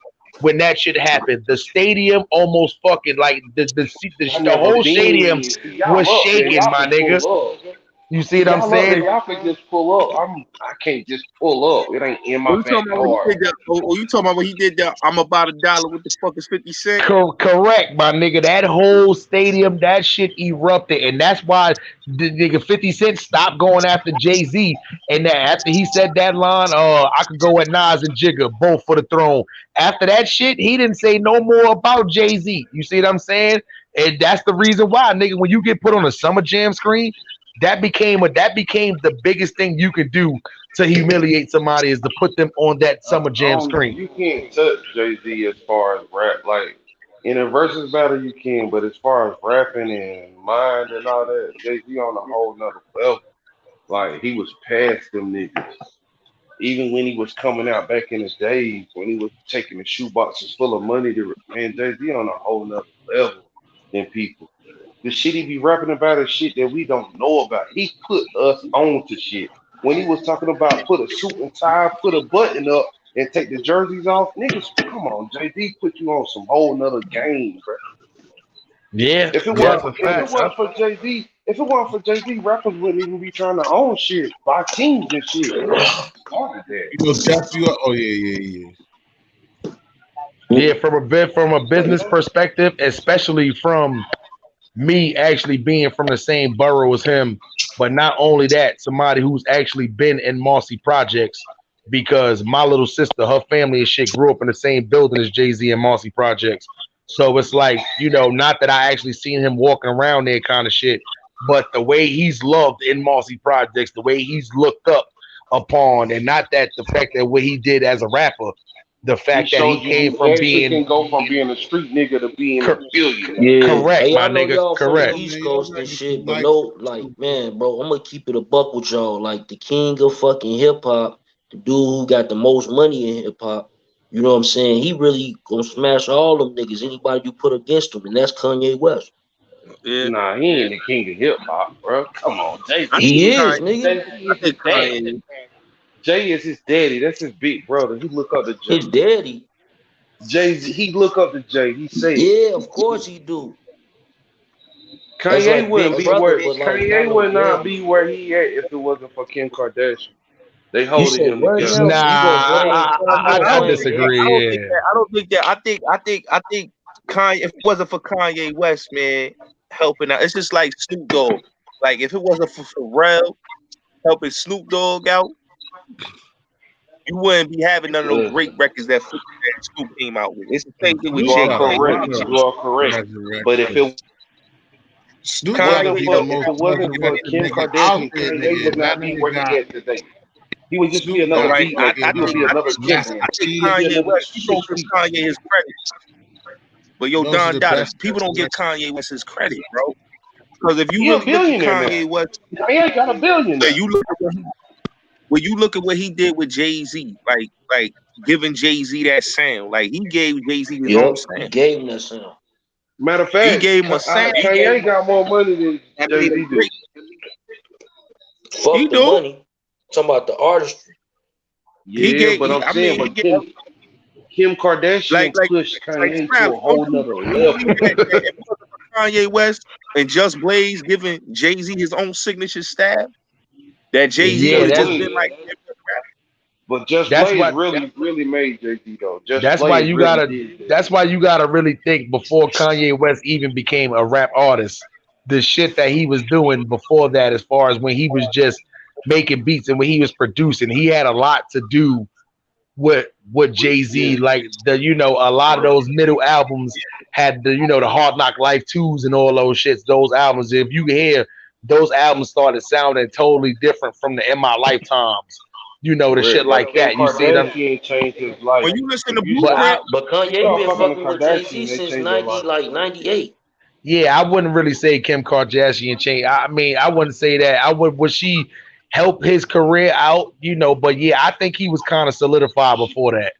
when that shit happened. The stadium almost fucking like the I the never whole stadium been. See, y'all was up there. shaking, Y'all my can nigga. pull up. You see what I'm Y'all up there, saying? y'all can just pull up. I can't just pull up. It ain't in Oh, my you talking about when he backyard. did that? Oh, you talking about when he did that? I'm about $1. What the fuck is 50 Cent? Correct, my nigga. That whole stadium, that shit erupted, and that's why the nigga 50 Cent stopped going after Jay Z. And that after he said that line, I could go at Nas and Jigga, both for the throne. After that shit, he didn't say no more about Jay Z. You see what I'm saying? And that's the reason why, nigga. When you get put on a Summer Jam screen, that became the biggest thing you could do to humiliate somebody is to put them on that Summer I Jam don't. screen. You can't touch Jay Z as far as rap. Like in a versus battle, you can, but as far as rapping and mind and all that, Jay Z on a whole nother level. Like he was past them niggas. Even when he was coming out back in the days, when he was taking the shoe boxes full of money to man, Jay Z on a whole nother level than people. The shit he be rapping about is shit that we don't know about. He put us on to shit. When he was talking about put a suit and tie, put a button up, and take the jerseys off, niggas, come on, JD put you on some whole nother game, bro. Yeah, If it that's wasn't, a if it fact. wasn't for Jay Z, if it wasn't for Jay Z, rappers wouldn't even be trying to own shit, buy teams and shit. Jay Z started that. You know, Jeff, oh yeah. Yeah, from a business perspective, especially from me actually being from the same borough as him, but not only that, somebody who's actually been in Marcy Projects because my little sister, her family and shit grew up in the same building as Jay Z and Marcy Projects. So it's like, not that I actually seen him walking around there kind of shit, but the way he's loved in Marcy Projects, the way he's looked up upon, and not that the fact that what he did as a rapper, the He fact that he showed you came you from actually being can go from being a street nigga to being a billionaire. Yeah. correct, Hey, my I know nigga, y'all from the correct. Yo, East man, y'all Coast got and me some shit, but nice. no, like, man, bro, I'm gonna keep it a buck with y'all. Like the king of fucking hip hop, the dude who got the most money in hip hop. You know what I'm saying? He really gonna smash all them niggas. Anybody you put against him, and that's Kanye West. Yeah, Nah, he ain't the king of hip hop, bro. Come on, Jay I Z think He is is, Kanye. nigga. Jay Z I is his think daddy. Kanye. Jay is his daddy. That's his big brother. He look up to Jay. His daddy. Jay Z. He look up to Jay. He say Yeah, of course he do. That's Kanye like wouldn't big be brother, where but like not Kanye no would not daddy. be where he at if it wasn't for Kim Kardashian. They You holding said him what together. Nah, now? You gonna blame? You I gonna I don't blame think that. him? I disagree. don't think Yeah, that. I don't think that. I think Kanye. If it wasn't for Kanye West, man, helping out, it's just like Snoop Dogg. Like if it wasn't for Pharrell helping Snoop Dogg out, you wouldn't be having none of those Uh, great records that Snoop came out with. It's the same thing with you Snoop are Jay. got a Like correct. lot of You are correct. But if records. it Snoop got to wasn't be Kanye the for helped if most it out. wasn't for resurrected Kim nigga out Kardashian, there, Kanye nigga. would And that not be nigga where he got at today. He would just be Snoop another got Right. beat maker. I He would fucking be another Master I Timbaland. think He'd P. be Kanye another West. People Sugar don't give Sweet. Kanye his credit, but yo, Those are Don the Dada, best people don't give resurrected. Kanye West his credit, bro. Because if you He a really look at billionaire now. Kanye West, Kanye got a billion yeah, now. you look at when you look at what he did with Jay Z, like giving Jay Z that sound, like he gave Jay Z his own Yep, he sound. gave him that sound. Matter of He fact, gave him a sound Kanye got more money than that Jay made Z him do. great. He Fuck the do. money. Talking about the artistry. He Yeah, gave. but I'm I saying, mean, but Kim like Kardashian like pushed like Kanye to Snaps. a whole nother Don't you level. believe that if it wasn't for Kanye West and Just Blaze giving Jay Z his own signature stab, that Jay Z yeah. would Just have just Blaze. been like, But Just That's Blaze what. really made Jay Z though. Just That's why Blaze you really gotta. did that. That's why you gotta really think before Kanye West even became a rap artist. The shit that he was doing before that, as far as when he was just making beats and when he was producing, he had a lot to do with Jay Z. Yeah. Like a lot of those middle albums had the Hard Knock Life twos and all those shits. Those albums, if you can hear, those albums started sounding totally different from the In My Lifetimes. The shit Correct. But like Kim that. You see them, Kardashian changed his life. when you listen If to you but start Blueprint, But if you Kanye start been fucking the fucking with Jay Z Kardashian, they since change your life. 98. yeah, I wouldn't really say Kim Kardashian changed. I mean, I wouldn't say that. Would she help his career out? But yeah, I think he was kind of solidified before that.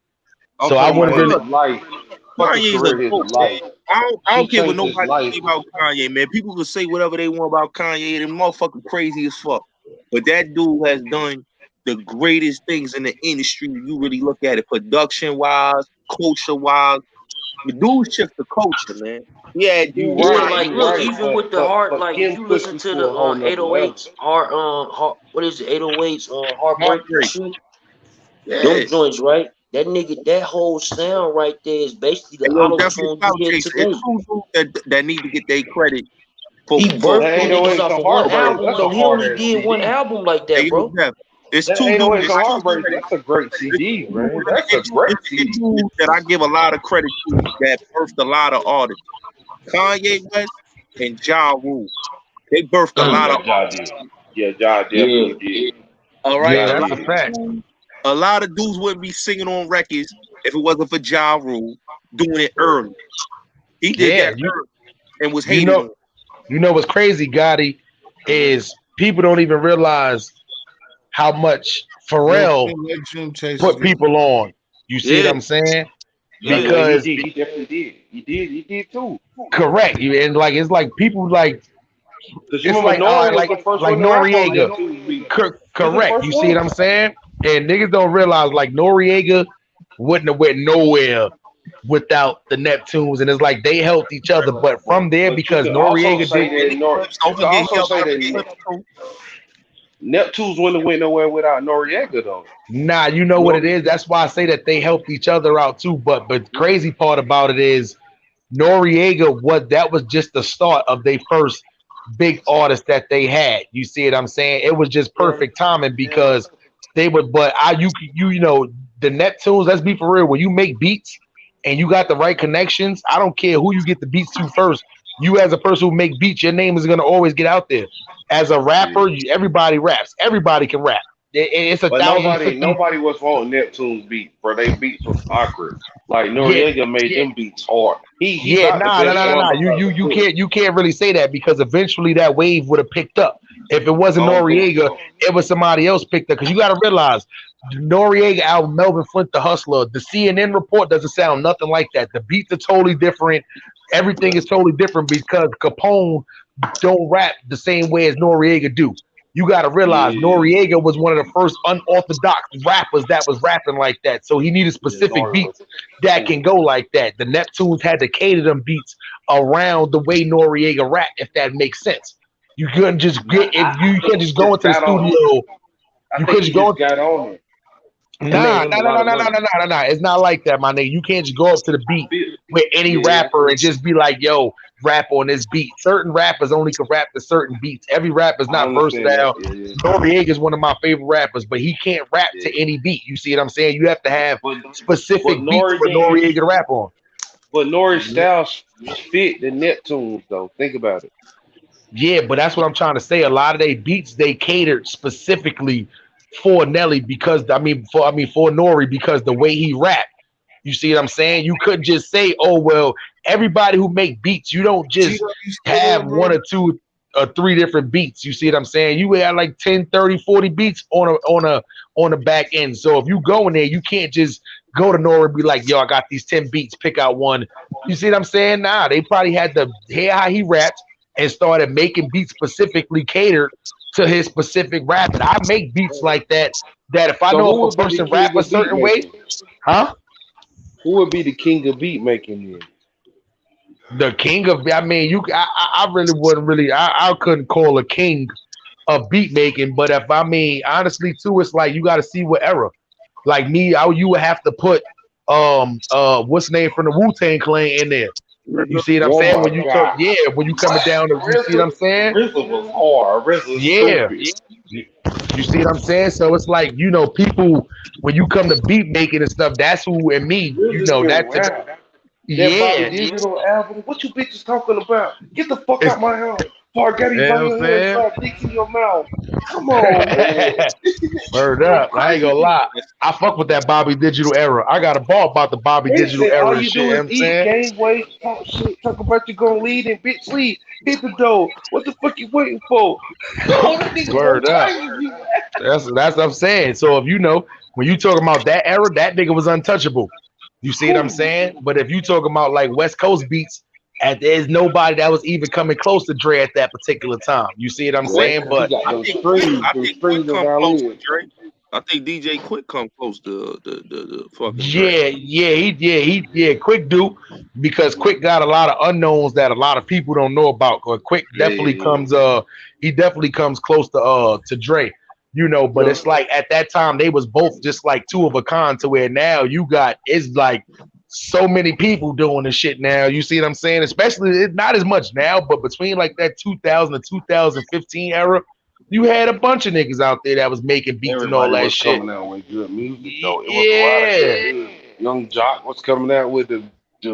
I'm So I talking wouldn't about really. his life. Fuck his Kanye's a career, his goat, man. life. I don't She care what changed his nobody life. say about Kanye, man. People can say whatever they want about Kanye. Them motherfucking crazy as fuck. But that dude has done the greatest things in the industry. You really look at it, production wise, culture wise. The dude shift the culture, man. Yeah, You dude. Yeah, right, like you look, right, even with the heart, but like if Kim you pushed listen me to to the a whole nother level. 808s what is it, 808s heartbreak and Heartbreak. shit. Yeah. Them joints, right? That nigga, that whole sound right there is basically the Hey, yo, auto that's what tune cloud you hear chaser. It's today. two dudes that need to get their credit for He That birthed them ain't niggas always off a of one heartbreak. album That's a though. He hard only ass did one CD. album like hey that, yo, bro. Jeff. It's That two ain't dudes always a that I give heartbreak. credit. That's a great It's CD, two man. That's a great CD. dudes that I give a lot of credit to that birthed a lot of artists. Kanye West and Ja Rule. They birthed a Oh lot yeah, of Ja artists. did. Yeah, Ja Yeah. definitely did. All right. Yeah, Ja A that's lot a did. fact. a lot of dudes wouldn't be singing on records if it wasn't for Ja Rule doing it early. He did Yeah, that early and was you hated know on. you know what's crazy, Gotti, Mhm. is people don't even realize how much Yo, Pharrell Kim, let Jim Chase put get people on. You see what Yeah. I'm saying? Yeah, Yeah. yeah, he Because did. He definitely did. He did too. correct, and like it's like people like Cause you it's remember like Nori was the first like one to rap on Noriega. Neptune's beat. He was the Correct. first You see one. what I'm saying? And niggas don't realize like Noriega wouldn't have went nowhere without the Neptunes, and it's like they helped each other. But from there, But you because could also Noriega did, say that you Don't could forget also Hell say Every that Clip too. Neptune's wouldn't have went nowhere without Noriega though. nah, you know what it is. That's why I say that they helped each other out too. But crazy part about it is Noriega, what that was just the start of their first big artist that they had. You see what I'm saying? It was just Yeah. perfect timing because they would. But you know the Neptunes. Let's be for real. When you make beats and you got the right connections, I don't care who you get the beats to first. You as a person who make beats, your name is gonna always get out there. As a rapper, everybody raps. Everybody can rap. It's a But thousand nobody fifty. nobody was wanting Neptune's beat, bro. They beats was awkward. Like Yeah, Noriega made them beats hard. He yeah, about the nah, nah, best nah, nah, one nah. because of You Hood. can't really say that because eventually that wave would have picked up. If it I wasn't don't think Noriega, so. it was somebody else picked up. Because you got to realize, the Noriega album, Melvin Flint, the Hustler, the CNN report doesn't sound nothing like that. The beats are totally different. Everything is totally different because Capone don't rap the same way as Noriega do. You got to realize Yeah, Noriega was one of the first unorthodox rappers that was rapping like that. So he needed yeah, specific Nori was beats that can stupid. go like that. The Neptunes had to cater them beats around the way Noriega rap, if that makes sense. You couldn't just Nah, get if you think can't he just go just into the got on. studio. I You think couldn't he just go. just got on it and made Nah, him nah, a nah, lot nah, of nah, nah, money. nah, nah, nah. It's not like that, my nigga. You can't just go up to the beat with any Yeah, rapper and just be like, yo, rap on this beat. Certain rappers only can rap to certain beats. Every rapper's I not understand that. versatile. Noriega is one of my favorite rappers, but he can't rap Yeah. to any beat. You see what I'm saying? You have to have But but specific beats Nori for didn't. Noriega to rap on. But Nori's styles fit the Neptunes though. Think about it. Yeah, but that's what I'm trying to say. A lot of they beats they catered specifically for Nelly because for Nori because the way he rapped. You see what I'm saying? You couldn't just say, "Oh well." Everybody who make beats, you don't just you still have there, bro? one or two or three different beats. You see what I'm saying? You had like 10, 30, 40 beats on a back end. So if you go in there, you can't just go to Nori and be like, "Yo, I got these 10 beats. Pick out one." You see what I'm saying? Nah, they probably had to hear how he raps and started making beats specifically catered to his specific rapping. I make beats like that. That if I So know if who a would be the person rap king a of beat certain way, making? huh? Who would be the king of beat making then? The king of, I really wouldn't really, I couldn't call a king of beat making, but if honestly too, it's like you got to see what era. Like me, you would have to put what's the name from the Wu-Tang Clan in there. You see what I'm Oh saying? my When you talk, god. yeah, when you coming What? down to, you see what I'm saying? RZA was hard. RZA was Yeah. stupid. You see what I'm saying? So it's like, people, when you come to beat making and stuff, that's who, and me, RZA can that's a, rap. That Bobby yeah. Digital album. What you bitches talking about? Get the fuck It's, out my house. Before I got you you by know your what hands, I'm slap dick in your mouth. Come on, man. saying? This nigga Word go up. I ain't gonna crazy. lie. I fuck with that Bobby Digital era. I got a ball about the Bobby They Digital said era all and you shit. do You know is what I'm eat, saying? gain weight, talk shit, talk about you gonna lead and bitch lead. Hit the door. What the fuck you waiting for? Oh, that nigga go Word up. crazy. That's what I'm saying. So if when you talking about that era, that nigga was untouchable. You see what I'm Who? saying? But if you talking about like West Coast beats, there's nobody that was even coming close to Dre at that particular time. You see what I'm Yeah, saying? 'cause he But got I them think Quick. streams, I them think Quick streams of come our close to lives. Drake. I think DJ Quick come close to the fucking Dre. Quick do because Quick got a lot of unknowns that a lot of people don't know about. Cause Quick definitely comes he definitely comes close to Dre, you know. But it's like at that time they was both just like two of a kind. To where now you got it's like so many people doing this shit now. You see what I'm saying? Especially it's not as much now, but between like that 2000 to 2015 era. You had a bunch of niggas out there that was making beats and all Everybody that was shit. coming out with good music though. It was a lot of Yeah. good music. Young Jock was coming out with the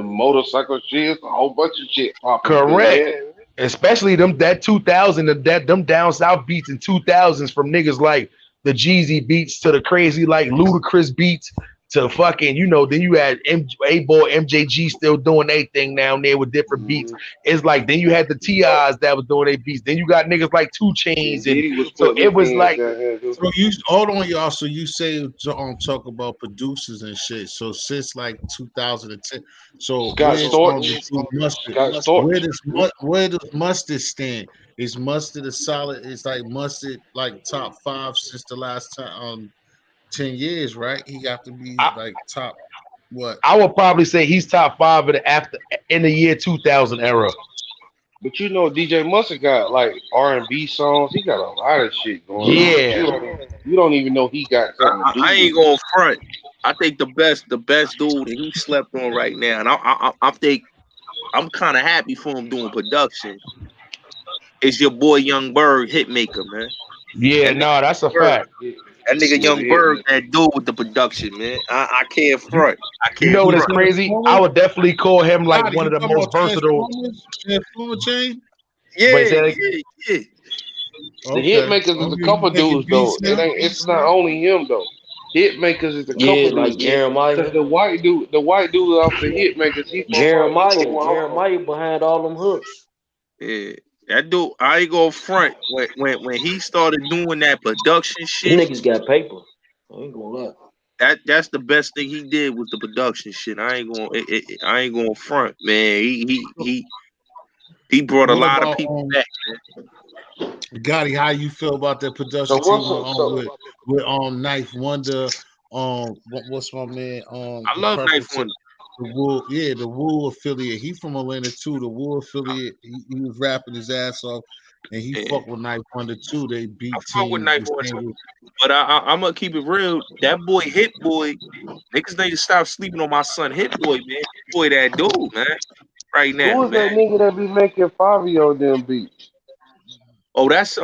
motorcycle shit, a whole bunch of shit popping good. Correct. Yeah. Especially that 2000 them down south beats in 2000s from niggas like the Jeezy beats to the crazy like Ludacris beats to fucking, you know, then you had A-Boy, MJG still doing their thing down there with different beats. It's like then you had the TIs that was doing their beats. Then you got niggas like 2 Chainz, and Diddy was so putting it his was hands like down here too. So you hold on, y'all. So you say talk about producers and shit. So since like 2010, so Scott where's Storch. the Blue Mustard? Scott Storch. Where does Mustard stand? Is Mustard a solid? It's like Mustard like top 5 since the last time 10 years, right? He got to be like top what? I would probably say he's top 5 in the year 2000 era. But you know, DJ Mustard got like R&B songs. He got a lot of shit going on. Yeah. You don't even know he got something to do I with ain't it. going front. I think the best dude that he slept on right now, and I think I'm kind of happy for him doing production. Is your boy Young Berg Hitmaker, man? Yeah, That nigga no, that's a Berg, fact. that nigga Yeah, Young Berg, that dude with the production, man. I can't front. I You can't know what is front. crazy? I would definitely call him like God, one you of the talking most about versatile. Transformer chain? Wait, Yeah, say that yeah. The Okay. Hitmakers is a Okay, you couple making dudes though. beats now? It's not only him though. Hitmakers is a Yeah, couple like dudes. Cause Jeremiah. the white dude off the Hitmakers, Jeremiah behind all them hooks. Yeah. That dude, I ain't gonna front. When he started doing that production Them shit, niggas got paper. I ain't gonna lie. that's the best thing he did was the production shit. I ain't gonna front, man. He brought a What lot of about people back. Gotti? How you feel about that so production team what's up? with Knife Wonder? What's my man? I The love Knife Purpose. Wonder. The Wool, yeah, the Wool affiliate. He from Atlanta too. The Wool affiliate. He was rapping his ass off, and he Yeah, fucked with Knife Wonder too. They I beat fuck with team Knife the Wonder, same. but I'm gonna keep it real. That boy Hit Boy, niggas need to stop sleeping on my son Hit Boy, man. Hit Boy, that dude, man. Right now, Who is man. that nigga that be making Fabio them beats? Oh, that's He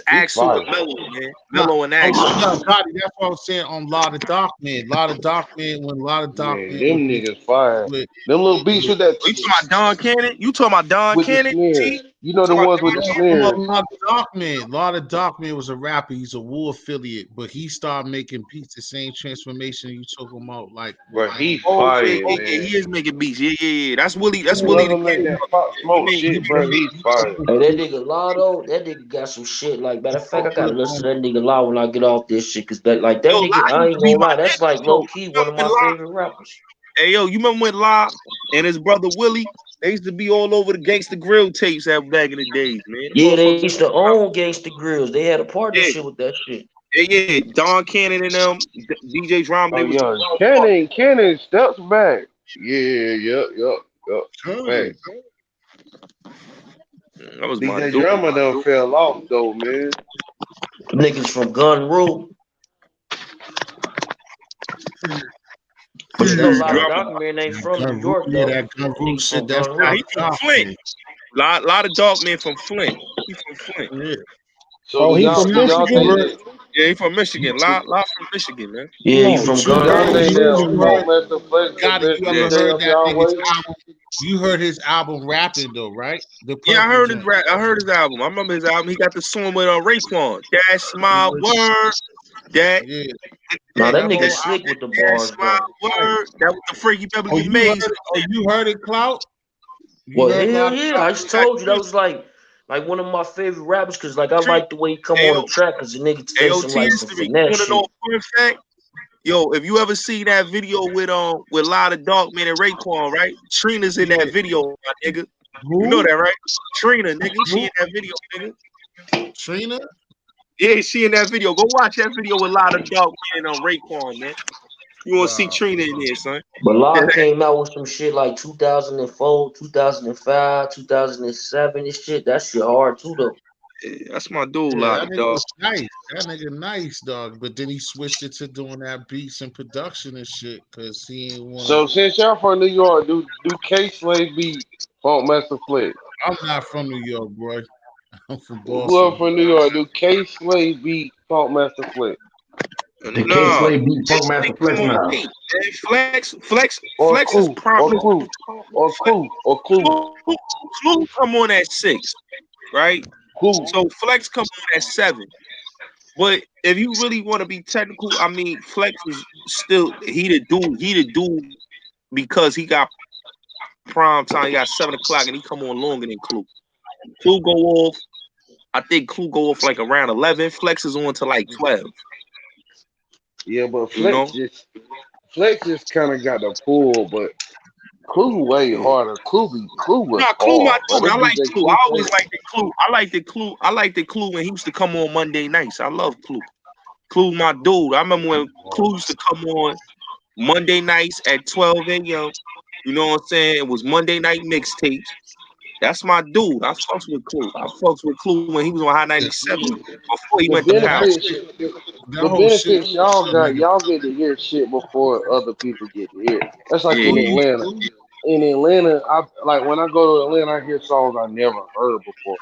Axel fire. with Mello, man. Nah, Mello and oh Axel. no, Gotti. That's what I was saying on Lot of Dark Man. Lot of Dark Man when Lot of Dark Man, Man them would be niggas fire. with Them little beats with with that Oh, you talking about Don Cannon? You talking about Don with the Cannon? snare. T? You know the Talking about ones with Don the yeah, Cannon? I'm snare. a Lot of Dark Man. Lot of Dark Man was a rapper. He's a Wool affiliate, but he started making beats. The same transformation you talking about, like with But he Oh fire, yeah, yeah, yeah. man. He is making beats. Yeah, yeah, yeah. That's Willie. That's Willie the Whoever make Kid. that pop He smoke made. He shit, bro, he fire. Hey, that nigga Lotto, that nigga got some shit. Like, matter of fact, I gotta listen to that nigga Law when I get off this shit. Cause that, like, that Yo, nigga, La I used ain't to be gonna my lie, that's nigga. like Yo, low key one of my favorite rappers. Hey, yo, you remember when La and his brother Willie? They used to be all over the Gangsta Grill tapes back in the days, man. Them Yeah, they motherfuckers. used to own Gangsta Grills. They had a Yeah, partnership with that shit. yeah. Don Cannon and them, DJ Drama, Oh they was the yeah, whole part. Cannon steps back. Yeah, yep. Curry. Facts. That was my DJ dude. Drama done fell off though, man. Them niggas from Gun Rule. But Yeah, you know, a Dude, lot that of Drama. documentary ain't from New gun rule. York Yeah, though. that gun That rule nigga shit. from That's Gun Nah, Lot Rule. he of from Dark Flint. Man. Lot of dark men from Flint. He from Flint. Yeah. So Oh, he from do y'all You think Michigan. heard, that Yeah, he from Michigan. Lot from Michigan, man. Yeah, he Oh from but you do Gun y'all heard, Rule. think that you Funk heard, Master Flex Gotti, you eventually ever Yeah, heard stay that y'all nigga's way? album? You heard his album rapping though, right? The yeah. I Purple heard his joint. rap. I heard his album. I remember his album. He got the song with Raekwon. That's my word. That Yeah, Now that that that nigga whole that, slick album. with the that's bars my though. word. That was the Frankie Oh, Beverly you heard Mays. it? Oh, you heard it, Clout? You Well, heard hell Lot of yeah, Dark I Man? just told you that was like one of my favorite rappers because like I Treat. like the way he come Hey on yo, the track because the nigga hey say yo, some T like some history. You finesse wanna know shit. a fun fact? Yo, if you ever see that video with Lot of Dark Man and Raekwon, right? Trina's in that Yeah. video, my nigga. You know Who? that, right? Trina, nigga. She Who? in that video, nigga. Trina? Yeah, she in that video. Go watch that video with a lot of dog and Raekwon, man. You want to see Wow. Trina in there, son? But Law came out with some shit like 2004, 2005, 2007. This shit, that shit hard too though. Yeah, that's my dude, Yeah, lot that of nigga dog. was nice. That nigga nice, dog. But then he switched it to doing that beats and production and shit because he ain't want to. So since y'all from New York, do K Slave beat Funk Master Flex? I'm not from New York, bro. I'm from Whoever Boston. from New York, do K Slave beat Funk Master Flex? The K No, Slave beat Funk they Master come Flex on now. late, man. Flex Or is Clue, prime. or Look, Clue, or Clue, or Clue, Clue come on at 6, right? Clue. So Flex come on at 7. But if you really want to be technical, I mean, Flex is still he the dude. He the dude because he got prime time. He got 7 o'clock, and he come on longer than Clue. Clue go off. I think Clue go off like around 11. Flex is on to like 12. Yeah, but You know. Flex just kind of got the pull, but Clue way Yeah. harder. Clue was Nah, Clue my hard, bro. dude. I Them like DJ Clue. I Clue always Flex. liked the Clue. I liked the Clue when he used to come on Monday nights. I love Clue. Clue my dude. I remember when Clue used to come on Monday nights at 12 a.m. You know what I'm saying? It was Monday night mixtapes. That's my dude. I fucks with Clue. I fucks with Clue when he was on High Yeah, 97 before he The went to yeah, that Power. benefits, shit, that the whole shit benefits was y'all a got, nigga. y'all get to hear shit before other people get to hear. That's like Yeah, in Clue, Atlanta. In Atlanta, I like when I go to Atlanta, I hear songs I never heard before.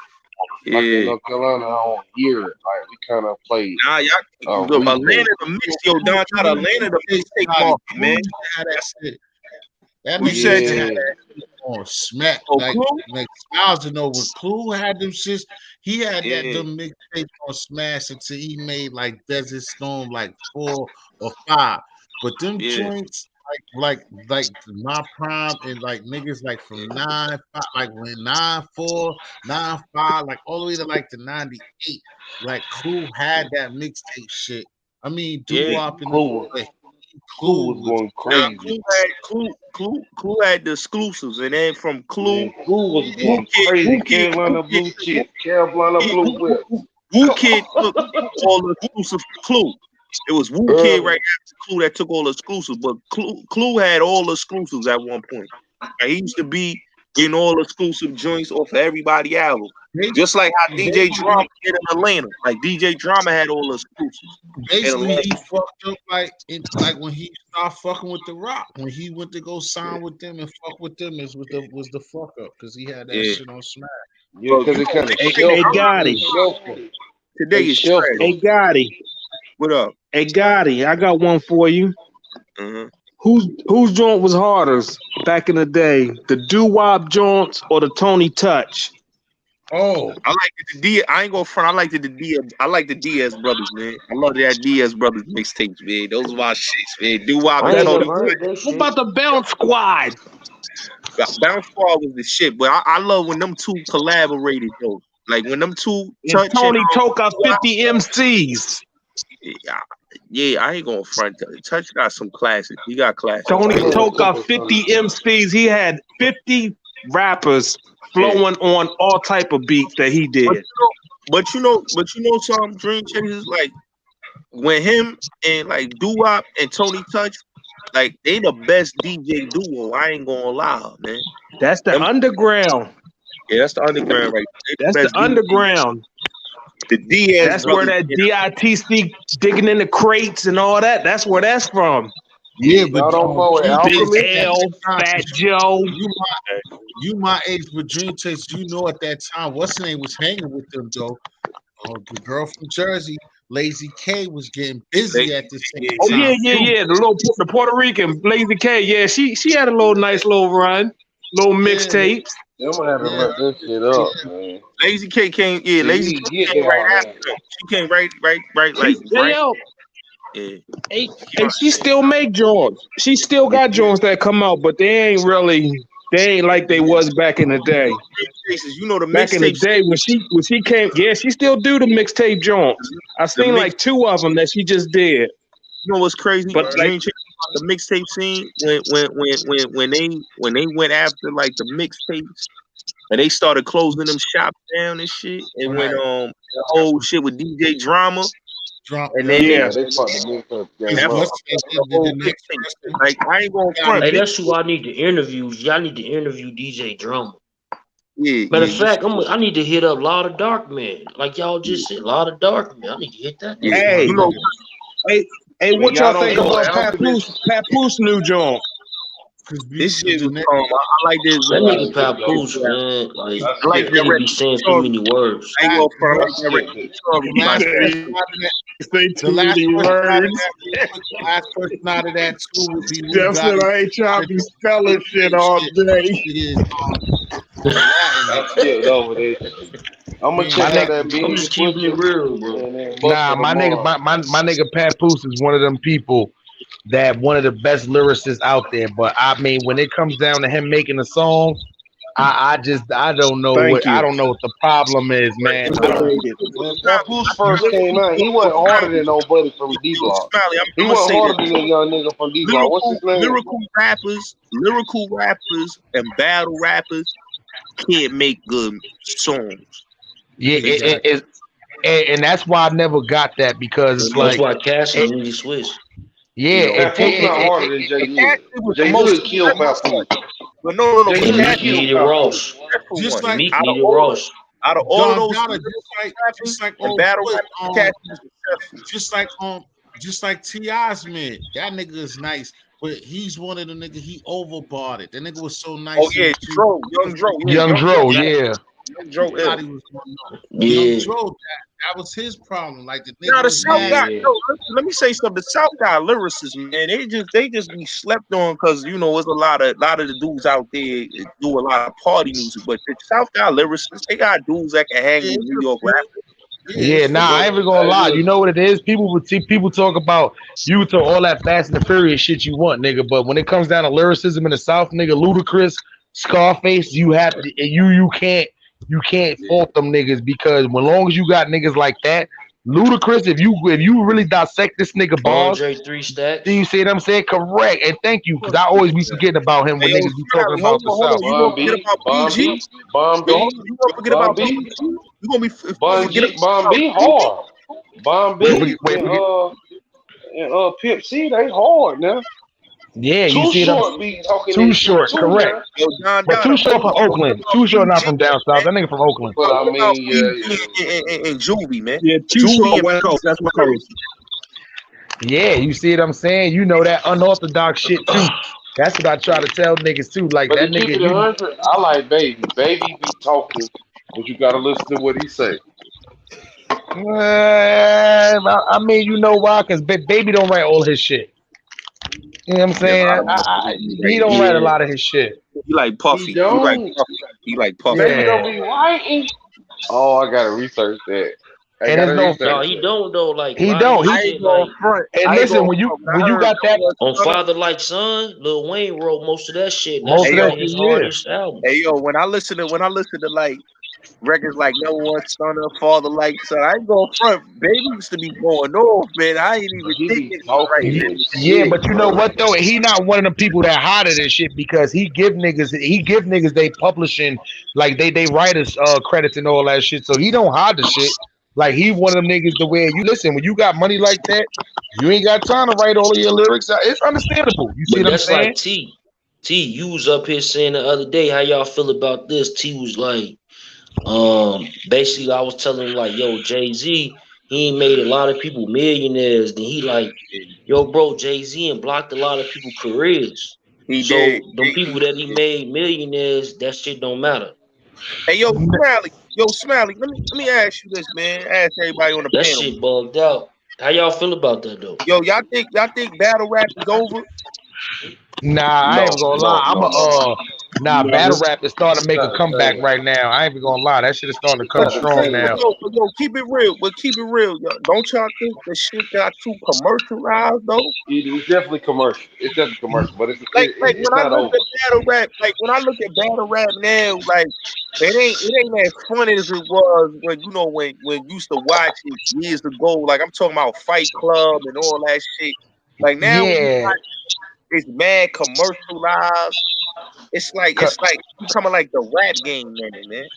Like in yeah. North Carolina, I don't hear it. Like we kind of play Nah, y'all. replay. Atlanta the mix, yo, Don. Not Atlanta the mixtape market, Clue man. used to have that shit. That Who nigga said used to that? have Yeah, on smack Oh, Clue? like Styles to know when Clue had them shits. He had that Yeah, them mixtapes on Smash until he made like Desert Storm like 4 or 5. But them yeah, joints like my prime and like niggas like from 9 5 like when 9 4 9 5 like all the way to like the 98. Like Clue had that mixtape shit. I mean, doo yeah. wop in Clue, the Clue Clue was was going Now crazy. Clue had the exclusives, and then from Man, Clue, Clue was Wu going Kid, crazy. Wu Kid, Wu Carolina Kid, Blue Chip, Carolina Blue Whip. Wu Kid took all the exclusives from Clue. It was Wu Kid right Early. after Clue that took all the exclusives, but Clue had all the exclusives at one point. Like, he used to be getting all exclusive joints off of everybody album. Just like how DJ Drama basically, did in Atlanta. Like DJ Drama had all the exclusives in basically Atlanta. he fucked up like when he started fucking with the Rock when he went to go sign with them and fuck with them was the fuck up because he had that Yeah. shit on Smash. Yeah, Bro, because you it know, kind of mixtape Hey, shelved him. They Gotti. shelved him. today They is shelved trash. Hey, him. Gotti. What up? Hey, Gotti. I got one for you. Uh-huh. Whose joint was harder back in the day? The doo wop joints or the Tony Touch? Oh, I like the D. I ain't gonna front. I like the D. I like the Diaz brothers, man. I love that Diaz brothers mixtapes, man. Those are my shits, man. Do Wop I and ain't That's never Tony. heard that what shit. about the Bounce Squad? Bounce Squad was the shit, but I love when them two collaborated though. Like when them two And Touch and Tony Toke got Wop, 50 MCs. yeah, yeah, I ain't gonna front. Touch got some classics. He got classics. I Tony ain't gonna. Tony Toke took got us 50 on. MCs. He had 50 rappers Yeah. flowing on all type of beats that he But did. you know, but you know, some Dream Chasers like when him and like Doo Wop and Tony Touch, like they the best DJ duo. I ain't gonna lie, man. That's the Them, underground. yeah, that's the underground right there. They That's the the best DJ. underground. The Diaz That's where brothers, that man. DITC digging in the crates and all that. That's where that's from. yeah, Yeah, but Y'all don't fuck with Dream Big Chase Alchemist? at that L, time, Fat 'cause Joe. you my age with Dream Chase, you know at that time what's the name was hanging with them though. Oh, the girl from Jersey, Lazy K, was getting they, busy at the same yeah, Oh they, yeah, time yeah, too. yeah. The Puerto Rican Lazy K. Yeah, she had a little nice little run, little Yeah, mixtapes. Them had to yeah, look this shit up, man. Lazy K came. Yeah, See, Lazy we K get came down right after there. them. She came right, She like yeah, right. yo, Yeah, and she still make joints. She still got yeah. joints that come out, but they ain't like they was back in the day. Mixtapes, you know the Back in the mixtapes. day when she came, yeah, she still do the mixtape joints. I The seen mix. like two of them that she just did, You know what's crazy? but like Dream Chasers, the mixtape scene when they went after like the mixtapes and they started closing them shops down and shit. And when right. the whole shit with DJ Drama, and then Yeah. They fucked the mixtape game that up. fucked up the whole mixtape. Like I ain't gonna front, Hey, big. that's who I need to interview. Y'all need to interview DJ Drummer. Yeah, Matter yeah, of fact, I need to hit up Lot of Dark Man. Like y'all just said, Lot of Dark Man. I need to hit that yeah. nigga. Hey, You know, hey, But what y'all y'all don't think go. about I don't think they. Papoose new joint? this shit the was next I like this. That I nigga skipped over. Papoose, man. Like I I like that skipped that it. nigga be record. saying too Story. many words. I ain't gonna front. I I like that record. skipped it. Story. the last Like that. person out of that. Say The too last many person out of words. that, real quick, the last person out of that too would be Lou Jeff said Gotti. I ain't trying to be spelling shit Shit, all day. shit is Latin. I skipped over that. I'm gonna Man, My check out nigga, that I'm Benny just the keeping it Butcher real, bro. and then nah, Buster my nigga, tomorrow. my nigga Papoose is one of them people that one of the best lyricists out there. But I mean, when it comes down to him making a song, I don't know Thank you. what the problem is, man. I dig it. When Papoose first came out, he wasn't harder than nobody from D Yo, Block. Smiley, He I'm gonna wasn't say this. harder than that young nigga from D Block. What's his name? Lyrical rappers, and battle rappers can't make good songs. Yeah, They just and that's why I never got that because it's That's like, why Cassie it, need to switch. yeah, You know, Papoose not harder than Jay Hood. Cassie was the Jay most Hood killed Papoose. but no, Jay but and Hood Meek Cassie killed needed Papoose. Ross. was the just one. like Meek needed Ross. Out of all of John those Donna, rappers just like and old battle boy, rappers, Cassie was successful. just like T.I.'s man. That nigga is nice, but he's one of the nigga. He overbought it. That nigga was so Oh nice. He yeah, was too. Dro, Young Dro, yeah, Young Young Dro, Dro, yeah, Young Dro Thought ill. he was one up. Young Yeah, Dro, that was his problem. Like the Now nigga the was South nasty. guy, yeah. no, let me say something. The South guy lyricists, man, they just be slept on because you know there's a lot of the dudes out there that do a lot of party music, but the South guy lyricists, they got dudes that can hang Yeah, with it's New a York few. rappers. Yeah, yeah. it's a Nah, I few. ain't even gonna Hey, lie. look, You know what it is? People talk about you talk all that Fast and the Furious shit you want, nigga. But when it comes down to lyricism in the South, nigga, Ludacris, Scarface, you can't fault them niggas because when long as you got niggas like that, Ludacris, if you really dissect this nigga bars, Andre Three then you Stacks. see what I'm saying? Correct. And thank you, because I always be forgetting about him Hey when yo, niggas be talking Smiley, about the hold on, South. you gonna Bun forget B, about Bun PG? B, Bun Yo, hold B, on, you gonna forget Bun about B, PG? You gonna Bun forget G, Bun about B PG? hard. Bun Wait, B wait, forget. and Pimp C, they hard now. Yeah, you Too see what I'm Short be talking Too this shit short, too correct. now. Yo, Don But Dada, Too Short from what Oakland. about Too Short not PG, from down south. man? That nigga from Oakland. But I What about mean, PG yeah. and Juvie, man? Yeah, too Juvie short. and West Coast. That's West Coast. Yeah, you see what I'm saying? You know that unorthodox shit too. That's what I try to tell niggas too. Like But that to keep nigga, it you 100, I like Baby. Baby be talking, but you gotta listen to what he say. I mean, you know why? Because baby don't write all his shit. You know what I'm Yeah, a saying? lot of motherfuckers be He writing don't shit. write a Yeah. lot of his shit. He like He Puffy. He like don't. Puffy. He like Puffy. Baby Yeah, don't be writing. Oh, I gotta research that. I and there's gotta no, No, research he that. don't though. Like a he lot of don't. his He I ain't shit, going like front. and I ain't listen going when front. When I you heard got that Young on Stunner, Father Like Son, Lil Wayne wrote most of that shit. And that's most hey of yo, that one of shit, his yeah. hardest albums. hey yo, when I listen to like records like Number One Stunner, Father Like Son, I ain't going front. Baby used to be going off, man. I ain't even But he think be niggas was talking writing Ye- that his shit. Yeah, shit, but you know bro. what though? He not one of the people that hotter this shit because he give niggas they publishing like they writers credits and all that shit. So he don't hide the shit. Like he one of them niggas the way you listen when you got money like that, you ain't got time to write all of your lyrics. It's understandable. You see But what I'm that's saying? like T. T, you was up here saying the other day how y'all feel about this. T was like, basically I was telling him like, yo, Jay-Z, he ain't made a lot of people millionaires. Then he like, yo, bro, Jay-Z and blocked a lot of people careers. He did. So them people that he made millionaires, that shit don't matter. Hey yo, Smiley, let me ask you this, man. Ask everybody on the That panel. shit bugged out. How y'all feel about that though? Yo, y'all think battle rap is over? Nah, I ain't No, even gonna lie. no, no, no. Battle No. rap is starting to It's make a not the comeback same. right now. I ain't even gonna lie. That shit is starting to It's come not the strong same now. though. But yo, keep it real. But keep it real. Yo. Don't y'all think the shit got too commercialized though? It's definitely commercial. It's definitely commercial, but Like it's when I not look over. at battle rap, like when I look at battle rap now, like it ain't as funny as it was when when you used to watch it years ago. Like I'm talking about Fight Club and all that shit. Like now when you Yeah. watch it's mad commercialized. It's like becoming like the rap game, man.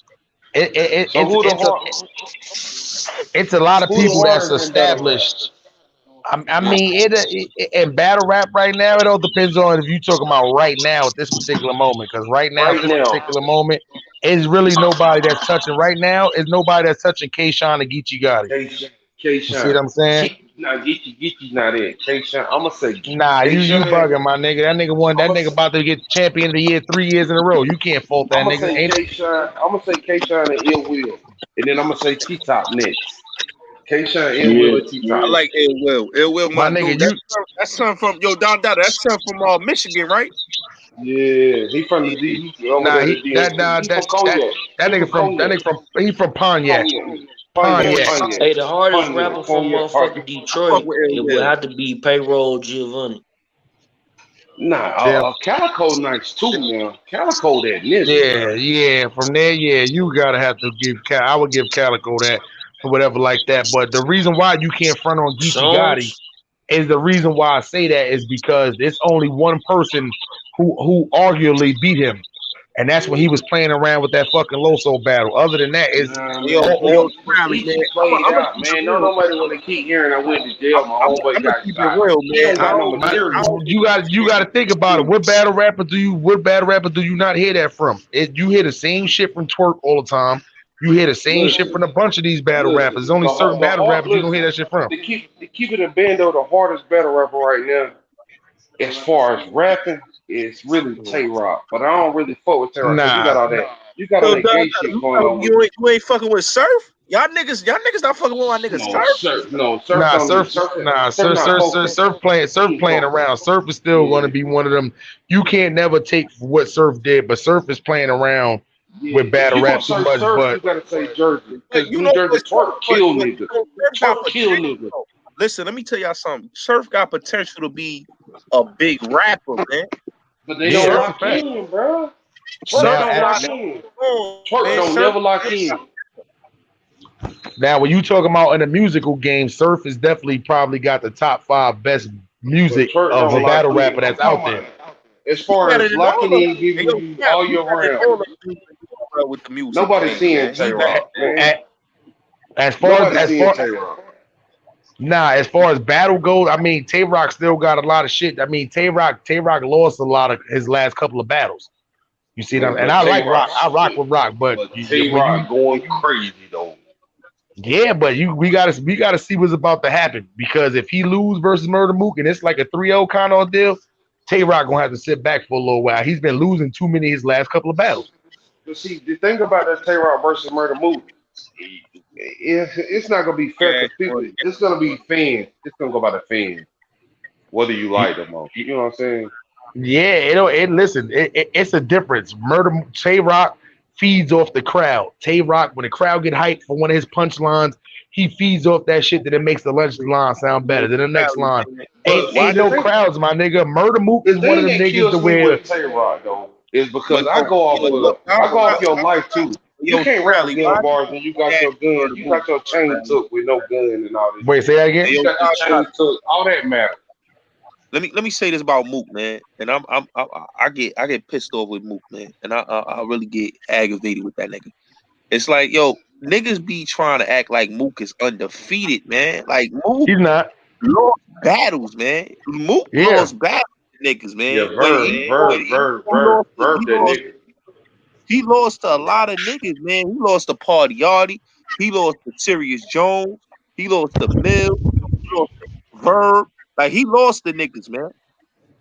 So who the hard? it's a lot of Who the people that's hardest in battle rap? established. I mean, in battle rap right now, it all depends on if you talking about right now at this particular moment. Because right now, at Right this now, particular moment, is really nobody that's touching. Right now, is nobody that's touching K-Shine and Geechee Gotti. K You see what Shine. I'm saying? Nah, Geechee not in. K Shine. I'm gonna say Nah, K you Shine. bugging, my nigga. That nigga won. I'm That gonna nigga about to get champion of the year 3 years in a row. You can't fault that nigga. say K Shine. I'm gonna say K Shine and Ill Will, and then I'm gonna say T Top next. K Shine, Ill Yeah, Will, and T I Top. yeah. like Ill Will. Ill Will, My my nigga, dude. That's son from yo Don Dada. That's son from Michigan, right? Yeah, he from the D. He over nah, there the DMV. He from Cognac. that He nigga from Cognac. he from Pontiac. Cognac. Cognac. Pontiac. Cognac. Hey, the hardest Cognac. rapper from Cognac. motherfucking I fuck Detroit, with Ill it would Will. have to be Payroll Giovanni. Nah, Yeah, Calico nice too, man. Calico that nigga. yeah. From there, yeah, you gotta have to give. I would give Calico that or whatever like that. But the reason why you can't front on Geechee Gotti Songs? is the reason why I say that is because there's only one person who arguably beat him, and that's when he was playing around with that fucking Loso battle. Other than that, is Nah, Yo, man. all, yo, But Crowley, man. Geechee played I'm gonna out, keep it man. Don't real. nobody want to keep hearing I went to jail. My homeboy I'm gonna got keep it shot. real, He man. don't got no material. you got to think about it. What battle rapper do you not hear that from? You hear the same shit from Twerk all the time. You hear the same shit Listen, from a bunch of these battle rappers. There's only certain the battle hard rappers you don't hear listen. that shit from. To keep it a bando, the hardest battle rapper right now, as far as rapping, is really Tay Rock. But I don't really fuck with Tay Rock because Nah, you got all Yo, Don that gay Dada, shit going on with you ain't fucking with Surf? Y'all niggas not fucking with my nigga Surf? Surf don't need Surf not focused. Surf He playing focused. around. Surf is still going to Yeah, be one of them. You can't never take what Surf did, but Surf is playing around yeah. with If battle you gonna rap too say much. Surf, you But gotta say Jersey. Because You New know Jersey what Surf, twerk kill but niggas. Surf got Twerk kill potential. niggas. Listen, let me tell y'all something. Surf got potential to be a big rapper, man. But they yeah, don't that's a lock fact. in, bro. Twerk Surf Now, don't got lock in. Twerk man. don't Surf never lock in. now, when you talking about in the musical game, Surf is definitely probably got the top 5 best But music twerk of don't a lock battle in. rapper I'm that's talking out about there. as he far better as than all locking of them. in, Hey, giving yo, you Cap, all he your better than rounds. all of them with the music Nobody game, seeing man. Tay He better Rock, than all of man. them. As far Nobody as seeing Tay Rock. as far as battle goes, I mean, Tay Rock still got a lot of shit. I mean, Tay Rock lost a lot of his last couple of battles. You see them, and But I Tay like Rock, Rock. I rock with Rock, but Tay when Rock you, going crazy though. yeah, but we gotta see what's about to happen because if he lose versus Murder Mook and it's like a 3-0 kind of deal, Tay Rock gonna have to sit back for a little while. He's been losing too many of his last couple of battles. But see, the thing about that Tay Rock versus Murder Mook, it's not gonna be fair Yeah, because people. It's gonna be fans. It's gonna go by the fans, whether you like them or you know what I'm saying. Yeah, listen, it's a difference. Tay Rock feeds off the crowd. Tay Rock, when the crowd get hyped for one of his punchlines, he feeds off that shit that it makes the lunch line sound better than the next line. But see, Ain't the no thing, crowds, my nigga. Murder Mook the is one of thing them that niggas to kills me where with Tay Rock though is because but I yo, go off yo, look, I go off your life too. You yo, can't rap Crowley, gun why bars when you got you your gun. for the You movie, got your chain Crowley? took with no gun and all this wait, shit. say that Hey, again. You yo, got the chain took. All that matters. let me say this about Mook, man. And I get pissed off with Mook, man. And I really get aggravated with that nigga. It's like, yo, niggas be trying to act like Mook is undefeated, man. Like Mook He's not. lost battles, man. Mook Yeah. lost battles to niggas, Yeah, man. Verb that nigga. He lost to a lot of niggas, man. He lost to Party Yardy. He lost to Sirius Jones. He lost to Mill. He lost to Verb. Like he lost to niggas, man.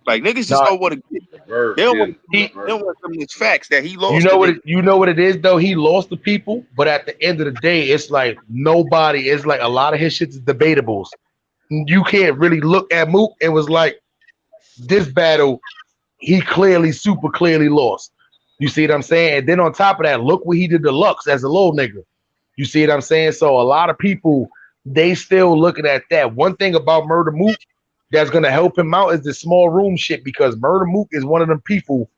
Like niggas just No, don't want to get. Verb They don't want killed. to. he. They don't want to these facts that he You lost know to what? niggas. You know what it is though. He lost the people, but at the end of the day, it's like nobody. It's like a lot of his shit is debatable. You can't really look at Mook and was like this battle. He super clearly lost. You see what I'm saying? And then on top of that, look what he did to Lux as a little nigga. You see what I'm saying? So a lot of people they still looking at that. One thing about Murder Mook that's gonna help him out is the small room shit because Murder Mook is one of them people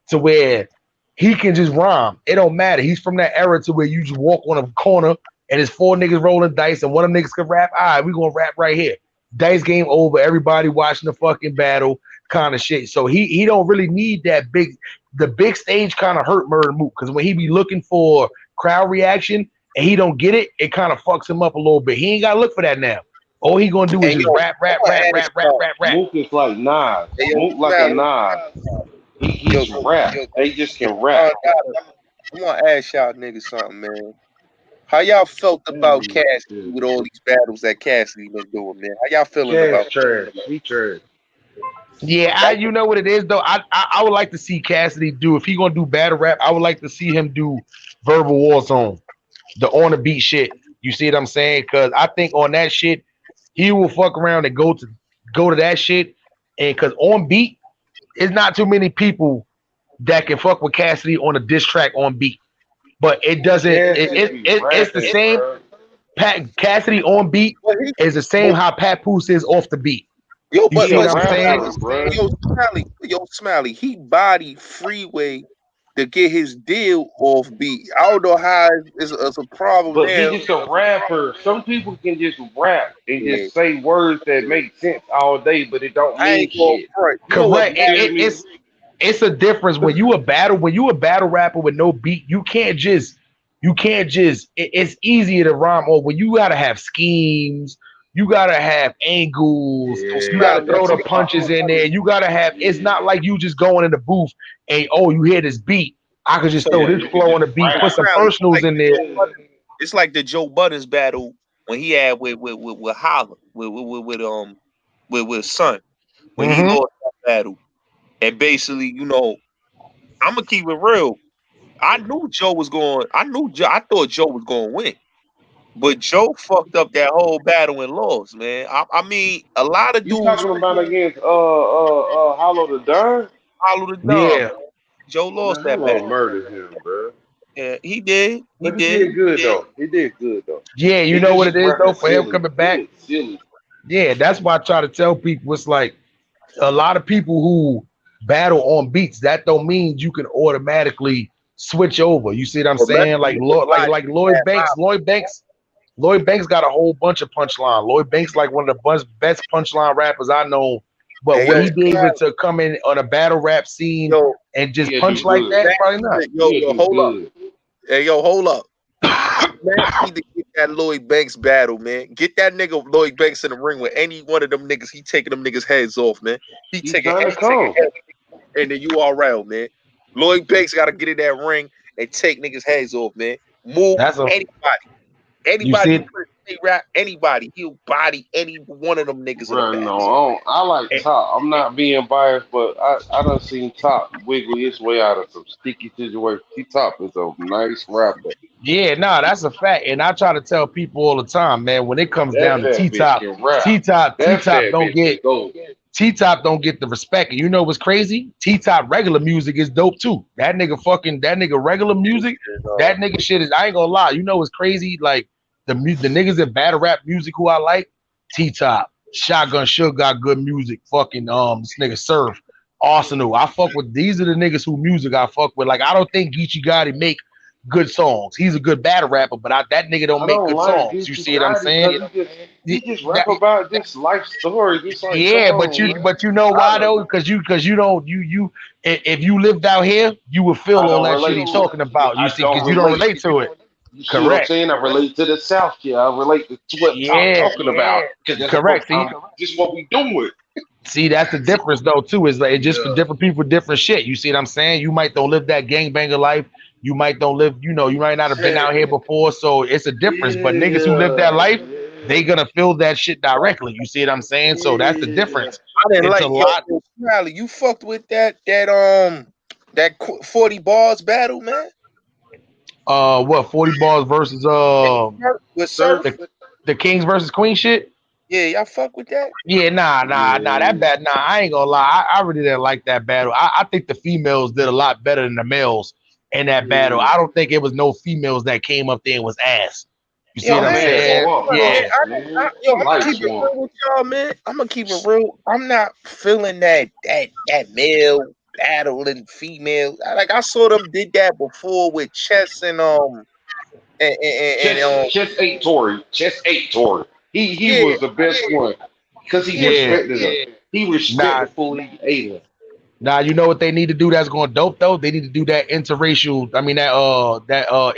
to where he can just rhyme. It don't matter. He's from that era to where you just walk on a corner and it's 4 niggas rolling dice and one of them niggas can rap. All right, we gonna rap right here. Dice game over. Everybody watching the fucking battle kind of shit. So he don't really need the big stage kind of hurt Murder Mook because when he be looking for crowd reaction and he don't get it, it kind of fucks him up a little bit. He ain't gotta look for that now. All he gonna do is Hey, just yo, rap, I'm rap, gonna rap, ask rap, rap, y'all. rap, rap. Mook is like Nas. Hey, yo, Mook like a Smiley, Nas. He yo, just rap. They just can rap. I'm gonna ask y'all niggas something, man. How y'all felt about Cassidy with all these battles that Cassidy been doing, man? How y'all feeling Cash about trash. He trash. Yeah, that? you know what it is though. I would like to see Cassidy do if he gonna do battle rap. I would like to see him do verbal war zone, the on the beat shit. You see what I'm saying? Because I think on that shit, he will fuck around and go to that shit. And because on beat, it's not too many people that can fuck with Cassidy on a diss track on beat. But it doesn't. Cassidy be It's the rapping, same. bro. Pat Cassidy on beat But is the same how Pat Poose is off the beat. yo, You but see He a what but I'm saying? rapper, bro. yo, Smiley, he bodied Freeway to get his deal off beat. I don't know how it's a problem But he there. just a rapper. Some people can just rap and Yeah, just say words that make sense all day, but it don't I mean ain't going shit. front. You know what? Correct. You feel me? It's a difference when you a battle rapper with no beat. It's easier to rhyme. Or when you gotta have schemes, you gotta have angles, Yo, you Yeah, gotta Smiley, let throw me that's the a say fact. punches in there. You gotta have. It's Yeah. not like you just going in the booth and oh you hear this beat. I could just so. throw Yeah, this you can flow on just the beat, rap. put some Smiley, personals in there. It's like the Joe Buttons battle when he had with Holla with Son when he Hmm. lost that battle. And basically, I'm gonna keep it real. I knew Joe was going. I knew Joe. I thought Joe was going to win, but Joe fucked up that whole battle and lost. Man, I mean, a lot of You dudes talking about against Hollow the Don? followed the dog. Yeah. Joe lost Man, that Hollow battle. murdered him, bro. Yeah, he did. He But he did. did good though. He did good though. Yeah, you He know what just it was is though rapping for him silly, coming back. silly. Yeah, that's why I try to tell people it's like a lot of people who battle on beats, that don't mean you can automatically switch over. You see what I'm Remember, saying? Like like Lloyd Banks got a whole bunch of punchline. Lloyd Banks like one of the best punchline rappers I know. But hey would yo, he be able to come in on a battle rap scene yo, and just He'll do punch like good. that? Probably not. He'll yo, do hold up. good. Hey yo, hold up. Matt need to get that Lloyd Banks battle, man. Get that nigga Lloyd Banks in the ring with any one of them niggas. He taking them niggas heads off, man. He He's taking trying to any come. head in the URL, man. Lloyd Banks got to get in that ring and take niggas heads off, man. Move That's a anybody. you Anybody see you it. put in rap, anybody, he'll body any one of them niggas in the Bro, back. no, I like Top. I'm not being biased, but I done seen Top wiggle his way out of some sticky situations. T Top is a nice rapper. Yeah, nah, that's a fact. And I try to tell people all the time, man, when it comes That down to fat T bitch Top, can rap. T Top, T That Top fat don't bitch can get go. T Top don't get the respect. And you know what's crazy? T Top regular music is dope too. That nigga regular music, that nigga shit is I ain't gonna lie. You know what's crazy? Like the niggas that battle rap music who I like, T Top, Shotgun Suge got good music. Fucking this nigga Surf, Arsenal. I fuck with these are the niggas who music I fuck with. Like I don't think Geechee Gotti make good songs. He's a good battle rapper, but that nigga don't I make don't good like songs. You Gucci see what I'm Gotti saying? because he just That- rap about this life story. Just like, come yeah, but on, man. you know I why don't though? Because you don't if you lived out here, you would I feel all don't that shit relate he's to talking about. You I see, don't because you don't relate. relate to it. You see what I'm Correct. saying? I relate to the South here. I relate to what Top Yeah. talking about because that's what Correct. See, just what we doing. that's the difference though too. Is like it's just for Yeah. different people, different shit. You see what I'm saying? You might don't live that gangbanger life. You might don't live. You might not have been out here before, so it's a difference. But niggas who live that life, they gonna feel that shit directly. You see what I'm saying? So that's the difference. I didn't It's a like lot. yo Smiley. You fucked with that 40 bars battle, man. What 40 bars versus With Sir, Surf. the Kings versus Queen shit? Yeah, y'all fuck with that. Yeah, nah. That yeah. bad. Nah, I ain't gonna lie. I really didn't like that battle. I think the females did a lot better than the males in that battle. Yeah. I don't think it was no females that came up there and was ass. You see Yo, what That I'm man, man saying? swamp look, man. Yeah. songs, man. Yo, He I'm gonna likes keep it swamp. real with y'all, man. I'm gonna keep it real. I'm not feeling that male battling female. Like I saw them did that before with Chess and Chess ate Tory. Chess ate Tory. He yeah, was the best one because he yeah, Yeah. respected her. He Nah, respectfully ate her. Now you know what they need to do that's going dope though? They need to do that interracial, I mean that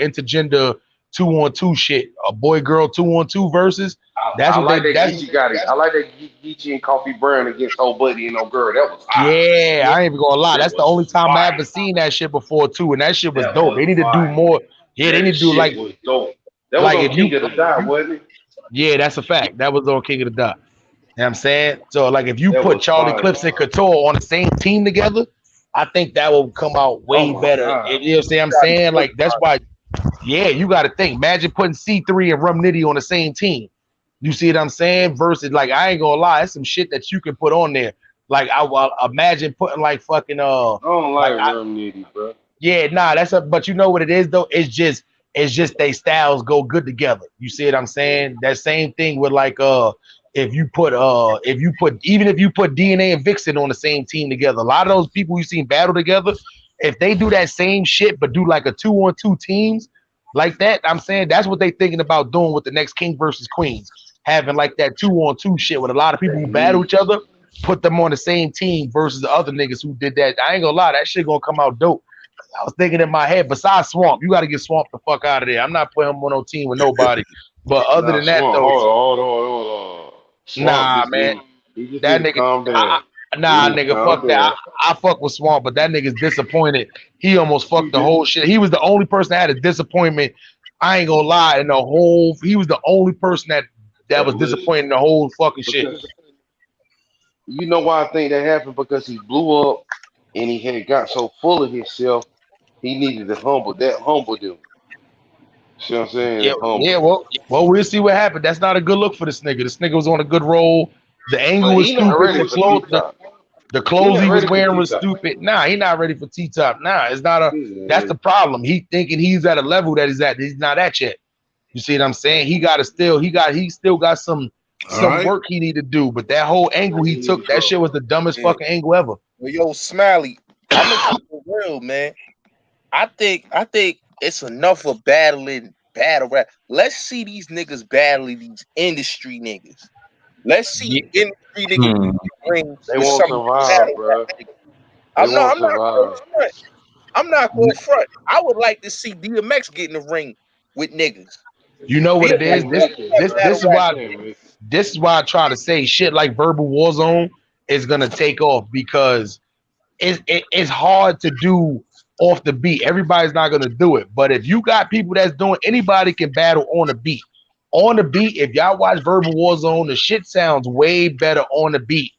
intergender 2-on-2 shit. A boy girl 2-on-2 versus. That's I what they like that that's Geechee got it. I like that Geechee and Coffee Brown against Old Buddy and No Girl. That was hot. yeah, I ain't even gonna lie. That That's the was only time I fire. ever seen that shit before too. And that shit was That dope. was They need to do fire. more. Yeah, they need That to do shit was dope. That was like on if you King of the Dot, wasn't it? yeah, that's a fact. That was on King of the Dot. You know what I'm saying? So like if you That put was Charlie fire. Clips and Couture on the same team together, I think that will come out Oh way my better. god. You know what I'm saying? Like that's why, yeah, you got to think. Imagine putting C3 and Rum Nitty on the same team. You see what I'm saying? Versus like I ain't gonna lie, it's some shit that you can put on there. Like I will imagine putting like fucking I don't like like Rum Nitty, bro. yeah, nah, that's a but you know what it is though? It's just they styles go good together. You see what I'm saying? That same thing with like even if you put DNA and Vixen on the same team together, a lot of those people you seen battle together, if they do that same shit but do like a 2-on-2 teams like that, I'm saying that's what they thinking about doing with the next King versus Queens. Having like that 2-on-2 shit with a lot of people They who battle need each other, put them on the same team versus the other niggas who did that. I ain't gonna lie, that shit gonna come out dope. I was thinking in my head, besides Swamp, you got to get Swamp the fuck out of there. I'm not putting him on no team with nobody. But other nah than that, Swamp. though, Hold on. Swamp nah, just man, need he just need that to nigga, calm down. He nah, need to nigga, calm fuck that. down. I fuck with Swamp, but that nigga's disappointed. He almost He fucked the just whole shit. He was the only person that had a disappointment. I ain't gonna lie, in the whole, he was the only person that was listen disappointed in the whole fucking shit. because you know why I think that happened because he blew up and he had got so full of himself. He needed to humble them. See what I'm saying? Yeah, yeah. Humble. Well, we'll see what happened. That's not a good look for this nigga. This nigga was on a good roll. The angle But was he not stupid. ready for T-Top. The He clothes not he was ready for wearing was T-Top. stupid. Nah, he not ready for T-top. Nah, it's not a. That's Yeah. the problem. He thinking he's at a level that he's at. He's not at yet. You see what I'm saying? He still got some All right. work he need to do. But that whole angle he He need to took, that grow. shit was the dumbest Yeah. fucking angle ever. Well, yo, Smiley, I'm gonna keep it real, man. I think it's enough of battling battle rap. Let's see these niggas battling these industry niggas. Let's see Yeah, industry niggas Hmm. ring They with won't some of these survive, battle rap bro. niggas. They I'm won't not going survive. front. I'm not going front. I would like to see DMX get in the ring with niggas. you know what it is. DMX This Exactly, that this bro. battle this is rap. why Yeah, man. this is why I try to say shit like Verbal Warzone is gonna take off because it's hard to do off the beat. Everybody's not gonna do it. But if you got people that's doing, anybody can battle on the beat. On the beat, if y'all watch Verbal Warzone, the shit sounds way better on the beat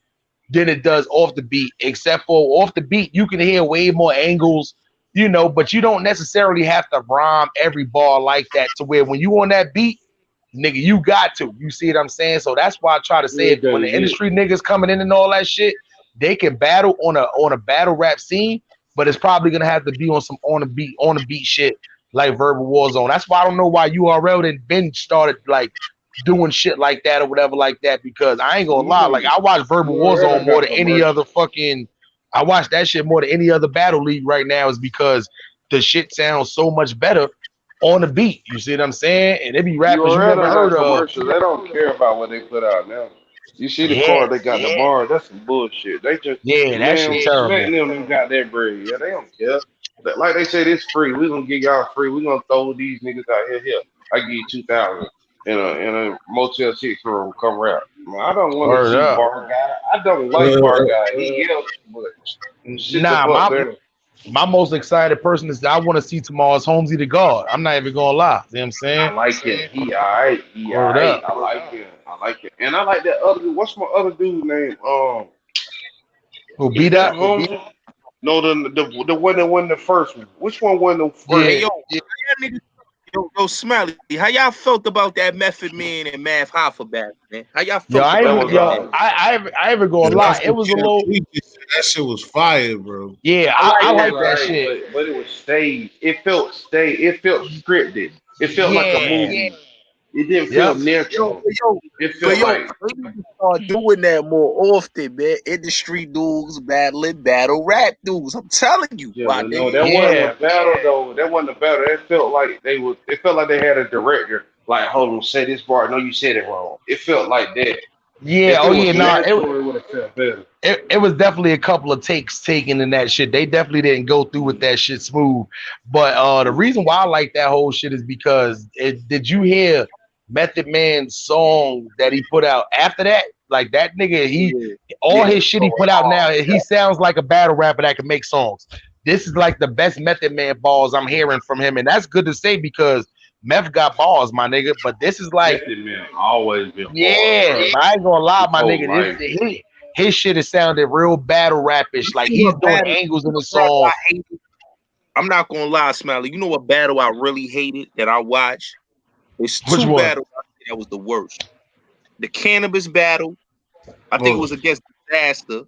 than it does off the beat. Except for off the beat, you can hear way more angles, but you don't necessarily have to rhyme every bar like that to where when you on that beat, nigga, you got to. You see what I'm saying? So that's why I try to say You it gotta when the get it. industry niggas coming in and all that shit, they can battle on a battle rap scene, but it's probably gonna have to be on some on the beat shit like Verbal Warzone. That's why I don't know why URL didn't been started like doing shit like that or whatever like that because I ain't gonna You lie, know, like I watch Verbal you already Warzone more got than any commercial. other fucking I watch that shit more than any other battle league right now is because the shit sounds so much better on the beat. You see what I'm saying? And they be You rappers you already never got heard of. commercials. They don't care about what they put out now. You see the Yeah, card they got tomorrow. That's some bullshit. They just yeah, that shit man, terrible. smack them and got that bread. Yeah, they don't care. Like they said, it's free. We're gonna give y'all free. We're gonna throw these niggas out here. Here, I give you 2,000 in a Motel 6 room. Come rap. Man, I don't want to Word see up. Bar Guy. I don't like Bar Uh, Guy. He yells, but shit the Nah, fuck my there. my most excited person is that I want to see tomorrow's Holmesy the God. I'm not even gonna lie. See what I'm I saying? like him. He alright. He Word alright. up. I like him. I like him. And I like that other dude. What's my other dude name? Who Is beat that up? Holmes? No, the one that won the first one. Which one won the Hey, first Yeah. yo, one? how y'all niggas, yo, Smiley, how y'all felt about that Method Man and Math Hoffa battle, man? How y'all Yo, felt I That about even was that yo, battle? alright. I even yeah, gonna lie. that's It what was a Kim little Lee just said. That shit was fire, bro. yeah, I It I like was that. like that alright, shit. but it was staged. It felt staged. It felt scripted. It felt like a Yeah. movie. It didn't feel Yep. Yo, natural. yo, It but felt yo, like we need to start doing that more often, man. Industry dudes battling battle rap dudes. I'm telling you, yeah, my but no, nigga. that wasn't a Yeah. battle though. That wasn't a battle. It felt like they was. It felt like they had a director. Like, hold on, say this part. No, you said it wrong. It felt like that. Yeah, If it oh was yeah, nah, natural, it would have felt better. it was definitely a couple of takes taken in that shit. They definitely didn't go through with that shit smooth. But the reason why I like that whole shit is because did you hear Method Man's song that he put out after that? Like that nigga, Yeah, all yeah. his shit he put out now, he sounds like a battle rapper that can make songs. This is like the best Method Man balls I'm hearing from him, and that's good to say because Meth got balls, my nigga. But this is like, Method Man always been bars, yeah, bro. I ain't gonna lie, His my whole nigga. life. His shit is sounded real battle rapish. Like You know he's what doing battle? angles in the Battle I song. hated. I'm not gonna lie, Smiley. You know what battle I really hated that I watched? It's Which two one? battles I think that was the worst. The cannabis battle. I think it Oh, was against Disaster.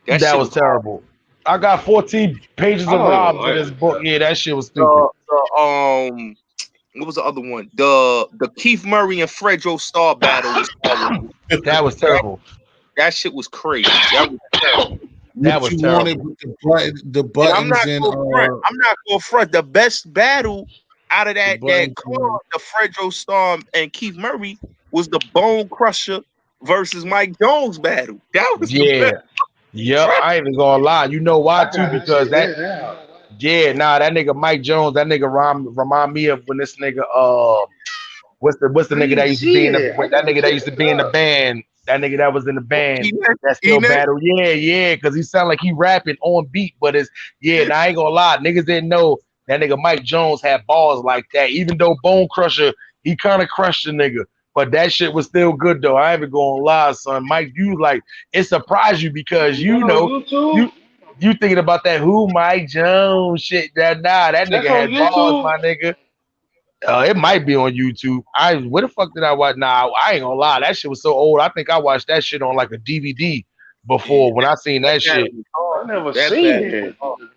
That that shit was was hard. terrible. I got 14 pages I of don't even rhymes in like this book. that. Yeah, that shit was stupid. The what was the other one? The Keith Murray and Fredro Starr battle was horrible. That was That terrible. that shit was crazy. That was terrible. That What was you wanted terrible. with the And I'm buttons not and gonna front. I'm not gonna front. The best battle out of the that buttons card, the Fredro Storm and Keith Murray, was the Bone Crusher versus Mike Jones battle. That was the Yeah. best. Yep. I ain't even gonna lie. You know why I too? gotta Because check that that out. yeah, nah, that nigga Mike Jones, that nigga remind me of when this nigga what's the I nigga ain't that used to be in seen the it. I that gotta nigga that check used to that be in the out. band, that nigga that was in the band Enet, that still Enet. battle. Yeah, because he sound like he rapping on beat, but it's yeah, nah, I ain't gonna lie, niggas didn't know that nigga Mike Jones had balls like that. Even though Bone Crusher, he kind of crushed the nigga. But that shit was still good though. I ain't even gonna lie, son. Mike, you like it surprised you because Is that on you YouTube? you thinking about that who Mike Jones shit. That nigga That's on had balls, YouTube. my nigga. It might be on YouTube. Where the fuck did I watch? Nah, I ain't gonna lie. That shit was so old. I think I watched that shit on like a DVD Yeah, before when I seen that that battle shit. was I hard. never That seen battle was it. hard.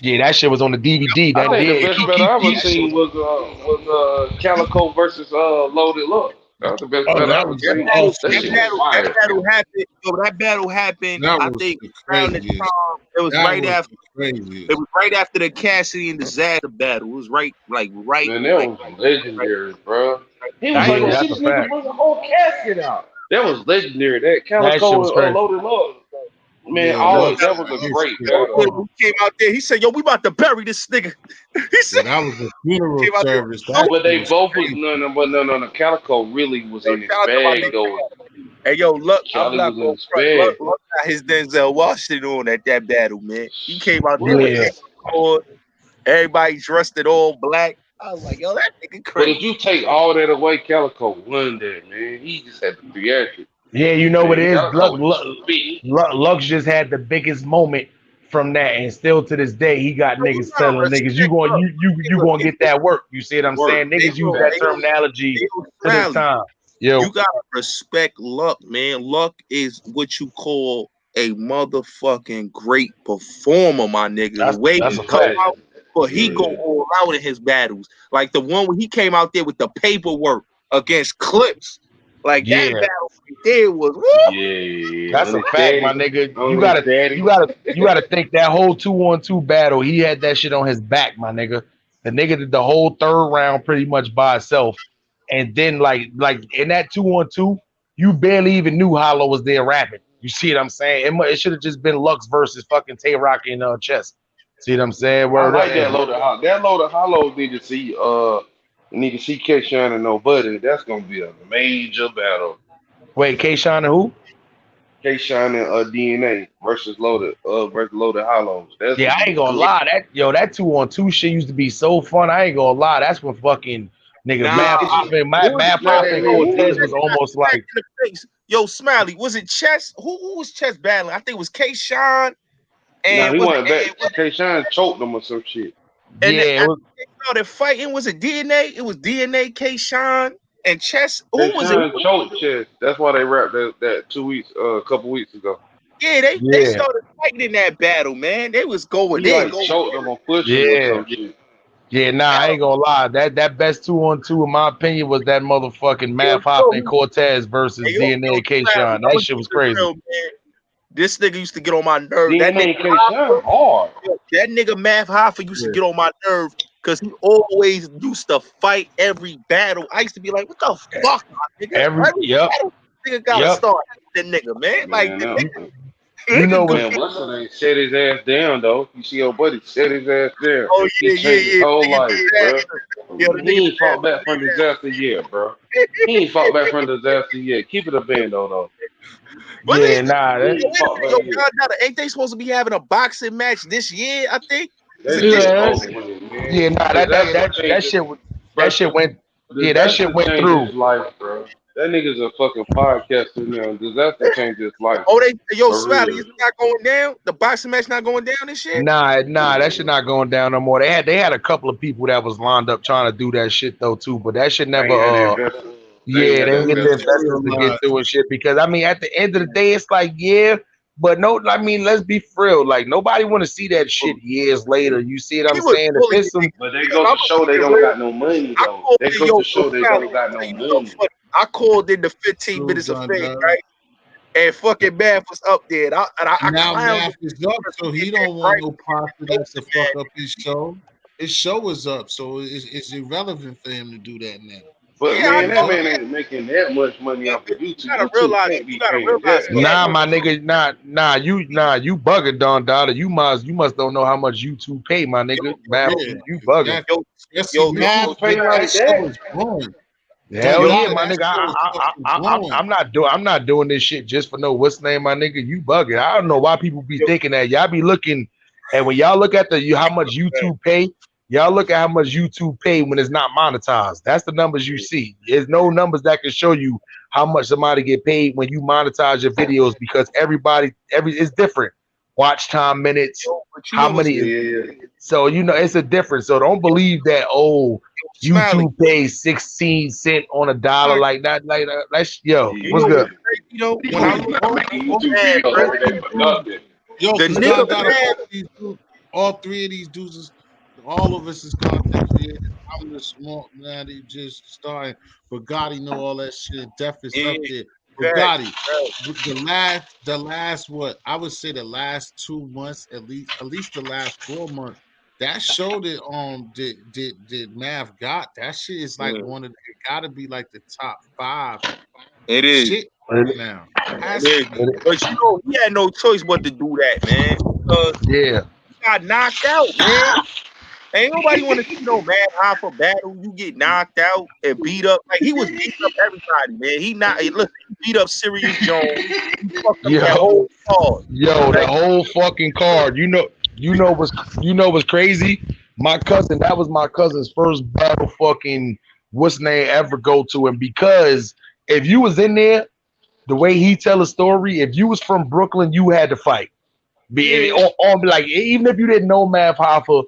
Yeah, that shit was on the DVD. I That think the did. best battle I ever seen was Calico versus Loaded Lux. That was the best oh, battle I that ever was That seen. battle, That awesome. that shit was battle, that fire. battle happened. Yo, that battle happened. That I was think the around the craziest. time it was That right was after. the It craziest. was right after the Cassidy and Disaster battle. It was Man, that was right. legendary, bro. He was I ain't like, Yeah, gonna. see that's a this nigga fact. bring a whole casket out. That was legendary. That That shit Calico was and crazy. Loaded Lux. Man, Yeah, Yo, Lux that Calico was got a his great shit yeah, battle. on. when he came out there, he said, "Yo, we about to bury this nigga." He Yeah, said, that was a funeral came out there. service. That "Yo, But shit they was both was crazy. no. Calico really was in his shout out to my bag nigga. though. Hey, yo, look, I'm Cali not was in gonna his front. bag. Look got his Denzel Washington on at that battle, man. He came out there with Yeah. What? Air everybody dressed in all black. I was like, yo, that nigga But if crazy. you take all that away, Calico won that, man. He just had the theatrics. Yeah, you know what Man, it is? Calico just spit. Lux just had the biggest moment from that, and still to this day, he got Yo, you niggas gotta telling niggas, respect. Look, you look, gonna get that work. You see what I'm Work. saying? Niggas use look, that Fact. terminology they don't to this smile. time. You Yo, gotta respect Luck, man. Luck is what you call a motherfucking great performer, my nigga. The way that's he a come fact. Legend. out, but he go Yeah. all out in his battles. Like the one when he came out there with the paperwork against Clips. Like that Yeah. battle right there was woo! Yeah. That's On a his fact, my daddy. nigga. On his daddy. You gotta think that whole 2-on-2 battle. He had that shit on his back, my nigga. The nigga did the whole third round pretty much by himself, and then like in that 2-on-2, you barely even knew Hollow was there rapping. You see what I'm saying? It should have just been Lux versus fucking Tay Rock and Chess. See what I'm saying? I Word up. like that loaded hollow. That loaded hollow need to see Keshawn and nobody. That's gonna be a major battle. Wait, Kayshawn and who? Keshawn and DNA versus loaded hollows. That Yeah, should I be ain't gonna good. lie. That 2-on-2 shit used to be so fun. I ain't gonna lie. That's when fucking nigga Nah, Math Not Hop that and who nigga was Cortez that was Kickit. guy almost smacked like in the face? Yo, Smiley, was it Chess? Who was Chess battling? I think it was K Shine Nah, and he was went back. Keshawn choked him or some shit. and yeah, it after was they started fighting, was it DNA? It was DNA, K Shine, and Chess. Who was it? Keshawn choked Chess. That's why they wrapped that 2 weeks, a couple weeks ago. Yeah, they yeah, started fighting in that battle, man. They was going He in. like choked him or pushed him or yeah. some shit. Yeah, nah, I ain't gonna lie. That best 2-on-2 in my opinion was that motherfucking Yo, Math Hop and Cortez versus yo, DNA Smiley, Kayshawn. I'm That gonna shit keep was it crazy. real, man. This nigga used to get on my nerve. That nigga DNA Keshawn hard. That nigga Math Hoffa used to get on my nerve because he always used to fight every battle. I used to be like, what the fuck, my nigga? Every Every yep. battle. nigga gotta Yep. start the nigga, man. Like Man, the no. You know nigga what? good. Man, what's the name? Set his ass down, though. You see your buddy set his ass down. Oh He changed his yeah. whole Nigga life, bro. disaster. Yo, the nigga He ain't fought back from disaster. disaster yet, bro. He ain't fought back from disaster yet. Keep it a band, though. But Yeah, nah, He that, yo, ain't wait a fought minute, back yo, yet. ain't they supposed to be having a boxing match this year? I think. Is That it shit this? yeah, over with, man. yeah, nah, Disaster that changes, shit, bro. went, yeah, that shit Disaster went changed through. his life, bro. That nigga's a fucking podcaster now. Disaster changed his life, Oh, yo, for Smiley, real. it's not going down. The boxing match not going down this year. Nah, that shit not going down no more. They had a couple of people that was lined up trying to do that shit though too, but that shit They never. ain't had the investors. They ain't Yeah, had they the didn't get Yeah, the investors. investors to get through and shit because I mean, at the end of the day, it's like yeah, but no, I mean, let's be real. Like nobody want to see that shit years later. You see what He I'm was saying? If bullying it's the some, nigga. But they Yo, go I'm to gonna show keep they it don't real. got no money I though. called They in, go yo, to show they Smiley, don't I'm got gonna no tell you something money. funny. I called in the 15 Little minutes of John fame, does. right? And fucking Math was up there. I Now clowned him math is up, because so he he did that don't want right no with prophet to the fuck man. up his show. His show is up, so it's irrelevant for him to do that now. But Yeah, I man, He's that know. up. man ain't making that much money But off of YouTube. you gotta YouTube realize, can't be paying that he much. had nah, no my choice. nigga, you bugging, Don Dada. You must don't know how much YouTube pay, my nigga. Man, Yeah, you bugging. exactly. Yo, Especially yo, yo, math, YouTube pay that like show that? is growing. Hell Done yo, yeah, Dada, my that nigga. show is fucking growing. I'm not doing this shit just for no what's name, my nigga. You bugging. I don't know why people be yo, thinking that. Y'all be looking, and when y'all look at how much man. YouTube pay, y'all look at how much YouTube pay when it's not monetized. That's the numbers you see. There's no numbers that can show you how much somebody get paid when you monetize your videos because every it's different. Watch time minutes, Yo, but you how know what's many. Yeah. So it's a difference. So don't believe that. Oh, Smiley? YouTube pays 16 cents on a dollar like that. Like that's yo. You What's know Yeah. good? what's crazy though? When People I be look at making YouTube man, videos right? every day for nothing. Yo, The because nigga Don Dada, man, all three of these dudes, all of us is content creators. I'm the small man, he just starting. But Gotti know all that shit. Def is yeah, up there. But facts, Gotti, facts. the last what I would say the last 2 months, at least the last 4 months. That show that did Mav got that shit is like Mm, one of it gotta be like the top 5 it is, shit right now. Has it to is. be. But you know, he had no choice but to do that, man, because Yeah. he got knocked out, man. Ain't nobody want to see no man high for battle. You get knocked out and beat up. Like he was beating up everybody, man. Listen, he beat up Sirius Jones. He fucked up that Yo, whole card. the Like, whole fucking card. What's crazy? My cousin, that was my cousin's first battle fucking what's name ever go to him because if you was in there, the way he tell a story, if you was from Brooklyn, you had to fight. yeah, Like even if you didn't know Math Hoffa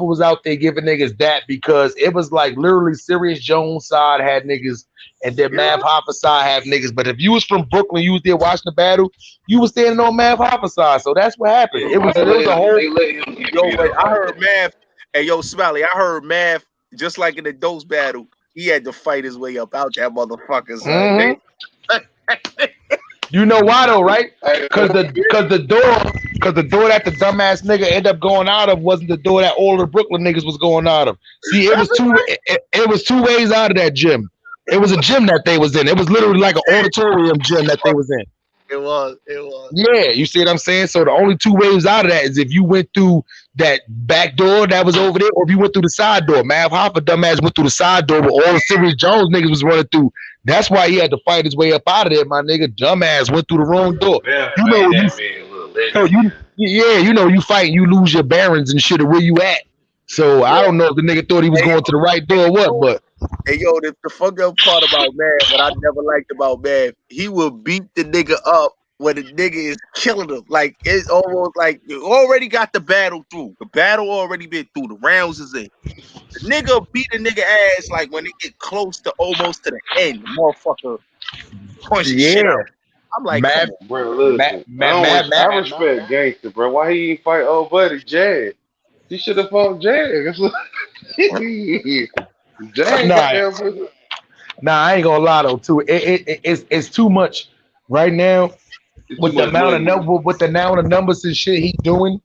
was out there giving niggas that because it was like literally Sirius Jones side had niggas and then yeah. Math Hoffa side had niggas. But if you was from Brooklyn, you was there watching the battle, you was standing on Math Hoffa side. So that's what happened. Yeah. It was a whole They let him get Yo, beat but up I like heard that. Math. Hey, yo, Smiley, I heard Math, just like in the Dose battle, he had to fight his way up out that motherfucker, son. Mhm. You know why though, right? Hey, Cause the door that the dumbass nigga ended up going out of wasn't the door that all the Brooklyn niggas was going out of. See, it That's was two ways out of that gym. It was a gym that they was in. It was literally like an auditorium gym that they was in. it was, it was. Yeah, you see what I'm saying? So the only two ways out of that is if you went through that back door that was over there, or if you went through the side door. Mav Hoffa dumbass went through the side door where all the Sirius Jones niggas was running through. That's why he had to fight his way up out of there, my nigga. Dumbass went through the wrong door. man, You made know that man a little so legend, you man. yeah, you fight, you lose your bearings and shit of where you at. So I Yeah. don't know if the nigga thought he was Hey, going to the right door or what, but hey, yo, the fucked up part about Mav, what I never liked about Mav, he will beat the nigga up when the nigga is killing him. Like, it's almost like you already got the battle through. The battle already been through. The rounds is in. The nigga beat the nigga ass like when they get close to almost to the end. The motherfucker punch the shit yeah, out. I'm like, come Mav, on. Bro, Mav, listen, Mav, Mav, I Mav, respect gangster, bro. Why he ain't fight old buddy Jazz? He should have fought Jazz. Jazz got nah, there. I ain't gonna lie though. Too, it's too much right now It's too with the much amount of money. number with the amount of numbers and shit he doing.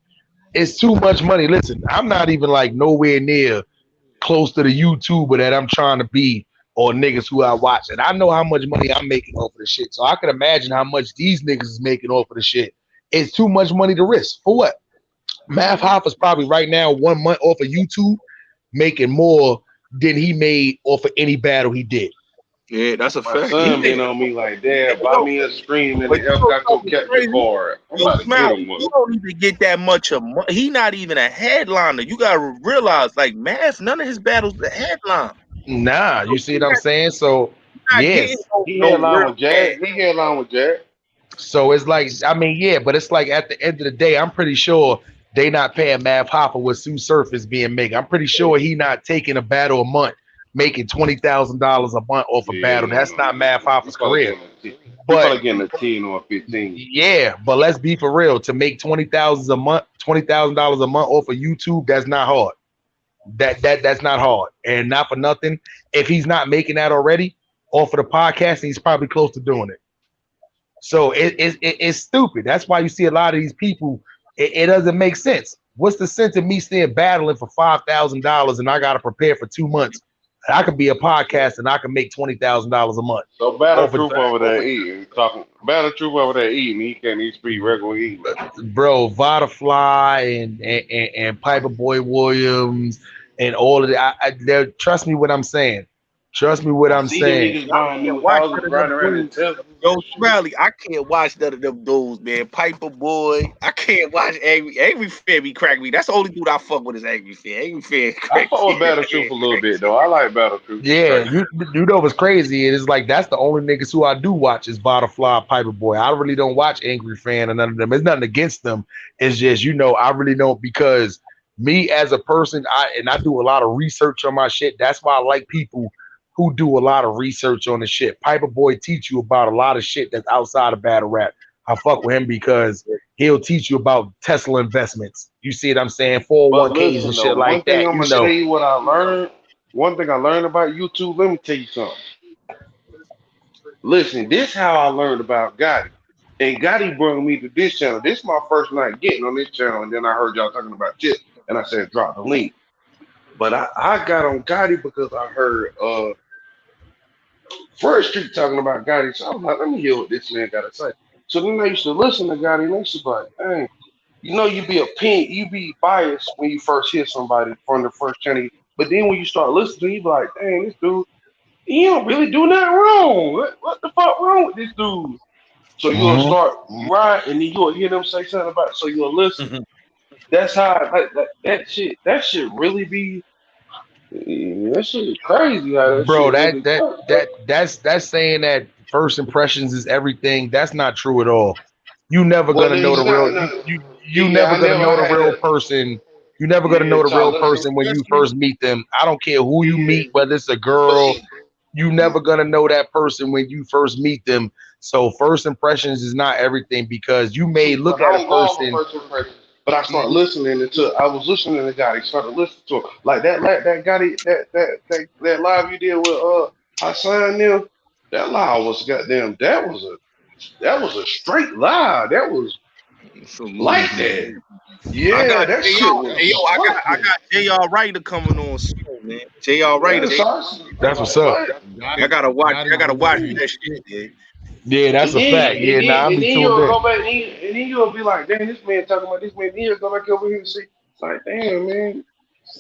It's too much money. Listen, I'm not even like nowhere near close to the YouTuber that I'm trying to be or niggas who I watch, and I know how much money I'm making off of the shit. So I can imagine how much these niggas is making off of the shit. It's too much money to risk. For what? Math Hoffa's probably right now 1 month off of YouTube making more than he made off of any battle he did. Yeah, that's a My fact. son been on me like, Dad, buy me a screen and But the you know Elgato something capture crazy? card. I'm Yo, about to get Smiley, him one. you don't even get that much of money. He not even a headliner. You gotta realize, like Math, none of his battles the headline. Nah, So you see what I'm saying? So you're not getting yes. He no headline real with Jack. He headline with Jack. So it's like, I mean, yeah, but it's like at the end of the day, I'm pretty sure they not paying Mav Hoffa with Sue Surface being made. I'm pretty sure he not taking a battle a month, making $20,000 a month off a Yeah, battle. That's not Mav He Hoffa's probably career. getting a 10. He But probably getting a 10 or a 15. yeah, but let's be for real. To make $20,000 a month off of YouTube, that's not hard. That's not hard. And not for nothing. If he's not making that already off of the podcast, he's probably close to doing it. So it's stupid. That's why you see a lot of these people. It doesn't make sense. What's the sense of me staying battling for $5,000 and I got to prepare for 2 months? I could be a podcast and I can make $20,000 a month. So Battle Over, Truth over there eating. Talking Battle Truth over there eating. He can't even speak regular English. bro, Vodafly and Piper Boy Williams and all of that. Trust me what I'm saying. Trust me what I I'm see them saying. niggas buying can't new watch houses, none of riding them around in dudes. Tesla. Yo, Smiley, I can't watch none of them dudes, man. Piper Boy, I can't watch Angry Fair be crack me. That's the only dude I fuck with is Angry Fair. Angry Fair I crack fuck with me. Battle Truth a little bit though. I like Battle Truth. Yeah, you know what's crazy? It is like that's the only niggas who I do watch is Vodafly, Piper Boy. I really don't watch Angry Fan or none of them. It's nothing against them. It's just I really don't because me as a person, I do a lot of research on my shit. That's why I like people who do a lot of research on the shit. Piper Boy teach you about a lot of shit that's outside of battle rap. I fuck with him because he'll teach you about Tesla investments. You see what I'm saying? But 401ks and listen though, shit one like thing that. I'm gonna tell you what I learned. One thing I learned about YouTube. Let me tell you something. Listen, this how I learned about Gotti. And Gotti brought me to this channel. This is my first night getting on this channel, and then I heard y'all talking about Chip, and I said drop the link. But I got on Gotti because I heard First Street talking about Gotti. So I was like, let me hear what this man got to say. So then I used to listen to Gotti, and I used to be like, dang, you be biased when you first hear somebody from the first channel. But then when you start listening, you be like, dang, this dude, he don't really do nothing wrong. What the fuck wrong with this dude? So you'll Mhm. start right, and then you'll hear them say something about it. So you'll listen. That's how that shit really be. That shit is crazy how that Bro, shit really works. that's saying that first impressions is everything. That's not true at all. You never Well, gonna know it's the not. real No, you yeah, never I gonna never know the had real that. person. You never gonna Yeah, know the real child, person when you first meet them. I don't care who you yeah, meet, whether it's a but girl, see, you never gonna know that person when you first meet them. So first impressions is not everything because you may but look I at a don't go off of person. first impression. But I start listening until I was listening to Gotti, started listening to him. Like that Gotti, that live you did with Hassan them, that live was goddamn, that was a straight live. That was like that. I Yeah, got that shit JR. was Hey, yo, like I that. got JR Ryder coming on soon, man. JR Yeah, Ryder. sauce. That's what's up. What? I gotta watch. I Gotti gotta do watch it. that shit, man. Yeah, that's a fact. Yeah, nah, I'll And be then tuned you'll in. go back and then you'll be like, damn, this man talking about this man. Then you'll go back over here and say, like, damn, man,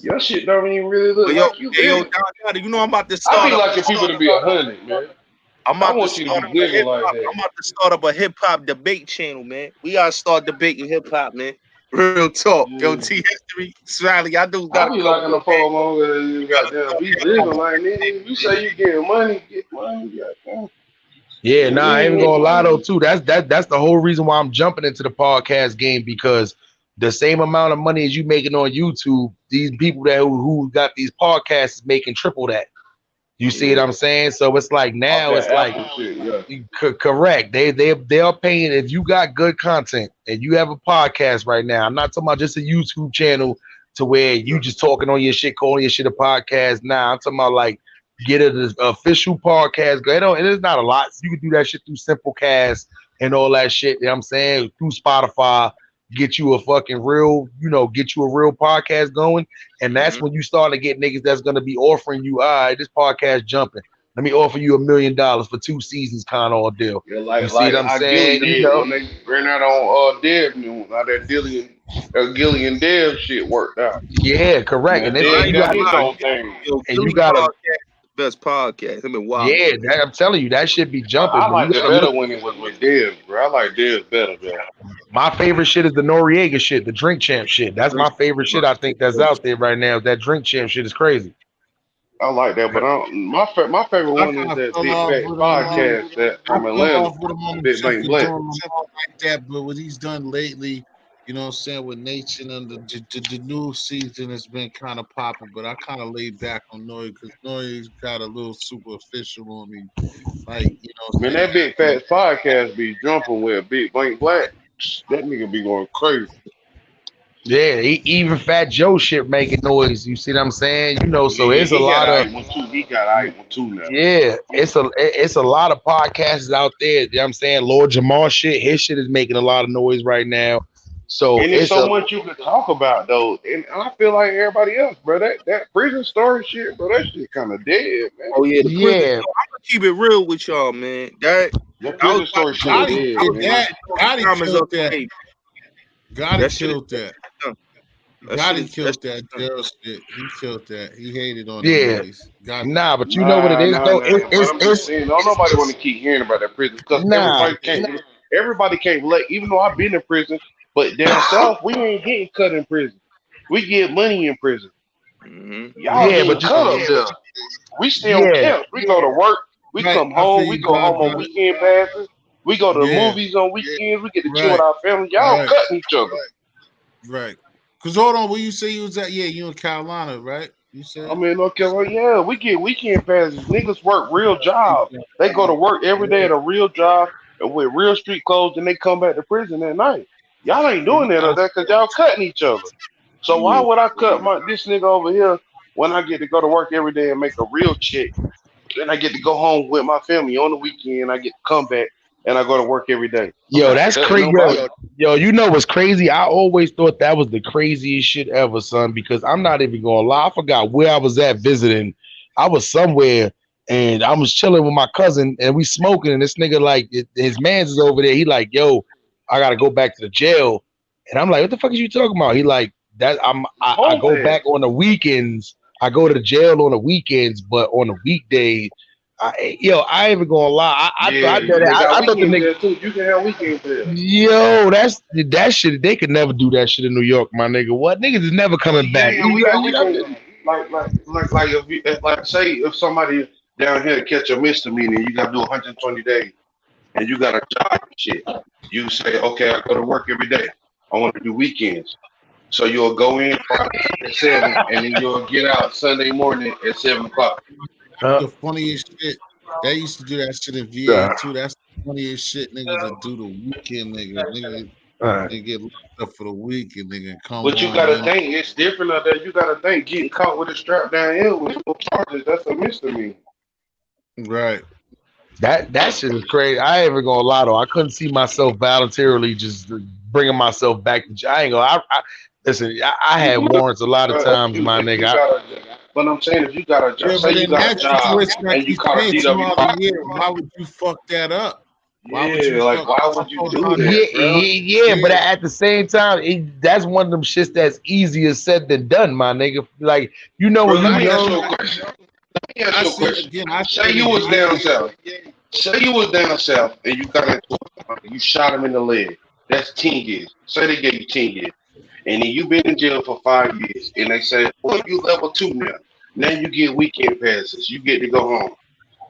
your shit don't even really look But yo, like you hey, yo, living. Don Gotti, you know I'm about to I start be up. liking people to be 100, man. I'm I about to want you to start be up a living hip like hop. that. I'm about to start up a hip hop debate channel, man. We gotta start debating hip hop, man. Real talk. Yo, Yeah. T History, Smiley, I do I gotta be come liking on, the man. follow longer than you goddamn be living like nigga. You say you getting money, get money, goddamn. Yeah, And nah, I then ain't get gonna lie though money. too. That's the whole reason why I'm jumping into the podcast game because the same amount of money as you making on YouTube, these people who got these podcasts is making triple that. You see what Yeah. I'm saying? So it's like Off now that it's like Apple shit, yeah. correct. They're paying if you got good content and you have a podcast right now. I'm not talking about just a YouTube channel to where you just talking on your shit, calling your shit a podcast. Nah, I'm talking about like get an official podcast. It is not a lot. You can do that shit through Simplecast and all that shit. You know what I'm saying? Through Spotify, get you a fucking real, get you a real podcast going. And that's Mhm. when you start to get niggas that's gonna be offering you, all right, this podcast jumping. Let me offer you $1 million for 2 seasons, kind of deal. Yeah, You see like what I'm how saying? Gilly You did know, when they ran out on Dev, how that Gillian Dev shit worked out. yeah, correct. Now And Yo, this, I Dev and ain't you gonna got got, his lie. own thing. Yo, and you Gilly got to, podcast, best podcast. Him and Wally. yeah, I'm telling you, that shit be jumping. I But you liked got it to better look. when it was with Dev, bro. I like Dev better, bro. My favorite shit is the Noriega shit, the Drink Champ shit. That's my favorite shit. I think that's out there right now. That Drink Champ shit is crazy. I like that, but my favorite I one is kind of that fell Big off Fat with Podcast that I from fell Atlanta, off with him on them Big shit Bang for Black. doing like that, but what he's done lately, you know what I'm saying, with Nation and the new season has been kind of popping, but I kind of laid back on Nori because Nori's got a little superficial on me. Like, you know what Man, I'm that Big saying? Fat Podcast be jumping with Big Bang Black. That nigga be going crazy. Yeah, even Fat Joe shit making noise. You see what I'm saying? You know, so Yeah, it's a he got lot of I one too. He got I one too now. yeah, it's a lot of podcasts out there. You know what I'm saying? Lord Jamal shit, his shit is making a lot of noise right now. So And there's it's so a much you could talk about though, and I feel like everybody else, bro. That prison story shit, bro. That shit kind of dead, man. Oh yeah, the prison. yeah, Yo, I'm gonna keep it real with y'all, man. That That I was prison story watching shit is Gotti I dead, was did man. that. watching Tony Gotti Thomas killed up that. today. Gotti That shit is killed that. done. That shit Gotti is that killed that shit jail shit. He killed that. He hated on them yeah. niggas. Gotti. Nah, but you know what it Nah, is nah, though? nah. But I'm just saying, don't nobody want to keep hearing about that prison because Nah. everybody can't relate. Even though I've been in prison, but down south we ain't getting cut in prison. We get money in prison. Mhm. Y'all Yeah, getting but cut up there. We stay on yeah, camp. We go to work. We Right. come I feel home. We you, go God, home on brother. weekend passes. We go to the Yeah. movies on weekends. We get to chill with Right. our family. Y'all Right. cutting each other. Right. Cause hold on, where you say you was at? Yeah, you in Carolina, right? You I said. mean, okay, well, yeah, we get weekend passes. Niggas work real jobs. They go to work every day at a real job and with real street clothes, and they come back to prison at night. Y'all ain't doing that up there because y'all cutting each other. So why would I cut this nigga over here when I get to go to work every day and make a real check? Then I get to go home with my family on the weekend. I get to come back and I go to work every day. I'm yo, not that's cutting crazy. nobody. Yo, you know what's crazy? I always thought that was the craziest shit ever, son. Because I'm not even gonna lie. I forgot where I was at visiting. I was somewhere and I was chilling with my cousin and we smoking. And this nigga like his man's is over there. He like, yo, I gotta go back to the jail. And I'm like, what the fuck is you talking about? He like that. I Home go back pass. on the weekends. I go to the jail on the weekends, but on the weekdays. I ain't even gonna lie. Yeah, they I got thought the weekend nigga. pass too. You can have weekend pass. Yo, that shit. They could never do that shit in New York, my nigga. What niggas is never coming back. Yeah, we got weekend. Like if like say if somebody down here catch a misdemeanor, you gotta do 120 days, and you got a job and shit. You say, okay, I go to work every day. I want to do weekends. So you'll go in Friday at 7, and then you'll get out Sunday morning at 7 o'clock. Uh, The funniest shit. They used to do that shit in VA Yeah. too. That's the funniest shit niggas that do the weekend niggas. uh, They get locked up for the week and they can come But you home. gotta You know? think it's different out there. You gotta think getting caught with a strap down here with no charges. That's a misdemeanor. Right. that shit is crazy. I ain't even gonna lie though. I couldn't see myself voluntarily just bringing myself back to jail. I ain't gonna. Listen. I had warrants a lot of times, my If you nigga. got a, but I'm saying if you got a job, Yeah, say but you in got a that job situation, like and you you caught a saying, somebody, DWI, yeah, why would you fuck that up? Why would you yeah, like fuck? why would you Oh, do no, that, bro? Yeah, but yeah, at the same time, that's one of them shits that's easier said than done, my nigga. Like Bro, when you let me ask you young, a question. Let me ask I you a see question. again. I Say said you it. was Yeah, down south. Say you was down south and you got into you shot him in the leg. That's 10 years. Say they gave you 10 years. And then you've been in jail for 5 years. And they say, well, you level 2 now. Now you get weekend passes. You get to go home.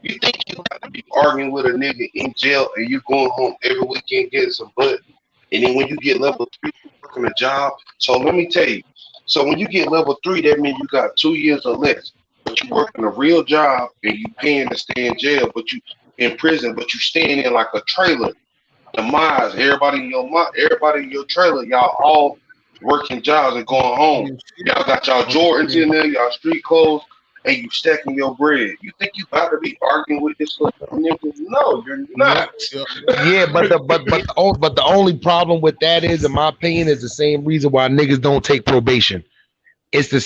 You think you got to be arguing with a nigga in jail and you going home every weekend getting some butt. And then when you get level 3, you working a job. So let me tell you. So when you get level 3, that means you got 2 years or less. But you working a real job and you paying to stay in jail, but you in prison, but you staying in like a trailer. The miles, everybody in your trailer, y'all all working jobs and going home. same shit. Y'all got y'all On the Jordans same- in there, y'all street clothes, and you stacking your bread. You think you about to be arguing with this little nigga? No, you're Nope. not. Yeah. yeah, but the only problem with that is, in my opinion, is the same reason why niggas don't take probation. It's the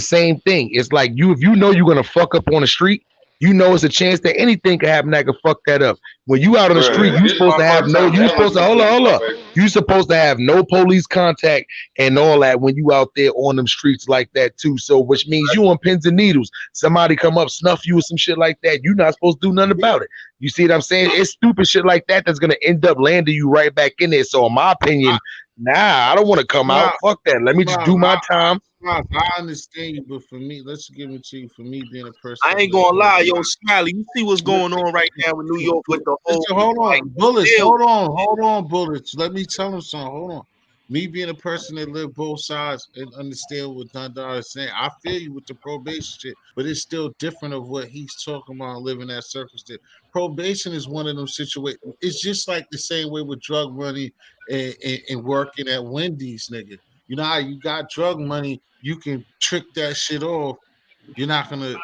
same thing. It's like if you know you're gonna fuck up on the street, You know it's a chance that anything can happen that could fuck that up. When you out on the street, Bruh, you this is supposed my to have first no, time you ever supposed to hold using on, it, hold my on. baby. You supposed to have no police contact and all that when you out there on them streets like that too. So which means you on pins and needles. Somebody come up, snuff you or some shit like that. You're not supposed to do nothing about it. You see what I'm saying? It's stupid shit like that that's gonna end up landing you right back in there. So in my I, opinion, nah, I don't want to come out. Smile, Fuck that. Let me just Smile, do my time. I understand you, but for me, let's give it to you. For me, being a person I that ain't lived gonna both lie, yo, sides. Smiley. You see what's going on right now in New York with the whole Listen, hold like on, bullets. still. Hold on, bullets. Let me tell him something. Hold on. Me being a person that lived both sides and understand what Dundar is saying, I feel you with the probation shit, but it's still different of what he's talking about living that circumstance. Probation is one of them situations. It's just like the same way with drug money and working at Wendy's, nigga. You know how you got drug money, you can trick that shit off. You're not gonna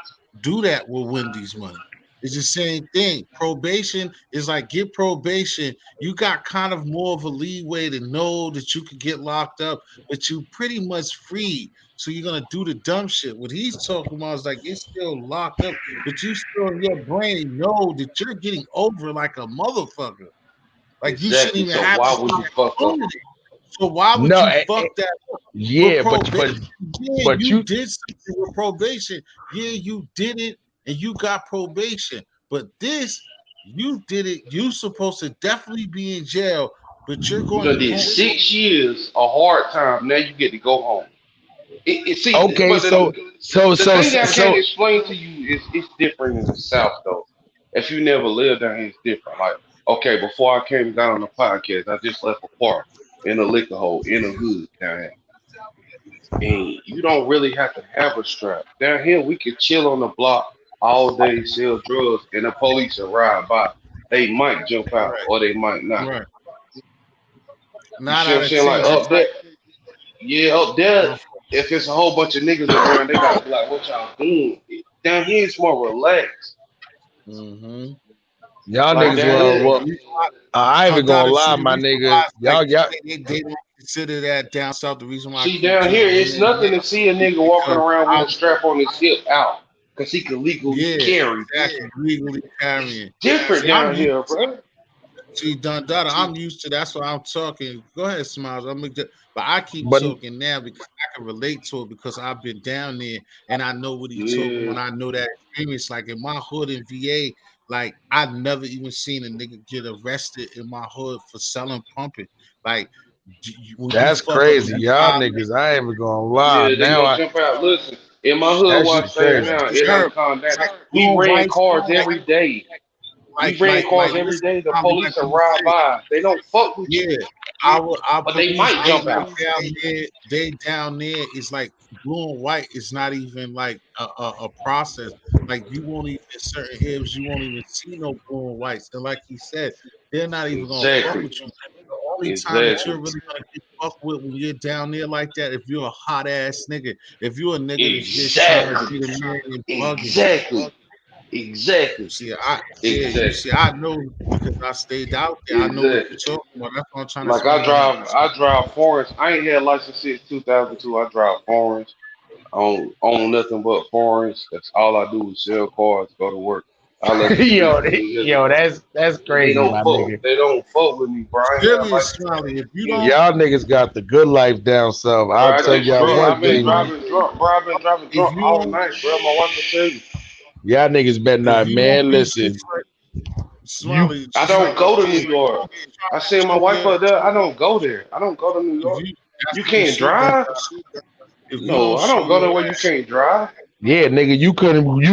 do that with Wendy's money. It's the same thing. Probation is like get probation. You got kind of more of a leeway to know that you could get locked up, but you pretty much free. So you're gonna do the dumb shit. What he's talking about is like it's still locked up, but you still in your brain know that you're getting over like a motherfucker. Like you shouldn't Exactly. even So have why this would you fuck up? opportunity. So why would No, you fuck that up? With yeah, probation, yeah, but you you did something with probation. Yeah, you did it and you got probation. But this, you did it. You supposed to definitely be in jail, but you're You going done did home. 6 years, a hard time. Now you get to go home. See, okay, but so so the so thing I can't so explain to you is it's different in the South though. If you never lived down here, it's different. Like, okay, before I came down on the podcast, I just left a park in a liquor hole in a hood down here. And you don't really have to have a strap. Down here, we could chill on the block all day, sell drugs, and the police will ride by. They might jump out Right, or they might not. right. You Nine see what out I'm of saying? Like ten, up just there, like yeah, up there, my if it's a whole bunch of niggas around, they gotta be like, what y'all doing? Down here, it's more relaxed. mm-hmm. y'all Like niggas down Dundada, here, well, I ain't even gonna Dundada, see lie, the my reason nigga. why like Y'all, y'all, they don't consider that down south. The reason why I see keep down here, telling it's men nothing that to see a is nigga walking because around with I a strap on his hip out, cause he can legally yeah, carry. exactly legally It's carrying. different See, I'm down used. here, bro. See, Don Dada, I'm used to that's why I'm talking. Go ahead, Smiles. But I keep but talking now because I can relate to it because I've been down there and I know what he's talking Yeah, about. I know that experience. Like in my hood in VA, like I've never even seen a nigga get arrested in my hood for selling pumping. Like when you that's fuck up crazy. and you Y'all violate niggas, I ain't even gonna lie. yeah, they Now gonna I jump out. Listen, in my hood that where I shit stay at crazy. now, it sure, ain't calm down. like We doing ran whites, cars every day. We ran cars every listen, day. The probably police like will what you ride said. by. They don't fuck with you, Yeah, our but they police, might jump out. they down there is like blue and white is not even like a process. Like you won't even in certain areas, you won't even see no blue and whites. And like he said, they're not even gonna fuck Exactly. with you. The only time that you're Exactly. really gonna get fucked with when you're down there like that, if you're a hot ass nigga, if you're a nigga that's just trying to Exactly. be the man and bugging. Exactly. Exactly. See, you Exactly. see, I know because I stayed out there. I know what Exactly. you're talking about. That's what I'm trying to Like explain to him. I drive foreigns. I ain't had license since 2002. I drive foreigns. I don't own nothing but foreigns. That's all I do is sell cars, go to work. I let the police yo, do the heavy yo, lifting. that's And they crazy, don't my fuck. nigga. They don't fuck with me, bro. I ain't had a Serious, license Smiley. If you in don't, Y'all niggas got the good life down south. Bro, I'll I tell just y'all drunk. man, one I've been thing. man, driving drunk, bro. I've been driving if drunk you all don't, night, bro. My wife will tell you. Y'all niggas better if not, you don't man. research, Listen, like, you Smiley, I Smiley, don't go to New if you York. don't try I to send my show wife your, up there. I don't go there. I don't go to New if York. you, that's You what you can't should done. drive? If you No, don't I don't show go your there where you ass, can't drive. yeah, nigga, you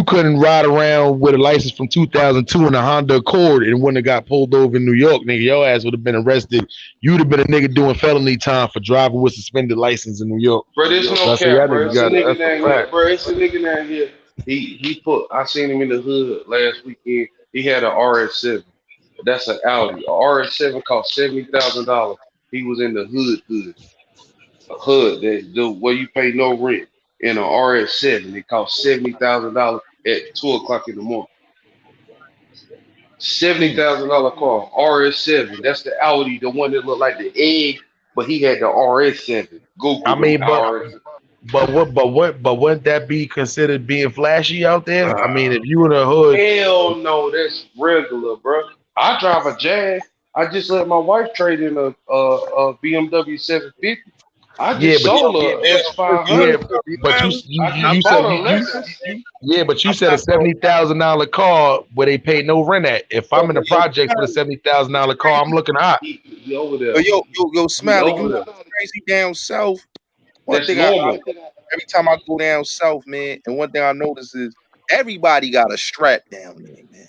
couldn't ride around with a license from 2002 in a Honda Accord and wouldn't have got pulled over in New York, nigga. Your ass would have been arrested. You would have been a nigga doing felony time for driving with suspended license in New York. Bro, there's So no I say cap, y'all bro. niggas It's a got nigga that's a down here, fact. bro. It's a nigga down here. He put. I seen him in the hood last weekend. He had an RS7. That's an Audi. A RS7 cost $70,000. He was in the hood. A hood that the where you pay no rent in an RS7. It cost $70,000 at 2 o'clock in the morning. mm, $70,000 car, RS7. That's the Audi, the one that looked like the egg, but he had the RS7. I Google them mean, but RS. But wouldn't that be considered being flashy out there? I mean, if you in the hood, Hell no, that's regular, bro. I drive a Jag. I just let my wife trade in a BMW 750. I yeah, just but sold Yeah, a yeah, S500. but you I you just you bought said a Lexus. yeah, but you I'm said a not gonna $70,000 car where they pay no rent at. If I'm in the projects with a $70,000 car, I'm looking hot. He over there. But yo, He Smiley, you over know there. what's crazy down south? One That's thing I normal. every time I go down south, man, and one thing I notice is everybody got a strap down there, man.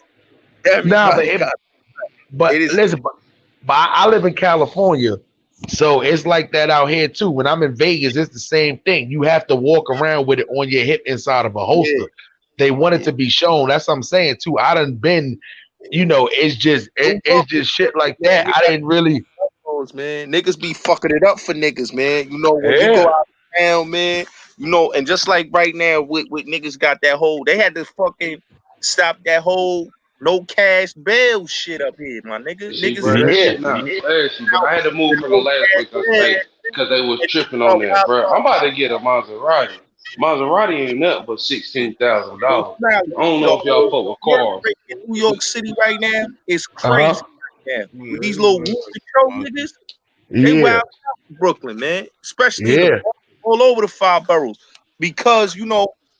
Nah, Everybody got but it is listen, but I live in California, so it's like that out here too. When I'm in Vegas, it's the same thing. You have to walk around with it on your hip inside of a yeah, holster. They want it yeah. to be shown. That's what I'm saying too. I done been, New it's York, just shit like man, that. they I got didn't really. those, man. Niggas be fucking it up for niggas, man. You know, when you go Yeah. out of town, man, and just like right now with niggas got that whole they had to fucking stop that whole no cash bail shit up here, my nigga. See, Niggas bro, that Yeah. shit not flashy, but out I had to move with from the no last cash place bail because they was and they tripping on start that, wilding bro. out. I'm about to get a Maserati. Maserati ain't nothing but Yo, $16,000. Smiley, I don't the know if y'all whole fuck with murder cars. rate in New York City right now is Uh huh. crazy right now. Yeah, With these little wood control niggas, they wild Yeah. out in Brooklyn, man. Especially in the Yeah. all over the five boroughs. Because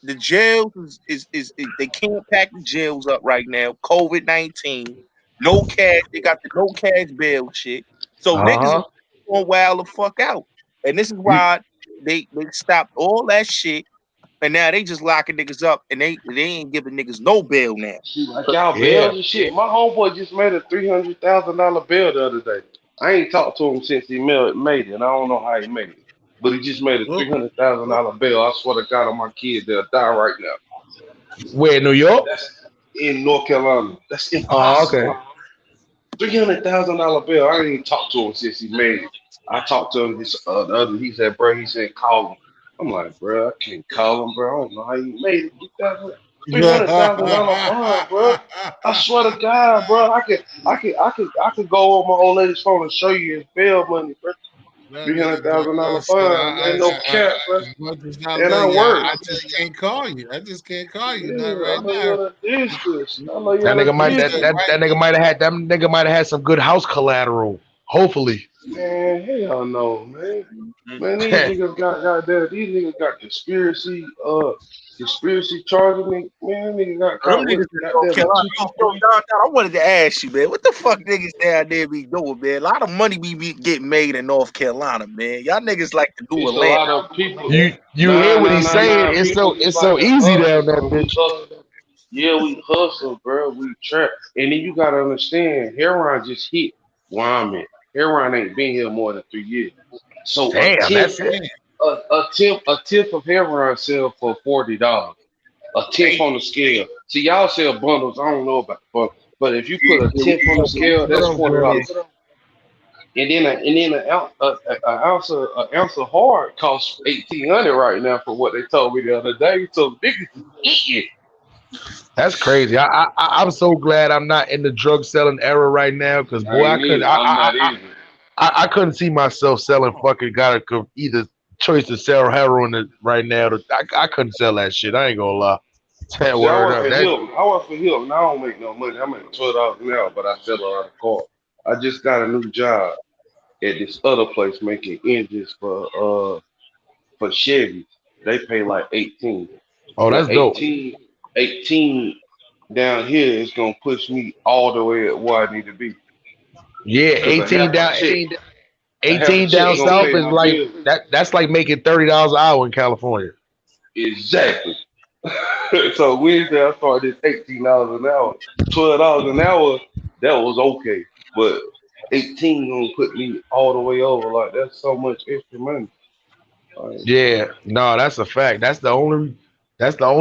the jails is they can't pack the jails up right now. COVID-19, no cash. They got the no cash bail shit. So Uh niggas is huh. going wild the fuck out. And this is why they stopped all that shit. And now they just locking niggas up and they ain't giving niggas no bail now. See, like y'all Yeah. bails and shit. My homeboy just made a $300,000 bail the other day. I ain't talked to him since he made it, and I don't know how he made it. But he just made a Well, $300,000 bail. I swear to God, on my kid, they'll die right now. Where New York? That's in North Carolina. That's Oh, okay. impossible. $300,000 bill. I ain't even talked to him since he made it. I talked to him the other. He said, "Bro," he said, "Call him." I'm like, "Bro, I can't call him, bro. I don't know how you made it. $300,000 bond, bro. I swear to God, bro. I could go on my old lady's phone and show you his bail money, bro. that Three hundred nigga, thousand dollar listen, bond, man. No cap, bro. as much as I And love I you, work. I just can't call you. I just can't call you, not Yeah, right I know now. you're a distance. I know That you're nigga a might You that said distance. that right that nigga might have had that nigga might have had some good house collateral. Hopefully. Man, hell no, man. Mhm. Man, these niggas got goddamn. These niggas got conspiracy charges. Man, nigga got Bro, them caught with niggas in North goddamn Carolina. two, Yo, Don, I wanted to ask you, man, what the fuck niggas down there be doing, man? A lot of money be getting made in North Carolina, man. Y'all niggas like to do it's a Atlanta. lot of people. You hear Nah, what nah, he's nah, saying? nah. People just It's like so to easy down hustle, that bro. We bitch. hustle. Yeah, we hustle, bro. We trap. And then you gotta understand, heroin just hit Wyoming. Heroin ain't been here more than 3 years. So Damn, that's it. Damn, a tenth of heroin sell for $40. A tenth damn. on the scale. See, y'all sell bundles. I don't know about the bundle, but if you Yeah, put a yeah, we tenth on the know, man. scale, What that's up, $40. Gordo? An ounce of hard costs 1,800 right now for what they told me the other day. So niggas is eating. That's crazy. I'm so glad I'm not in the drug selling era right now because I boy, ain't either. I'm not either. I couldn't see myself selling fucking either choice to sell heroin right now. I couldn't sell that shit. I ain't gonna lie. See, I Word work up. for That Hilton. I work for Hilton. I don't make no money. I make $12 an hour, but I sell a lot of cars. I just got a new job at this other place making engines for Chevy. They pay like 18. oh, But that's dope. 18 down here is gonna push me all the way at where I need to be. Yeah, Cause a half a 18 check down gonna south pay is my like bill. that's like making $30 an hour in California. Exactly. So Wednesday I started this $18 an hour. $12 an hour, that was okay. But 18 gonna put me all the way over. Like that's so much extra money. Like, Yeah, no, that's a fact. That's the only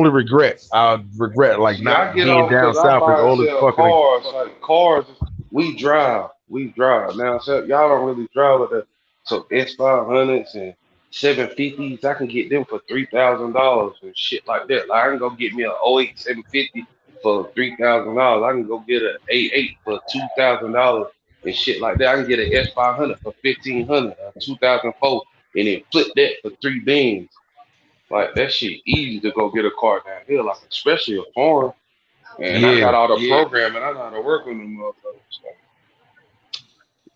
regret. I regret like see, I not get being off down because I south is buy and all this sell fucking. cars. Like cars, we drive. We drive. Now, so y'all don't really drive with the so S500s and 750s. I can get them for $3,000 and shit like that. Like I can go get me a '08 750 for $3,000. I can go get an A8 for $2,000 and shit like that. I can get an S500 for 1,500, 2004, and then flip that for three bands. Like that shit easy to go get a car down here, like especially a foreign. And I Yeah. got all the programming. I know how to work on them motherfuckers. So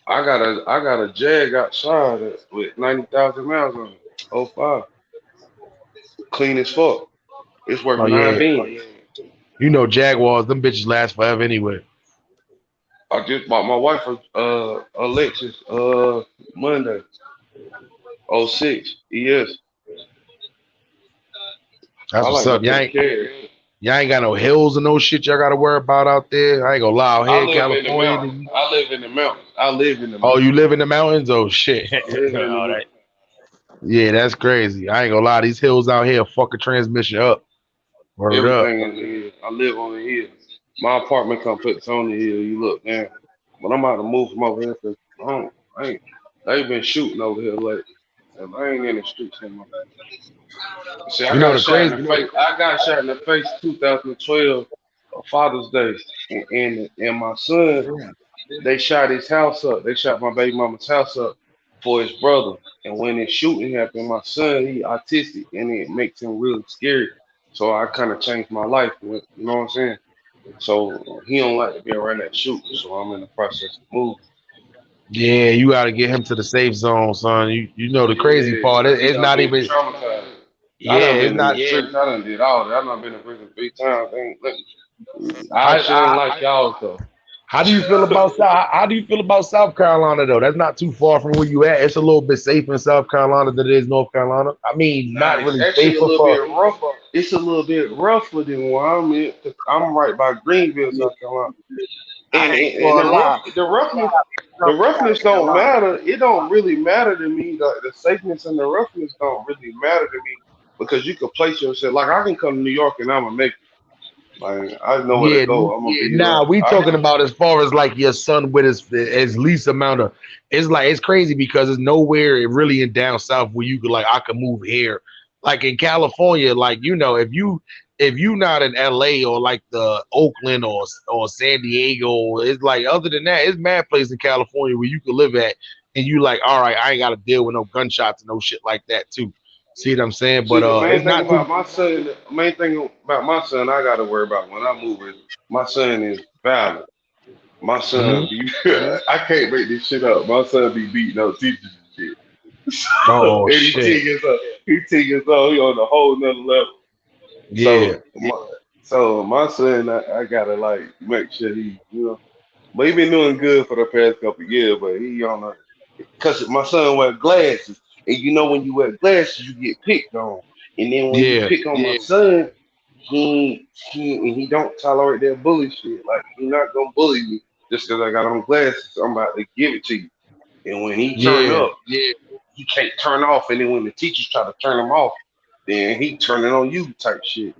I got a Jag outside with 90,000 miles on it. Oh five, clean as fuck. It's worth Oh nine yeah. beans. You know Jaguars, them bitches last forever anyway. I just bought my wife a Lexus Monday. Oh 06. Yes. That's I what's like to up. take care of it. Y'all ain't got no hills or no shit y'all gotta worry about out there. I ain't gonna lie, out I here in live in the California. mountains. I live in the mountains. I live in the Oh, mountains. you live in the mountains? Oh shit. I live in the All right. mountains. Yeah, that's crazy. I ain't gonna lie, these hills out here fuck a transmission up. Word up. Everything in the hill. I live on the hill. My apartment complex on the hill. You look down. But I'm about to move from over here because I ain't, they've been shooting over here lately. And I ain't in the streets anymore. See, I You know got the shot in crazy the face. I got shot in the face 2012 Father's Day. And my son, they shot his house up. They shot my baby mama's house up for his brother. And when the shooting happened, my son, he autistic and it makes him really scary. So I kind of changed my life. You know what I'm saying? So he don't like to be around that shooting. So I'm in the process of moving. Yeah, you gotta get him to the safe zone, son. You know the crazy Yeah, part, because he it's done not been even traumatized. I yeah, done it's been in not the streets. I done did all that. I done been in prison 3 times. Our I, shit ain't I like y'all's though. how do you feel about how do you feel about South Carolina though? That's not too far from where you at. It's a little bit safer in South Carolina than it is North Carolina. I mean, Nah, not it's really actually a safer little bit for rough. It's a little bit rougher than where I'm at. 'Cause I'm right by Greenville, South Carolina, and I ain't and gonna lie. the roughness don't matter. It don't really matter to me. The safeness and the roughness don't really matter to me because you can place yourself. Like I can come to New York and I'm gonna make it. Like I know where to Yeah, go. I'm gonna be nah, like we I talking about as far as like your son with his least amount of. It's like it's crazy because it's nowhere really in down south where you could like I could move here. Like in California, like if you not in LA or like the Oakland or San Diego, it's like other than that, it's mad place in California where you could live at and you like all right, I ain't got to deal with no gunshots and no shit like that too. See what I'm saying? see But the main it's thing not too. about my son. The main thing about my son, I got to worry about when I move is my son is violent. My son Mhm. be, I can't make this shit up. My son be beating up teachers and shit. Oh And he 10 shit. years old. He 10 years old. He on a whole nother level. Yeah. So my son, I gotta like make sure he. But he been doing good for the past couple of years. But he on a, cause my son wear glasses, and when you wear glasses, you get picked on. And then when you Yeah. pick on my son, he don't tolerate that bully shit. Like he not gonna bully me just because I got on glasses. I'm about to give it to you. And when he turn Yeah. up, he can't turn off. And then when the teachers try to turn him off, then he turning on you type shit.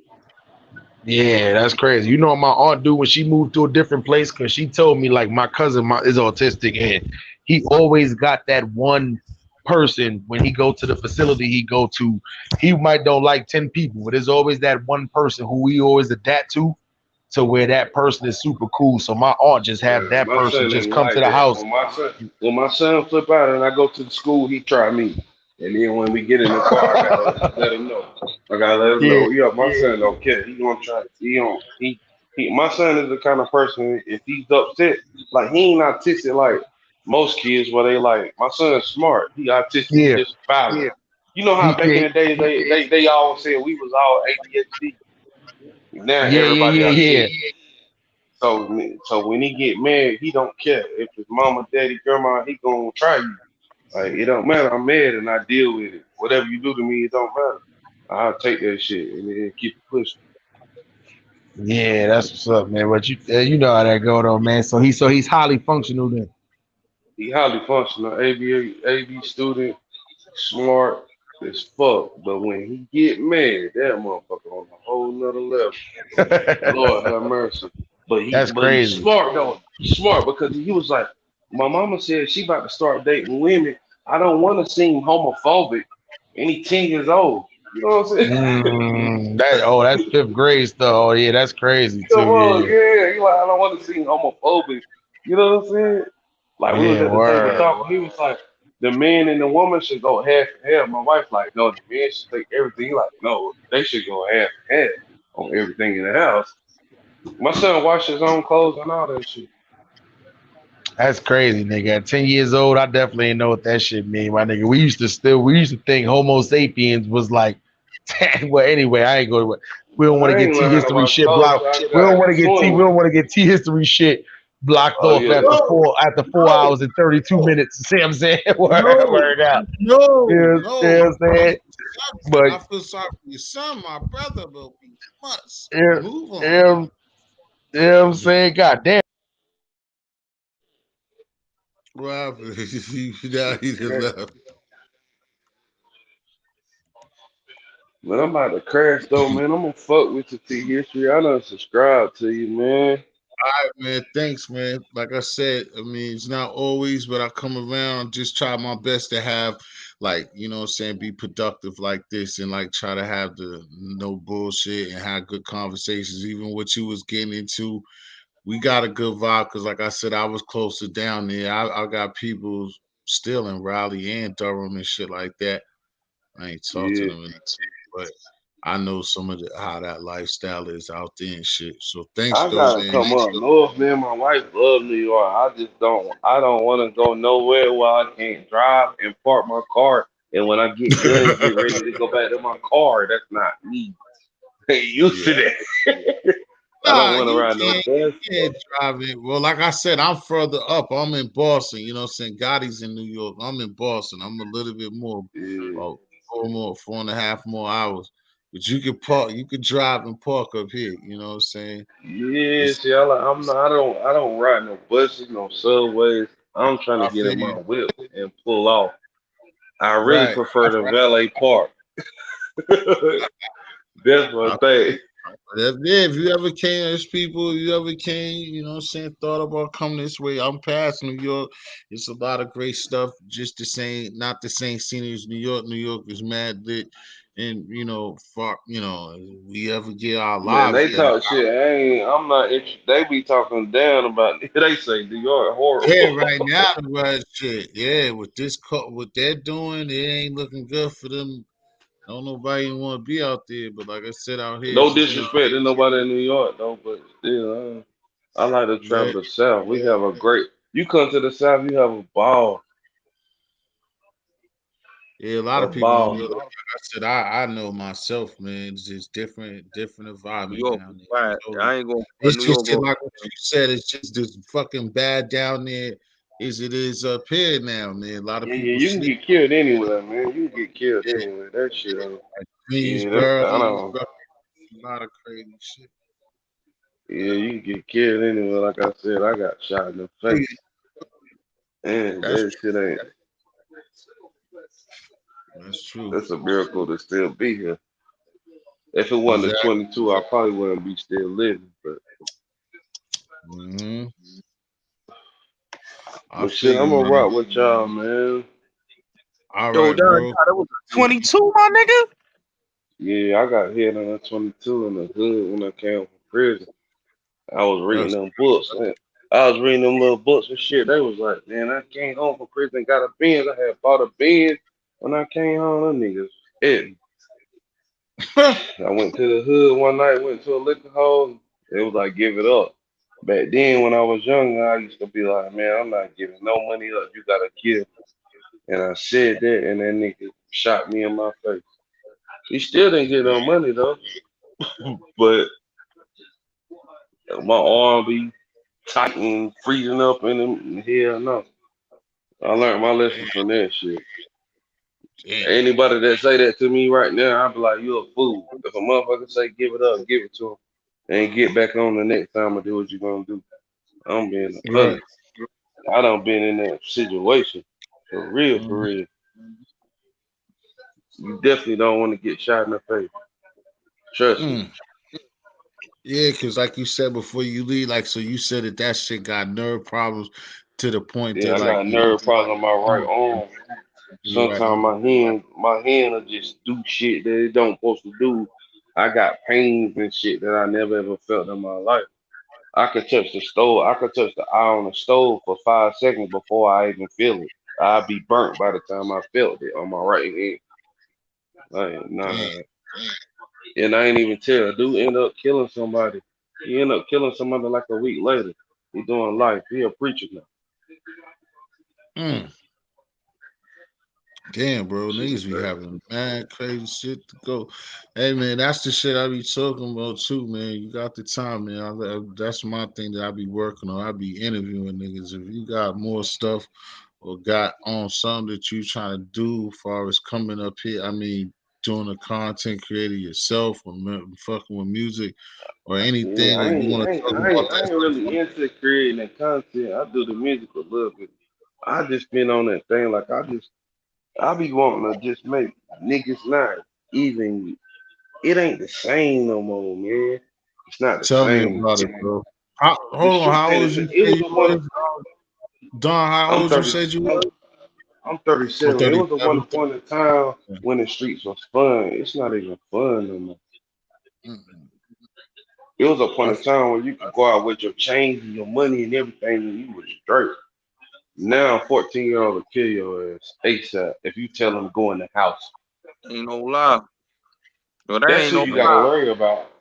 Yeah, that's crazy. You know what my aunt do when she moved to a different place? Because she told me like my cousin is autistic and he always got that one person when he go to the facility he go to. He might don't like 10 people, but there's always that one person who he always adapt to where that person is super cool. So my aunt just have Yeah, that my person son just ain't come to like the that. house. When my son flip out and I go to the school, he try me. And then when we get in the car, I gotta let him know. I gotta let him Yeah, know. Yeah, my son don't care. He gonna try. He don't. He. My son is the kind of person. If he's upset, like he ain't autistic like most kids. Where they like, my son's smart. He autistic. He yeah, just violent. You know how back in yeah, the day they all said we was all ADHD. Now yeah, yeah, everybody yeah, yeah. autistic. So when he get mad, he don't care if his mama, daddy, grandma. He gonna try you. Like it don't matter. I'm mad and I deal with it. Whatever you do to me, it don't matter. I'll take that shit and then keep it pushing. Yeah, that's what's up, man. But you know how that go though, man. So he's highly functional then. He highly functional, ABA student, smart as fuck. But when he get mad, that motherfucker on a whole nother level. Lord have mercy. But he That's but he's crazy. smart though. He's smart because he was like, my mama said she about to start dating women. I don't want to seem homophobic. And he 10 years old. You know what I'm saying? That's fifth grade stuff. Oh yeah, that's crazy Come too. on, Yeah, yeah. He like, I don't want to seem homophobic. You know what I'm saying? Like we was yeah, at the table word. talking. He was like, the man and the woman should go half and half. My wife like, no, the man should take everything. He like, no, they should go half and half on everything in the house. My son washed his own clothes and all that shit. That's crazy, nigga. At 10 years old, I definitely didn't know what that shit mean, my nigga. We used to think Homo sapiens was like, well, anyway, I ain't going to, we don't want to I get ain't T learn how to history wash shit clothes blocked. till I We got don't want in to get T, we school. don't want to get T history shit blocked Oh off yeah, after four No, hours and 32 no, minutes. See what I'm saying? word, no, word out. no, You no. know what I'm I'm saying? But, I feel sorry for your son, my brother, but we must you move on. know, you know what I'm saying? God damn. What happened? Now he done left. man, I'm about to crash though, man. I'm gonna fuck with your T history. I done subscribe to you, man. All right, man. Thanks, man. Like I said, I mean, it's not always, but I come around, just try my best to have, like, you know what I'm saying, be productive like this and like try to have the no bullshit and have good conversations. Even what you was getting into, we got a good vibe because, like I said, I was closer down there. I got people still in Raleigh and Durham and shit like that. I ain't talked to Yeah. them, but I know some of how that lifestyle is out there and shit. So thanks, I though, gotta man. come up north, man. My wife love New York. I don't wanna go nowhere where I can't drive and park my car. And when I get done, get ready to go back to my car. That's not me. Ain't used to Yeah. that. I don't Nah, wanna you ride no can't. bus. You can't drive it. Well, like I said, I'm further up. I'm in Boston. You know what I'm saying? Gotti's in New York. I'm in Boston. I'm a little bit more, Yeah. about 4.5 more hours. But you could park. You could drive and park up here. You know what I'm saying? Yeah, It's, see, I don't ride no buses, no subways. I'm trying to I get feel in my you. whip and pull off. I really Right. prefer the valet park. That's my I thing. Yeah, if you ever came, there's people, you ever came, you know what I'm saying, thought about coming this way. I'm past New York. It's a lot of great stuff. Just the same, not the same scenery as New York. New York is mad lit. And, fuck, we ever get our Man, lives they back. talk shit. I'm not interested. They be talking down about They say New York Yeah, horrible. right now, the right shit. Yeah, with what they're doing, it ain't looking good for them. Don't nobody want to be out there. But like I said, out here, No it's a good, disrespect to nobody in New York though, but still, I like to yeah, travel to the South. We have a great. You come to the South, you have yeah, a lot a of people don't ball. know that. Like I said, I know myself, man. It's just different New environment York down is there. fine. So I ain't going. it's New York just going. like what you said. It's just as fucking bad down there as it is up here now, man. A lot of Yeah, yeah, people you can sleep. get killed anywhere, man. You can get killed Yeah, anywhere. That shit. Yeah, that's Greensboro, I don't. a lot of crazy shit. Yeah, you can get killed anywhere. Like I said, I got shot in the Yeah, face, and that's that true. shit ain't. That's true. That's a miracle to still be here. If it wasn't a Exactly. 22, I probably wouldn't be still living. Hmm. I But shit, feel I'm you, gonna man. rock with y'all, man. All Yo, right, Don, bro. that was a 22, my nigga. Yeah, I got hit on a 22 in the hood when I came from prison. I was reading That's them books. Man. I was reading them little books and shit. They was like, man, I came home from prison, got a Benz. I had bought a Benz when I came home. Them niggas hit. I went to the hood one night, went to a liquor hole. It was like, give it up. Back then, when I was younger, I used to be like, man, I'm not giving no money up. You gotta give. And I said that, and that nigga shot me in my face. He still didn't get no money though, but my arm be tight and freezing up in him. Hell no. I learned my lesson damn, from that shit. damn. Anybody that say that to me right now, I'll be like, you a fool. If a motherfucker say give it up, give it to him. And get back on the next time and do what you gonna do. I'm being Right. honest. I done been in that situation. For real, for Mhm. real. You definitely don't want to get shot in the face. Trust me. Mm. Yeah, because like you said before you leave, like so you said that shit got nerve problems to the point Yeah, that I like got a nerve problem on my right arm. you're right. Sometimes my hand will just do shit that it don't supposed to do. I got pains and shit that I never ever felt in my life. I could touch the stove. I could touch the eye on the stove for 5 seconds before I even feel it. I'd be burnt by the time I felt it on my right hand. I ain't Damn. nah. And I ain't even tell. Dude end up killing somebody. He end up killing somebody like a week later. He doing life. He a preacher now. Mm. Damn, bro, Shit niggas be crazy. having mad crazy shit to go. Hey, man, that's the shit I be talking about too, man. You got the time, man. That's my thing that I be working on. I be interviewing niggas. If you got more stuff or got on something that you trying to do, as far as coming up here, I mean, doing a content creator yourself or fucking with music or Yeah, anything, or I you ain't, want I to ain't, talk I ain't, about I that ain't really stuff. into creating that content. I do the music a little bit. I just been on that thing. Like I be wanting to just make niggas not even. It ain't the same no more, man. It's not the Tell me same. about it, bro. The Hold on, streets how ain't old the you same. It say was you the one. was? Don, how I'm old you 30. said you was? I'm I'm 37. It was the one 37. point in time Yeah. when the streets was fun. It's not even fun no more. Mm-mm. It was a point I in time where you could go out with your chains and your money and everything, and you was straight. Now, 14-year-old will kill your ass ASAP if you tell them go in the house. Ain't no lie. Yo, that That's ain't who no you got to lie. worry about.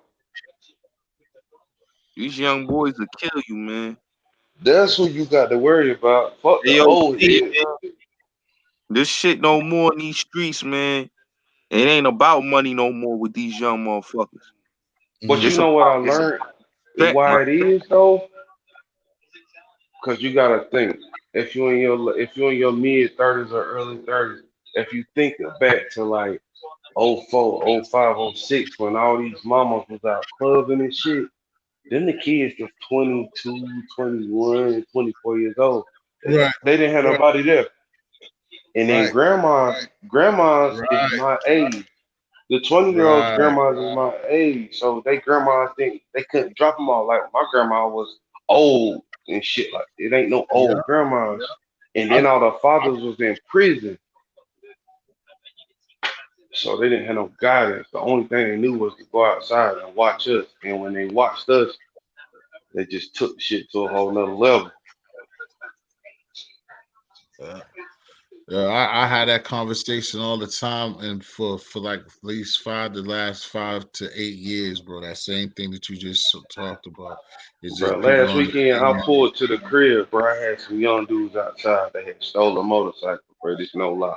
These young boys will kill you, man. That's who you got to worry about. Fuck Hey, the yo, old see, head. man, this shit no more in these streets, man. It ain't about money no more with these young motherfuckers. But you mm, It's know what I about learned? respect, man. Why it is though? Because you gotta think. If you in your mid 30s or early 30s, if you think back to like '04, '05, '06, when all these mamas was out clubbing and shit, then the kids just 22, 21, 24 years old. They, right, they didn't have nobody there. And then right, grandmas is right, my age. The 20-year-olds right. grandmas is my age. So they grandmas think they couldn't drop them off. Like my grandma was old and shit. Like it ain't no Yeah. old grandmas. And I, then all the fathers was in prison. So they didn't have no guidance. The only thing they knew was to go outside and watch us. And when they watched us, they just took the shit to a whole nother level. yeah. Yeah, I had that conversation all the time, and for like at least the last 5 to 8 years, bro. That same thing that you just talked about is Bro, just people last don't weekend I understand. pulled to the crib, bro. I had some young dudes outside. They had stole a motorcycle, bro. This no lie.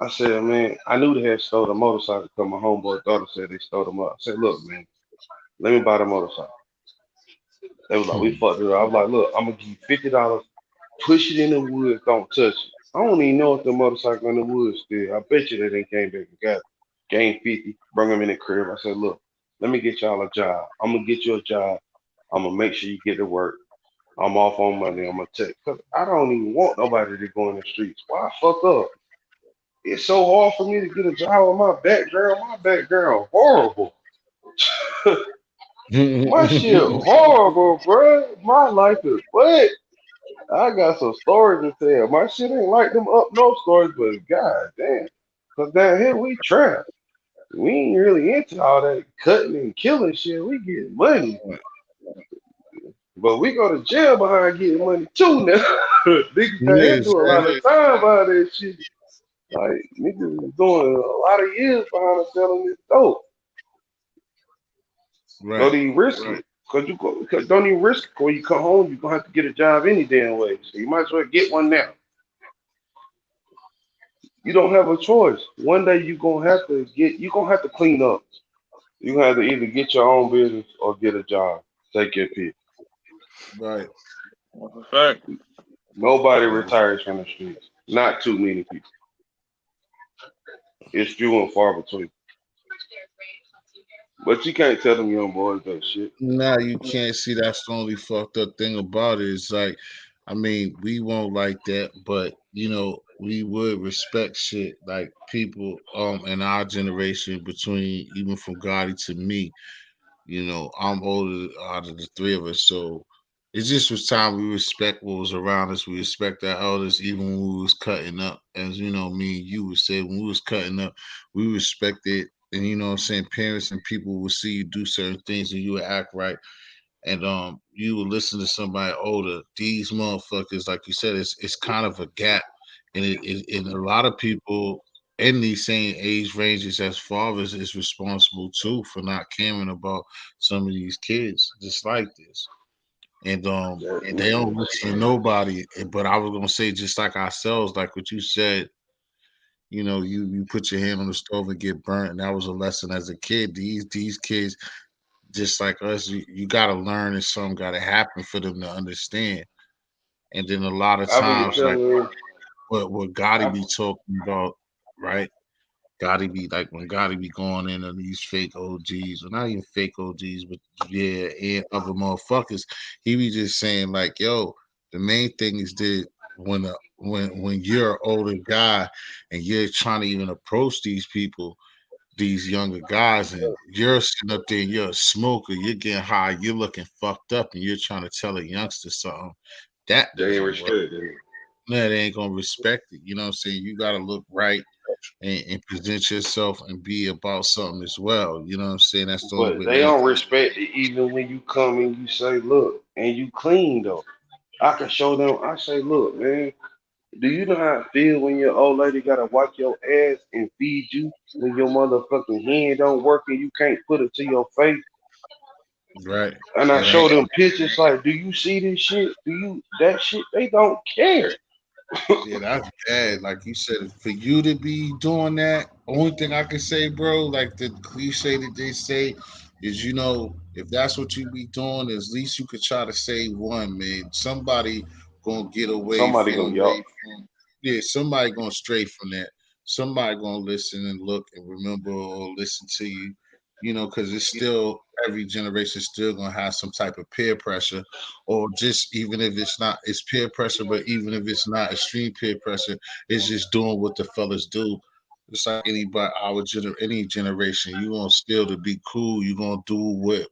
I said, man, I knew they had stole the motorcycle because my homeboy daughter said they stole them up. I said, look, man, let me buy the motorcycle. They was like, we Hmm. fucked it up. I was like, look, I'm gonna give you $50, push it in the woods, don't touch it. I don't even know if the motorcycle in the woods still. I bet you they didn't came back and got it. Gained 50, bring them in the crib. I said, look, let me get y'all a job. I'm gonna get you a job. I'm gonna make sure you get to work. I'm off on Monday. I'm gonna take because I don't even want nobody to go in the streets. Why fuck up? It's so hard for me to get a job with my background. My background horrible. My shit horrible, bro. My life is what? I got some stories to tell. My shit ain't like them up north stories, but god damn. Cause down here we trap. We ain't really into all that cutting and killing shit. We get money. But we go to jail behind getting money too now. Niggas down here Yes, do a man. lot of time behind that shit. Like niggas is doing a lot of years behind us selling this dope. Right, Don't even risk it. Cause don't even risk it. When you come home, you're gonna have to get a job any damn way. So you might as well get one now. You don't have a choice. One day you gonna have to clean up. You gonna have to either get your own business or get a job. Take your pick. right. That's a fact. Nobody Yeah. retires from the streets. Not too many people. It's few and far between. But you can't tell them young boys that shit. Now you can't see that's the only fucked up thing about it. It's like, I mean, we won't like that, but we would respect shit like people in our generation between even from Gotti to me. I'm older out of the three of us, so it just was time we respect what was around us. We respect our elders, even when we was cutting up. As me and you would say, when we was cutting up, we respected. And what I'm saying, parents and people would see you do certain things and you would act right. And you would listen to somebody older. These motherfuckers, like you said, it's kind of a gap. and a lot of people in these same age ranges as fathers is responsible too for not caring about some of these kids just like this. And they don't listen to nobody. But I was gonna say just like ourselves, like what you said, you put your hand on the stove and get burnt, and that was a lesson as a kid. These kids, just like us, you gotta learn, and something gotta happen for them to understand. And then a lot of I've been times, like telling what Gotti I, be talking about, right? Gotti be like when Gotti be going in on these fake OGs, or not even fake OGs, but yeah, and other motherfuckers. He be just saying like, "Yo, the main thing is that when you're an older guy and you're trying to even approach these people, these younger guys, and you're sitting up there and you're a smoker, you're getting high, you're looking fucked up, and you're trying to tell a youngster something that they ain't doesn't work. respect it. Man, they ain't gonna respect it. You know what I'm saying? You gotta look right and present yourself and be about something as well. You know what I'm saying? That's the only But way they anything. don't respect it even when you come and you say, look, and you clean though. I can show them, I say, look, man, do you know how it feel when your old lady gotta wipe your ass and feed you when your motherfucking hand don't work and you can't put it to your face? Right. And I It ain't. show them pictures like, do you see this shit? Do you that shit? They don't care. Yeah, that's bad. Like you said, for you to be doing that, only thing I can say, bro, like the cliche that they say is, if that's what you be doing, at least you could try to save one, man. Somebody gonna get away Somebody gonna from, y'all. yeah, somebody gonna stray from that. Somebody gonna listen and look and remember or listen to you, because it's still every generation still gonna have some type of peer pressure, or just even if it's not, it's peer pressure, but even if it's not extreme peer pressure, it's just doing what the fellas do. It's like anybody, any generation, you gonna still to be cool. You gonna do what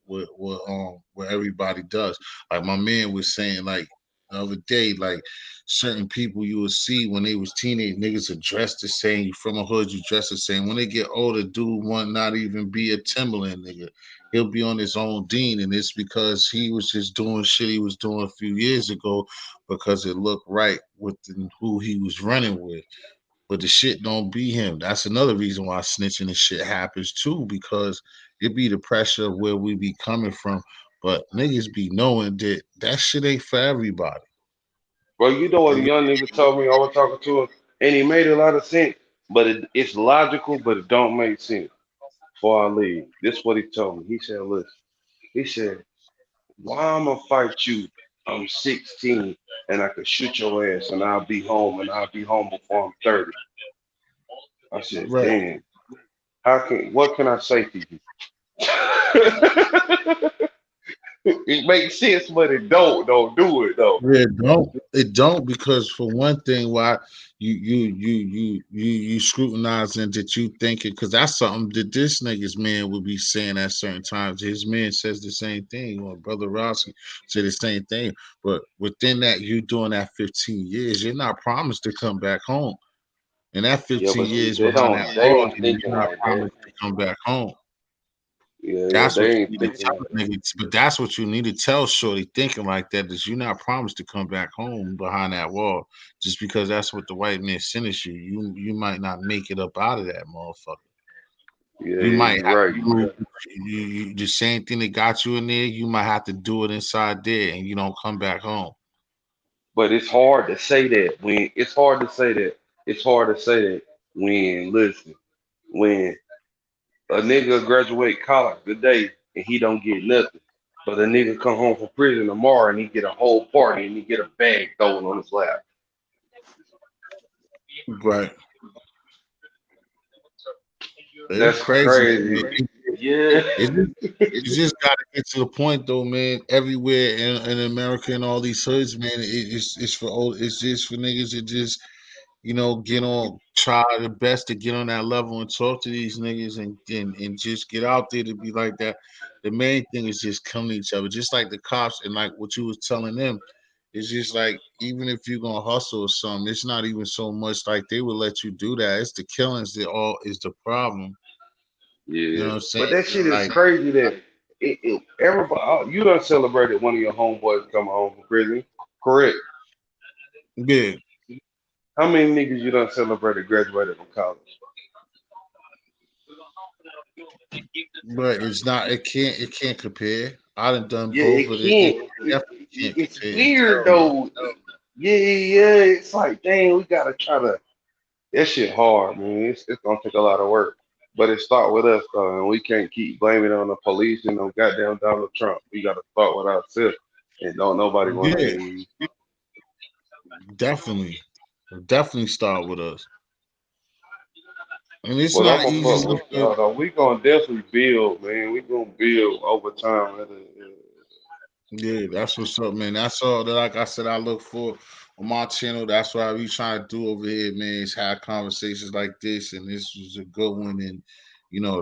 everybody does. Like my man was saying, like the other day, like certain people you will see when they was teenage niggas are dressed the same. You from a hood, you dress the same. When they get older, dude want not even be a Timberland nigga. He'll be on his own dean, and it's because he was just doing shit he was doing a few years ago because it looked right with who he was running with. But the shit don't be him. That's another reason why snitching and shit happens too, because it be the pressure of where we be coming from. But niggas be knowing that that shit ain't for everybody. Well, you know what a And young nigga told me, I was talking to him, and he made a lot of sense, but it's logical, but it don't make sense. Before I leave, this is what he told me. He said, listen, he said, why I'm gonna fight you? I'm 16 and I could shoot your ass and I'll be home before I'm 30. I said, right. damn, what can I say to you? It makes sense, but it don't do it though. Yeah, it don't because for one thing, why you scrutinizing that you thinking, because that's something that this nigga's man would be saying at certain times. His man says the same thing, or brother Rossi said the same thing. But within that, you doing that 15 years, you're not promised to come back home. And that Yeah, 15 but see, years behind that they wall, ain't thinking you're not like that. promised to come back home. Yeah, That's what they you ain't need to thinking tell like the that. niggas, but that's what you need to tell Shorty thinking like that is you're not promised to come back home behind that wall just because that's what the white man sentenced you. You might not make it up out of that motherfucker. Yeah, You yeah, might you're have right. to do the same thing that got you in there. You might have to do it inside there, and you don't come back home. But it's hard to say that when it's hard to say that. It's hard to say that when listen, when a nigga graduate college today and he don't get nothing. But a nigga come home from prison tomorrow and he get a whole party and he get a bag thrown on his lap. Right? It's That's crazy. crazy. Yeah. It just got to get to the point though, man. Everywhere in America and all these hoods, man, it's for old. It's just for niggas that just get on, try the best to get on that level and talk to these niggas and just get out there to be like that. The main thing is just come to each other, just like the cops and like what you was telling them. It's just like even if you're gonna hustle or something, it's not even so much like they would let you do that. It's the killings that all is the problem. You know Yeah. what I'm saying? But that shit is Like, crazy that everybody you done celebrated one of your homeboys coming home from prison. Correct. yeah, How many niggas you done celebrated graduated from college? But it's not. It can't compare. I done Yeah, both it of it. It can't. definitely can't It's compare. It's weird terrible. though. Yeah, yeah. It's like, dang, we gotta try to. That shit hard, man. It's gonna take a lot of work. But it start with us, though, and we can't keep blaming it on the police and no goddamn Donald Trump. We gotta start with ourselves, and don't nobody wanna Yeah, hear you. definitely. Definitely start with us. And it's But I'm not gonna easy. fuck with y'all though. We gonna definitely build, man. We gonna build over time. Yeah, that's what's up, man. That's all that, like I said, I look for on my channel. That's what I be trying to do over here, man. Is have conversations like this, and this was a good one. And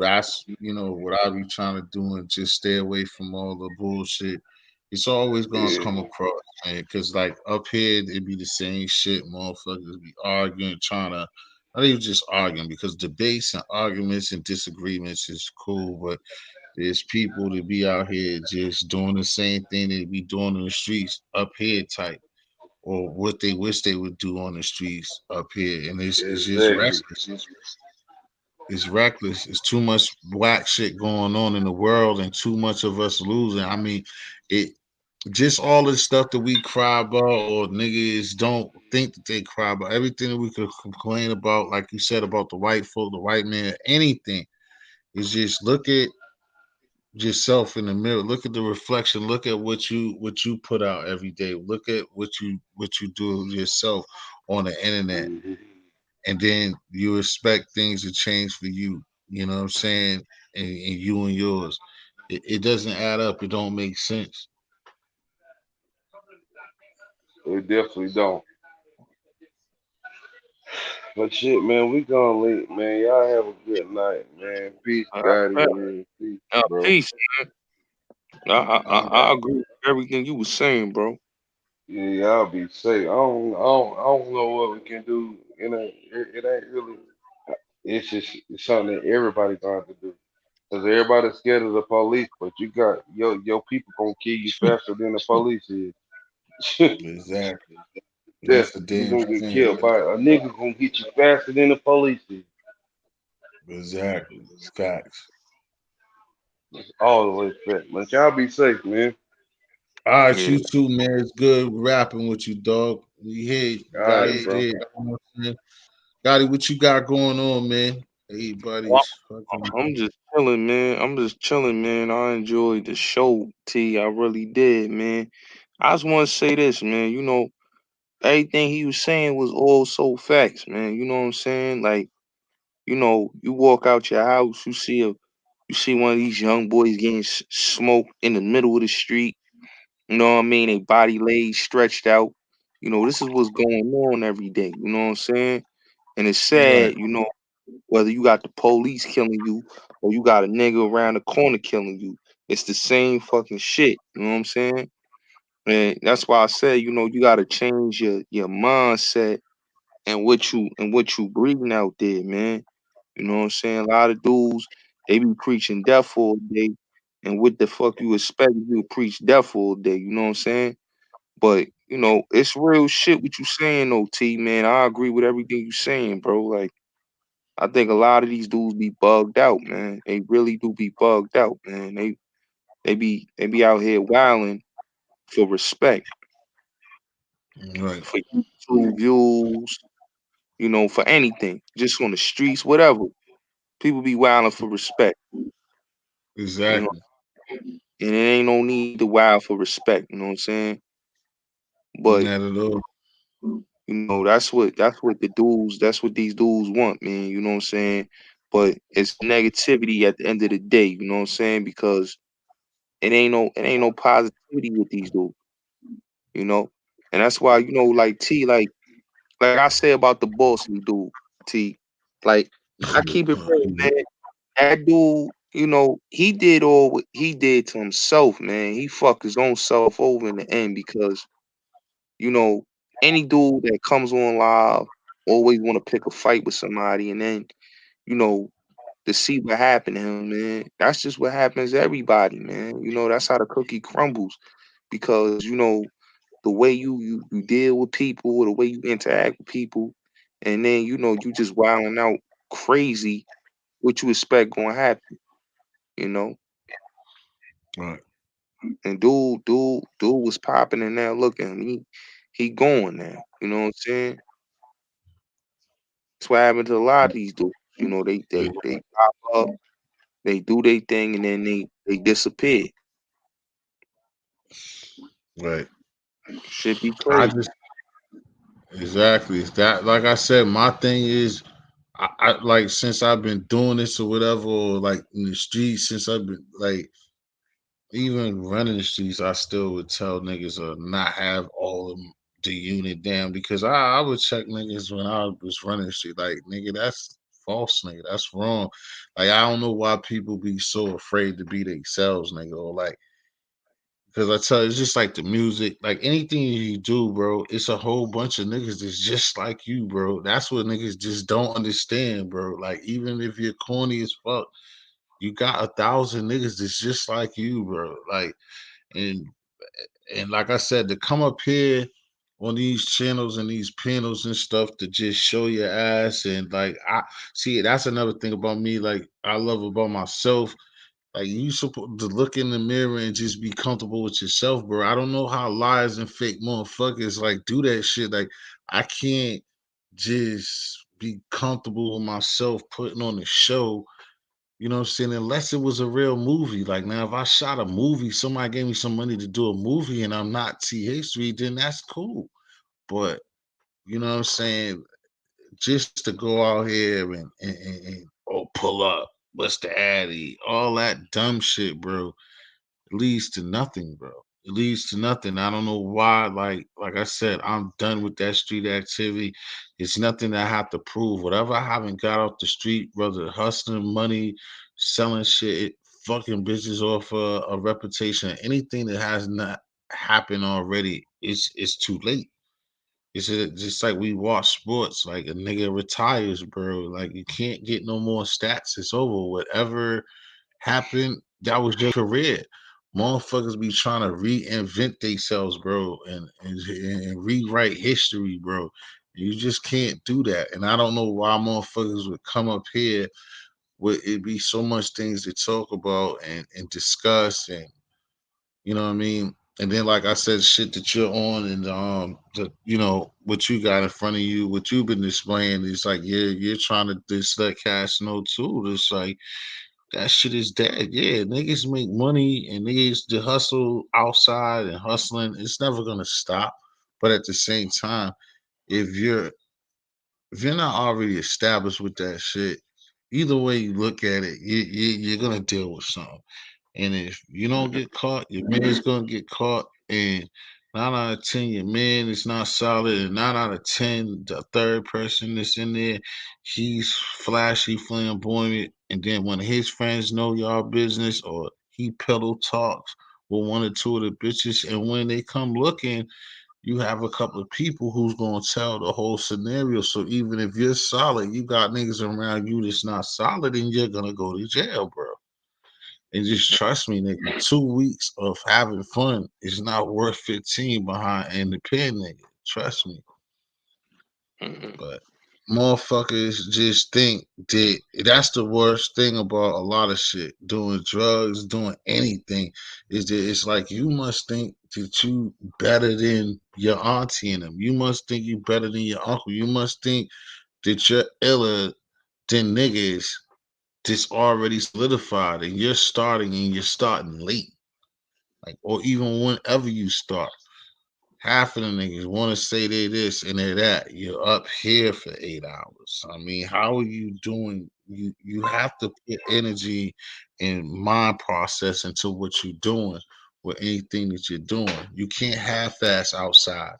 that's what I be trying to do, and just stay away from all the bullshit. It's always gonna Yeah, come across, man. Cause like up here, it be the same shit. Motherfuckers be arguing, trying to not even just arguing, because debates and arguments and disagreements is cool, but there's people that be out here just doing the same thing they be doing in the streets up here type, or what they wish they would do on the streets up here. And it's just exactly. reckless. It's reckless. It's too much whack shit going on in the world and too much of us losing. I mean, it just all the stuff that we cry about or niggas don't think that they cry about. Everything that we could complain about, like you said, about the white folk, the white man, anything. Is just look at yourself in the mirror. Look at the reflection. Look at what you put out every day. Look at what you do yourself on the internet, Hmm. and then you expect things to change for you. You know what I'm saying? And you and yours. It doesn't add up. It don't make sense. We definitely don't. But shit, man, we gonna leave, man. Y'all have a good night, man. Peace, Scotty, Man, man. Peace, bro. peace. I agree with everything you was saying, bro. Yeah, y'all be safe. I don't know what we can do. It ain't really. It's something that everybody gonna have to do. Cause everybody's scared of the police, but you got your people gonna kill you faster than the police is. Exactly. That's the Definitely, you damn gonna get thing. killed by a nigga gonna get you faster than the police is. Exactly. Facts. That's all the way fact. But y'all be safe, man. All right, Yeah. you too, man. It's good rapping with you, dog. We here. All right, Gotti's bro. here. You know what I'm saying? Gotti, what you got going on, man? Well, Everybody's fucking. I'm just chilling, man. I'm just chilling, man. I enjoyed the show, T. I really did, man. I just want to say this, man. Everything he was saying was all so facts, man. You know what I'm saying? Like, you walk out your house, you see one of these young boys getting smoked in the middle of the street. You know what I mean? They body laid, stretched out. This is what's going on every day. You know what I'm saying? And it's Right. sad, whether you got the police killing you or you got a nigga around the corner killing you. It's the same fucking shit. You know what I'm saying? And that's why I say, you gotta change your mindset and what you breathing out there, man. You know what I'm saying? A lot of dudes, they be preaching death all day. And what the fuck you expect if you preach death all day? You know what I'm saying? But it's real shit what you saying though, T man. I agree with everything you saying, bro. Like I think a lot of these dudes be bugged out, man. They really do be bugged out, man. They be out here wilding for respect, Right. for YouTube views, for anything. Just on the streets, whatever. People be wilding for respect, you know. Exactly. And it ain't no need to wild for respect, you know what I'm saying? But Not at all. that's what these dudes want, man. You know what I'm saying? But it's negativity at the end of the day, you know what I'm saying? Because it ain't no positivity with these dudes, you know. And that's why like T, like I say about the bossy dude, T, like I keep it real, man. That dude, he did all what he did to himself, man. He fucked his own self over in the end because you know any dude that comes on live always want to pick a fight with somebody, and then you know to see what happened to him, man. That's just what happens to everybody, man. That's how the cookie crumbles because the way you deal with people, the way you interact with people, and then you just wilding out crazy. What you expect gonna happen, you know? Right. And dude was popping in there. Look at him, he going now. You know what I'm saying? That's what happened to a lot of these dudes. They pop up, they do their thing, and then they disappear. Right. Should be I crazy. just exactly it's that. Like I said, my thing is, I like since I've been doing this or whatever, or like in the streets since I've been like even running the streets, I still would tell niggas not have all of the unit down because I would check niggas when I was running the street. Like, nigga, that's false, nigga. That's wrong. Like, I don't know why people be so afraid to be themselves, nigga. Or like, because I tell you, it's just like the music, like anything you do, bro. It's a whole bunch of niggas that's just like you, bro. That's what niggas just don't understand, bro. Like, even if you're corny as fuck, you got 1,000 niggas that's just like you, bro. Like, and like I said, to come up here on these channels and these panels and stuff to just show your ass and like I see that's another thing about me. Like I love about myself. Like you supposed to look in the mirror and just be comfortable with yourself, bro. I don't know how liars and fake motherfuckers like do that shit. Like I can't just be comfortable with myself putting on a show, you know what I'm saying? Unless it was a real movie. Like now, if I shot a movie, somebody gave me some money to do a movie and I'm not T history, then that's cool. But you know what I'm saying? Just to go out here and oh pull up, what's the addy, all that dumb shit, bro leads to nothing, bro. It leads to nothing. I don't know why. Like I said, I'm done with that street activity. It's nothing that I have to prove. Whatever I haven't got off the street, whether hustling money, selling shit, fucking bitches off a reputation, anything that has not happened already, it's too late. Just like we watch sports, like a nigga retires, bro. Like you can't get no more stats. It's over. Whatever happened, that was your career. Motherfuckers be trying to reinvent themselves, bro, and rewrite history, bro. You just can't do that. And I don't know why motherfuckers would come up here with it be so much things to talk about and discuss and you know what I mean? And then like I said, shit that you're on and what you got in front of you, what you've been displaying is like you're trying to just let cash know too. It's like that shit is dead. Yeah, niggas make money and niggas to hustle outside and hustling. It's never gonna stop. But at the same time, if you're if you're not already established with that shit, either way you look at it, you're gonna deal with something. And if you don't get caught, your man's gonna get caught. And 9 out of 10, your man is not solid. And 9 out of 10, the third person that's in there, he's flashy, flamboyant. And then when his friends know y'all business, or he pillow talks with one or two of the bitches, and when they come looking, you have a couple of people who's gonna tell the whole scenario. So even if you're solid, you got niggas around you that's not solid, and you're gonna go to jail, bro. And just trust me, nigga, 2 weeks of having fun is not worth 15 behind in the pen, nigga. Trust me. Mhm. But motherfuckers just think that that's the worst thing about a lot of shit. Doing drugs, doing anything, is that it's like you must think that you better than your auntie and them. You must think you better than your uncle. You must think that you're iller than niggas that's already solidified and you're starting late. Like or even whenever you start. Half of the niggas want to say they this and they that. You're up here for 8 hours. I mean, how are you doing? You have to put energy and mind process into what you're doing with anything that you're doing. You can't half-ass outside.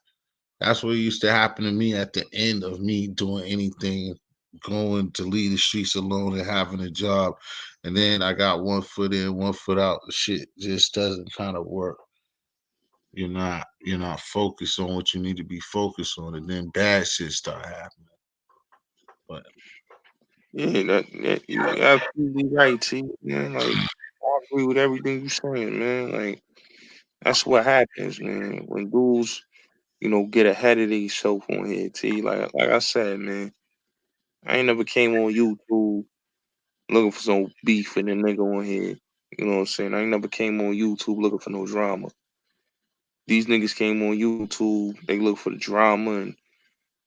That's what used to happen to me at the end of me doing anything, going to leave the streets alone and having a job. And then I got one foot in, one foot out. The shit just doesn't kind of work. You're not focused on what you need to be focused on, and then bad shit start happening. But Yeah, that you absolutely right, T, man. Like I agree with everything you saying, man. Like that's what happens, man. When dudes get ahead of themselves on here, T. Like I said, man, I ain't never came on YouTube looking for some beef and a nigga on here. You know what I'm saying? I ain't never came on YouTube looking for no drama. These niggas came on YouTube, they look for the drama and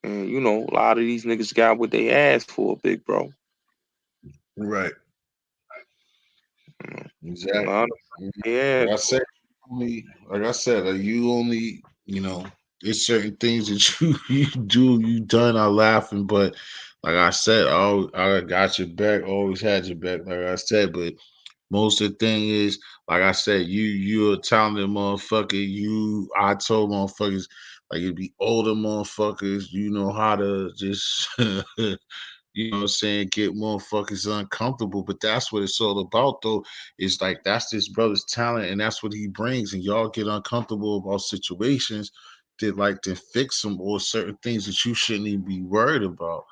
a lot of these niggas got what they asked for, big bro. Right. A lot Exactly. of they Like I asked said, you only, there's certain things that you done are laughing, but like I said, I got your back, always had your back, like I said, but most of the thing is, like I said, you're a talented motherfucker. I told motherfuckers, like it'd be older motherfuckers, you know how to just you know what I'm saying, get motherfuckers uncomfortable. But that's what it's all about, though. It's like that's this brother's talent, and that's what he brings. And y'all get uncomfortable about situations that like to fix them or certain things that you shouldn't even be worried about.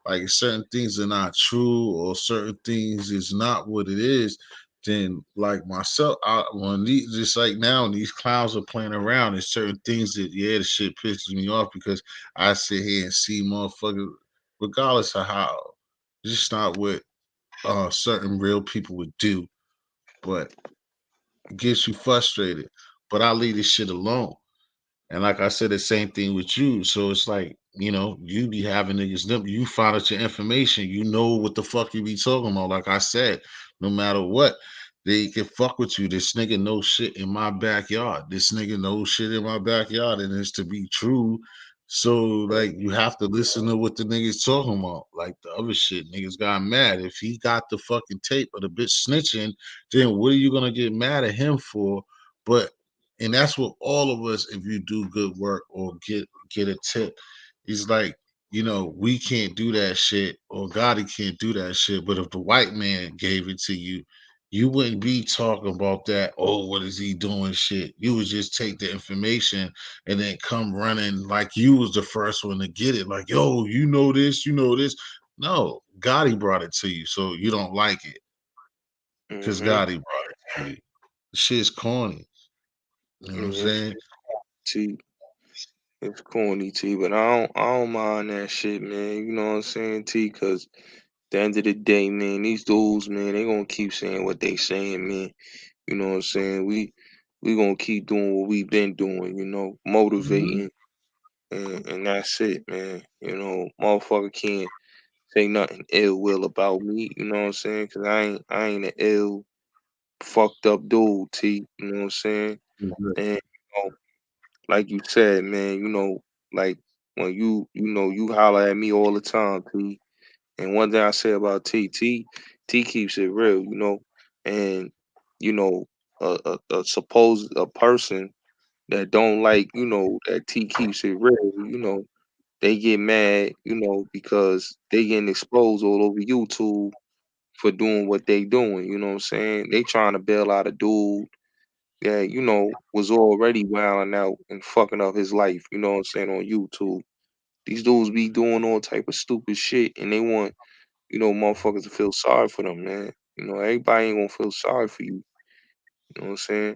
Like certain things are not true or certain things is not what it is. Then like myself, when these just like now these clowns are playing around, there's certain things that the shit pisses me off because I sit here and see motherfuckers regardless of how. It's just not what certain real people would do, but it gets you frustrated. But I leave this shit alone. And like I said, the same thing with you. So it's like, you be having niggas, you find out your information, you know what the fuck you be talking about. Like I said, no matter what, they can fuck with you. This nigga knows shit in my backyard. This nigga knows shit in my backyard, and it's to be true. So like you have to listen to what the niggas talking about. Like the other shit, niggas got mad. If he got the fucking tape of the bitch snitching, then what are you gonna get mad at him for? But and that's what all of us, if you do good work or get a tip, is like, we can't do that shit or Gotti can't do that shit. But if the white man gave it to you, you wouldn't be talking about that. Oh, what is he doing? Shit. You would just take the information and then come running like you was the first one to get it. Like, yo, you know this, you know this. No, Gotti brought it to you, so you don't like it because mm-hmm. Gotti brought it to you. The shit's corny. You know what I'm Yeah, saying? T. It's corny, T, but I don't mind that shit, man. You know what I'm saying, T? Because the end of the day, man, these dudes, man, they gonna keep saying what they saying, man. You know what I'm saying? We gonna keep doing what we've been doing, Mhm. motivating, and that's it, man. Motherfucker can't say nothing ill will about me. You know what I'm saying? Cause I ain't an ill, fucked up dude, T. You know what I'm saying? Mhm. And like you said, man, like when you holler at me all the time, T. And one thing I say about T keeps it real, and you know, a suppose a person that don't like, that T keeps it real, they get mad, because they getting exposed all over YouTube for doing what they doing. You know what I'm saying? They trying to bail out a dude that, was already wilding out and fucking up his life, you know what I'm saying, on YouTube. These dudes be doing all type of stupid shit and they want, motherfuckers to feel sorry for them, man. Everybody ain't gonna feel sorry for you. You know what I'm saying?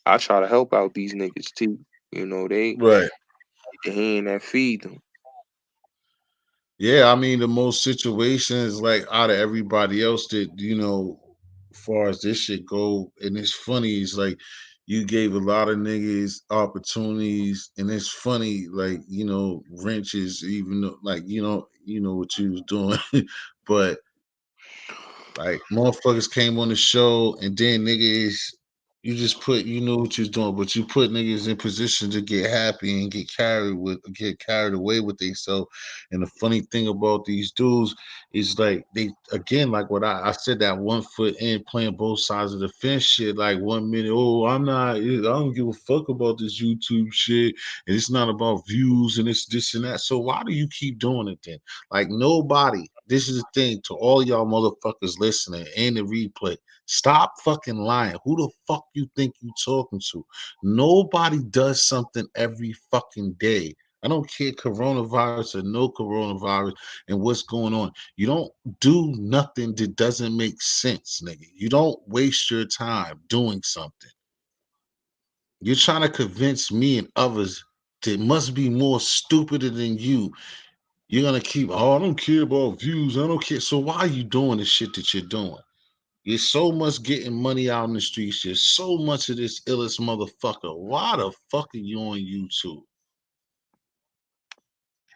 I try to help out these niggas too. They Right. the hand that feed them. Yeah, I mean the most situations like out of everybody else that as far as this shit go, and it's funny. It's like you gave a lot of niggas opportunities, and it's funny. Like wrenches, even though like you know what you was doing, but like motherfuckers came on the show and then niggas you just put you know what you're doing, but you put niggas in position to get happy and get carried away with themselves. And the funny thing about these dudes is like they again like what I said that 1 foot in playing both sides of the fence shit. Like 1 minute, oh I don't give a fuck about this YouTube shit and it's not about views and it's this and that. So why do you keep doing it then? Like nobody. This is the thing to all y'all motherfuckers listening and the replay. Stop fucking lying. Who the fuck you think you talking to? Nobody does something every fucking day. I don't care coronavirus or no coronavirus and what's going on. You don't do nothing that doesn't make sense, nigga. You don't waste your time doing something. You're trying to convince me and others that must be more stupider than you. You're gonna keep, oh, I don't care about views. I don't care. So why are you doing the shit that you're doing? You're so much getting money out in the streets. There's so much of this illest motherfucker. Why the fuck are you on YouTube?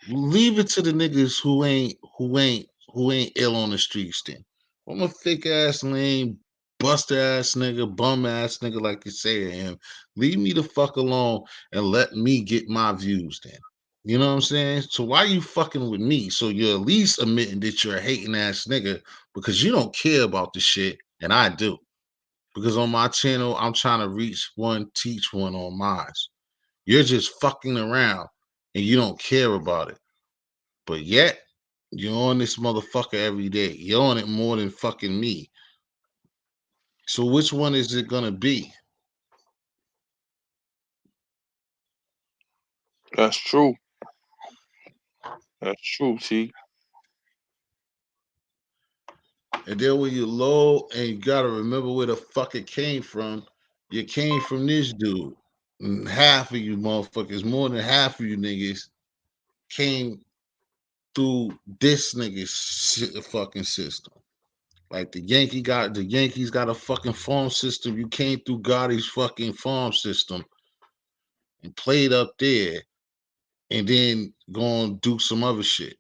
Leave it to the niggas who ain't ill on the streets then. I'm a fake ass lame, buster ass nigga, bum ass nigga like you say I am. Leave me the fuck alone and let me get my views then. You know what I'm saying? So why you fucking with me? So you're at least admitting that you're a hating ass nigga because you don't care about the shit and I do. Because on my channel, I'm trying to reach one, teach one on mine. You're just fucking around and you don't care about it. But yet, you're on this motherfucker every day. You're on it more than fucking me. So which one is it gonna be? That's true. That's true, T. And then when you're low and you gotta remember where the fuck it came from, you came from this dude. And half of you motherfuckers, more than half of you niggas, came through this nigga's fucking system. Like the Yankees got a fucking farm system. You came through Gotti's fucking farm system and played up there and then go and do some other shit.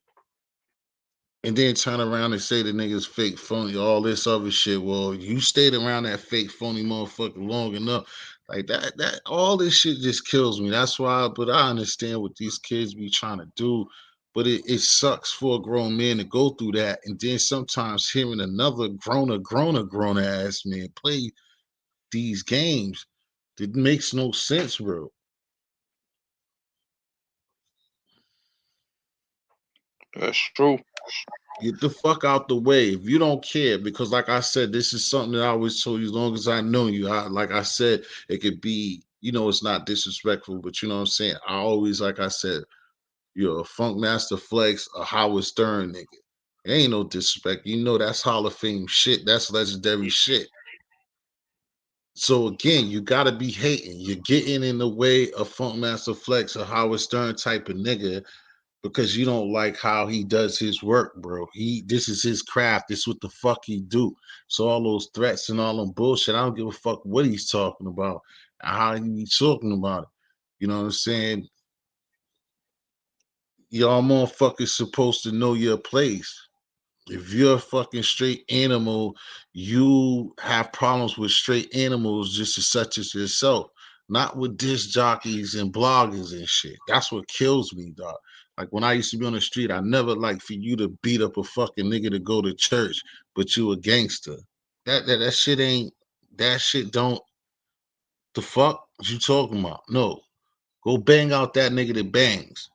And then turn around and say the niggas fake phony, all this other shit. Well, you stayed around that fake phony motherfucker long enough. Like that all this shit just kills me. That's why, but I understand what these kids be trying to do. But it sucks for a grown man to go through that. And then sometimes hearing another grown ass man play these games, it makes no sense, bro. That's true. Get the fuck out the way if you don't care. Because, like I said, this is something that I always told you. As long as I know you, like I said, it could be. It's not disrespectful, but you know what I'm saying. I always, like I said, you're a Funk Master Flex, a Howard Stern nigga. It ain't no disrespect. That's Hall of Fame shit. That's legendary shit. So again, you gotta be hating. You're getting in the way of Funk Master Flex, a Howard Stern type of nigga because you don't like how he does his work, bro. This is his craft. This is what the fuck he do. So all those threats and all them bullshit, I don't give a fuck what he's talking about and how he be talking about it. You know what I'm saying? Y'all motherfuckers supposed to know your place. If you're a fucking straight animal, you have problems with straight animals just as such as yourself, not with disc jockeys and bloggers and shit. That's what kills me, dog. Like when I used to be on the street, I never like for you to beat up a fucking nigga to go to church, but you a gangster. That shit ain't that shit don't the fuck you talking about? No. Go bang out that nigga that bangs.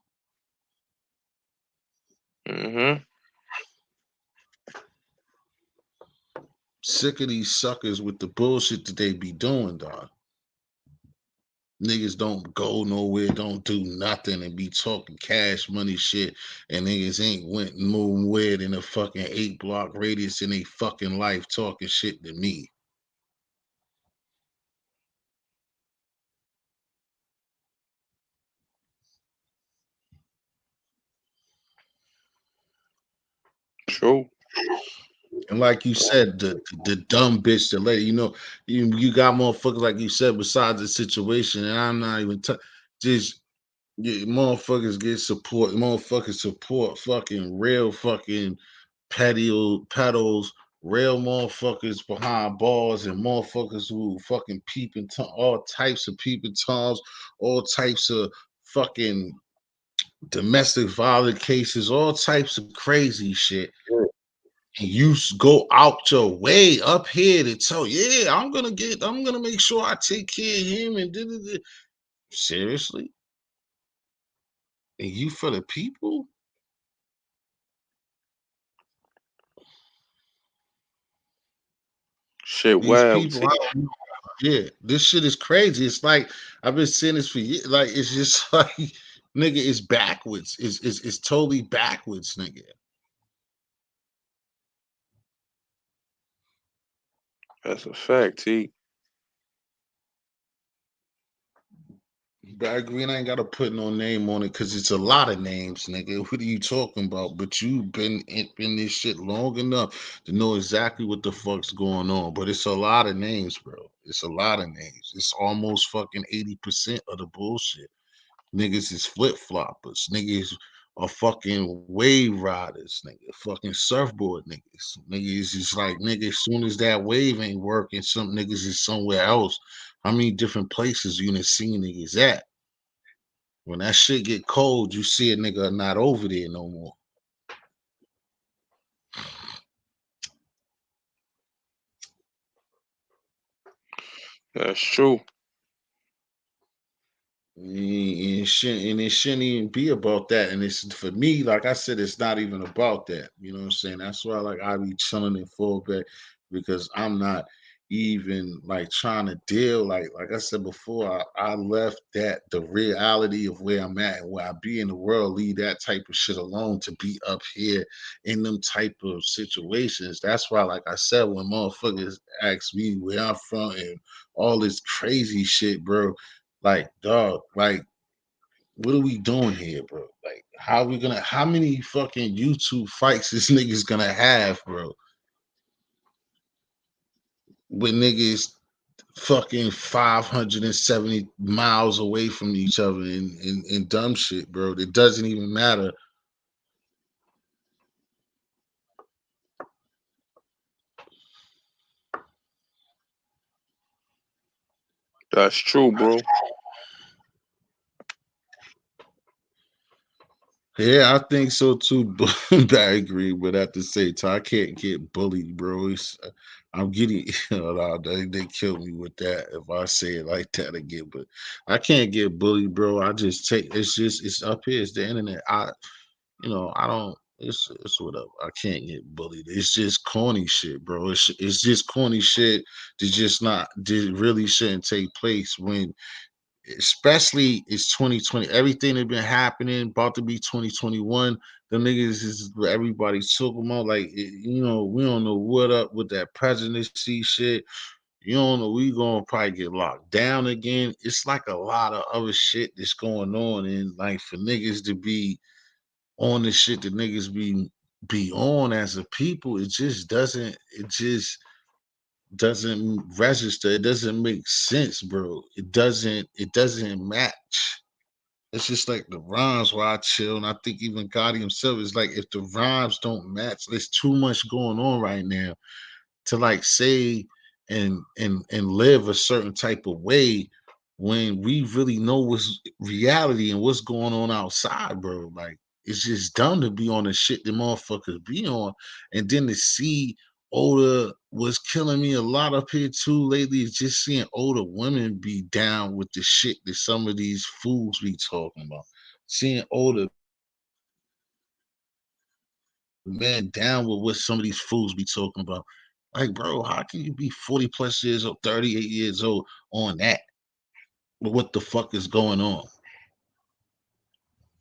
Mm-hmm. Sick of these suckers with the bullshit that they be doing, dog. Niggas don't go nowhere, don't do nothing, and be talking cash money shit, and niggas ain't went and moved weird in a fucking 8 block radius in a fucking life talking shit to me. True. And like you said, the dumb bitch that lady, you got motherfuckers like you said besides the situation, and I'm not even just motherfuckers get support, motherfuckers support fucking real fucking pedals, real motherfuckers behind bars, and motherfuckers who fucking peeping all types of peeping toms, all types of fucking domestic violence cases, all types of crazy shit. And you go out your way up here to tell, yeah, I'm gonna make sure I take care of him and da. Seriously? And you for the people? Shit, These wow, people, T. yeah, this shit is crazy. It's like I've been saying this for years. Like it's just like, nigga, it's backwards. It's totally backwards, nigga. That's a fact, T. But I agree, and I ain't gotta put no name on it because it's a lot of names, nigga. What are you talking about? But you've been in this shit long enough to know exactly what the fuck's going on. But it's a lot of names, bro. It's a lot of names. It's almost fucking 80% of the bullshit. Niggas is flip floppers. Niggas are fucking wave riders, nigga. Fucking surfboard niggas. Niggas is like, nigga, as soon as that wave ain't working, some niggas is somewhere else. How many different places you done seen niggas at? When that shit get cold, you see a nigga not over there no more. That's true. And it shouldn't even be about that. And it's for me, like I said, it's not even about that. You know what I'm saying? That's why like I be chilling in fallback because I'm not even like trying to deal like I said before, I left that the reality of where I'm at and where I be in the world, leave that type of shit alone to be up here in them type of situations. That's why, like I said, when motherfuckers ask me where I'm from and all this crazy shit, bro, like, dog, like, what are we doing here, bro? Like, how many fucking YouTube fights this niggas gonna have, bro? With niggas fucking 570 miles away from each other and dumb shit, bro. It doesn't even matter. That's true, bro. Yeah, I think so too, but I agree. But at the same time, I can't get bullied, bro. I'm getting, they kill me with that if I say it like that again. But I can't get bullied, bro. I just take it's up here. It's the internet. I don't. It's whatever. I can't get bullied. It's just corny shit, bro. It's just corny shit that just not that really shouldn't take place when especially it's 2020. Everything that been happening, about to be 2021. The niggas is what everybody's talking about. Like, we don't know what up with that presidency shit. You don't know, we gonna probably get locked down again. It's like a lot of other shit that's going on, and like for niggas to be on the shit that niggas be on as a people, it just doesn't register. It doesn't make sense, bro. It doesn't match. It's just like the rhymes where I chill, and I think even Gotti himself is like, if the rhymes don't match, there's too much going on right now to like say and live a certain type of way when we really know what's reality and what's going on outside, bro. Like, it's just dumb to be on the shit the motherfuckers be on, and then to see older was killing me a lot up here too lately. Is just seeing older women be down with the shit that some of these fools be talking about. Seeing older man down with what some of these fools be talking about. Like, bro, how can you be 40 plus years old, 38 years old on that? But what the fuck is going on?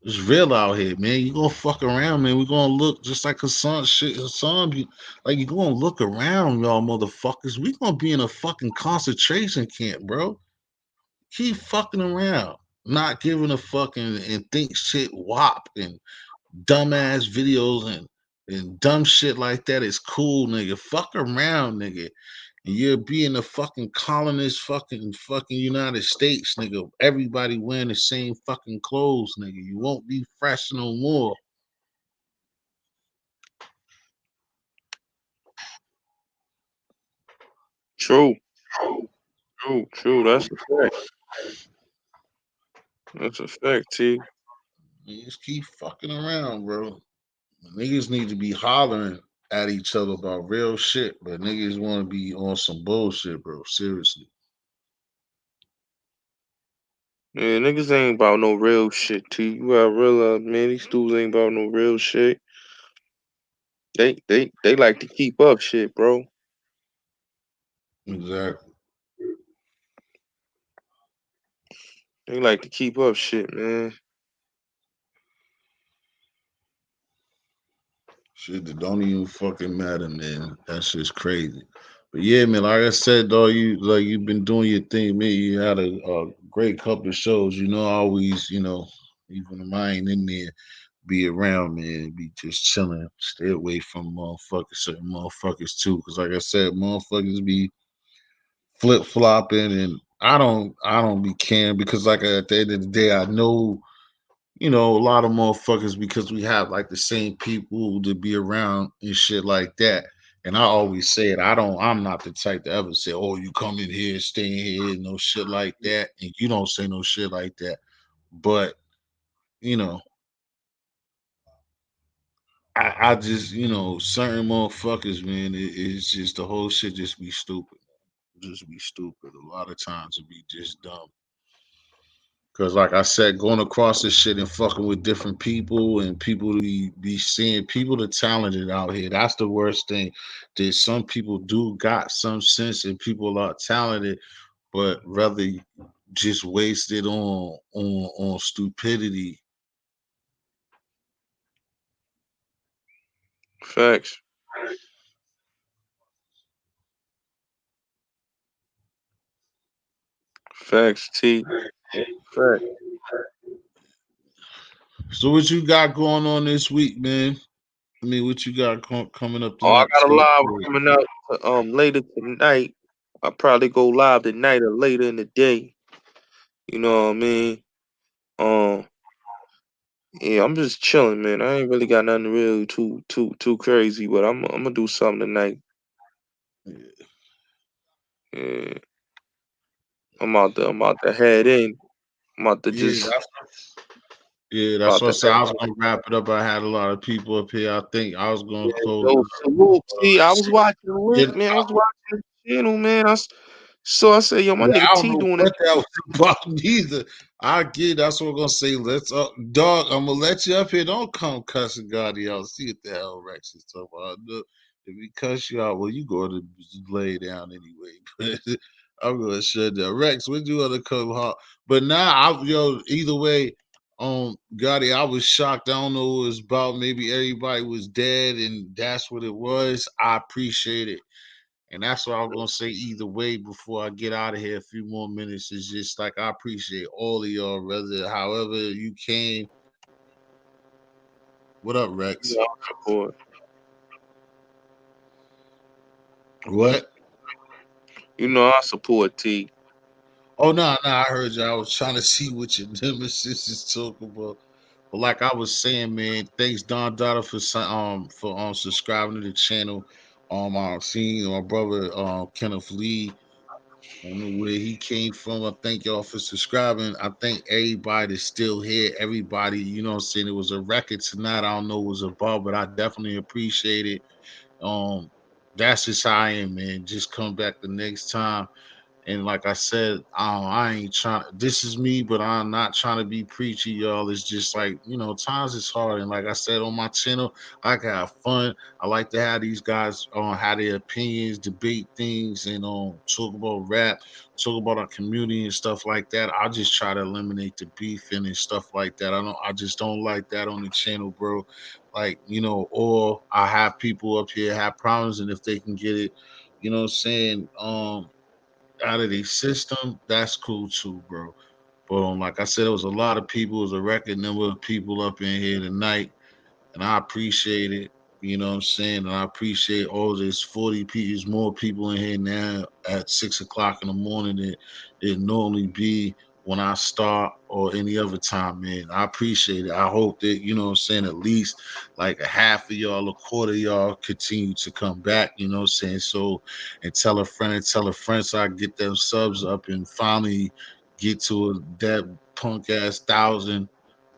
It's real out here, man. You gonna fuck around, man. We gonna look just like Hassan shit. Hassan be like, you gonna look around, y'all motherfuckers. We gonna be in a fucking concentration camp, bro. Keep fucking around, not giving a fucking and think shit wop and dumbass videos and dumb shit like that is cool, nigga. Fuck around, nigga. And you'll be in the fucking colonist fucking United States, nigga. Everybody wearing the same fucking clothes, nigga. You won't be fresh no more. True. True. True. That's a fact. That's a fact, T. You just keep fucking around, bro. Niggas need to be hollering at each other about real shit, but niggas want to be on some bullshit, bro. Seriously. Yeah, niggas ain't about no real shit, T. You gotta realize, man, these dudes ain't about no real shit. They like to keep up shit, bro. Exactly. They like to keep up shit, man. Shit that don't even fucking matter, man. That shit's crazy. But yeah, man, like I said, though, you've been doing your thing, man. You had a great couple of shows. I always, even if I ain't in there, be around, man. Be just chilling. Stay away from motherfuckers, certain motherfuckers too. Cause like I said, motherfuckers be flip flopping, and I don't be caring because like at the end of the day, I know a lot of motherfuckers because we have like the same people to be around and shit like that. And I always say it. I'm not the type to ever say, "Oh, you come in here, stay in here," no shit like that, and you don't say no shit like that. But you know, I just certain motherfuckers, man. It's just the whole shit just be stupid. Just be stupid. A lot of times it be just dumb. Cause like I said, going across this shit and fucking with different people and people be seeing people that talented out here. That's the worst thing. That some people do got some sense and people are talented, but rather just wasted on stupidity. Facts. Facts, T. Facts. So what you got going on this week, man? I mean, what you got coming up the Oh, I next got a couple live of days? coming up later tonight. I'll probably go live tonight or later in the day. You know what I mean? Um, yeah, I'm just chilling, man. I ain't really got nothing really too crazy, but I'm gonna do something tonight. Yeah, I'm out to head in. I'm out to Yeah, just that's about what I to said. head. I was gonna wrap it up. I had a lot of people up here. I think I was gonna close Yo, it up. salute. See, I was watching the Yeah, link, man. I was watching the channel, man. So I said, yo, my yeah, nigga I don't T know doing it. what that was about neither. I get that's what I'm gonna say. Let's dog. I'm gonna let you up here. Don't come cussing Gotti out. See what the hell Rex is talking about. Look, if he cuss you out, well, you go to lay down anyway. But I'm gonna shut down. Rex, when you wanna come hard? But now, either way, Gotti, I was shocked. I don't know what it was about. Maybe everybody was dead, and that's what it was. I appreciate it. And that's what I'm gonna say either way before I get out of here. A few more minutes is just like I appreciate all of y'all, whether however you came. What up, You Rex? know, I support. What? You know, I support T. Oh no, I heard you. I was trying to see what your nemesis is talking about. But like I was saying, man, thanks Don Dada for subscribing to the channel. I've seen my brother Kenneth Lee. I don't know where he came from. I thank y'all for subscribing. I thank everybody that's still here. Everybody, what I'm saying, it was a record tonight. I don't know what it was about, but I definitely appreciate it. Um, that's just how I am, man. Just come back the next time. And like I said, I ain't trying. This is me, but I'm not trying to be preachy, y'all. It's just like times is hard. And like I said on my channel, I can have fun. I like to have these guys have their opinions, debate things, and talk about rap, talk about our community and stuff like that. I just try to eliminate the beefing and stuff like that. I just don't like that on the channel, bro. Like or I have people up here have problems, and if they can get it, what I'm saying, out of the system, that's cool too, bro. But like I said, it was a lot of people. It was a record number of people up in here tonight, and I appreciate it. You know what I'm saying? And I appreciate all this 40 people, there's more people in here now at 6 o'clock in the morning than it normally be when I start or any other time, man. I appreciate it. I hope that, what I'm saying, at least like a half of y'all, a quarter of y'all continue to come back, you know what I'm saying? So, and tell a friend so I get them subs up and finally get to that punk ass thousand.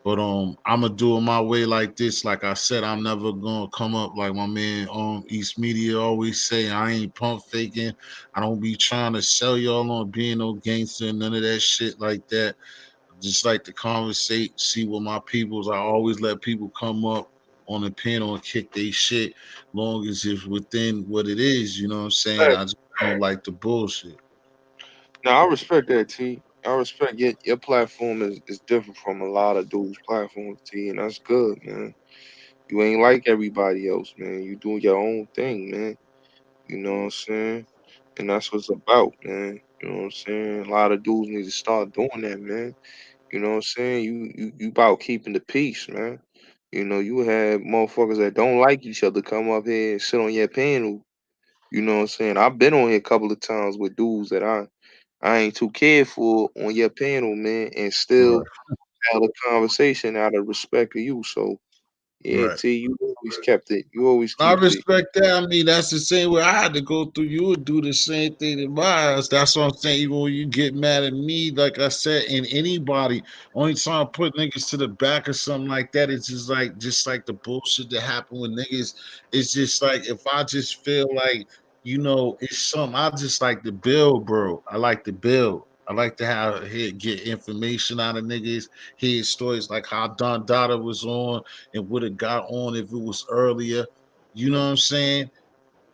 But I'm gonna do it my way like this. Like I said, I'm never gonna come up like my man East Media always say. I ain't pump faking. I don't be trying to sell y'all on being no gangster, none of that shit like that. I just like to conversate, see what my peoples. I always let people come up on the panel and kick their shit, long as it's within what it is. You know what I'm saying? Hey, I just don't like the bullshit. now I respect that, T. I respect your platform is different from a lot of dudes' platforms, T, and that's good, man. You ain't like everybody else, man. You do your own thing, man. You know what I'm saying? and that's what's about, man. You know what I'm saying? A lot of dudes need to start doing that, man. You know what I'm saying? You about keeping the peace, man. You know, you have motherfuckers that don't like each other come up here and sit on your panel. You know what I'm saying? I've been on here a couple of times with dudes that I ain't too cared for on your panel, man, and still Right, have a conversation out of respect of you. So yeah, right. T, you always kept it. You always I keep it. respect that. I mean, that's the same way I had to go through. You would do the same thing in my house. That's what I'm saying. Even when you get mad at me, like I said, and anybody, only time I put niggas to the back or something like that, it's just like the bullshit that happened with niggas. It's just like if I just feel like, it's something, I just like to build, bro. I like to build. I like to get information out of niggas, hear stories like how Don Dada was on and would have got on if it was earlier. You know what I'm saying?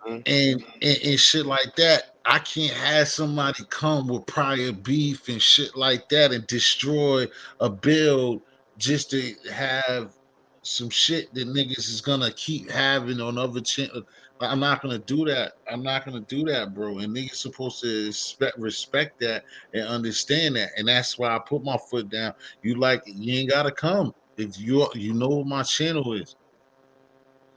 Mhm. And shit like that. I can't have somebody come with prior beef and shit like that and destroy a build just to have some shit that niggas is gonna keep having on other channels. I'm not gonna do that. I'm not gonna do that, bro. And niggas supposed to respect that and understand that. And that's why I put my foot down. You like it, you ain't gotta come. If you know what my channel is.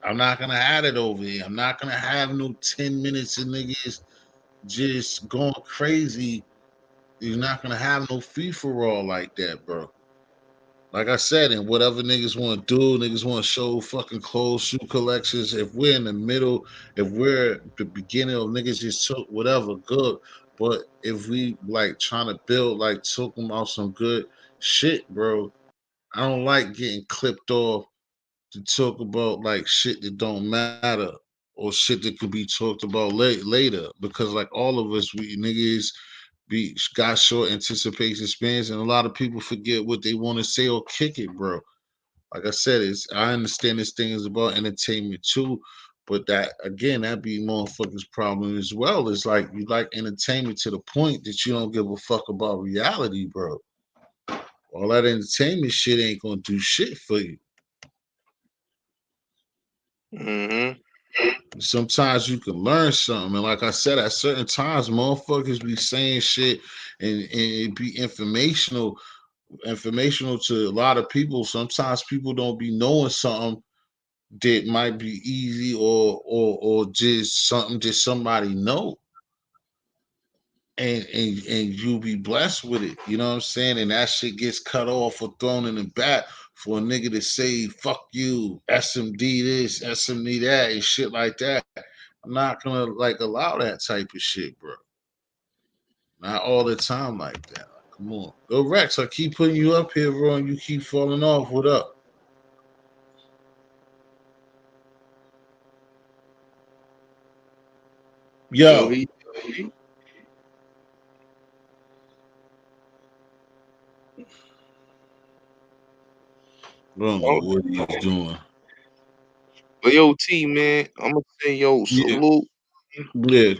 I'm not gonna have it over here. I'm not gonna have no 10 minutes of niggas just going crazy. You're not gonna have no free for all like that, bro. Like I said, and whatever niggas want to do, niggas want to show fucking clothes, shoe collections. If we're in the middle, if we're the beginning of niggas just took whatever, good. But if we like trying to build, like talking about some good shit, bro, I don't like getting clipped off to talk about like shit that don't matter or shit that could be talked about later because like all of us we niggas be got short anticipation spans and a lot of people forget what they want to say or kick it, bro. Like I said, it's I understand this thing is about entertainment too, but that again that be motherfuckers problem as well. It's like you like entertainment to the point that you don't give a fuck about reality, bro. All that entertainment shit ain't gonna do shit for you. Mhm. Sometimes you can learn something. And like I said, at certain times, motherfuckers be saying shit and it be informational to a lot of people. Sometimes people don't be knowing something that might be easy or just something that somebody know. And you be blessed with it. You know what I'm saying? And that shit gets cut off or thrown in the back for a nigga to say, fuck you, SMD this, SMD that, and shit like that. I'm not gonna like allow that type of shit, bro. Not all the time like that. Like, come on. Go Rex, I keep putting you up here, bro, and you keep falling off. What up? Yo, Yo. he I don't know oh, what he's doing. but yo, T man, I'ma say yo, Yeah, salute. yeah.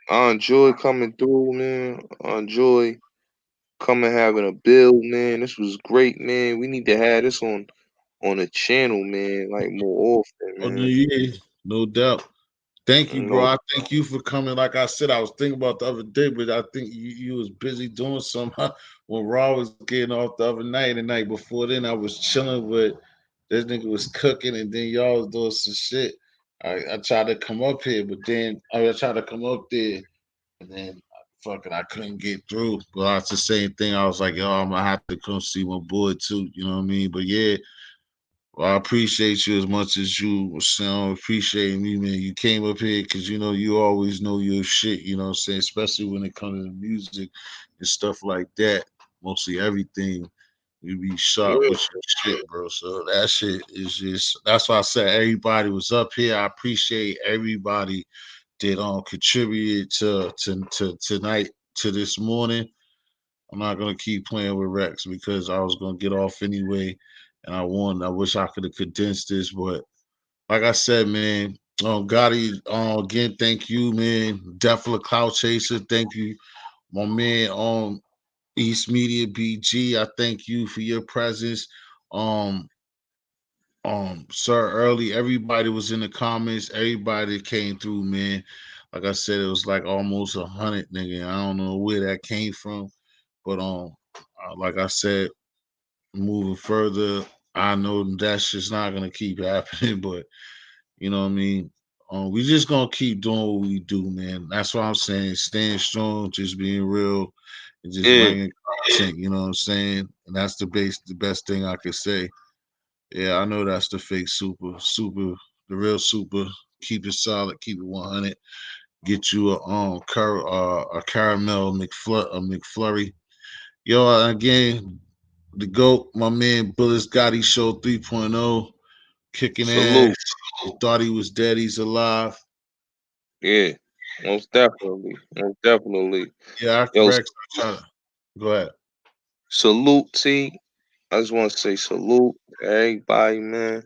I enjoy coming through, man. I enjoy coming having a build, man. This was great, man. We need to have this on the channel, man, like more often, Oh, man. yeah, no doubt. Thank you, You bro. know, I thank you for coming. Like I said, I was thinking about the other day, but I think you was busy doing something when Raw was getting off the other night. And the night before then, I was chilling with this nigga was cooking, and then y'all was doing some shit. I tried to come up here, but then I tried to come up there, and then fucking I couldn't get through. But it's the same thing. I was like, yo, I'm gonna have to come see my boy too. You know what I mean? But yeah, well, I appreciate you as much as you appreciate me, man. You came up here because you always know your shit, you know what I'm saying? Especially when it comes to music and stuff like that. Mostly everything. You be sharp yeah, with your shit, bro. So that shit is just that's why I said everybody was up here. I appreciate everybody that contributed to tonight to this morning. I'm not gonna keep playing with Rex because I was gonna get off anyway, and I won. I wish I could have condensed this, but like I said, man, Gotti, again, thank you, man. Definitely Cloud Chaser, thank you, my man. East Media BG, I thank you for your presence. Um, Sir Early, everybody was in the comments. Everybody that came through, man. Like I said, it was like almost 100, nigga. I don't know where that came from, but like I said, moving further, I know that's just not gonna keep happening. But you know what I mean. We just gonna keep doing what we do, man. That's what I'm saying. Staying strong, just being real, and just Yeah. bringing content. You know what I'm saying? And that's the best thing I could say. Yeah, I know that's the fake super, the real super. Keep it solid, keep it 100. Get you a caramel McFlurry. Yo, again, the GOAT, my man Bullis Gotti Show 3.0, kicking ass. Salute. He thought he was dead, he's alive. Yeah. Most definitely. Most definitely. Yeah, after Yo, Rex, I try to go ahead. salute T. I just want to say salute to everybody, man.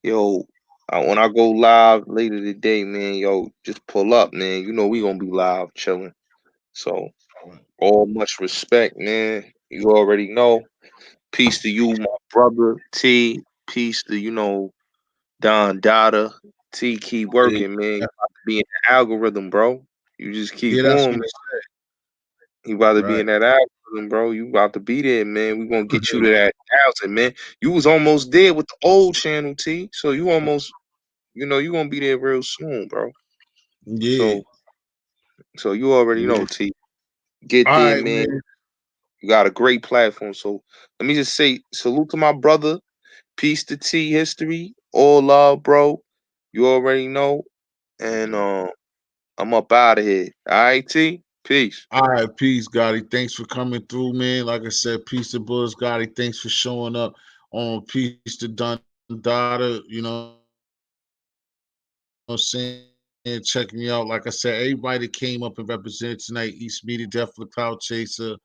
Yo, when I go live later today, man, yo, just pull up, man. You know we gonna be live chilling. So all much respect, man. You already know. Peace to you, my brother T. Peace to Don Dada. T, keep Yeah, working, man. You about to be in the algorithm, bro. You just keep yeah, that's going, what man. he said. You about to be Right. in that algorithm, bro. You about to be there, man. We gonna get you to that 1,000, man. You was almost there with the old channel, T. So you almost, you gonna be there real soon, bro. Yeah. So, so you already Yeah. know, T. Get All there, right, man. man. You got a great platform. So let me just say, salute to my brother. Peace to T history. All love, bro. You already know. And I'm up out of here. All right, T. Peace. All right, peace, Gotti. Thanks for coming through, man. Like I said, peace to Bulls, Gotti. Thanks for showing up. Peace to Don Dada. Saying checking me out. Like I said, everybody that came up and represented tonight, East Media, Death for the Cloud Chaser.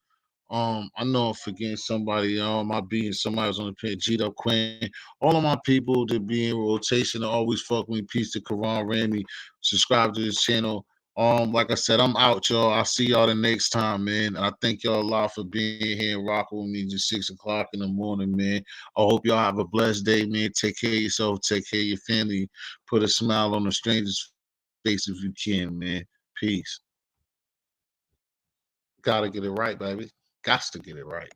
I know I'm forgetting somebody. My being somebody was on the pin. G Up Quinn. All of my people that be in rotation that always fuck me. Peace to Karan Ramey. Subscribe to this channel. Like I said, I'm out, y'all. I'll see y'all the next time, man. And I thank y'all a lot for being here and rocking with me just 6 o'clock in the morning, man. I hope y'all have a blessed day, man. Take care of yourself, take care of your family. Put a smile on a stranger's face if you can, man. Peace. Gotta get it right, baby. Gots to get it right.